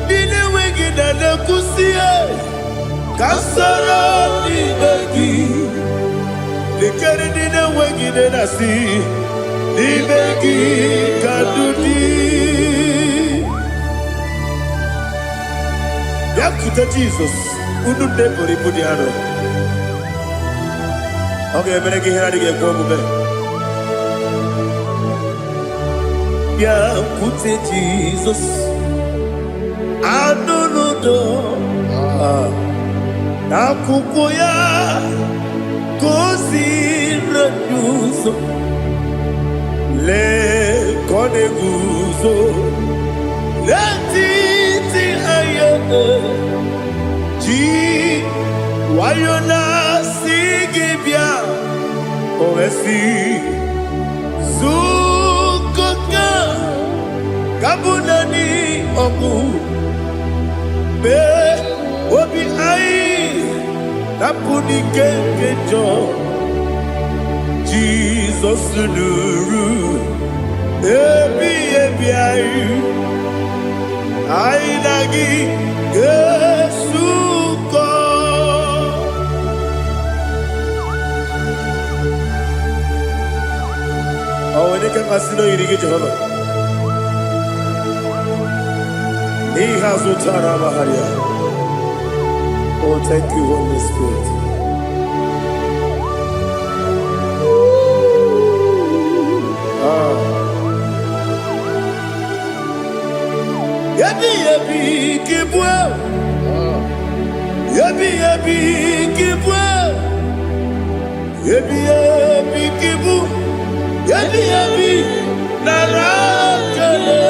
nine wegi na kusie. Kasara ni begi, nikere nine wegi na nasi, ni begi kadudi. Yakuta Jesus, unu debori pudiano. Okay, better get here to get going with it. Yeah, put it Jesus. I don't know. Nakukoya kosi reduso le koneguzo le titi ayane ji wayona sigibia oesi zukoka kabunani oku be obi ai napuni kenkejo Jesus nuru ebi ai ai nagi Yesuko. Oh, when you can casino, you get Jehovah. He has Utara Maharia. Oh, thank you, Holy Spirit. Yabi yabi kibwa, yabi yabi kibwa, yabi yabi kibu, yabi yabi narakale.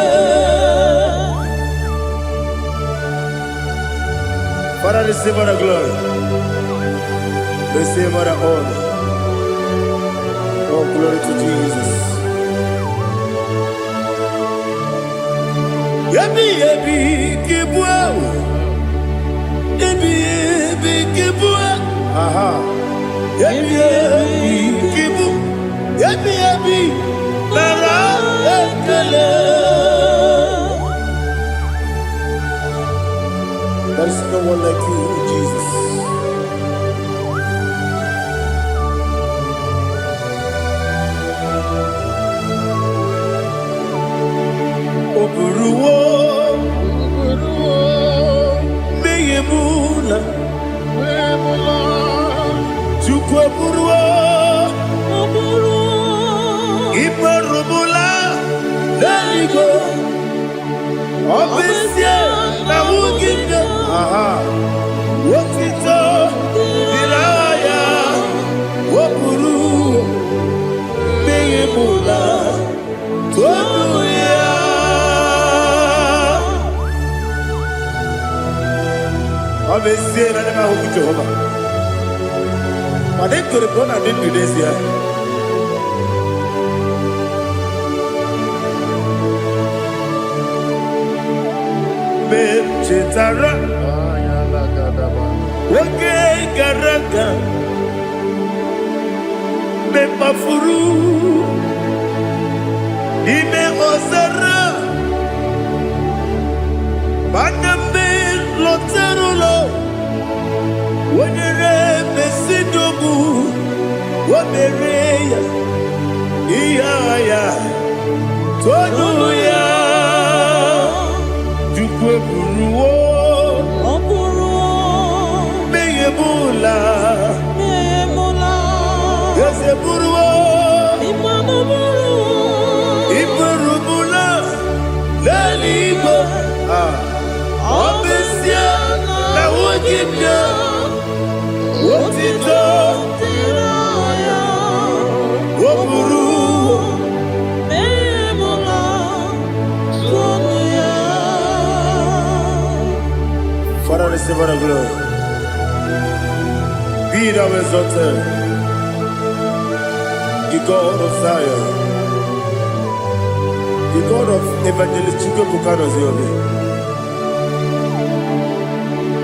Father, receive our glory, receive our honor. Oh, glory to Jesus. Yabi yabi kibwa, yabi yabi kibwa, aha. Yabi yabi kibu, yabi yabi nara ekele. There is no one like you, Jesus. Oburuwo, meyemula, chukwu oburuwo, imarumula, leligo, obesie na wugide, wotito, dilaya, oburuwo, meyemula, tonuya. Obviously, I never hope to Jehovah. But they could have gone and did this year. Chetara, okay, Garaga, Mepafuru, Ime Osara, Bandambe. Loterulo, Wenere Mesidobu, Wamereya, Iyaya, Tonuya, Jukwe Buruo, Meyemula, Yaseburuo, Ibarumula, Laligo, Obesia, la wogibia, wotito, woburu, memola, sonia. Father, receive our glory. Be thou exalted, the God of Zion, the God of Evangelist Chukwu Bukano Ziobe.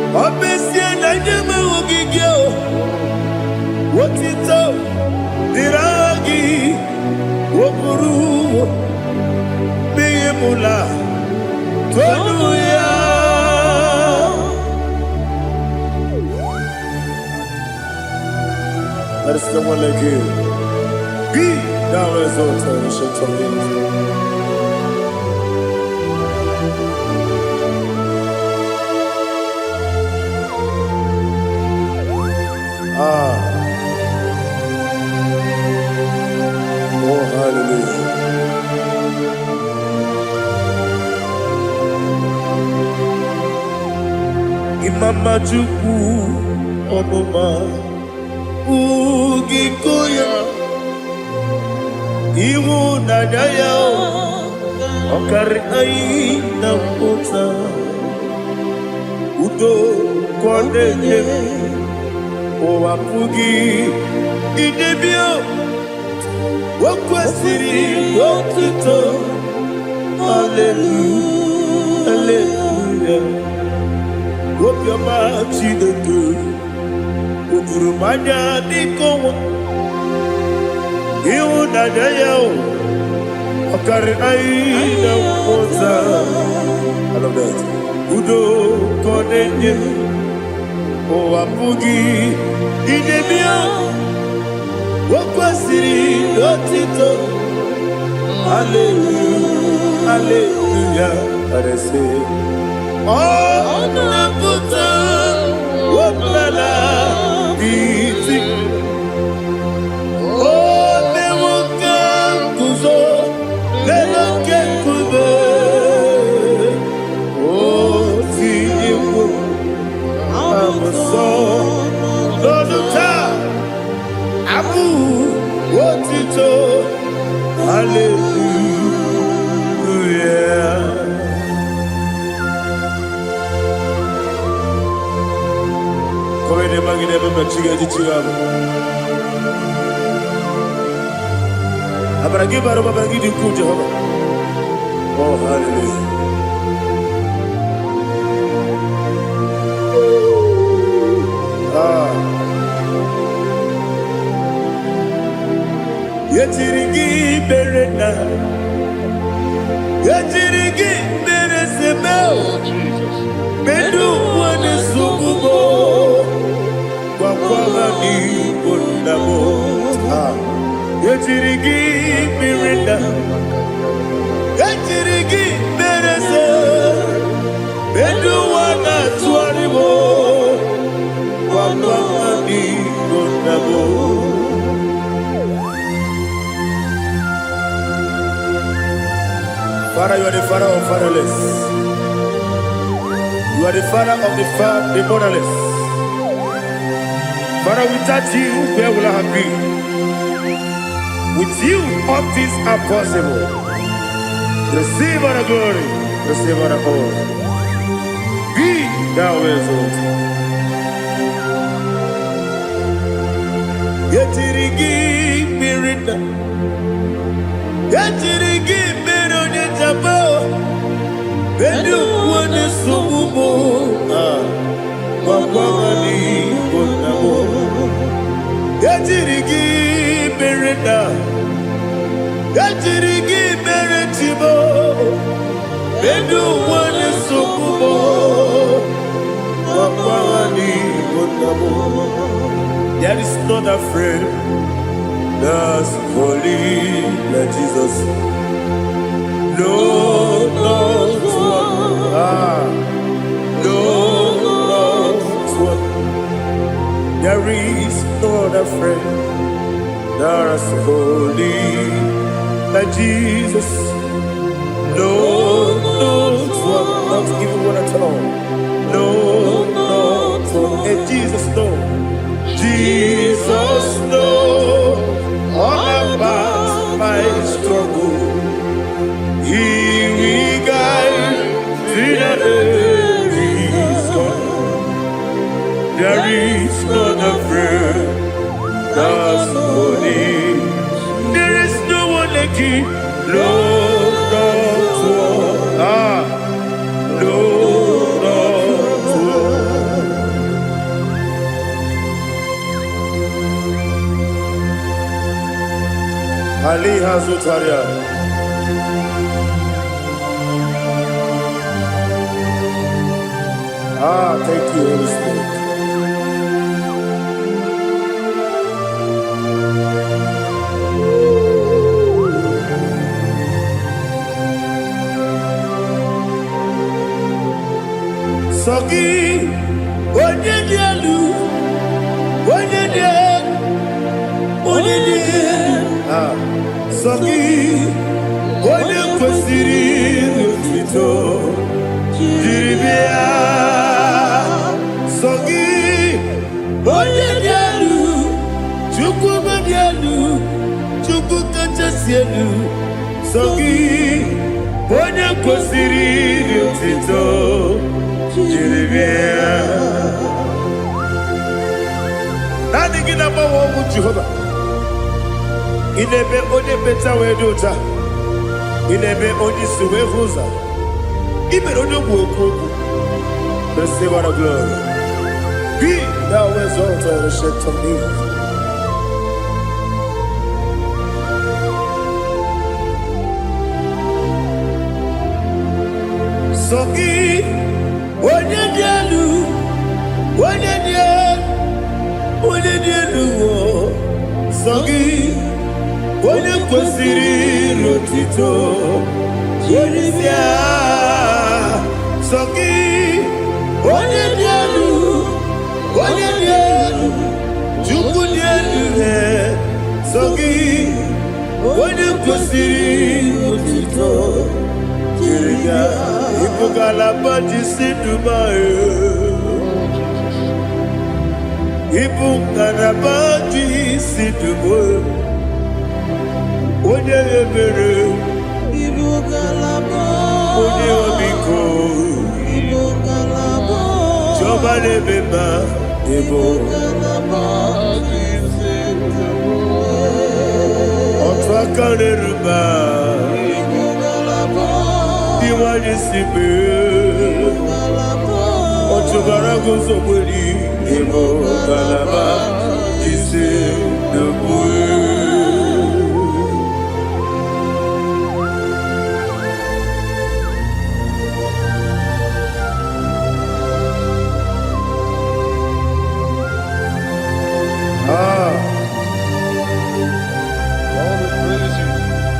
Obesia na nyeme wogigio, wotito, diragi, woburu, meyemula, tonuya. There is no one like you. Be thou exalted, ancient of days. Oh, hallelujah. Imama Chukwu Onuma Ugikoya Iwu Nadaya Okari Aina Mota Udo Kondeye Owapugi Idebio Wakwasiri Wotito Hallelujah Hallelujah Wopiama Chinedu Ukurumanya Nikowa Iwu Nadaya Okari Aina Mota I love that Udo Kondeye Owapugi Idebio Wakwasiri Wotito Hallelujah, hallelujah. Let us say, oh, Nabuta, what Lala, Biti, oh, Nemuka, Kuzo, Lelo Kekube, oh, Tibu, Amaso, Loduta, Abu, Wotito, hallelujah. Come ne mangi ne bamba chiga di chigabo. Abragi baro babragi di ku Jehovah. Oh hallelujah. Ah. Yetirigi berena. Yetirigi beresebel. Bedu wane sububo. Wakwala ni bondabo. Ah. Yetirigi berena. Yetirigi berese. Bedu wana tuaribo. Wakwala ni bondabo. Father, you are the father of fatherless. You are the father of the motherless. Father, without you, where will I have been? With you, all things are possible. Receive all the glory, receive all the honor. Be thou exalted. Yetirigi mirina, yetirigi mirona jabo, bedu wane sububo, wakwani bonabo. Yetirigi mirina, yetirigi miretibo, bedu wane sububo, wakwani bonabo. There is not a friend that's holy like Jesus. No, no, one. No, one. There is no other friend that's holy like Jesus. No, one. Not even one at all. No, one. And Jesus, no. Jesus knows all about my struggle. He will guide me there is gone. There is not a friend that's holy. There is no one like him. No, not one. No, not one. Ali Hazutaria. Thank you, Holy Spirit. Sogi, Onyedialu, Sogi, Onye kwesịrị otuto, jiri bịa. Sogi, Onye dị elu, Chukwu dị elu, Chukwu kachasị elu. Sogi, Onye kwesịrị otuto, jiri bịa. Naanị gị na-agbanwe ọgwụ Jehova. Inebe onye beta wee dị ụta. Inebe onye isi wee hụ ụzọ. Imere onye ogwu okwu okwu. Receive all the glory. Be thou exalted and shed to me. Sogi, onye dị elu, onye dị elu, onye dị elu. Sogi, onye kwesịrị otito jiribịa sọ gị onye dị elu Chukwu dị elu sọ gị onye kwesịrị otito jiribịa ịbụ ngalaba jisi Dubai ịbụ ngalaba jisi Dubai onye ebere onye ọmịiko Chioma na-emeba ịbụ otu aka na-eruba dị nwanyị si mee ọchụbara guzo gberi ịbụ ngalaba jisi Dubai.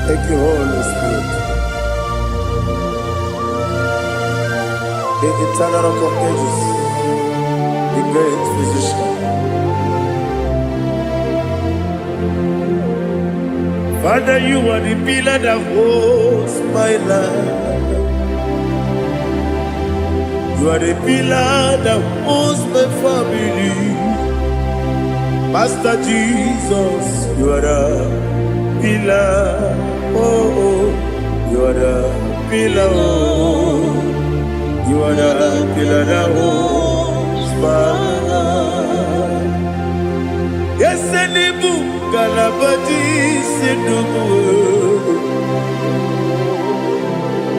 Thank you, Holy Spirit. The eternal rock of ages, the great physician. Father, you are the pillar that holds my life. You are the pillar that holds my family. Master Jesus, you are the pillar. Oh, you are the pillar. Oh, you are the pillar that holds my life. Yes, Enibu Galabati Sidubu.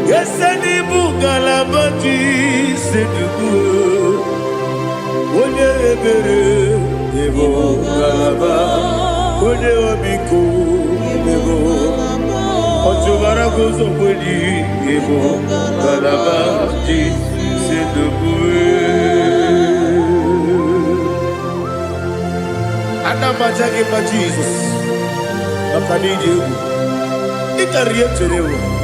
Yes, Enibu Galabati Sidubu. Onye ebere Ebo Galaba. Onye omiko Ebo. Ochubara gozo kweli Ebo Galaba Jisi Dubai. Anamajage pa Jesus Nakanije Ikariye terewo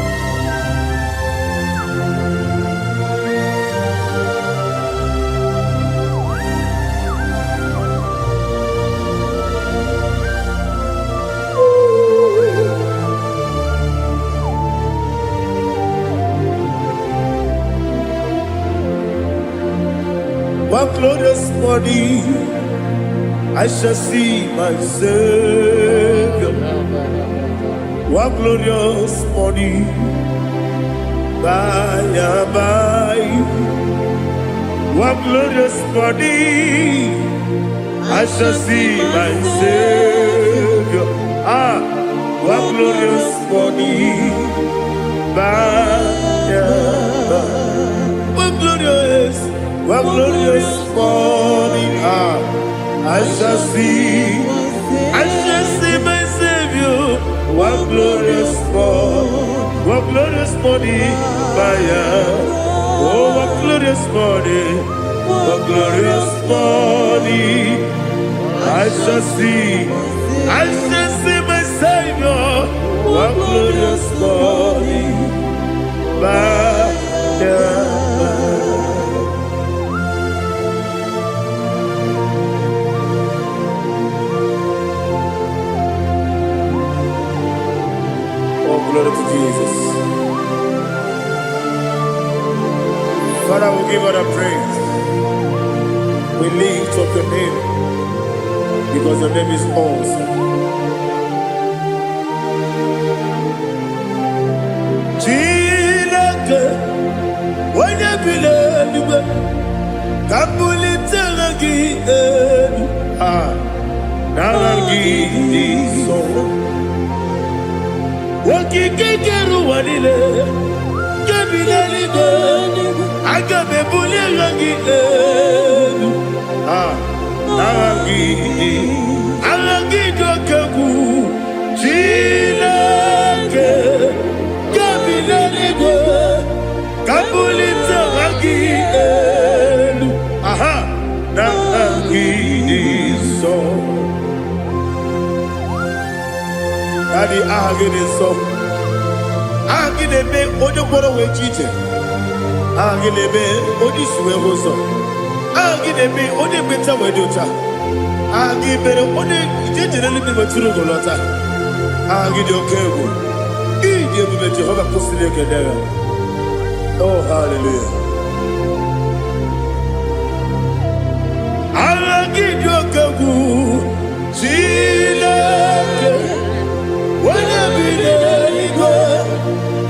One glorious morning, I shall see my Savior. One glorious morning, by and by. One glorious morning, I shall see my Savior. One glorious morning, by and by. One glorious morning, I shall see my Savior. One glorious morning, oh, one glorious morning, I shall see my Savior. One glorious morning, glory to Jesus. Father, we give all the praise. We lift up your name because your name is awesome. Chilake, when you believe, Kabuli Telagi, Naragi, so. Wakikekeru wanile Kebileligo Agabe buli rangi Arangi dokeku Chilake Kebileligo Kabuli rangi Narangi so Daddy, gị aha gị dị nsọ. Aha gị na-eme onye mkpọrọ wee ji ije. Aha gị na-eme onye isi wee hụ ụzọ. Aha gị na-eme onye ekpenta wee dị ụcha. Aha gị mere onye ije jere eluigwe wetụrụ ụgwọ lọta. Aha gị dị oke egwu. Ịdị ebube Jehova kwụsịrị ekele ya. Oh, hallelujah. Aha gị dị oke egwu. Chineke onye bi n'eluigwe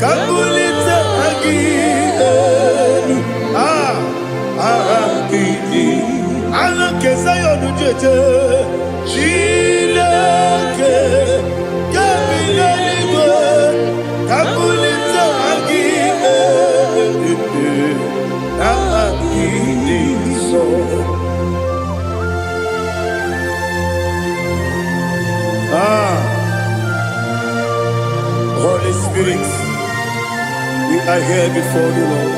ka mbulite gị elu. Aha gị dị aha nke Zayọn jeje. Chineke ka bi n'eluigwe ka mbulite gị elu. Aha gị dị nsọ. Holy Spirit, we are here before you, Lord.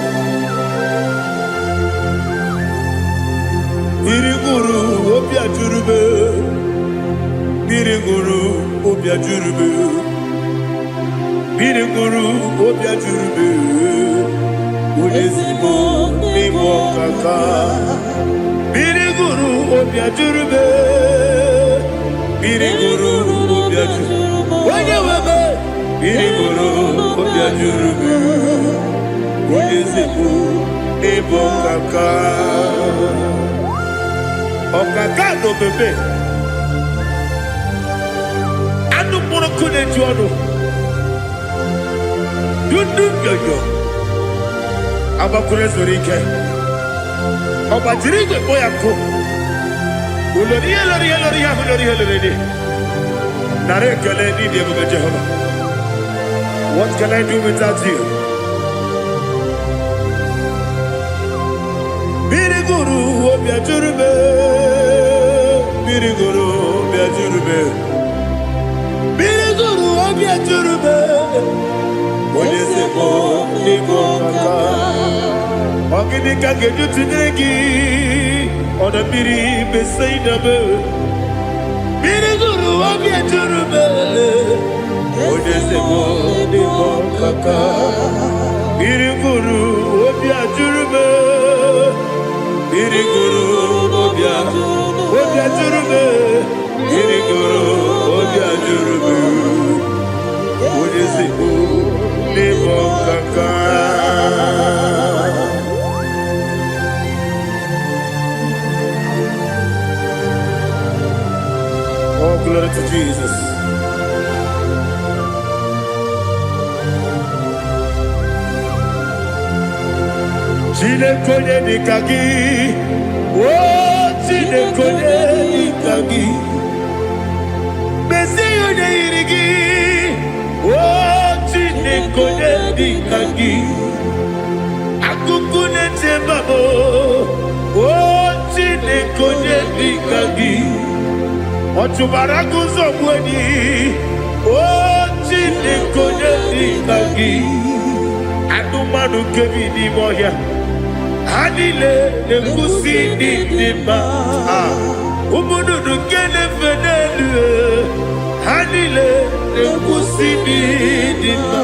Biriguru obia jurube, biriguru obia jurube, biriguru obia jurube. Ulezimo nimo kaka, biriguru obia jurube, biriguru obia jurube. Wanyewebe. Biriguru obia jurube, ulezimo nimo kaka. Okaka no bebe. Anu moro kune juono. Dundu yoyo. Abakure zorike. Obajirige boyako. Uloriya loriya. Nare kele ni debuga Jehovah. What can I do without you? Biriguru obia jurube, biriguru obia jurube, biriguru obia jurube. Olezemo nimo kaka. Ogini kangeju tinegi, ona biri besaidabe. Biriguru obia jurube. Olezemo nimo kaka. Biriguru obia jurube. Biriguru obia jurube. Biriguru obia jurube. Olezemo nimo kaka. Oh, glory to Jesus. Chinekonye nikagi, oh chinekonye nikagi, Mesiyo ne irigi, oh chinekonye nikagi, Akukune tembabo, oh chinekonye nikagi, Otubaragu zomweni, oh chinekonye nikagi, Adumanu kebi ni moya. Hanile nekusi ni nima. Umudu nukene fenelu. Hanile nekusi ni nima.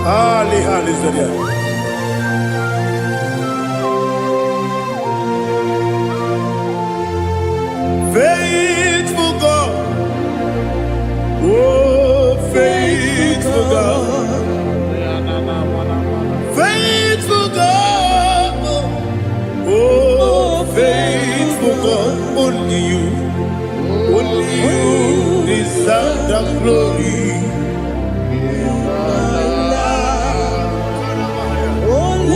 Hali zodia. Faithful God. Oh, faithful God. Faithful God. Oh, faithful God. Only you deserve the glory.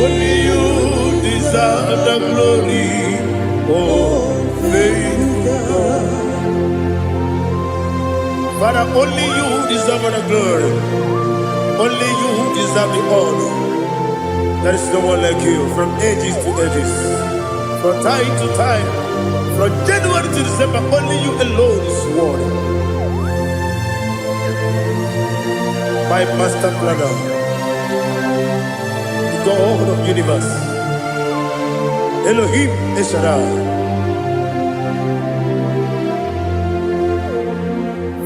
Only you deserve the glory. Oh, faithful God. Father, only you deserve the glory. Only you deserve the honor. There is no one like you from ages to ages, from time to time, from January to December. Only you alone is worthy. My master planner, the God of the universe, Elohim Eshadai.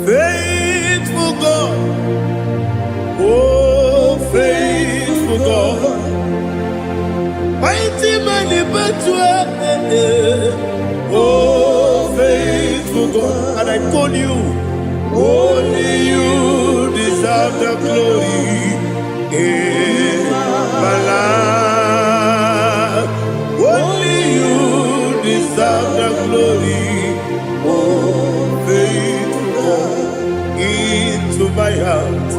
Faithful God, oh faithful God, mighty man in battle, oh faithful God, and I call you, only you deserve the glory in my life, only you deserve the glory, oh faithful God. Into my heart,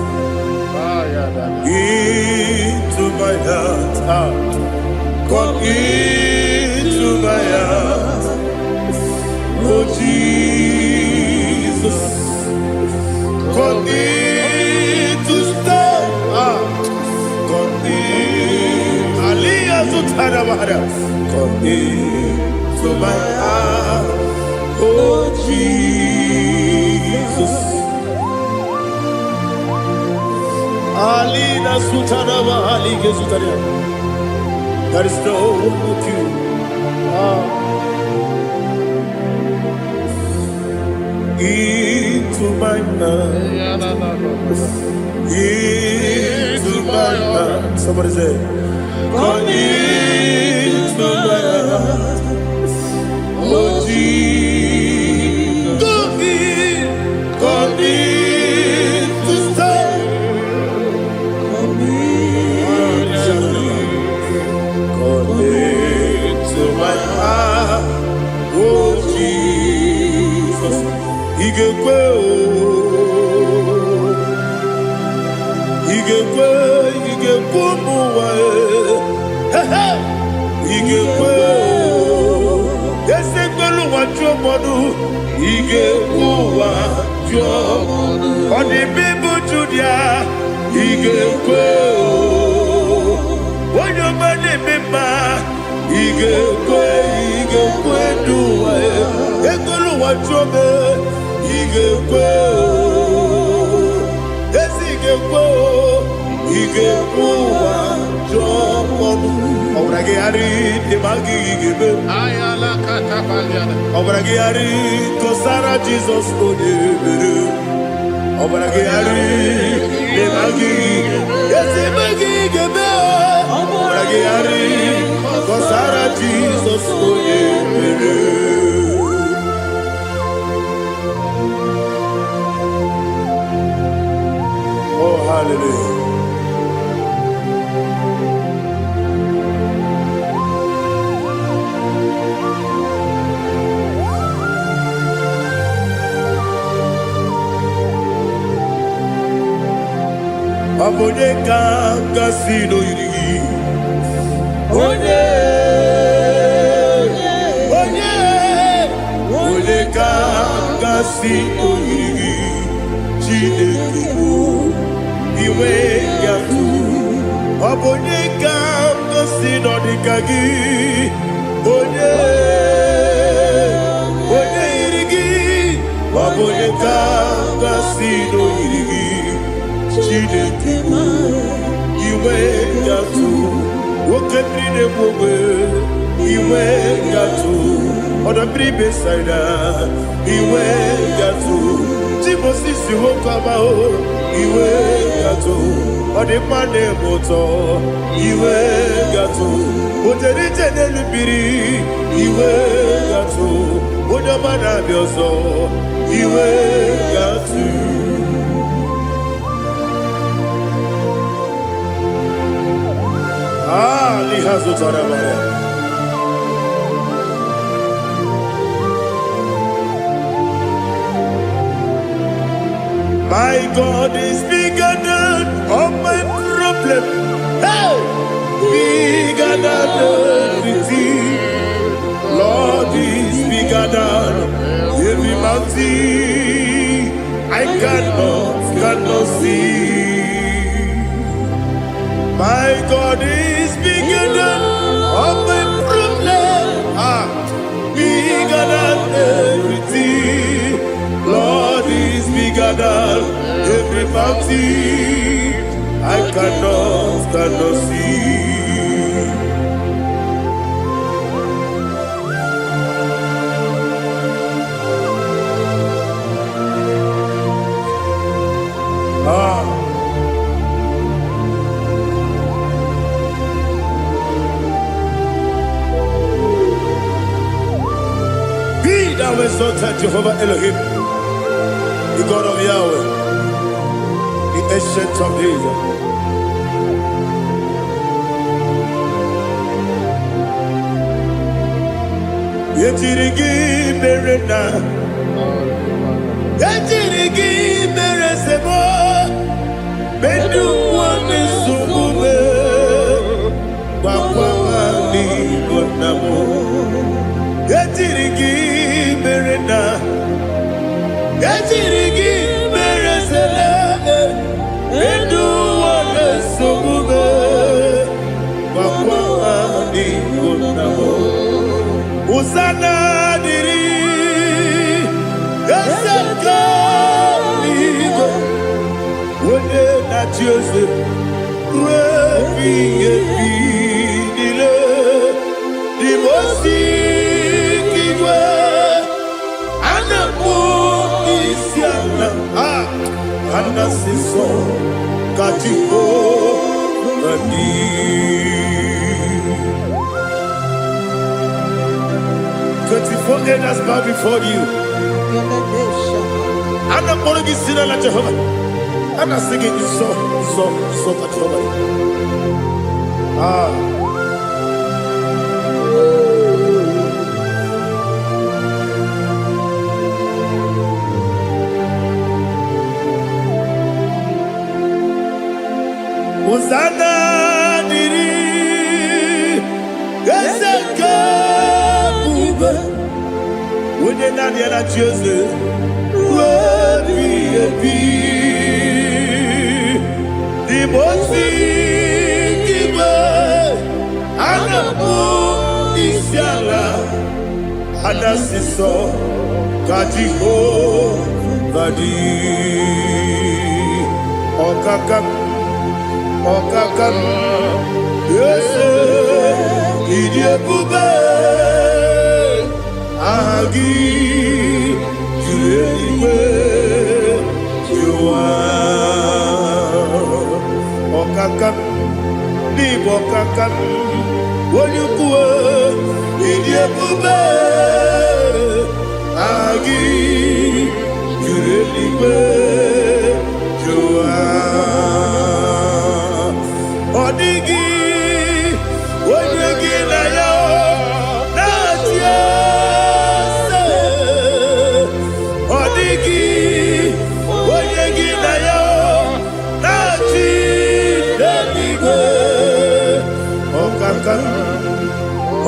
into my heart, come into my heart, oh Jesus, come in to stay, come in, Aliyah Zutanabara, come into my heart, oh Jesus. Alina Sutanaba Ali Gesutaria. There is no one like you. Into my heart. Into my heart. Somebody say, come into my heart. Oh Jesus. Come in to stay. To my heart, oh Jesus, Igekwe, muwa, Igekwe, Esekwelu wajomodu, Igekwe wajomodu, Odi bibu Judia, Igekwe, Wanyomane mema. Igekwe duwa Ekolu wajobe Igekwe Igekwe wajobe Obrage ari Demagi igebe Ayala katapaliana. Obrage ari Kosara Jesus odebere Obrage ari Demagi igebe Obrage ari Kosara Jesus odebere. Oh hallelujah. Abone kanga sino yirigi. Onye kanga sino yirigi. Chineke bụ iwe yatu. Abone kanga sino dikagi. Onye yirigi. Abone kanga sino yirigi. Chineke bụ iwe yatu. Woke bride mwe iwe yatu. Oda bribe saida iwe yatu. Timosisi wokama o iwe yatu. Ode mane moto iwe yatu. Ode jene lubiri iwe yatu. Ode mana bioso iwe yatu. Lihazo Tarabaya. My God is bigger than all my problem. Hey, bigger than everything. Lord is bigger than every mountain I cannot see. My God is bigger than all my problem. Bigger than everything. Lord is bigger than every mountain I cannot see. thou exalted Jehovah Elohim, the God of Yahweh, the ancient of days. Yetirigi berena, yetirigi beresemo, bedu wane sumube, wakwa ni gonamo. Yetirigi berena, yetirigi beresele, bedu wane sumube, wakwa ni gonamo. Usana diri, esaka ligo, wone na Joseph, rebi dile, di mosi kiwe, anamu isiana, anasiso katiko ani. 24 elders bow before you. I'm not going to sit like Jehovah. I'm not singing this song like Jehovah. Hosanna diri, Eseka. When you're not here, that's just it. The most giver, and the moon is yalla, and that's the song. Kajiho, Vadi, Okakam, yes, Idiot Bube. Agi, Juliwe, Jua, Okakam, Nibo Kakam, Wonyukue, Idiabube, Agi, Juliwe, Jua, Odigi, Wonyuki na yo, Natia.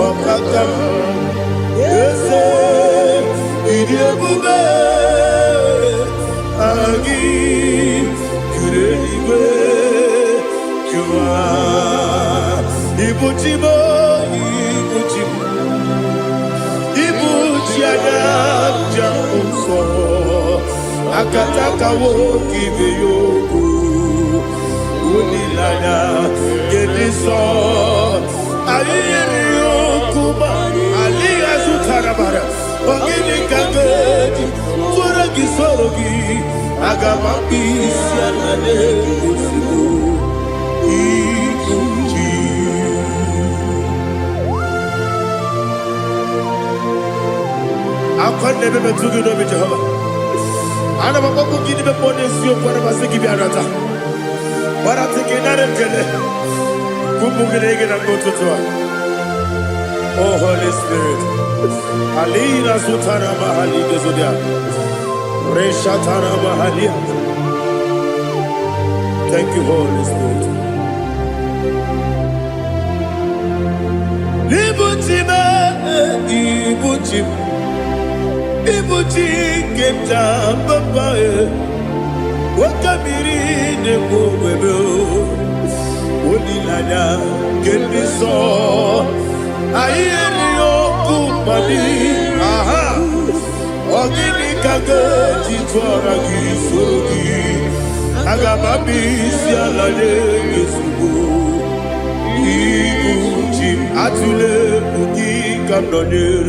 Okakam, yes, Idiabube, Agi, Kureliwe, Jua, Ibuchimo, Ibuchiana, Jamuso, Akataka woki beyoku, Unilana, Gediso. Aliya Sutarabara, Ogini Kageti, Turagi Sorogi, Agamapi, Sianade, Ikuchi. I can't never to you know Jehovah. I never go give the bonus you for a Masiki Biarata. But I think another Kele. Oh Holy Spirit, Alina Sutara Mahali Gezudia, Reshatara Mahalia. Thank you, Holy Spirit. Ibuchima, Ibuchi Keta Papa, Wakamiri de Bobebo. Onilaya Kemiso Ayeri Okupali Aha Ogini Kage Titwara Gisogi Agamabi Sialade Gesubu Ibuchi Atule Buki Kamdonir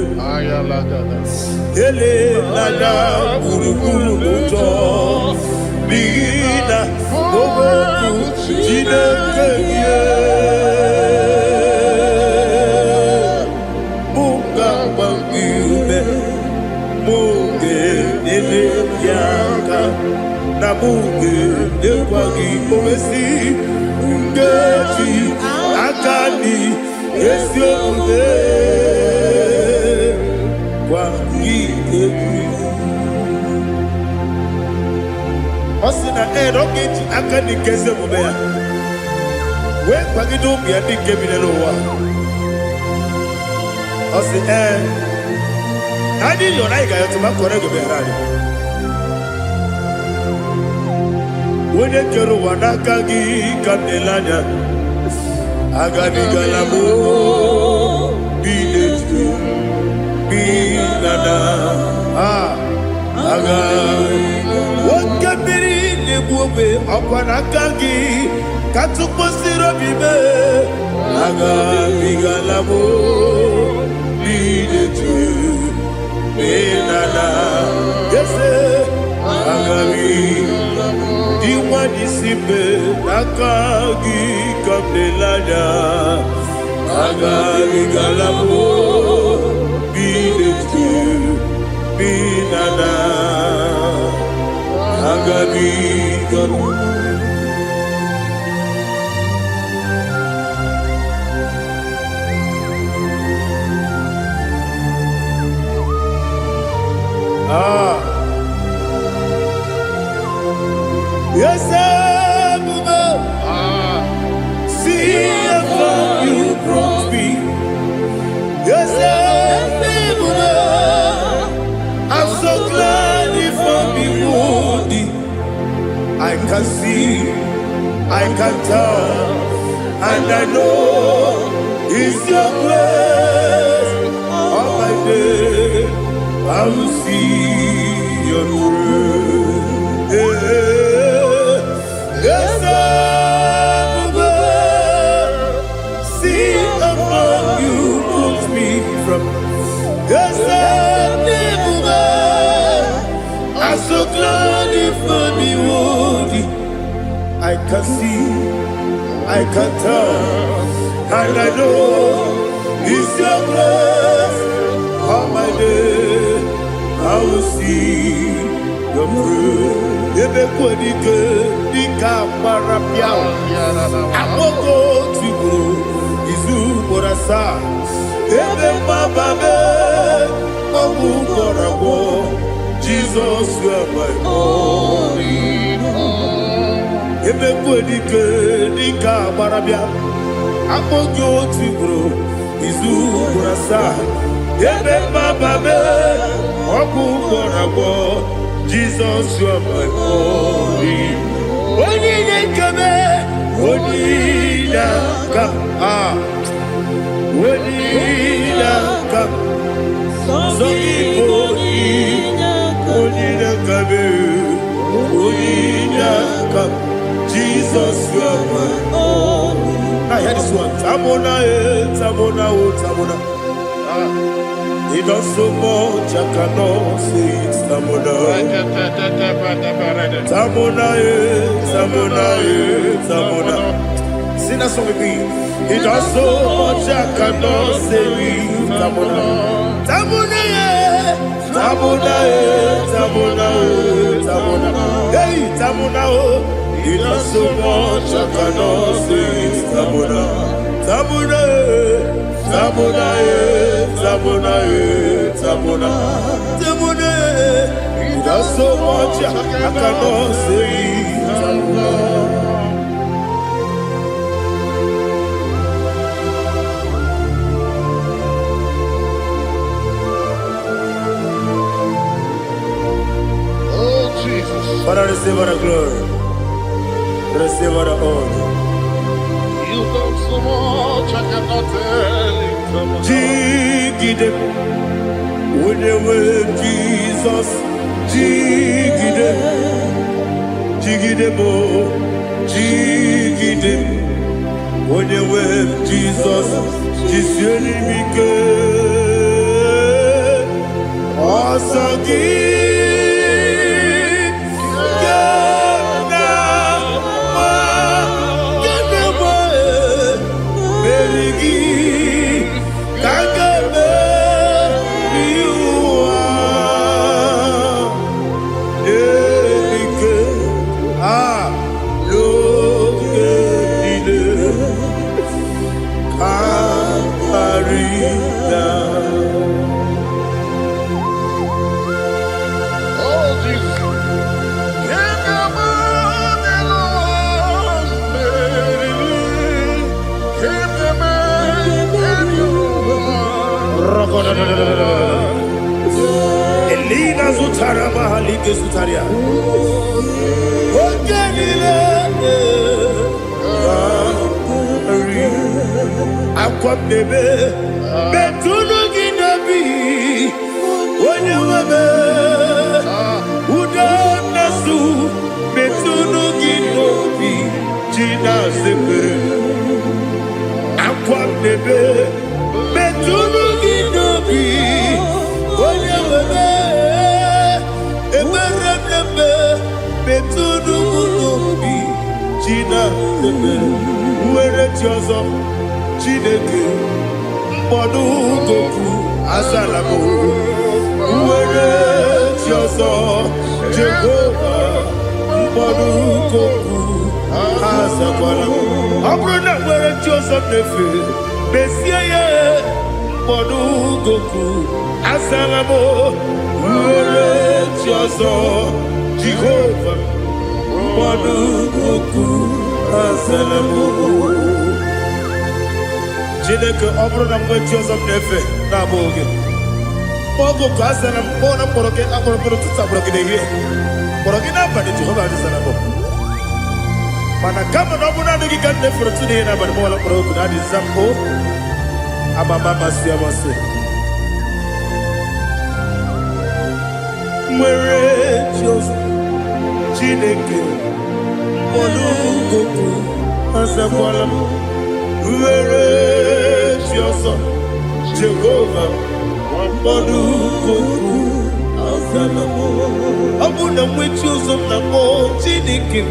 Ele Nada Burukuru Muto Bigina Boboku Jinekeye Bunga Bangiube yaka na buge ekwagi omesi ngeji akani esi omume kwagi ebi osina erogeji akani keze omume ya we kwagi do bi adi kebile lo wa osi adi yo na igayo to makore go be rari wene kero wanaka gi kandelanya agadi galamo biletu binana aga wakabiri lebuobe akwanaka gi katuposiro bibe agadi galamo biletu binana yese agadi Diwani simbe nakagi kamdelanya agari galamo biletu binana agari galamo Yes, see how you brought me. Yes, I'm so glad you found me wounded. I can see, I can tell, and I know it's your grace. On my day, I will see your grace. Yeah. Yes, see above you put me from. Yes, I'm so glad you found me worthy. I can see, I can tell, and I know it's your grace. On my day, I will see your grace. Ebe kwenike dika marapia Amoko tiburo izu morasa Ebe mababe Obu korabo Jesus you are my only Ebe kwenike dika marapia Amoko tiburo izu morasa Ebe mababe Obu korabo Jesus, you are my only. Only come, only come, only come. So only come. Jesus, you are my only. I hear this one. Tamona. He does so much, I cannot say it's Tamona. Tamona. Sing that song with me. He does so much, I cannot say it's Tamona. Hey, Tamona. He does so much, I cannot say it's Tamona. Tamona, he does so much, I cannot say Tamona. Oh, Jesus. Father, receive all the glory, receive all the honor. You done so much, I cannot tell it. Jigide, when you were Jesus, Jigide mo, when you were Jesus, Jisyelimike, Asagi. Lina zutara mahalike zutaria. Ogenile. Akwam nebe. Betunu ginabi. Onye webe. Uda nasu. Betunu ginobi. Jina sepere. Akwam nebe. Betunu ginobi. Onye webe. Ebere nebe. Betunu ginobi. Jina sepere. Uwere tiozo. Chineke. Mbodu goku. Azalamo. Uwere tiozo. Jehovah. Mbodu goku. Azakwalamo. Abrona uwere tiozo nefe. Besiye. Mbodu goku. Azalamo. Uwere tiozo. Jehovah. Mbodu goku. Azalamo. Chineke ọ bụrụ na mgbe Jizọs na-efe na-abụ oge ogo ka a sara mkpọ na mkpọrọ gị akpọrọ mkpọrọ tutu akpọrọ gị n'ehihie mkpọrọ gị n'abalị Jehova adịzara bụ mana kama na ọ bụ naanị gị ka nne fere tụ n'ihe n'abalị mụọla mkpọrọ ogu na adịza mpụ amama masị amasị nwere Jizọs Chineke mkpọrọ ogu azakwala m Uwere Jioso Jehovah Mbodu goku Azalamo Abuna mwechi uzo mnamo Chineke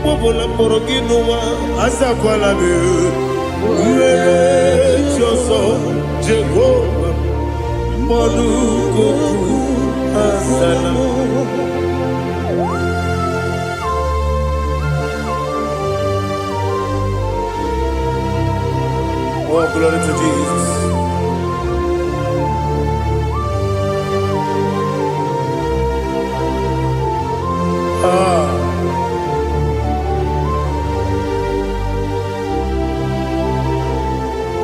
Mbobola mboro ginuwa Azakwala me Uwere Jioso Jehovah Mbodu goku Azalamo Oh, glory to Jesus.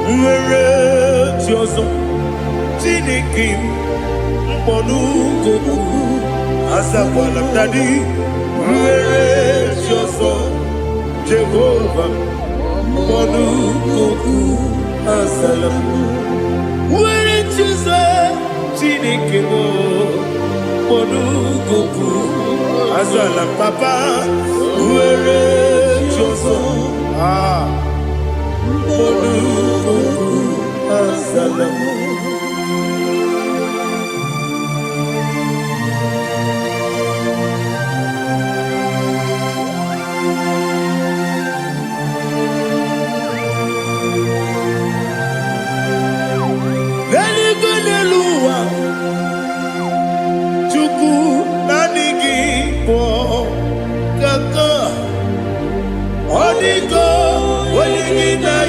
Nwere Jioso Chineke mkpọnụ goku azakwala m dadi nwere Jioso Jehovah mkpọnụ goku Azalamo nwere Jioso Chineke mkpọnụ goku Azalam papa nwere Jioso mkpọnụ goku Azalamo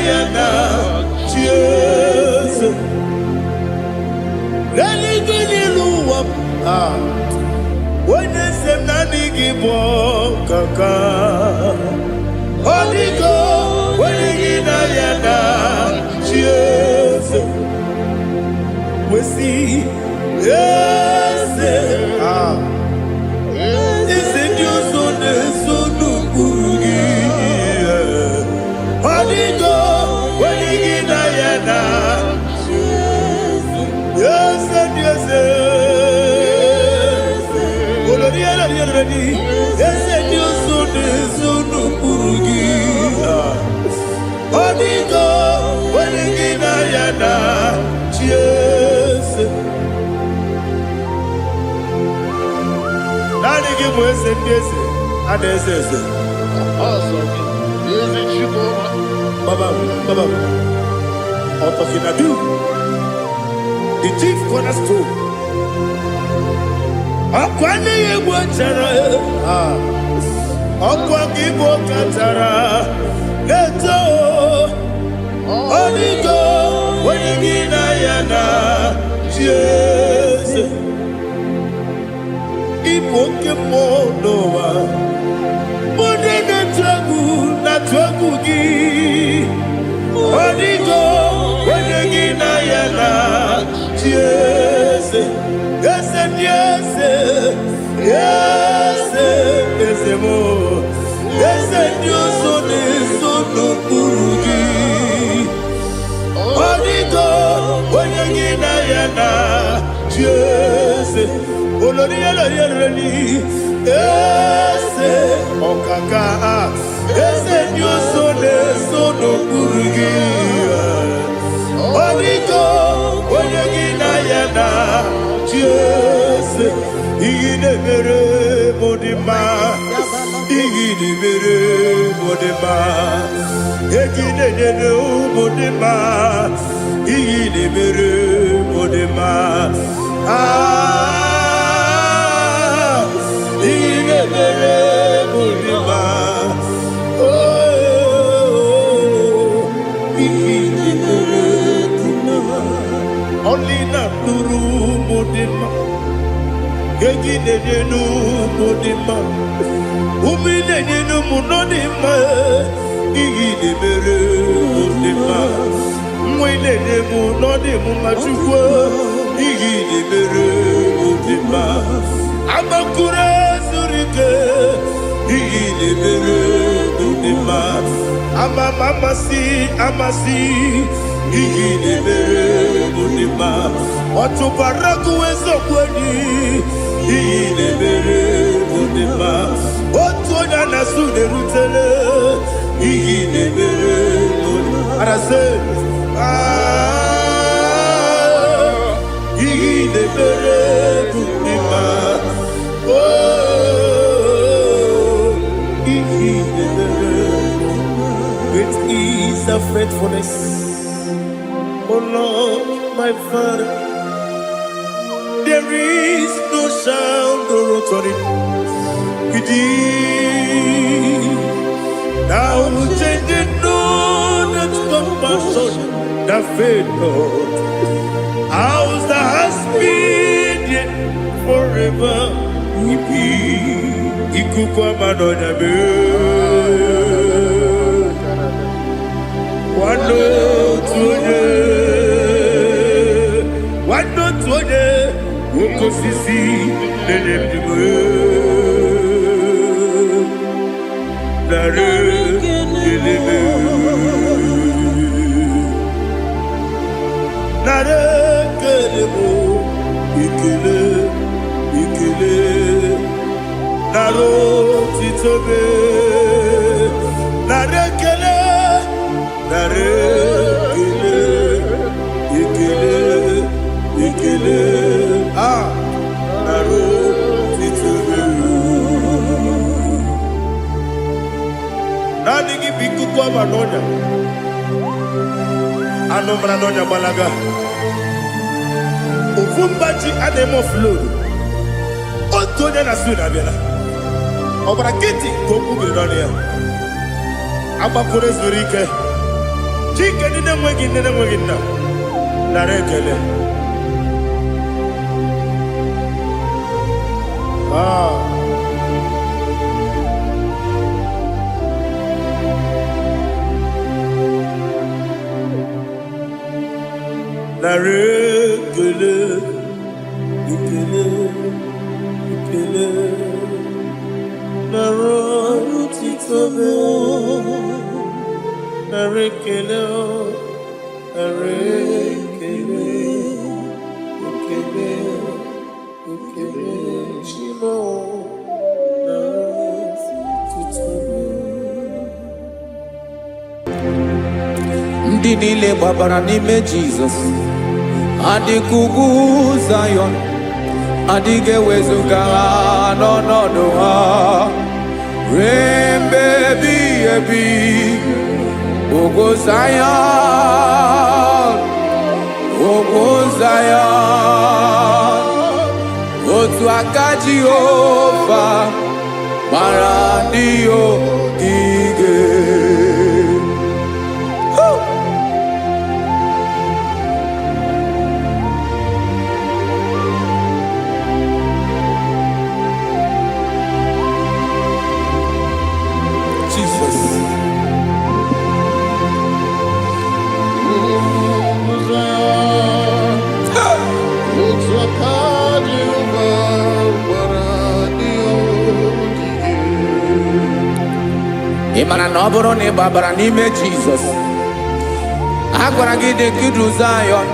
Yana Jesus Nani gini luwa Wene sem nani gibo kaka Odigo Wene gina yana Jesus Wesi Yes Ise Dioso ne sonu burugi Odigo Yes, yes, the chief cornerstone. Akwani yegbo chara, akwani yegbo katara. Leto, onigo, wenigina yana, Jesus. Ipoke monowa, mone na tragu gi. Onigo, wenigina yana, Jesus. Faithfulness, oh Lord, my Father, there is no sound or authority within. Thou changest not that compassion, that faith, Lord. Ours that has been yet forever, we be. Ikukwa madonya be. Wano tuone, woko sisi, nenebdiwe, nare kelebe, nare kelebo, ikele, naro titobe, nare kele. Ikele, naro titobe. Nani gibiku kwa manonya, ano manonya balaga. Ufumbaji anemo flow. Otonya na suna bela. Obra kiti koku bironia. Abakure zurike. Chike nine mwegi na. Narekele. Narekele. Ikele. Naro titobe. Narekele. Ndị niile gbabara n'ime Jizọs adịghị ugwu Zayọn, adịghị ewezuga ha n'ọnọdụ ha ruo mgbe ebighị ebi. Ugwu Zayọn, otu aka Jehova gbara ndị ogige. Looks like ị mara na ọ bụrụ na ị gbabara n'ime Jizọs, a gwara gị dị ka idu Zayọn,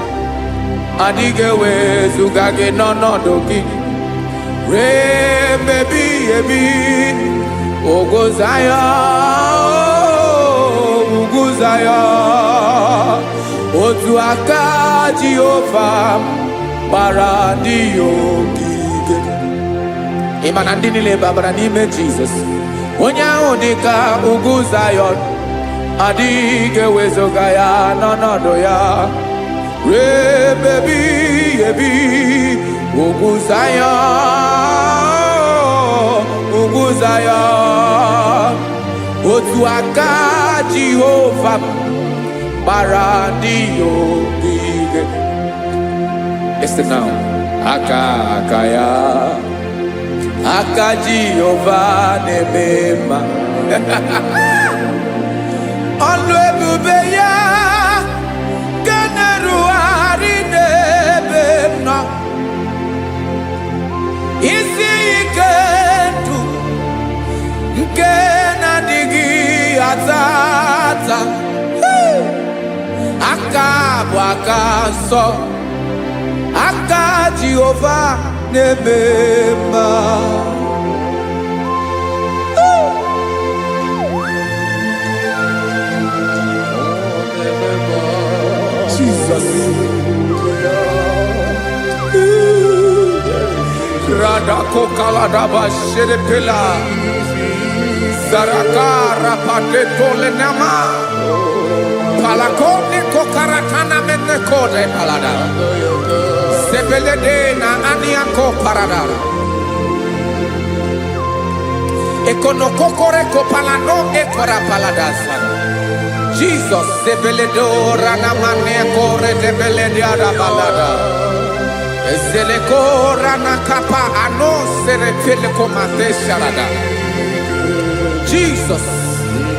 adịghị ewezuga gị n'ọnọdụ gị ree mmebi ebi. Ugwu Zayọn, ugwu Zayọn, otu aka Jehova gbara ndị ya ogige. Ị ma na ndị niile babara n'ime Jizọs, onye ahụ dị ka ugwu Zayọn, adịghị ewezuga ya n'ọnọdụ ya ree mmebi ebi. Ugwu Zayọn, ugwu Zayọn, otu aka Jehova gbara ndị ya ogige. Listen now. Aka ya, aka Jehova na-eme mma. Ọlụ ebube ya ga na-erugharị n'ebe m nọ. Isi ike ndụ nke na-adịghị ata ata. Aka bụ aka nsọ, aka Jehova na-eme mma. Jesus. Radako kaladaba sherepela Zarakara pateto lenama Palakone kokaratana mene kode palada Sebelede na aniako paradara Ekonokokore kopalano ekora paladasa Jesus sebeledo rana mane kore debeledia balada Ezeleko rana kapa ano serepele komate sharada. Jesus,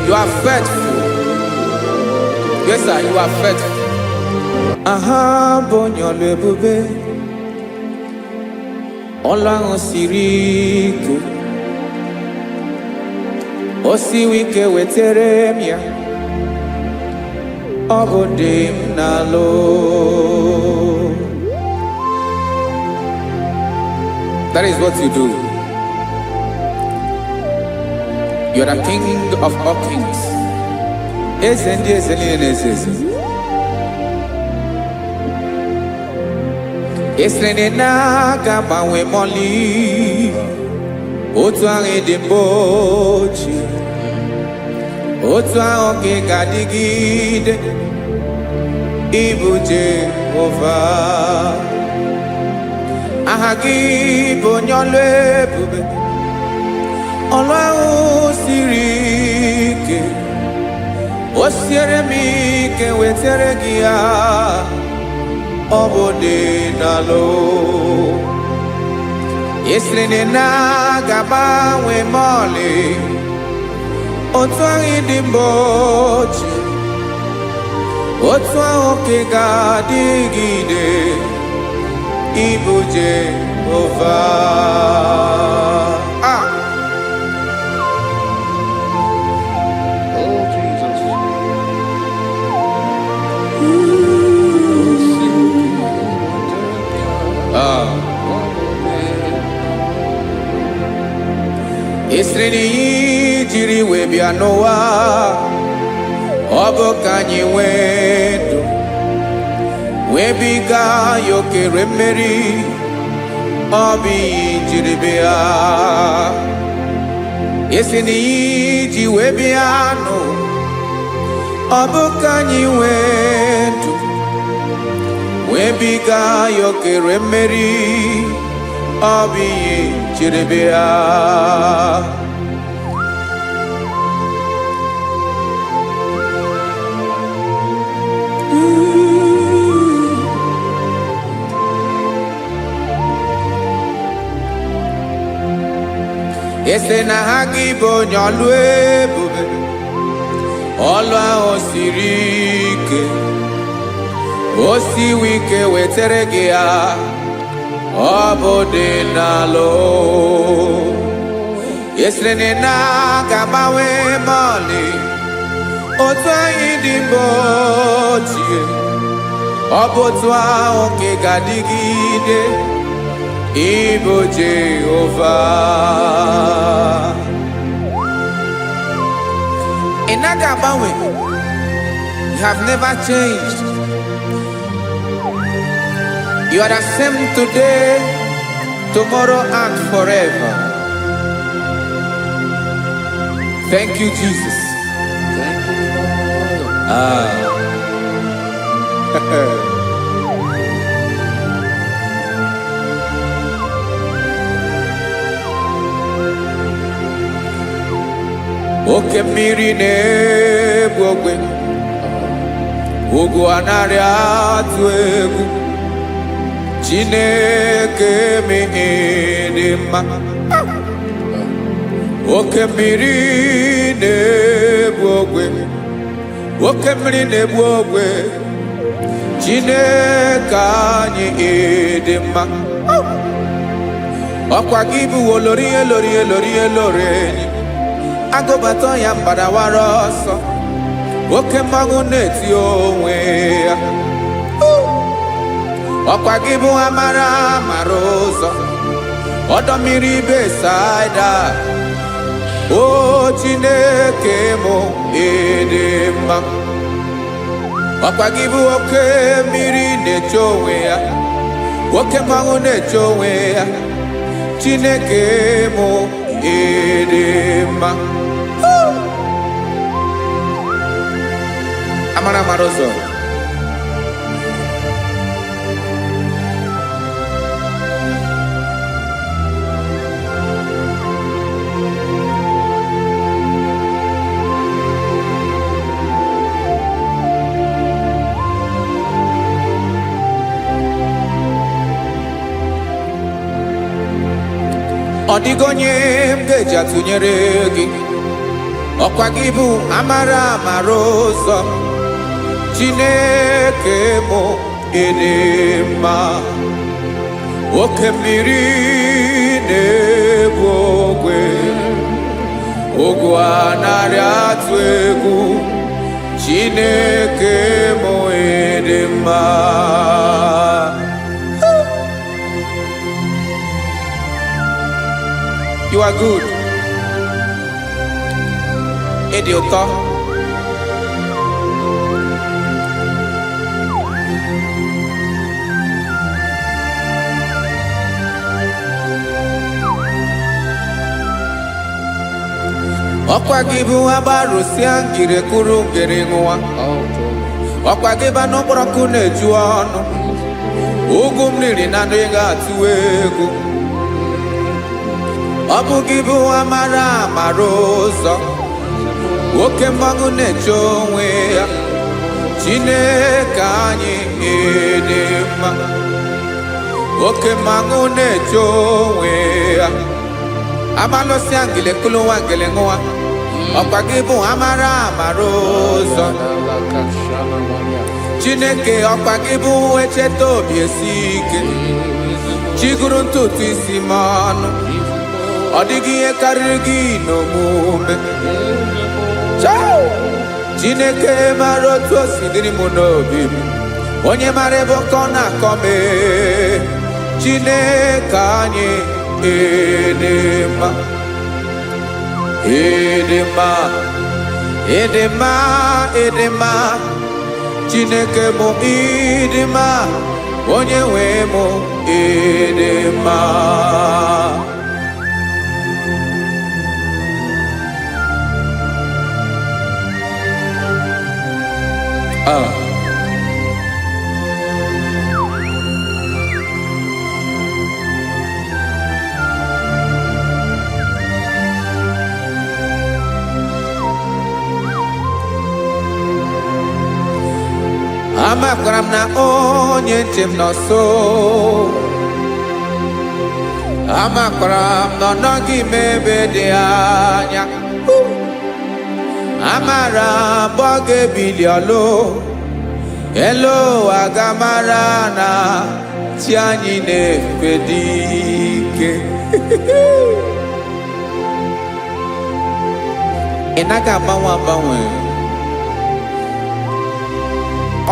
you are faithful. Yes, sir, you are faithful. Aha, bonyo lebube. Ola osiriku. Osi wike weteremia. Obodim nalo. That is what you do. You are the King of all kings. Esrene na gabawe moli. Otu ange dembochi. Otu ange gadigide. Ibu Jehovah. Ahagi bonyolo ebube Ọlọ́run siri ike o siere m ike wetere gị ya ọ bụ dị n'alụ esiri na ga-agbanwe m ọlị otu ahụ dị mgbe ochie otu ahụ ka ga-adịgide Ibu Jehovah. Oh, Jesus. Esreni jiri wee bịa n'ụwa ọ bụ ka anyị nwee ndụ webiga ya okere mmeri ọ bụ ihe jiri bịa esi na iji wee bịa nụ ọ bụ ka anyị nwee ndụ webiga ya okere mmeri ọ bụ ihe jiri bịa Ese na ha gị bụ onye ọlụ ebube ọlụ ahụ siri ike o siwe ike wetere gị ya ọ bụ dị n'alụ Esrene na gabawe mali otu anyị dị mgbe ochie ọ bụ otu ahụ ka ị ga-adịgide ịbụ Jehova. Ị naghị agbanwe. You have never changed. You are the same today, tomorrow and forever. Thank you, Jesus. Oke mmiri na-egbu ogwe, ugwu anaghị atụ egwu. Chineke mi dị mma. Oke mmiri na-egbu ogwe, oke mmiri na-egbu ogwe. Chineke anyị dị mma. Ọkwa gị bụ olori elori elori elori enyi. Agụbata ya mbadawara ọsọ. Oke mmanwụ na-eti onwe ya. Ọkwa gị bụ amara amara ụzọ. Ọdọ mmiri Besaida. O Chineke mụ dị mma. Ọkwa gị bụ oke mmiri na-eche onwe ya. Oke mmanwụ na-eche onwe ya. Chineke mụ dị mma. Amara amara ụzọ. Ọ dịghị onye m ga-eji atụnyere gị. Ọkwa gị bụ amara amara ụzọ. Chineke mụ dị mma. Oke mmiri na-egbu ogwe, ugwu anaghị atụ egwu. Chineke mụ dị mma. You are good. Ịdị ụtọ. Ọkwa gị bụ agbarụsịa ngire kwuru ngere nwa. Ọkwa gị bụ n'ụkpọrọkụ na-eju ọnụ. Ugwu mmiri na adịghị atụ egwu. Ọ bụ gị bụ amara amara ụzọ. Oke mmanwụ na-eche onwe ya. Chineke anyị dị mma. Oke mmanwụ na-eche onwe ya. Amalụsịa ngile kulu nwa ngele nwa. Ọkwa gị bụ amara amara ụzọ. Chineke ọkwa gị bụ echeta obi esi ike. Chiguru ntutu isi m ọnụ. Ọ dịghị ihe karịrị gị n'omume. Chineke mara otu o si dịrị m n'obi m. Onye mara ebe ọkọ na-akọ m. Chineke anyị dị mma. Dị mma. Dị mma. Dị mma. Chineke mụ dị mma. Onye nwe mụ dị mma. Amakwara m na onye nche m nọ nso. Amakwara m na ọ nọghị m ebe dị anya. Amara m ọ ga-ebili ọlụ. Elu aga mara na chi anyị na-efe dị ike. naghị agbanwe.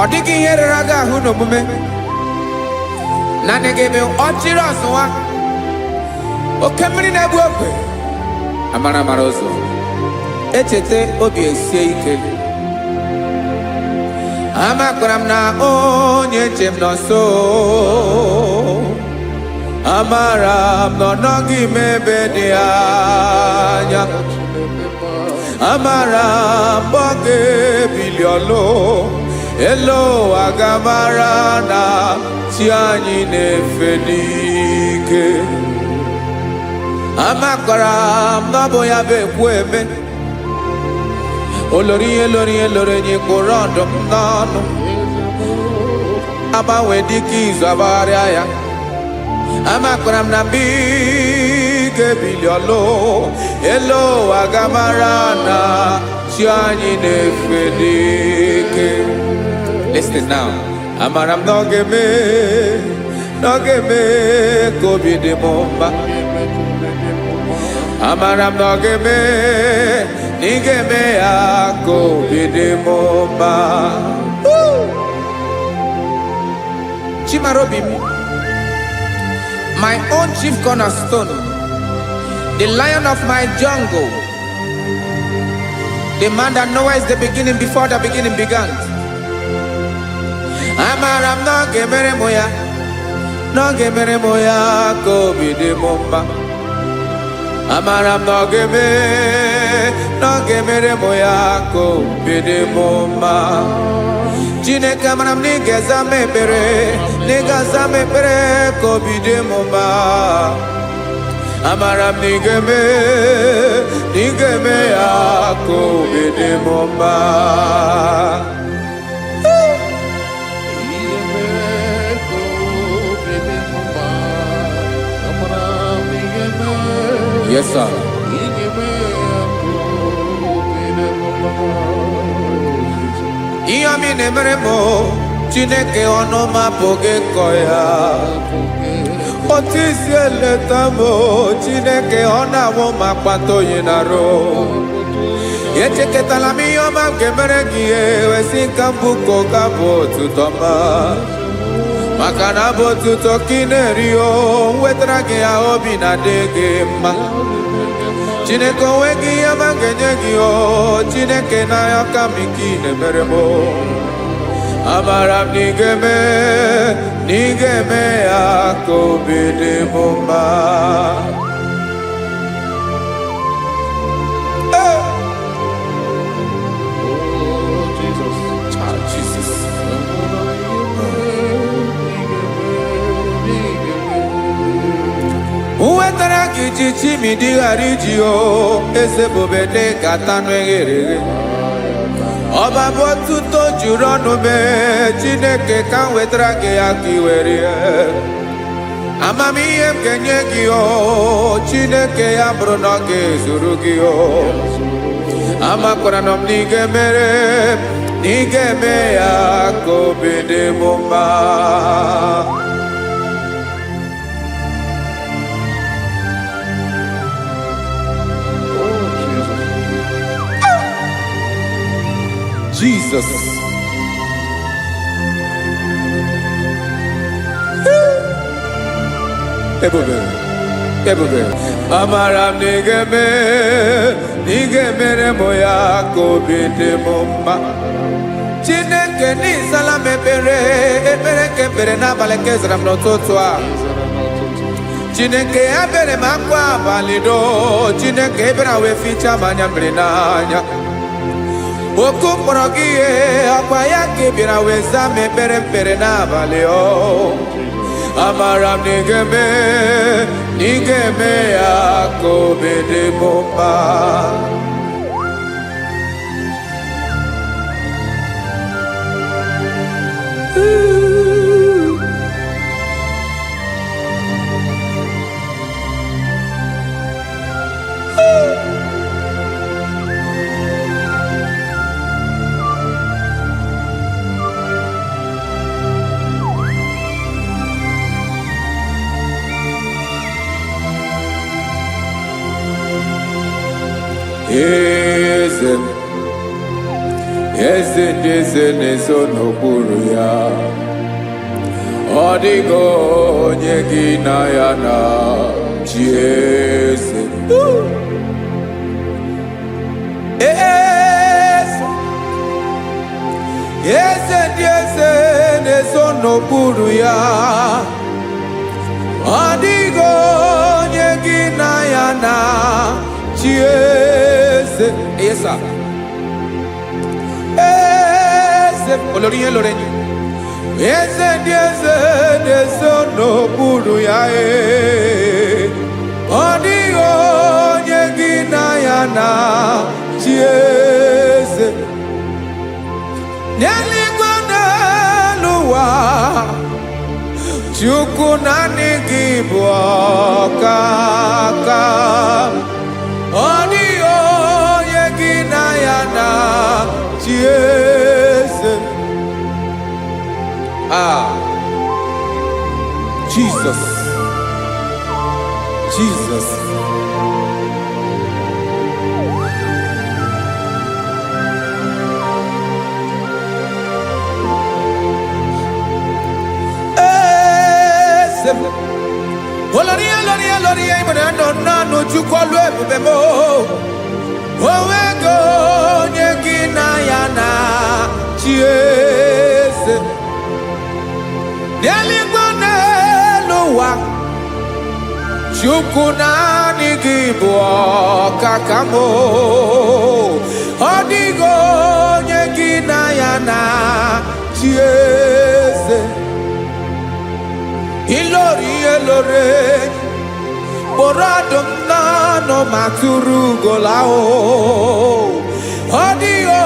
Ọ dịghị ihe rere gị ahụ n'omume. Naanị gị bụ ọchịrị ọzụwa. Oke mmiri na-egbu ogwe. Amara ụzọ. Echete obi esie ike. Amakwara m na onye nche m nọ nso. Amara m na ọ nọghị m ebe dị anya. Amara m ọ ga-ebili ọlụ. Elo agamara na chi anyị na-efe n'ike. Amakwara m na ọ bụ ya bụ ekwu eme. Olori enyi kpụrụ ọdụm n'ọnụ. Agbanwe dịka izu agbagharịa ya. Amakwara m na mgbe ị ga-ebili ọlụ. Elo agamara na chi anyị na-efe n'ike. Listen now. Amara m na ọ ga-eme ka obi dị m mma. Amara m na ọ ga-eme na ị ga-eme ya ka obi dị m mma. Chimara obi m, my own chief cornerstone, the lion of my jungle, the man that knows the beginning before the beginning began. Amara m na ọ ga-emere m ya, ka obi dị m mma. Amara m na ọ ga-emere m ya ka obi dị m mma. Chineke amara m na ị ga-aza m ekpere, ka obi dị m mma. Amara m na ị ga-eme ya ka obi dị m mma. Yes, sir. Ihe ọmị na-emere m Chineke ọnụ m apụghị ịkọ ya. Otu isi eleta m Chineke ọ na-awụ m akpata oyi n'arụ. Echeketala m ihe ọma m ga-emere gị wesị ka m bụkọ ga bụ otuto ma. Maka na bụ otuto ka ị na-eri wetara gị ya obi na-adị gị mma. Chineke onwe gị ihe ọma ga-enye gị Chineke n'anya ka m ike ị na-emere m. Amara m na ị ga-eme ya ka obi dị m mma. Wetara gị chichi mi dịghara iji eze bobede gata n'eghere. Ọba bụ otuto juru ọnụ mee Chineke ka m wetara gị ya ka ị were. Amamihe m ga-enye gị Chineke ya bụrụ na ọ ga-ezuru gị. Amakwara na m na ị ga-eme ya ka obi dị m mma. Jesus. Ebube. Amara m na ị ga-emere m ya ka obi dị m mma. Chineke n'ịzala m ekpere ka ekpere n'abalị ka ezara m n'ụtụtụ a. Chineke ya bere m akwa abalị do. Chineke ebere wee ficha m anya mmiri n'anya. Oku mkpọrọ gị ihe akwa ya ka ị bịara wee zaa m ekpere n'abalị. Amara m na ị ga-eme ya ka obi dị m mma. Eze eze m. Eze ndị eze na-ezo n'okpuru ya. Ọ dịghị onye gị na ya na-achị eze. Eze ndị eze na-ezo n'okpuru ya. Ọ dịghị onye gị na ya na-achị eze. Yes, sir. Eze olórí yẹn lórí ẹni. Eze ndị eze na-ezo n'okpuru ya. Ọ dịghị onye gị na ya na-achị eze. N'eluigwe n'elu ụwa, Chukwu naanị gị bụ ọkaka. Ọ dịghị onye gị na ya na-achị eze. Jesus. Jesus. Olórí ìmọ̀nà nánú Chukwu ọlụ ebube m. Onwego onye gị na ya na-achị eze. N'eluigwe n'elu ụwa, Chukwu naanị gị bụ ọkaka m. Ọ dịghị onye gị na ya na-achị eze. Ilori elore kpọrọ ọdụm n'ọnụ ma tụrụ ugola o. Ọ dịghị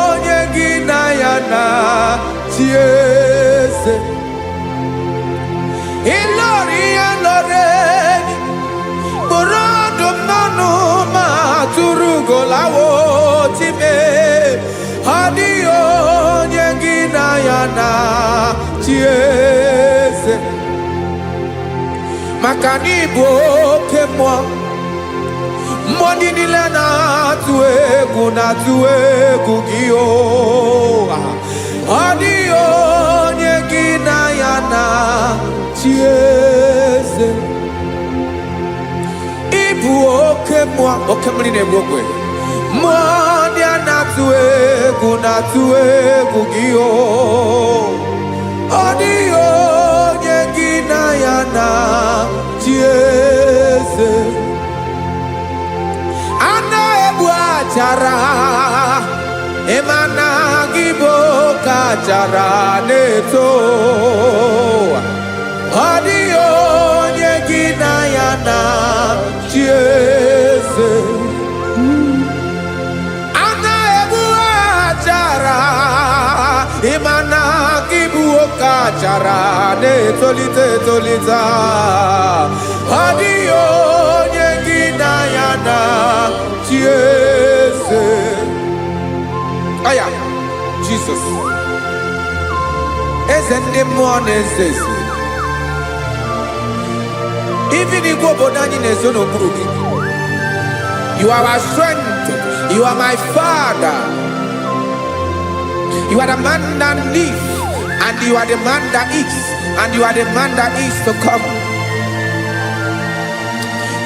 onye gị na ya na-achị eze. Ilori elore kpọrọ ọdụm n'ọnụ ma tụrụ ugola o time. Ọ dịghị onye gị na ya na-achị eze. Maka na ị bụ oke mmụọ, mmụọ ndị niile na-atụ egwu gị o. Ọ dịghị onye gị na ya na-achị eze. Ị bụ oke mmụọ, oke mmiri na-egbu ogwe. Mmụọ ndị a na-atụ egwu gị o. Ọ dịghị onye gị na ya na-achị eze. A na-egbu achara, ịma na gị bụ oke achara na-eto. Ọ dịghị onye gị na ya na-achị eze. A na-egbu achara, ịma na gị bụ oke achara na-etolite etolite. Ọ dịghị onye gị na ya na-achị eze. Aya, Jesus. Eze ndị mmụọ na-eze eze. Ibi n'igwe obodo anyị na-ezo n'okpuru gị. You are our strength. You are my Father. You are the man that lives, and you are the man that eats, and you are the man that is to come.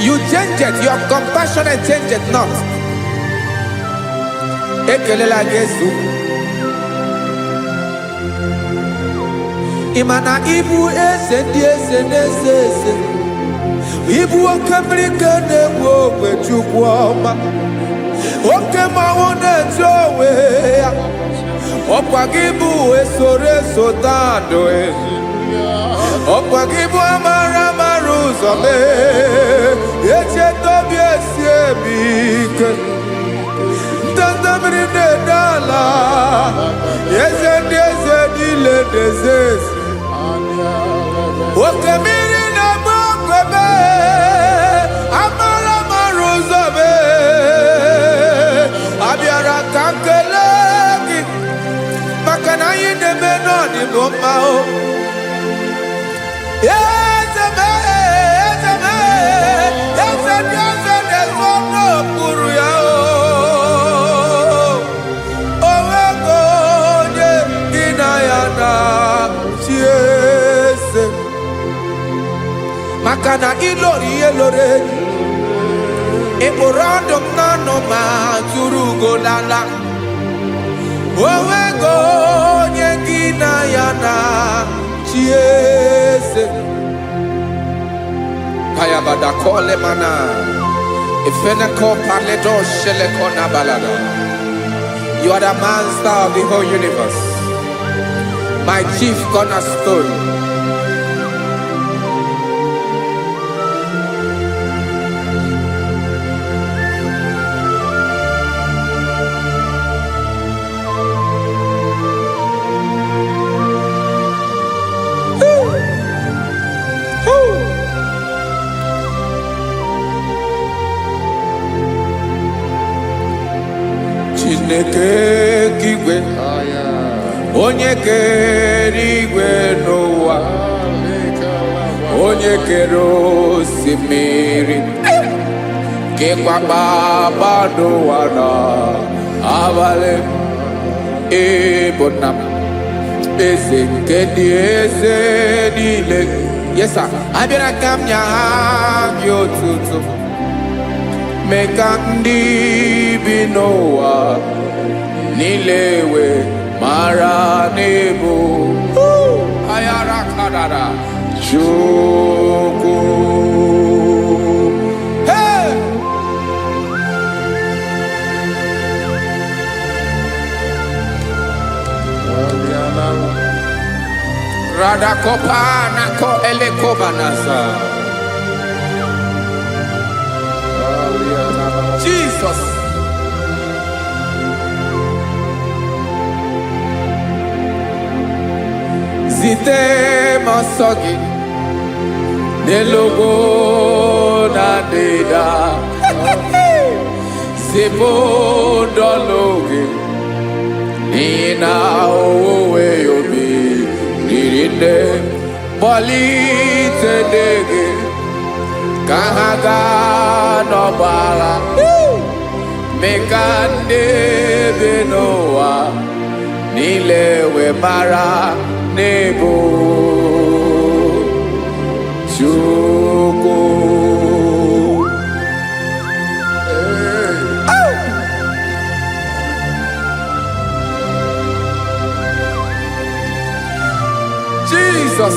You change it, your compassion change it not. Ekelela Jesu. Imana ibu eze ndị eze na-eze eze. Ibu oke mmiri ka na-egbu ogwe Chukwu ọma. Oke mmanwụ na-eche onwe ya. Ọkwa gị bụ esoro tando. Ọkwa gị bụ amara ụzọ mee. Echeta obi esi ebi ike. Ndanda mmiri na-ede ala. Eze ndị eze niile na-eze eze. Oke mmiri na-agba ogwe mee. Amara ụzọ mee. Abịara ka nkele gị. Maka na anyị na-eme n'ọdịbụ mma o. Eze ndị eze na-ezo n'okpuru ya o. Eborondom nano ma turugo lala. Owego nyegina yana chiese. Kayabada kole mana. Ifeneko paledo sheleko nabalada. You are the master of the whole universe. My chief cornerstone. Chineke kigwe onye kere igwe n'ụwa onye kere osimiri kekwa kpakpando ụwa na abalị ịbụ nna m eze nke ndị eze niile. Yes sir, abịara ka m nya gị otuto mee ka ndị bi n'ụwa niile wee mara n'ebu ayara kadara Chukwu. Hey! Radakopa nako elekobanasa. Jesus. Zite masogi nelogo na deda Zibo dologe nina owe yobi nirinde bolite dege kahaga no bala mekande benoa nilewe mara nebo Chukwu. Jesus.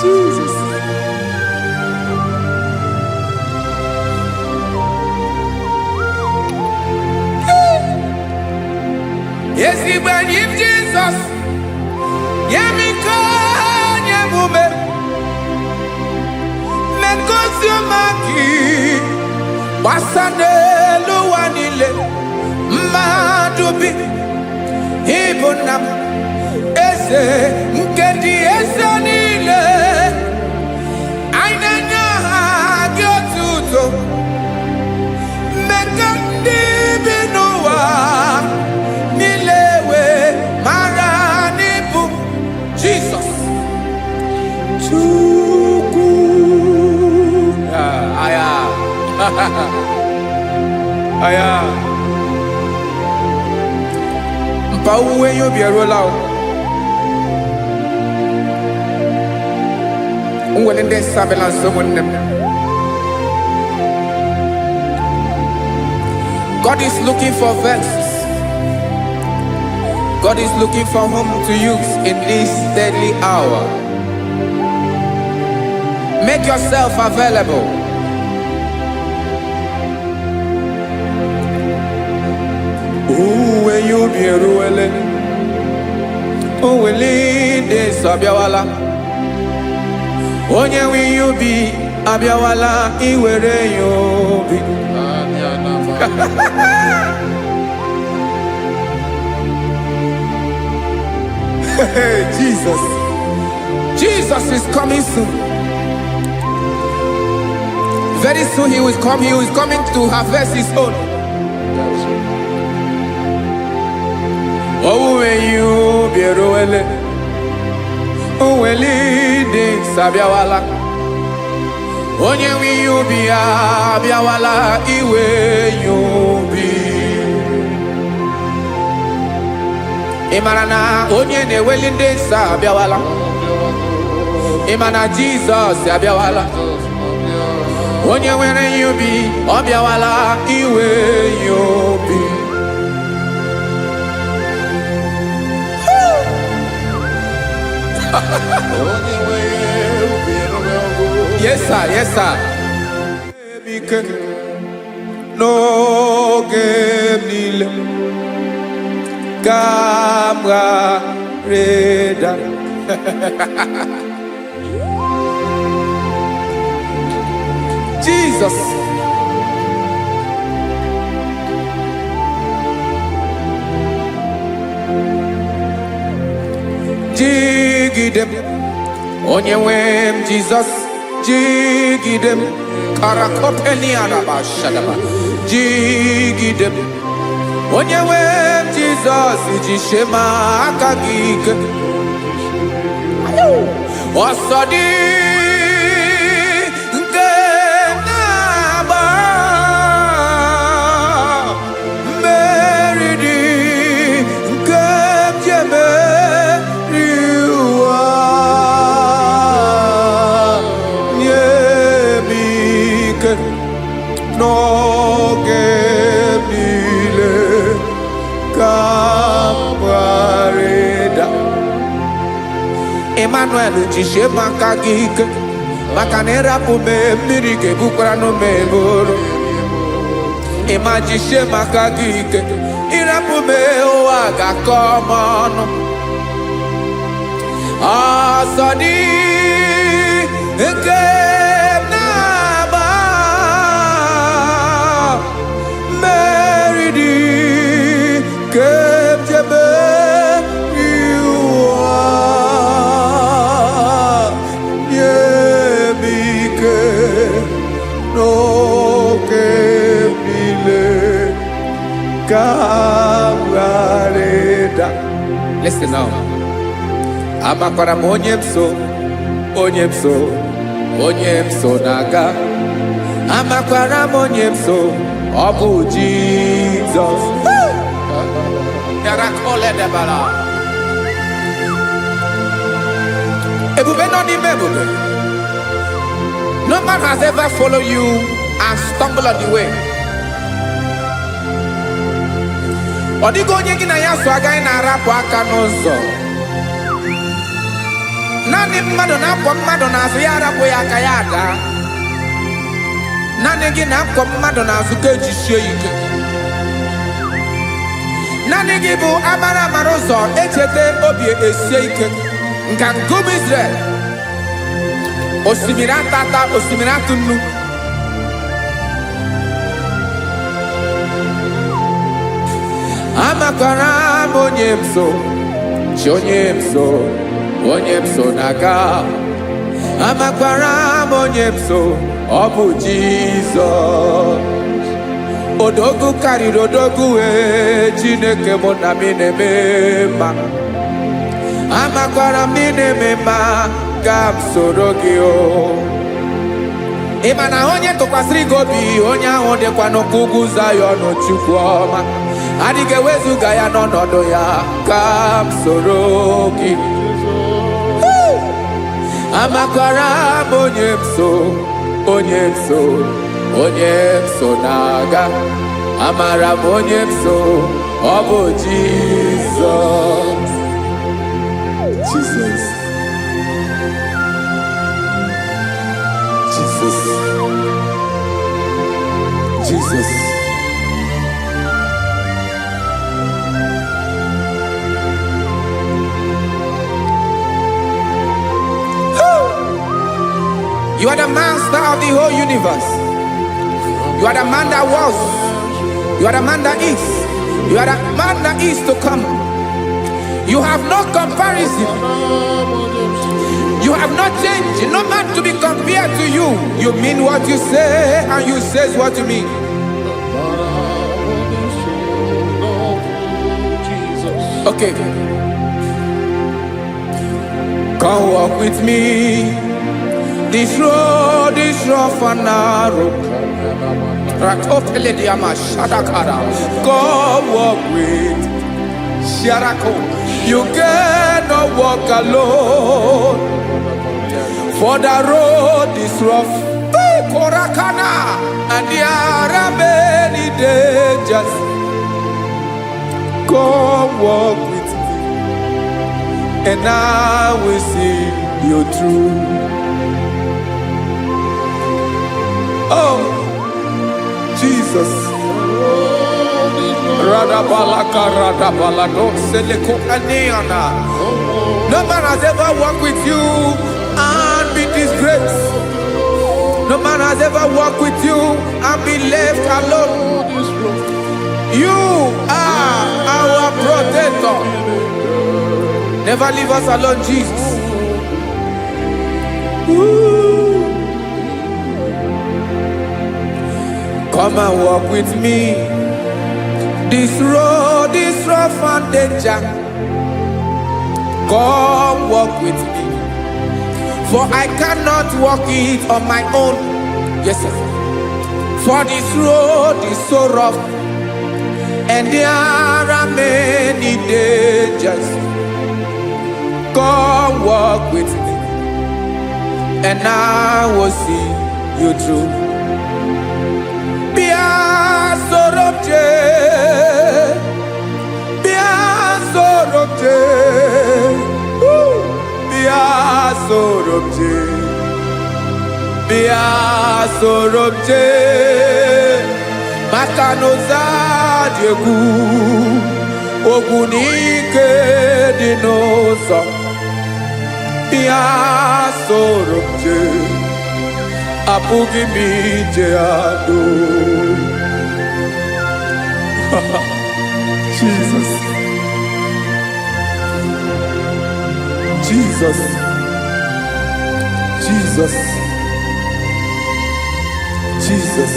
Jesus. Yes, he when him Jesus. Yemiko nyemume. Mekosio maki. Wasane luwanile. Madubi. Ibunam. Ese nkedi ese nile. Ainanya gyotuto. Mekandi binuwa. Nilewe maranibu. Jesus. Chukwu. Aya. Aya. Mpa uwe yo bierola o. Unwelende sabela someone. God is looking for verses. God is looking for whom to use in this deadly hour. Make yourself available. Uwe you be ruele. Uwe linde sabiawala. Onye wi you be abiawala iwere you be. Jesus. Jesus is coming soon. Very soon he will come. He is coming to harvest his own. Oh, when you be roele, oh, when leading sabiawala, onye wi you be abiawala, iwe you be. ị mara na onye na-eweli ndị nsọ abịawala, ị ma na Jizọs abịawala, onye nwere ihe ubi ọ bịawala iwe ihe ubi. Yes sir, yes sir. N'oge niile ka m ga-reda. Jesus. Jigidem, onye nwe m Jesus, jigidem, karakopeni araba shadaba, jigidem, onye nwe m Jesus, jishema aka gị ike. Ọsọdị nke na-agba mmeri dị nke jeme n'oge niile ka m ga-arịda. Emmanuel jisie maka gị ike, maka na ịrapụ m mmiri ga-ebukwara m eboro. Ịma jisie maka gị ike, ịrapụ m ụwa ga-akọ m ọnụ. Ọsọ dị nke Listen now. Amakwara m onye m so, onye m so, onye m so na-aga. Amakwara m onye m so, ọ bụ Jizọs. Ebube nọ n'ime ebube. No man has ever followed you and stumbled on the way. Ọ dịghị onye gị na ya so agaghị na-arapụ aka n'ụzọ. Naanị mmadụ na-akwọ mmadụ n'azụ ya arapụ ya aka ya ada. Naanị gị na-akwọ mmadụ n'azụ ka ejisie ike. Naanị gị bụ amara amara ụzọ echete obi esie ike. Nka ngụm Israel. Osimiri atata, osimiri atụ nnu. Amakwara m onye m so, chi onye m so, onye m so na-aga. Amakwara m onye m so, ọ bụ Jizọs. Odogwu karịrị odogwu Chineke mụ na m na-eme mma. Amakwara m na-eme mma ka m soro gị o. Ị ma na onye tụkwasịrị gị obi, onye ahụ dịkwa n'ụkwụ ugwu Zayọn Chukwu ọma. Adịghị ewezuga ya n'ọnọdụ ya ka m soro gị. Amakwara m onye m so, onye m so, onye m so na-aga. Amara m onye m so, ọ bụ Jizọs. Jesus. Jesus. Jesus. You are the master of the whole universe. You are the man that was. You are the man that is. You are the man that is to come. You have no comparison. You have not changed. No man to be compared to you. You mean what you say and you say what you mean. Okay. Come walk with me. This road is rough and narrow. Come walk with Sharako. You cannot walk alone, for the road is rough. Hey, Korakana, and there are many dangers. Come walk with me, and I will see you through. Oh, Jesus. No man has ever walked with you and been disgraced. No man has ever walked with you and been left alone. You are our protector. Never leave us alone, Jesus. Ooh. Come and walk with me. This road is rough and danger. Come walk with me, for I cannot walk it on my own. Yes, sir. For this road is so rough, and there are many dangers. Come walk with me, and I will see you through. Sorobje Makanoza Diegu Ogunike Dinosa Bia Sorobje Apugi Mijeado. Jesus, Jesus, Jesus, Jesus.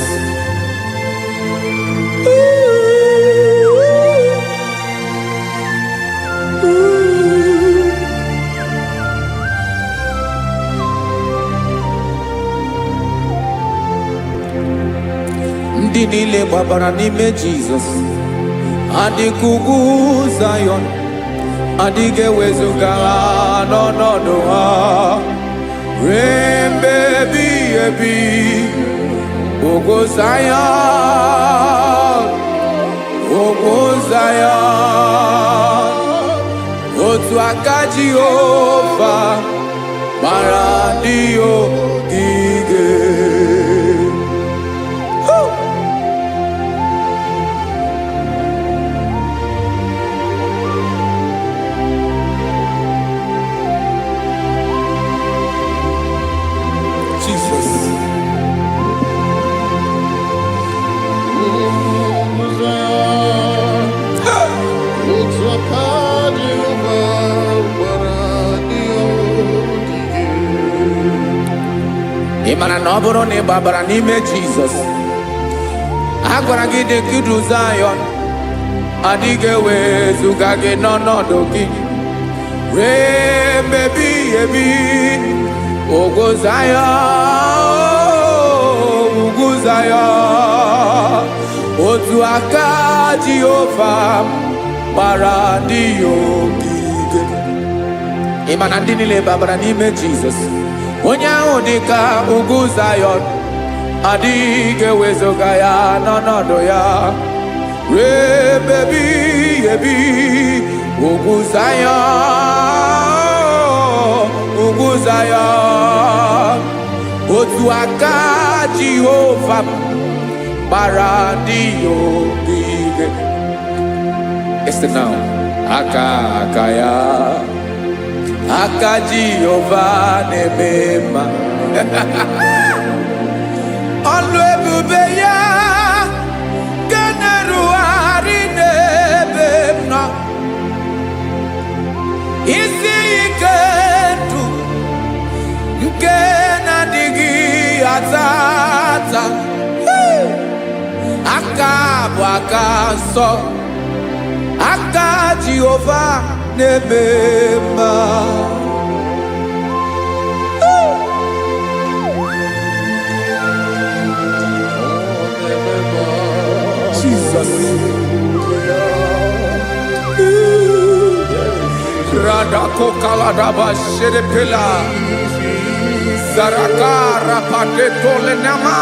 Ndị niile gbabara n'ime Jesus, adịghị ugwu Zion, adịghị ewezuga ha n'ọnọdụ ha ruo mgbe ebighị ebi. Ugwu Zion, ugwu Zion, otu aka Jehova mara ndị ogige. Imana na ọ bụrụ na ị gbabara n'ime Jizọs, a gwara gị dị kudu Zion, adịghị ewezuga gị n'ọnọdụ gị ruo mgbe ebighị ebi. Ugwu Zion, ugwu Zion, otu aka Jehova gbara ndị ogige. Imana ndị niile gbabara n'ime Jizọs, onye ahụ dị ka ugwu Zion, adịghị ewezuga ya n'ọnọdụ ya ruo mgbe ebighị ebi. Ugwu Zion, ugwu Zion, otu aka Jehova gbara ndị ogige. Listen now, aka ya, aka Jehova na-eme mma. Ọlụ ebube ya ga na-erugharị n'ebe m nọ. Isi ike ndụ nke na-adịghị ata ata. Aka bụ aka nsọ, aka Jehova na-eme mma. Jesus. Radako kaladaba sherepela. Zarakara pateto lenama.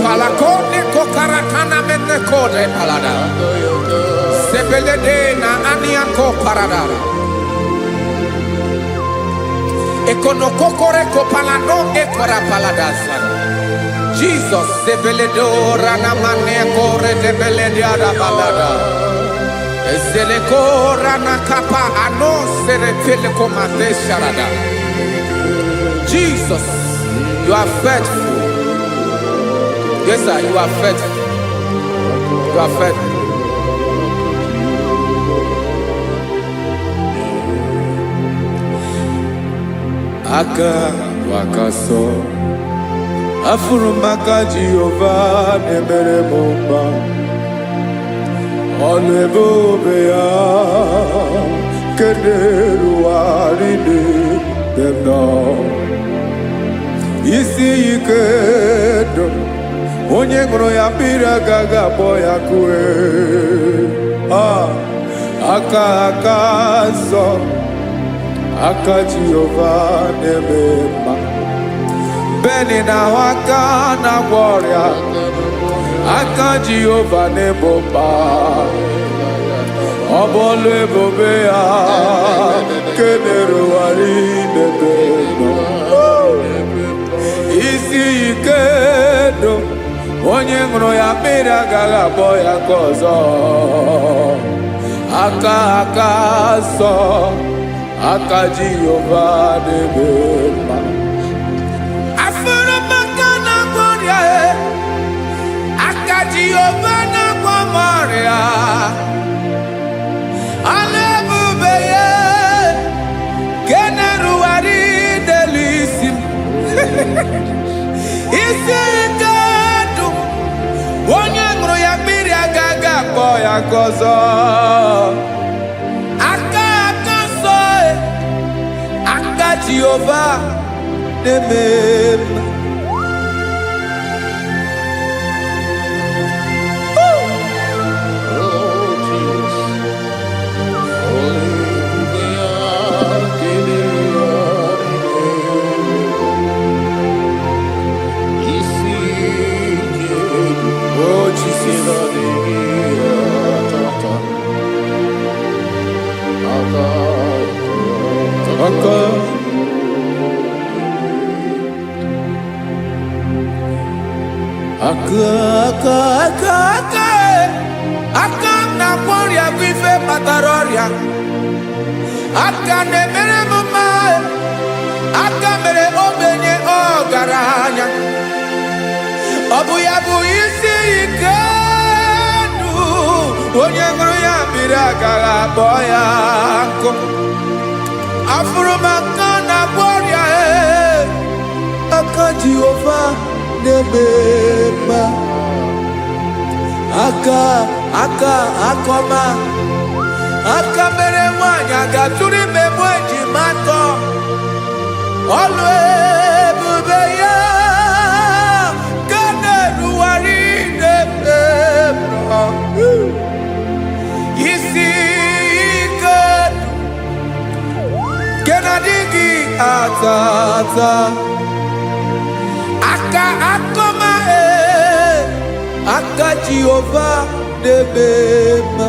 Palakone kokaratana mene kode palada. Sebelede na aniako paradara. Ekonokokore kopalano ekora paladasa. Jesus sebeledo rana mane kore debeledia balada. Eseleko rana kapa ano serepele komate sharada. Jesus, you are faithful. Yes, sir, you are faithful. You are faithful. Aka wakaso afurumaka Jehovah nemere momba olebobe ya kederu aride demno isi ikedo onye ngoro ya mbira gaga boya kue aka so aka Jehovah nemema beni na waka na gloria aka Jehovah nemoma obolo ebobe ya keneru wari nebeno isi ikedo onye ngoro ya mbira gaga boya kozo aka so aka Jehovah nemema afurumaka na gloria aka Jehovah na gloria alebube ye keneru wari delisim isi ikadu onye ngoro ya mbiri agaga boya kozo Jehovah nemema aka na gloria vive pataroria aka nemere mama aka mere obenye ogaranya obu ya bu isi ikedu onye ngoro ya mbiri agara boya nko afurumaka na gloria aka Jehovah nemema akoma aka mere nwanyị agatụrụ ime mweji matọ ọlụ ebube ya keneru wari nemema isi ike kenadigi atata akoma aka Jehovah nemema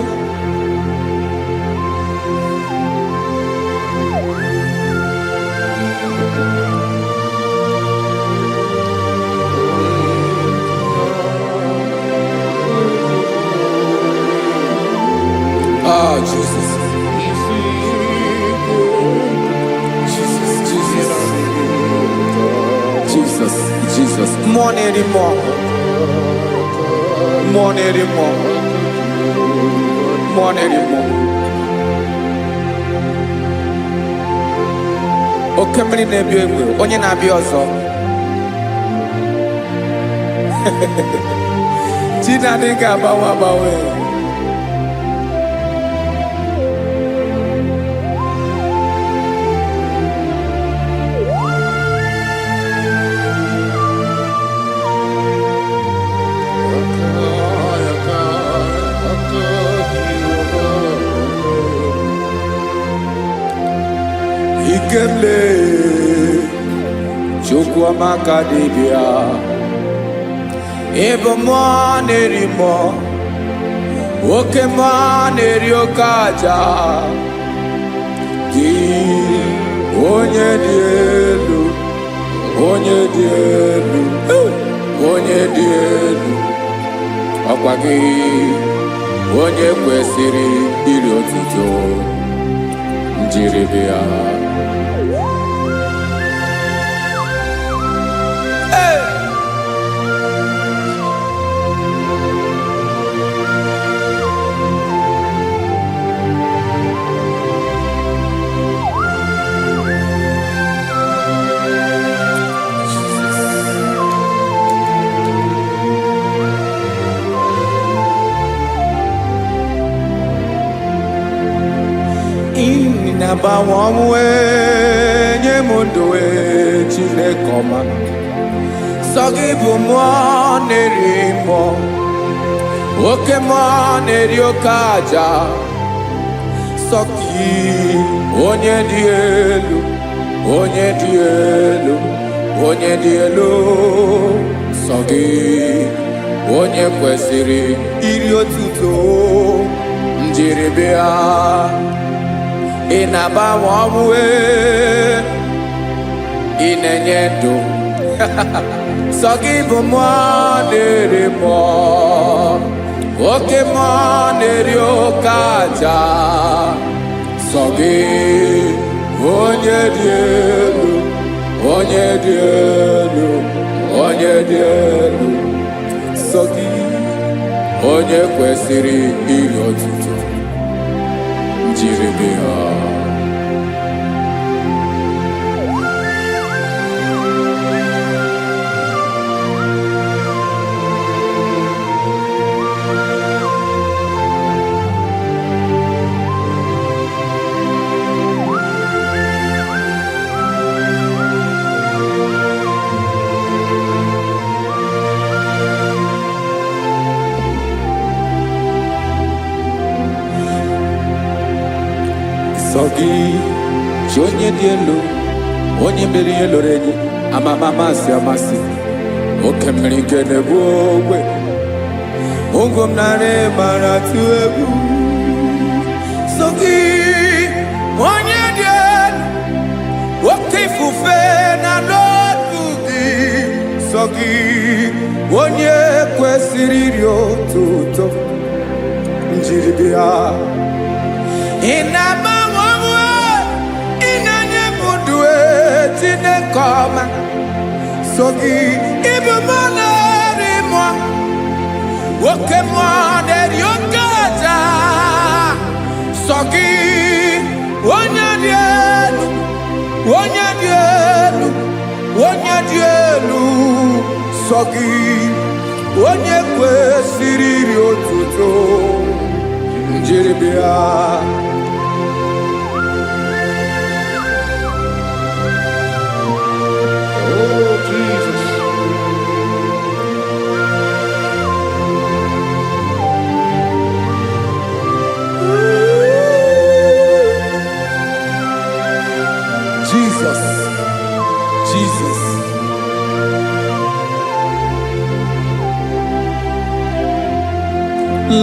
Jesus. Jesus. More anymore. Okemri na-ebi egbe, onye na-abịa ọzọ. Chinadị ga-agbanwe. ikemle chukwamaka dibia ebe mmụọ na-eri mmụọ oke mmụọ na-eri oke aja gị onye dị elu onye dị elu onye dị elu ọkwa gị onye kwesịrị iri otuto njiribịa na-agbanwe nye m ndụ Chineke ọma sọ gị bụ mmụọ na-eri mmụọ oke mmụọ na-eri oke aja sọ gị onye dị elu onye dị elu onye dị elu sọ gị onye kwesịrị iri otuto njiribịa ị na-agbanwe ọnwụ ị na-enye ndụ sọ gị bụ mmụọ na-eri mmụọ oke mmụọ na-eri oke aja sọ gị onye dị elu onye dị elu onye dị elu sọ gị onye kwesịrị iri otuto njiribịa sọ gị chi onye dị elu onye mere ihe lụrụ enyi amama amasị amasị oke mmiri nke na-egbu ogwe ụgwọ m narị mara tụ egwu sọ gị onye dị elu oke ifufe na n'ọdụ gị sọ gị onye kwesịrị iri otuto njiribịa ị na-agbanwe ị na-enye m ndụ Chineke ọma sọ gị ịbụ mmụọ na-eri mmụọ oke mmụọ na-eri oke aja sọ gị onye dị elu onye dị elu onye dị elu sọ gị onye kwesịrị iri otuto njiribịa Jesus.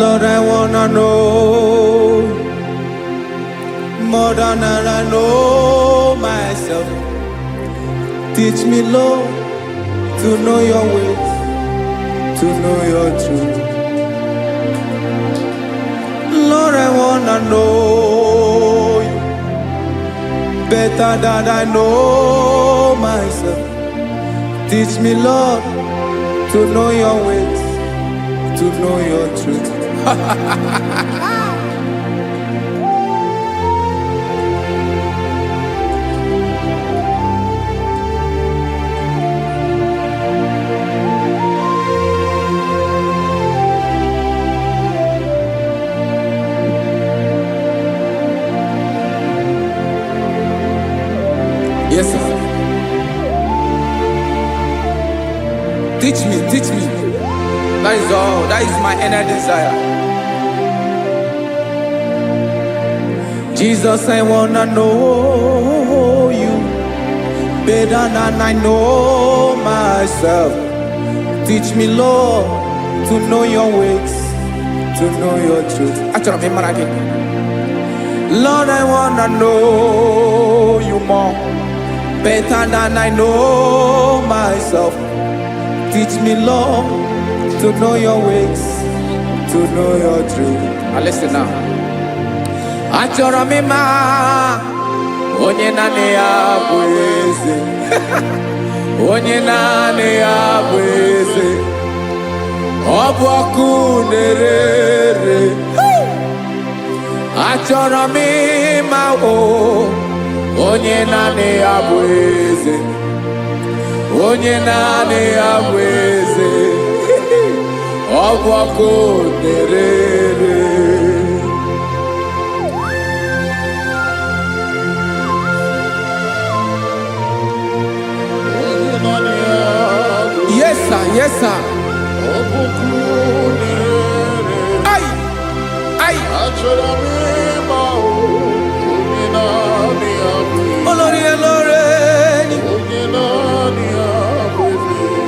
Lord, I wanna know more than I know myself. Teach me, Lord, to know your ways, to know your truth. Lord, I wanna know you better than I know myself. Teach me, Lord, to know your ways, to know your truth. Yes, sir. Teach me, teach me. That is all. That is my inner desire. Jesus, I wanna know better than I know myself. Teach me, Lord, to know your ways, to know your truth. Actually, I'm again. Lord, I wanna know you more, better than I know myself. Teach me, Lord, to know your ways, to know your truth. Listen now. Achọrọ m ịma onye naanị ya bụ eze. Onye naanị ya bụ eze. Ọ bụ ọkụ na-ere. Achọrọ m ịma onye naanị ya bụ eze. Onye naanị ya bụ eze. Ọ bụ ọkụ na-ere. Yes, sir. Yes, sir. Ay, ay. Olórí Olórí.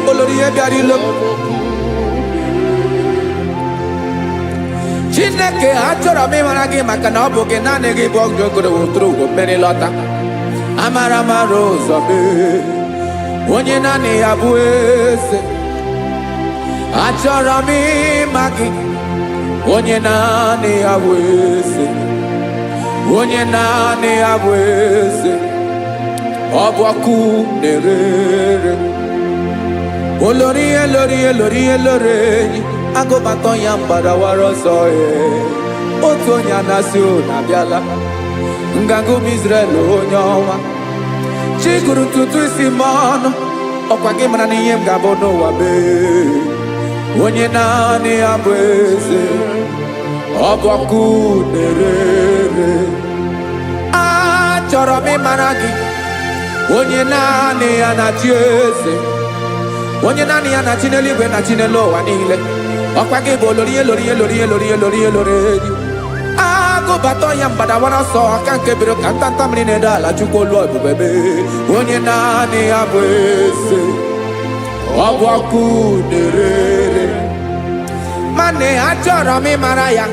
Olórí Ebiari lo. Chineke achọrọ m ịmara gị maka na ọ bụ gị naanị gị bụ ọgụgụ wụtụrụ ụgwọ mmeri lọta. Amara mara ụzọ mee. Onye naanị ya bụ eze. Achọrọ m ịma gị. Onye naanị ya bụ eze. Onye naanị ya bụ eze. Ọ bụ ọkụ na-ere. Olórí Olórí Olórí Olórí. Agụbatọ ya mgbadawara ọsọ ya. Otu onye anasị na abịala. Nganga ụmụ Izrel onye ọma. Chiguru ntutu isi m ọnụ. Ọkwa gị mara na ihe m ga-abụ n'ụwa mee. Onye naanị ya bụ eze. Ọ bụ ọkụ na-ere. Achọrọ m ịmara gị. Onye naanị ya na-achị eze. Onye naanị ya na-achị n'eluigwe na-achị n'elu ụwa niile. Ọkwa gị bụ Olórí Olórí Olórí Olórí Olórí Olórí. Agụbatọ ya mgbadawara ọsọ aka nke biri ka ntanta mmiri na-ede ala Chukwu olu ebube mee. Onye naanị ya bụ eze. Ọ bụ ọkụ na-ere. Mane achọrọ m ịmara ya.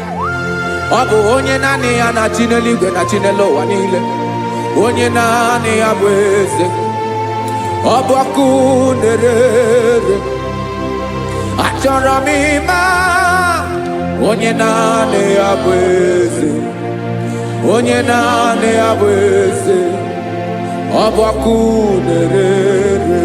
Ọ bụ onye naanị ya na-achị n'eluigwe na-achị n'elu ụwa niile. Onye naanị ya bụ eze. Ọ bụ ọkụ na-ere. Achọrọ m ịma onye naanị ya bụ eze. Onye naanị ya bụ eze. Ọ bụ ọkụ na-ere.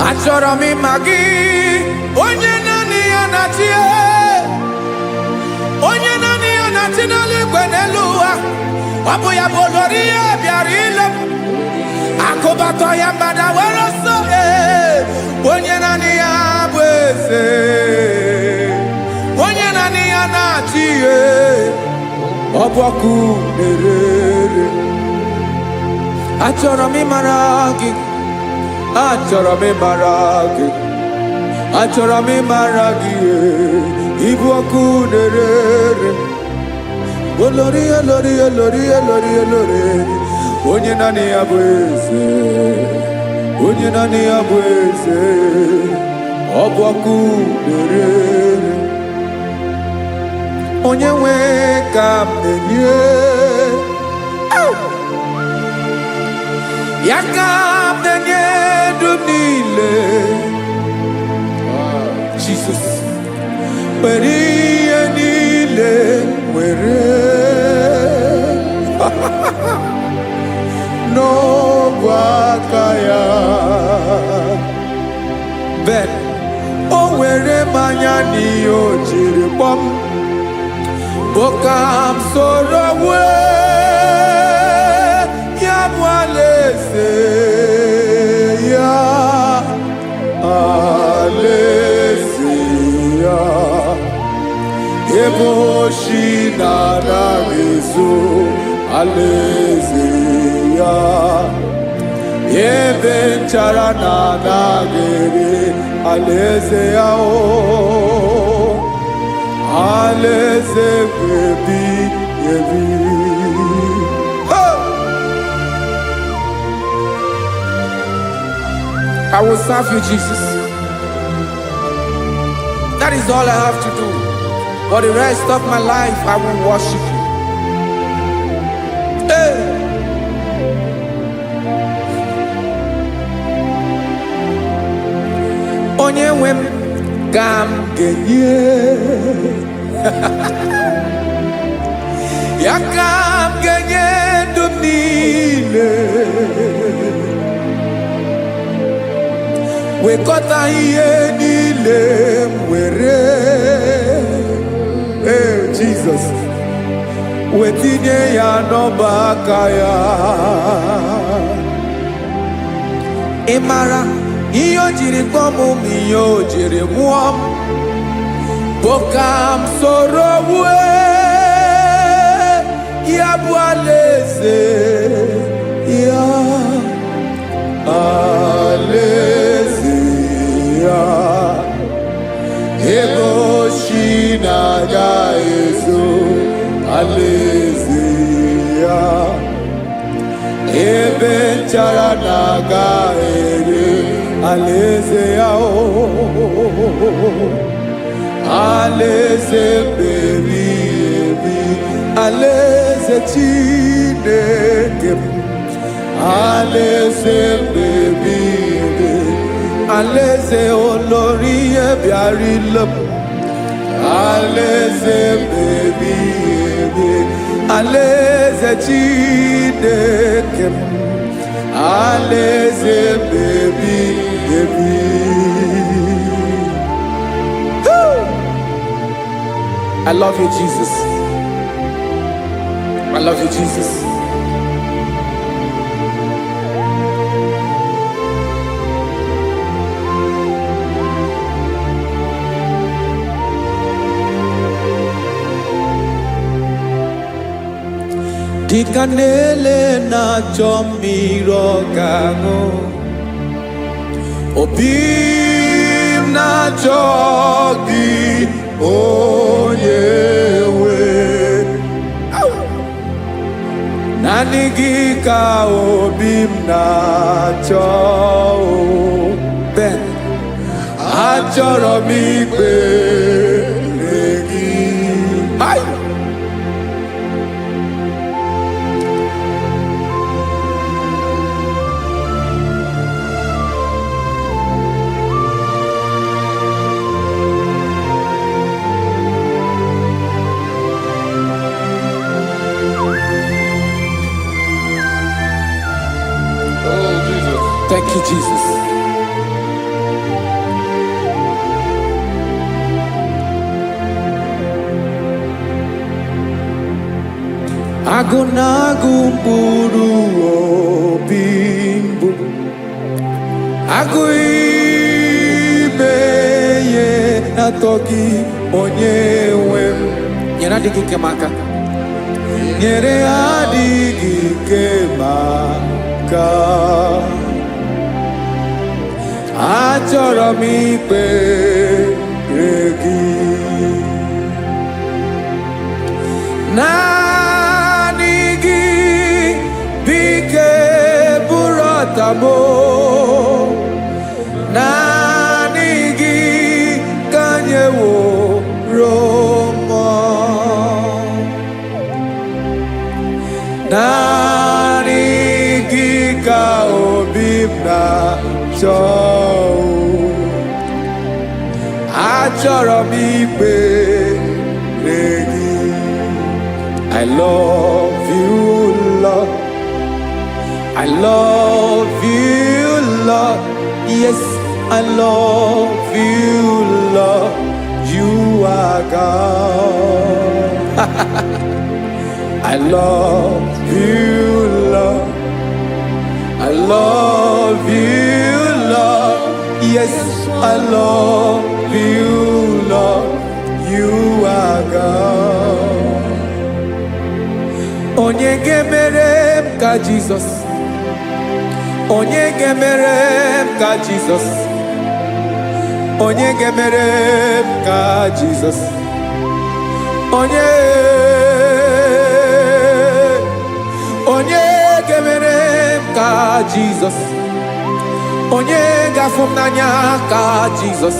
Achọrọ m ịma gị. Onye naanị ya na-achị. Onye naanị ya na-achị n'eluigwe n'elu ụwa. Ọ bụ ya bụ Olórí Ebiari ile. Agụbatọ ya mgbadawara ọsọ. Onye naanị ya bụ eze. Onye naanị ya na-achị. Ọ bụ ọkụ na-ere. Achọrọ m ịmara gị. Achọrọ m ịmara gị. Achọrọ m ịmara gị. Ịbụ ọkụ na-ere. Olórí Olórí Olórí Olórí Olórí. Onye naanị ya bụ eze. Onye naanị ya bụ eze. Ọ bụ ọkụ na-ere. Onye nwe ka m na-enye. Ya ka m na-enye dum niile. Jesus. Were ihe niile were. N'ọbụ aka ya. Ben, o were mmanya n'ihe o jiri kpọọ m. Boka m soro wee. Ya bụ alaeze ya. alaeze ya ebe nchara na-anaghịrị alaeze ya o alaeze ebi ebi. I will serve you, Jesus. That is all I have to do. For the rest of my life, I will worship you. Hey. Onye nwe m ka m ga-enye ya ka m ga-enye ndụ m niile wekọta ihe niile m were Jesus wetinye ya n'ọba aka ya. Ị mara ihe o jiri kpọọ m ihe o jiri mụọ m bụ ka m soro wue ya bụ alaeze ya alaeze ya ebe ochi na-aga ezo alaeze ya ebe nchara na-aga ere alaeze ya o alaeze ebi ebi alaeze Chineke m alaeze ebi ebi alaeze olórí ebiarila m alaeze ebi ebi alaeze Chineke m alaeze ebi ebi. I love you, Jesus. I love you, Jesus. Dikanele na chomiro gago obim na chogi onyewe nanigi ka obim na cho ben achoro mi pe legi ai. Thank you, Jesus. Agụnagụ mkpụrụ obi mbụ agụ ime ihe na-atọ gị onye nwe m nyere adịghị ike m aka nyere adịghị ike m aka achọrọ m ikpere gị naanị gị bike bụrụ ọtabo naanị gị ka nyeworo m naanị gị ka obi m na-achọ achọrọ m ikpere gị. I love you, Lord. I love you, Lord. Yes, I love you, Lord. You are God. I love you, Lord. I love you, Lord. Yes, I love you, Lord. You are God. onye ga-emere m ka Jizọs, onye ga-emere m ka Jizọs, onye ga-emere m ka Jizọs, onye ga-emere m ka Jizọs, onye ga-afụ m n'anya ka Jizọs,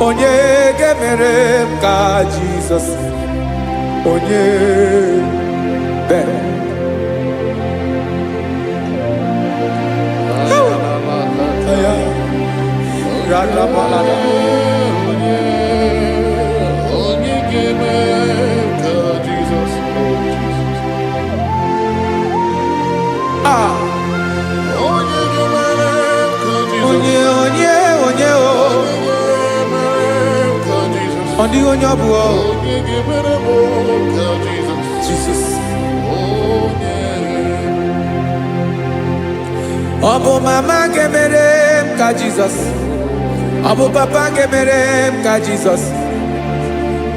onye ga-emere m ka Jizọs, onye bere. Only on your boy, Jesus. Obo mama gemerem ka Jesus. Obo papa gemerem ka Jesus.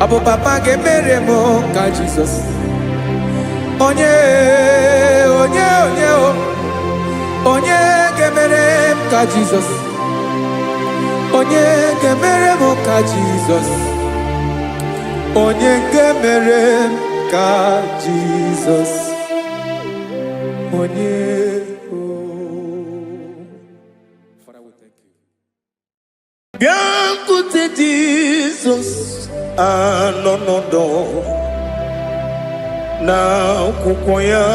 Obo papa gemerem ka Jesus. Onye gemerem ka Jesus. Onye gemerem ka Jesus. Onye gemerem ka Jesus. Onye. Father, we thank you. Biankute Jesus, anonodo na kukoya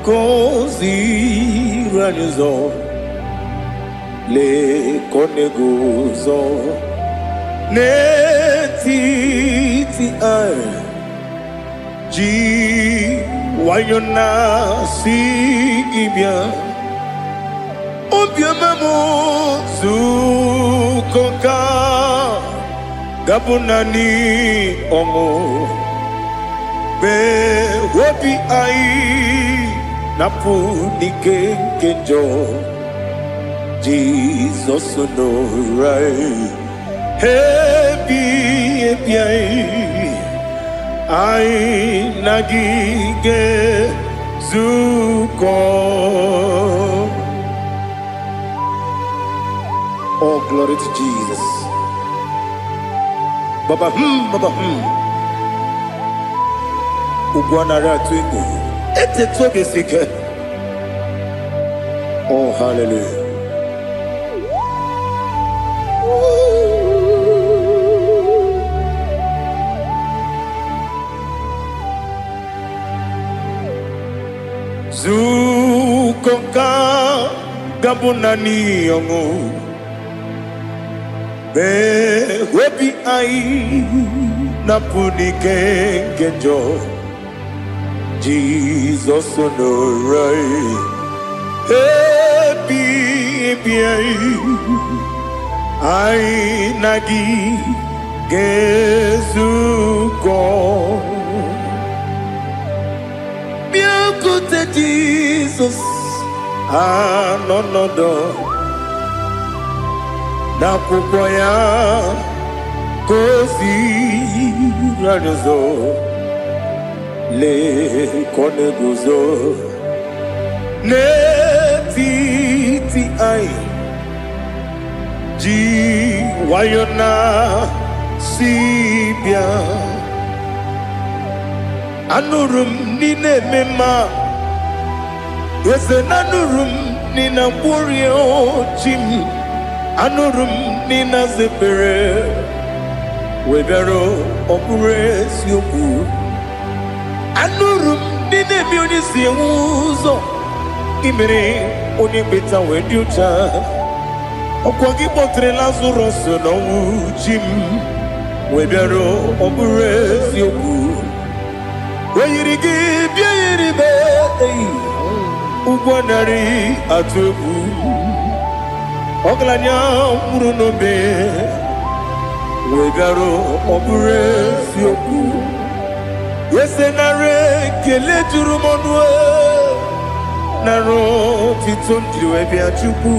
kozi ranizo le koneguzo netiti ai ji wayona sigibia obiamamu zukoka gabunani omo be wobi ai napu nikenjo Jesus no right happy ai nagige zuko. Oh, glory to Jesus. Baba Ugwanara twingo. Ete toge sike. Oh, hallelujah. Zukoka gabunani yongo. Be webi ai napuni kenjo Jesus no right happy ai nagi gezuko biakute Jesus anonodo na kukoya kozi ranizo le koneguzo netiti ai ji wayona sibia anurum nine mema yese nanurum nina burio chim anurum nina zepere webero opure sioku anurum nine bioni siuzo imere oni beta wediucha okwagi potre Lazarus no chim webero opure sioku weyirigi biayiribe ugwanari atubu Oglanya murunobe wegaro obure sioku yesenare kele jurumonwe naro titondiri webi achuku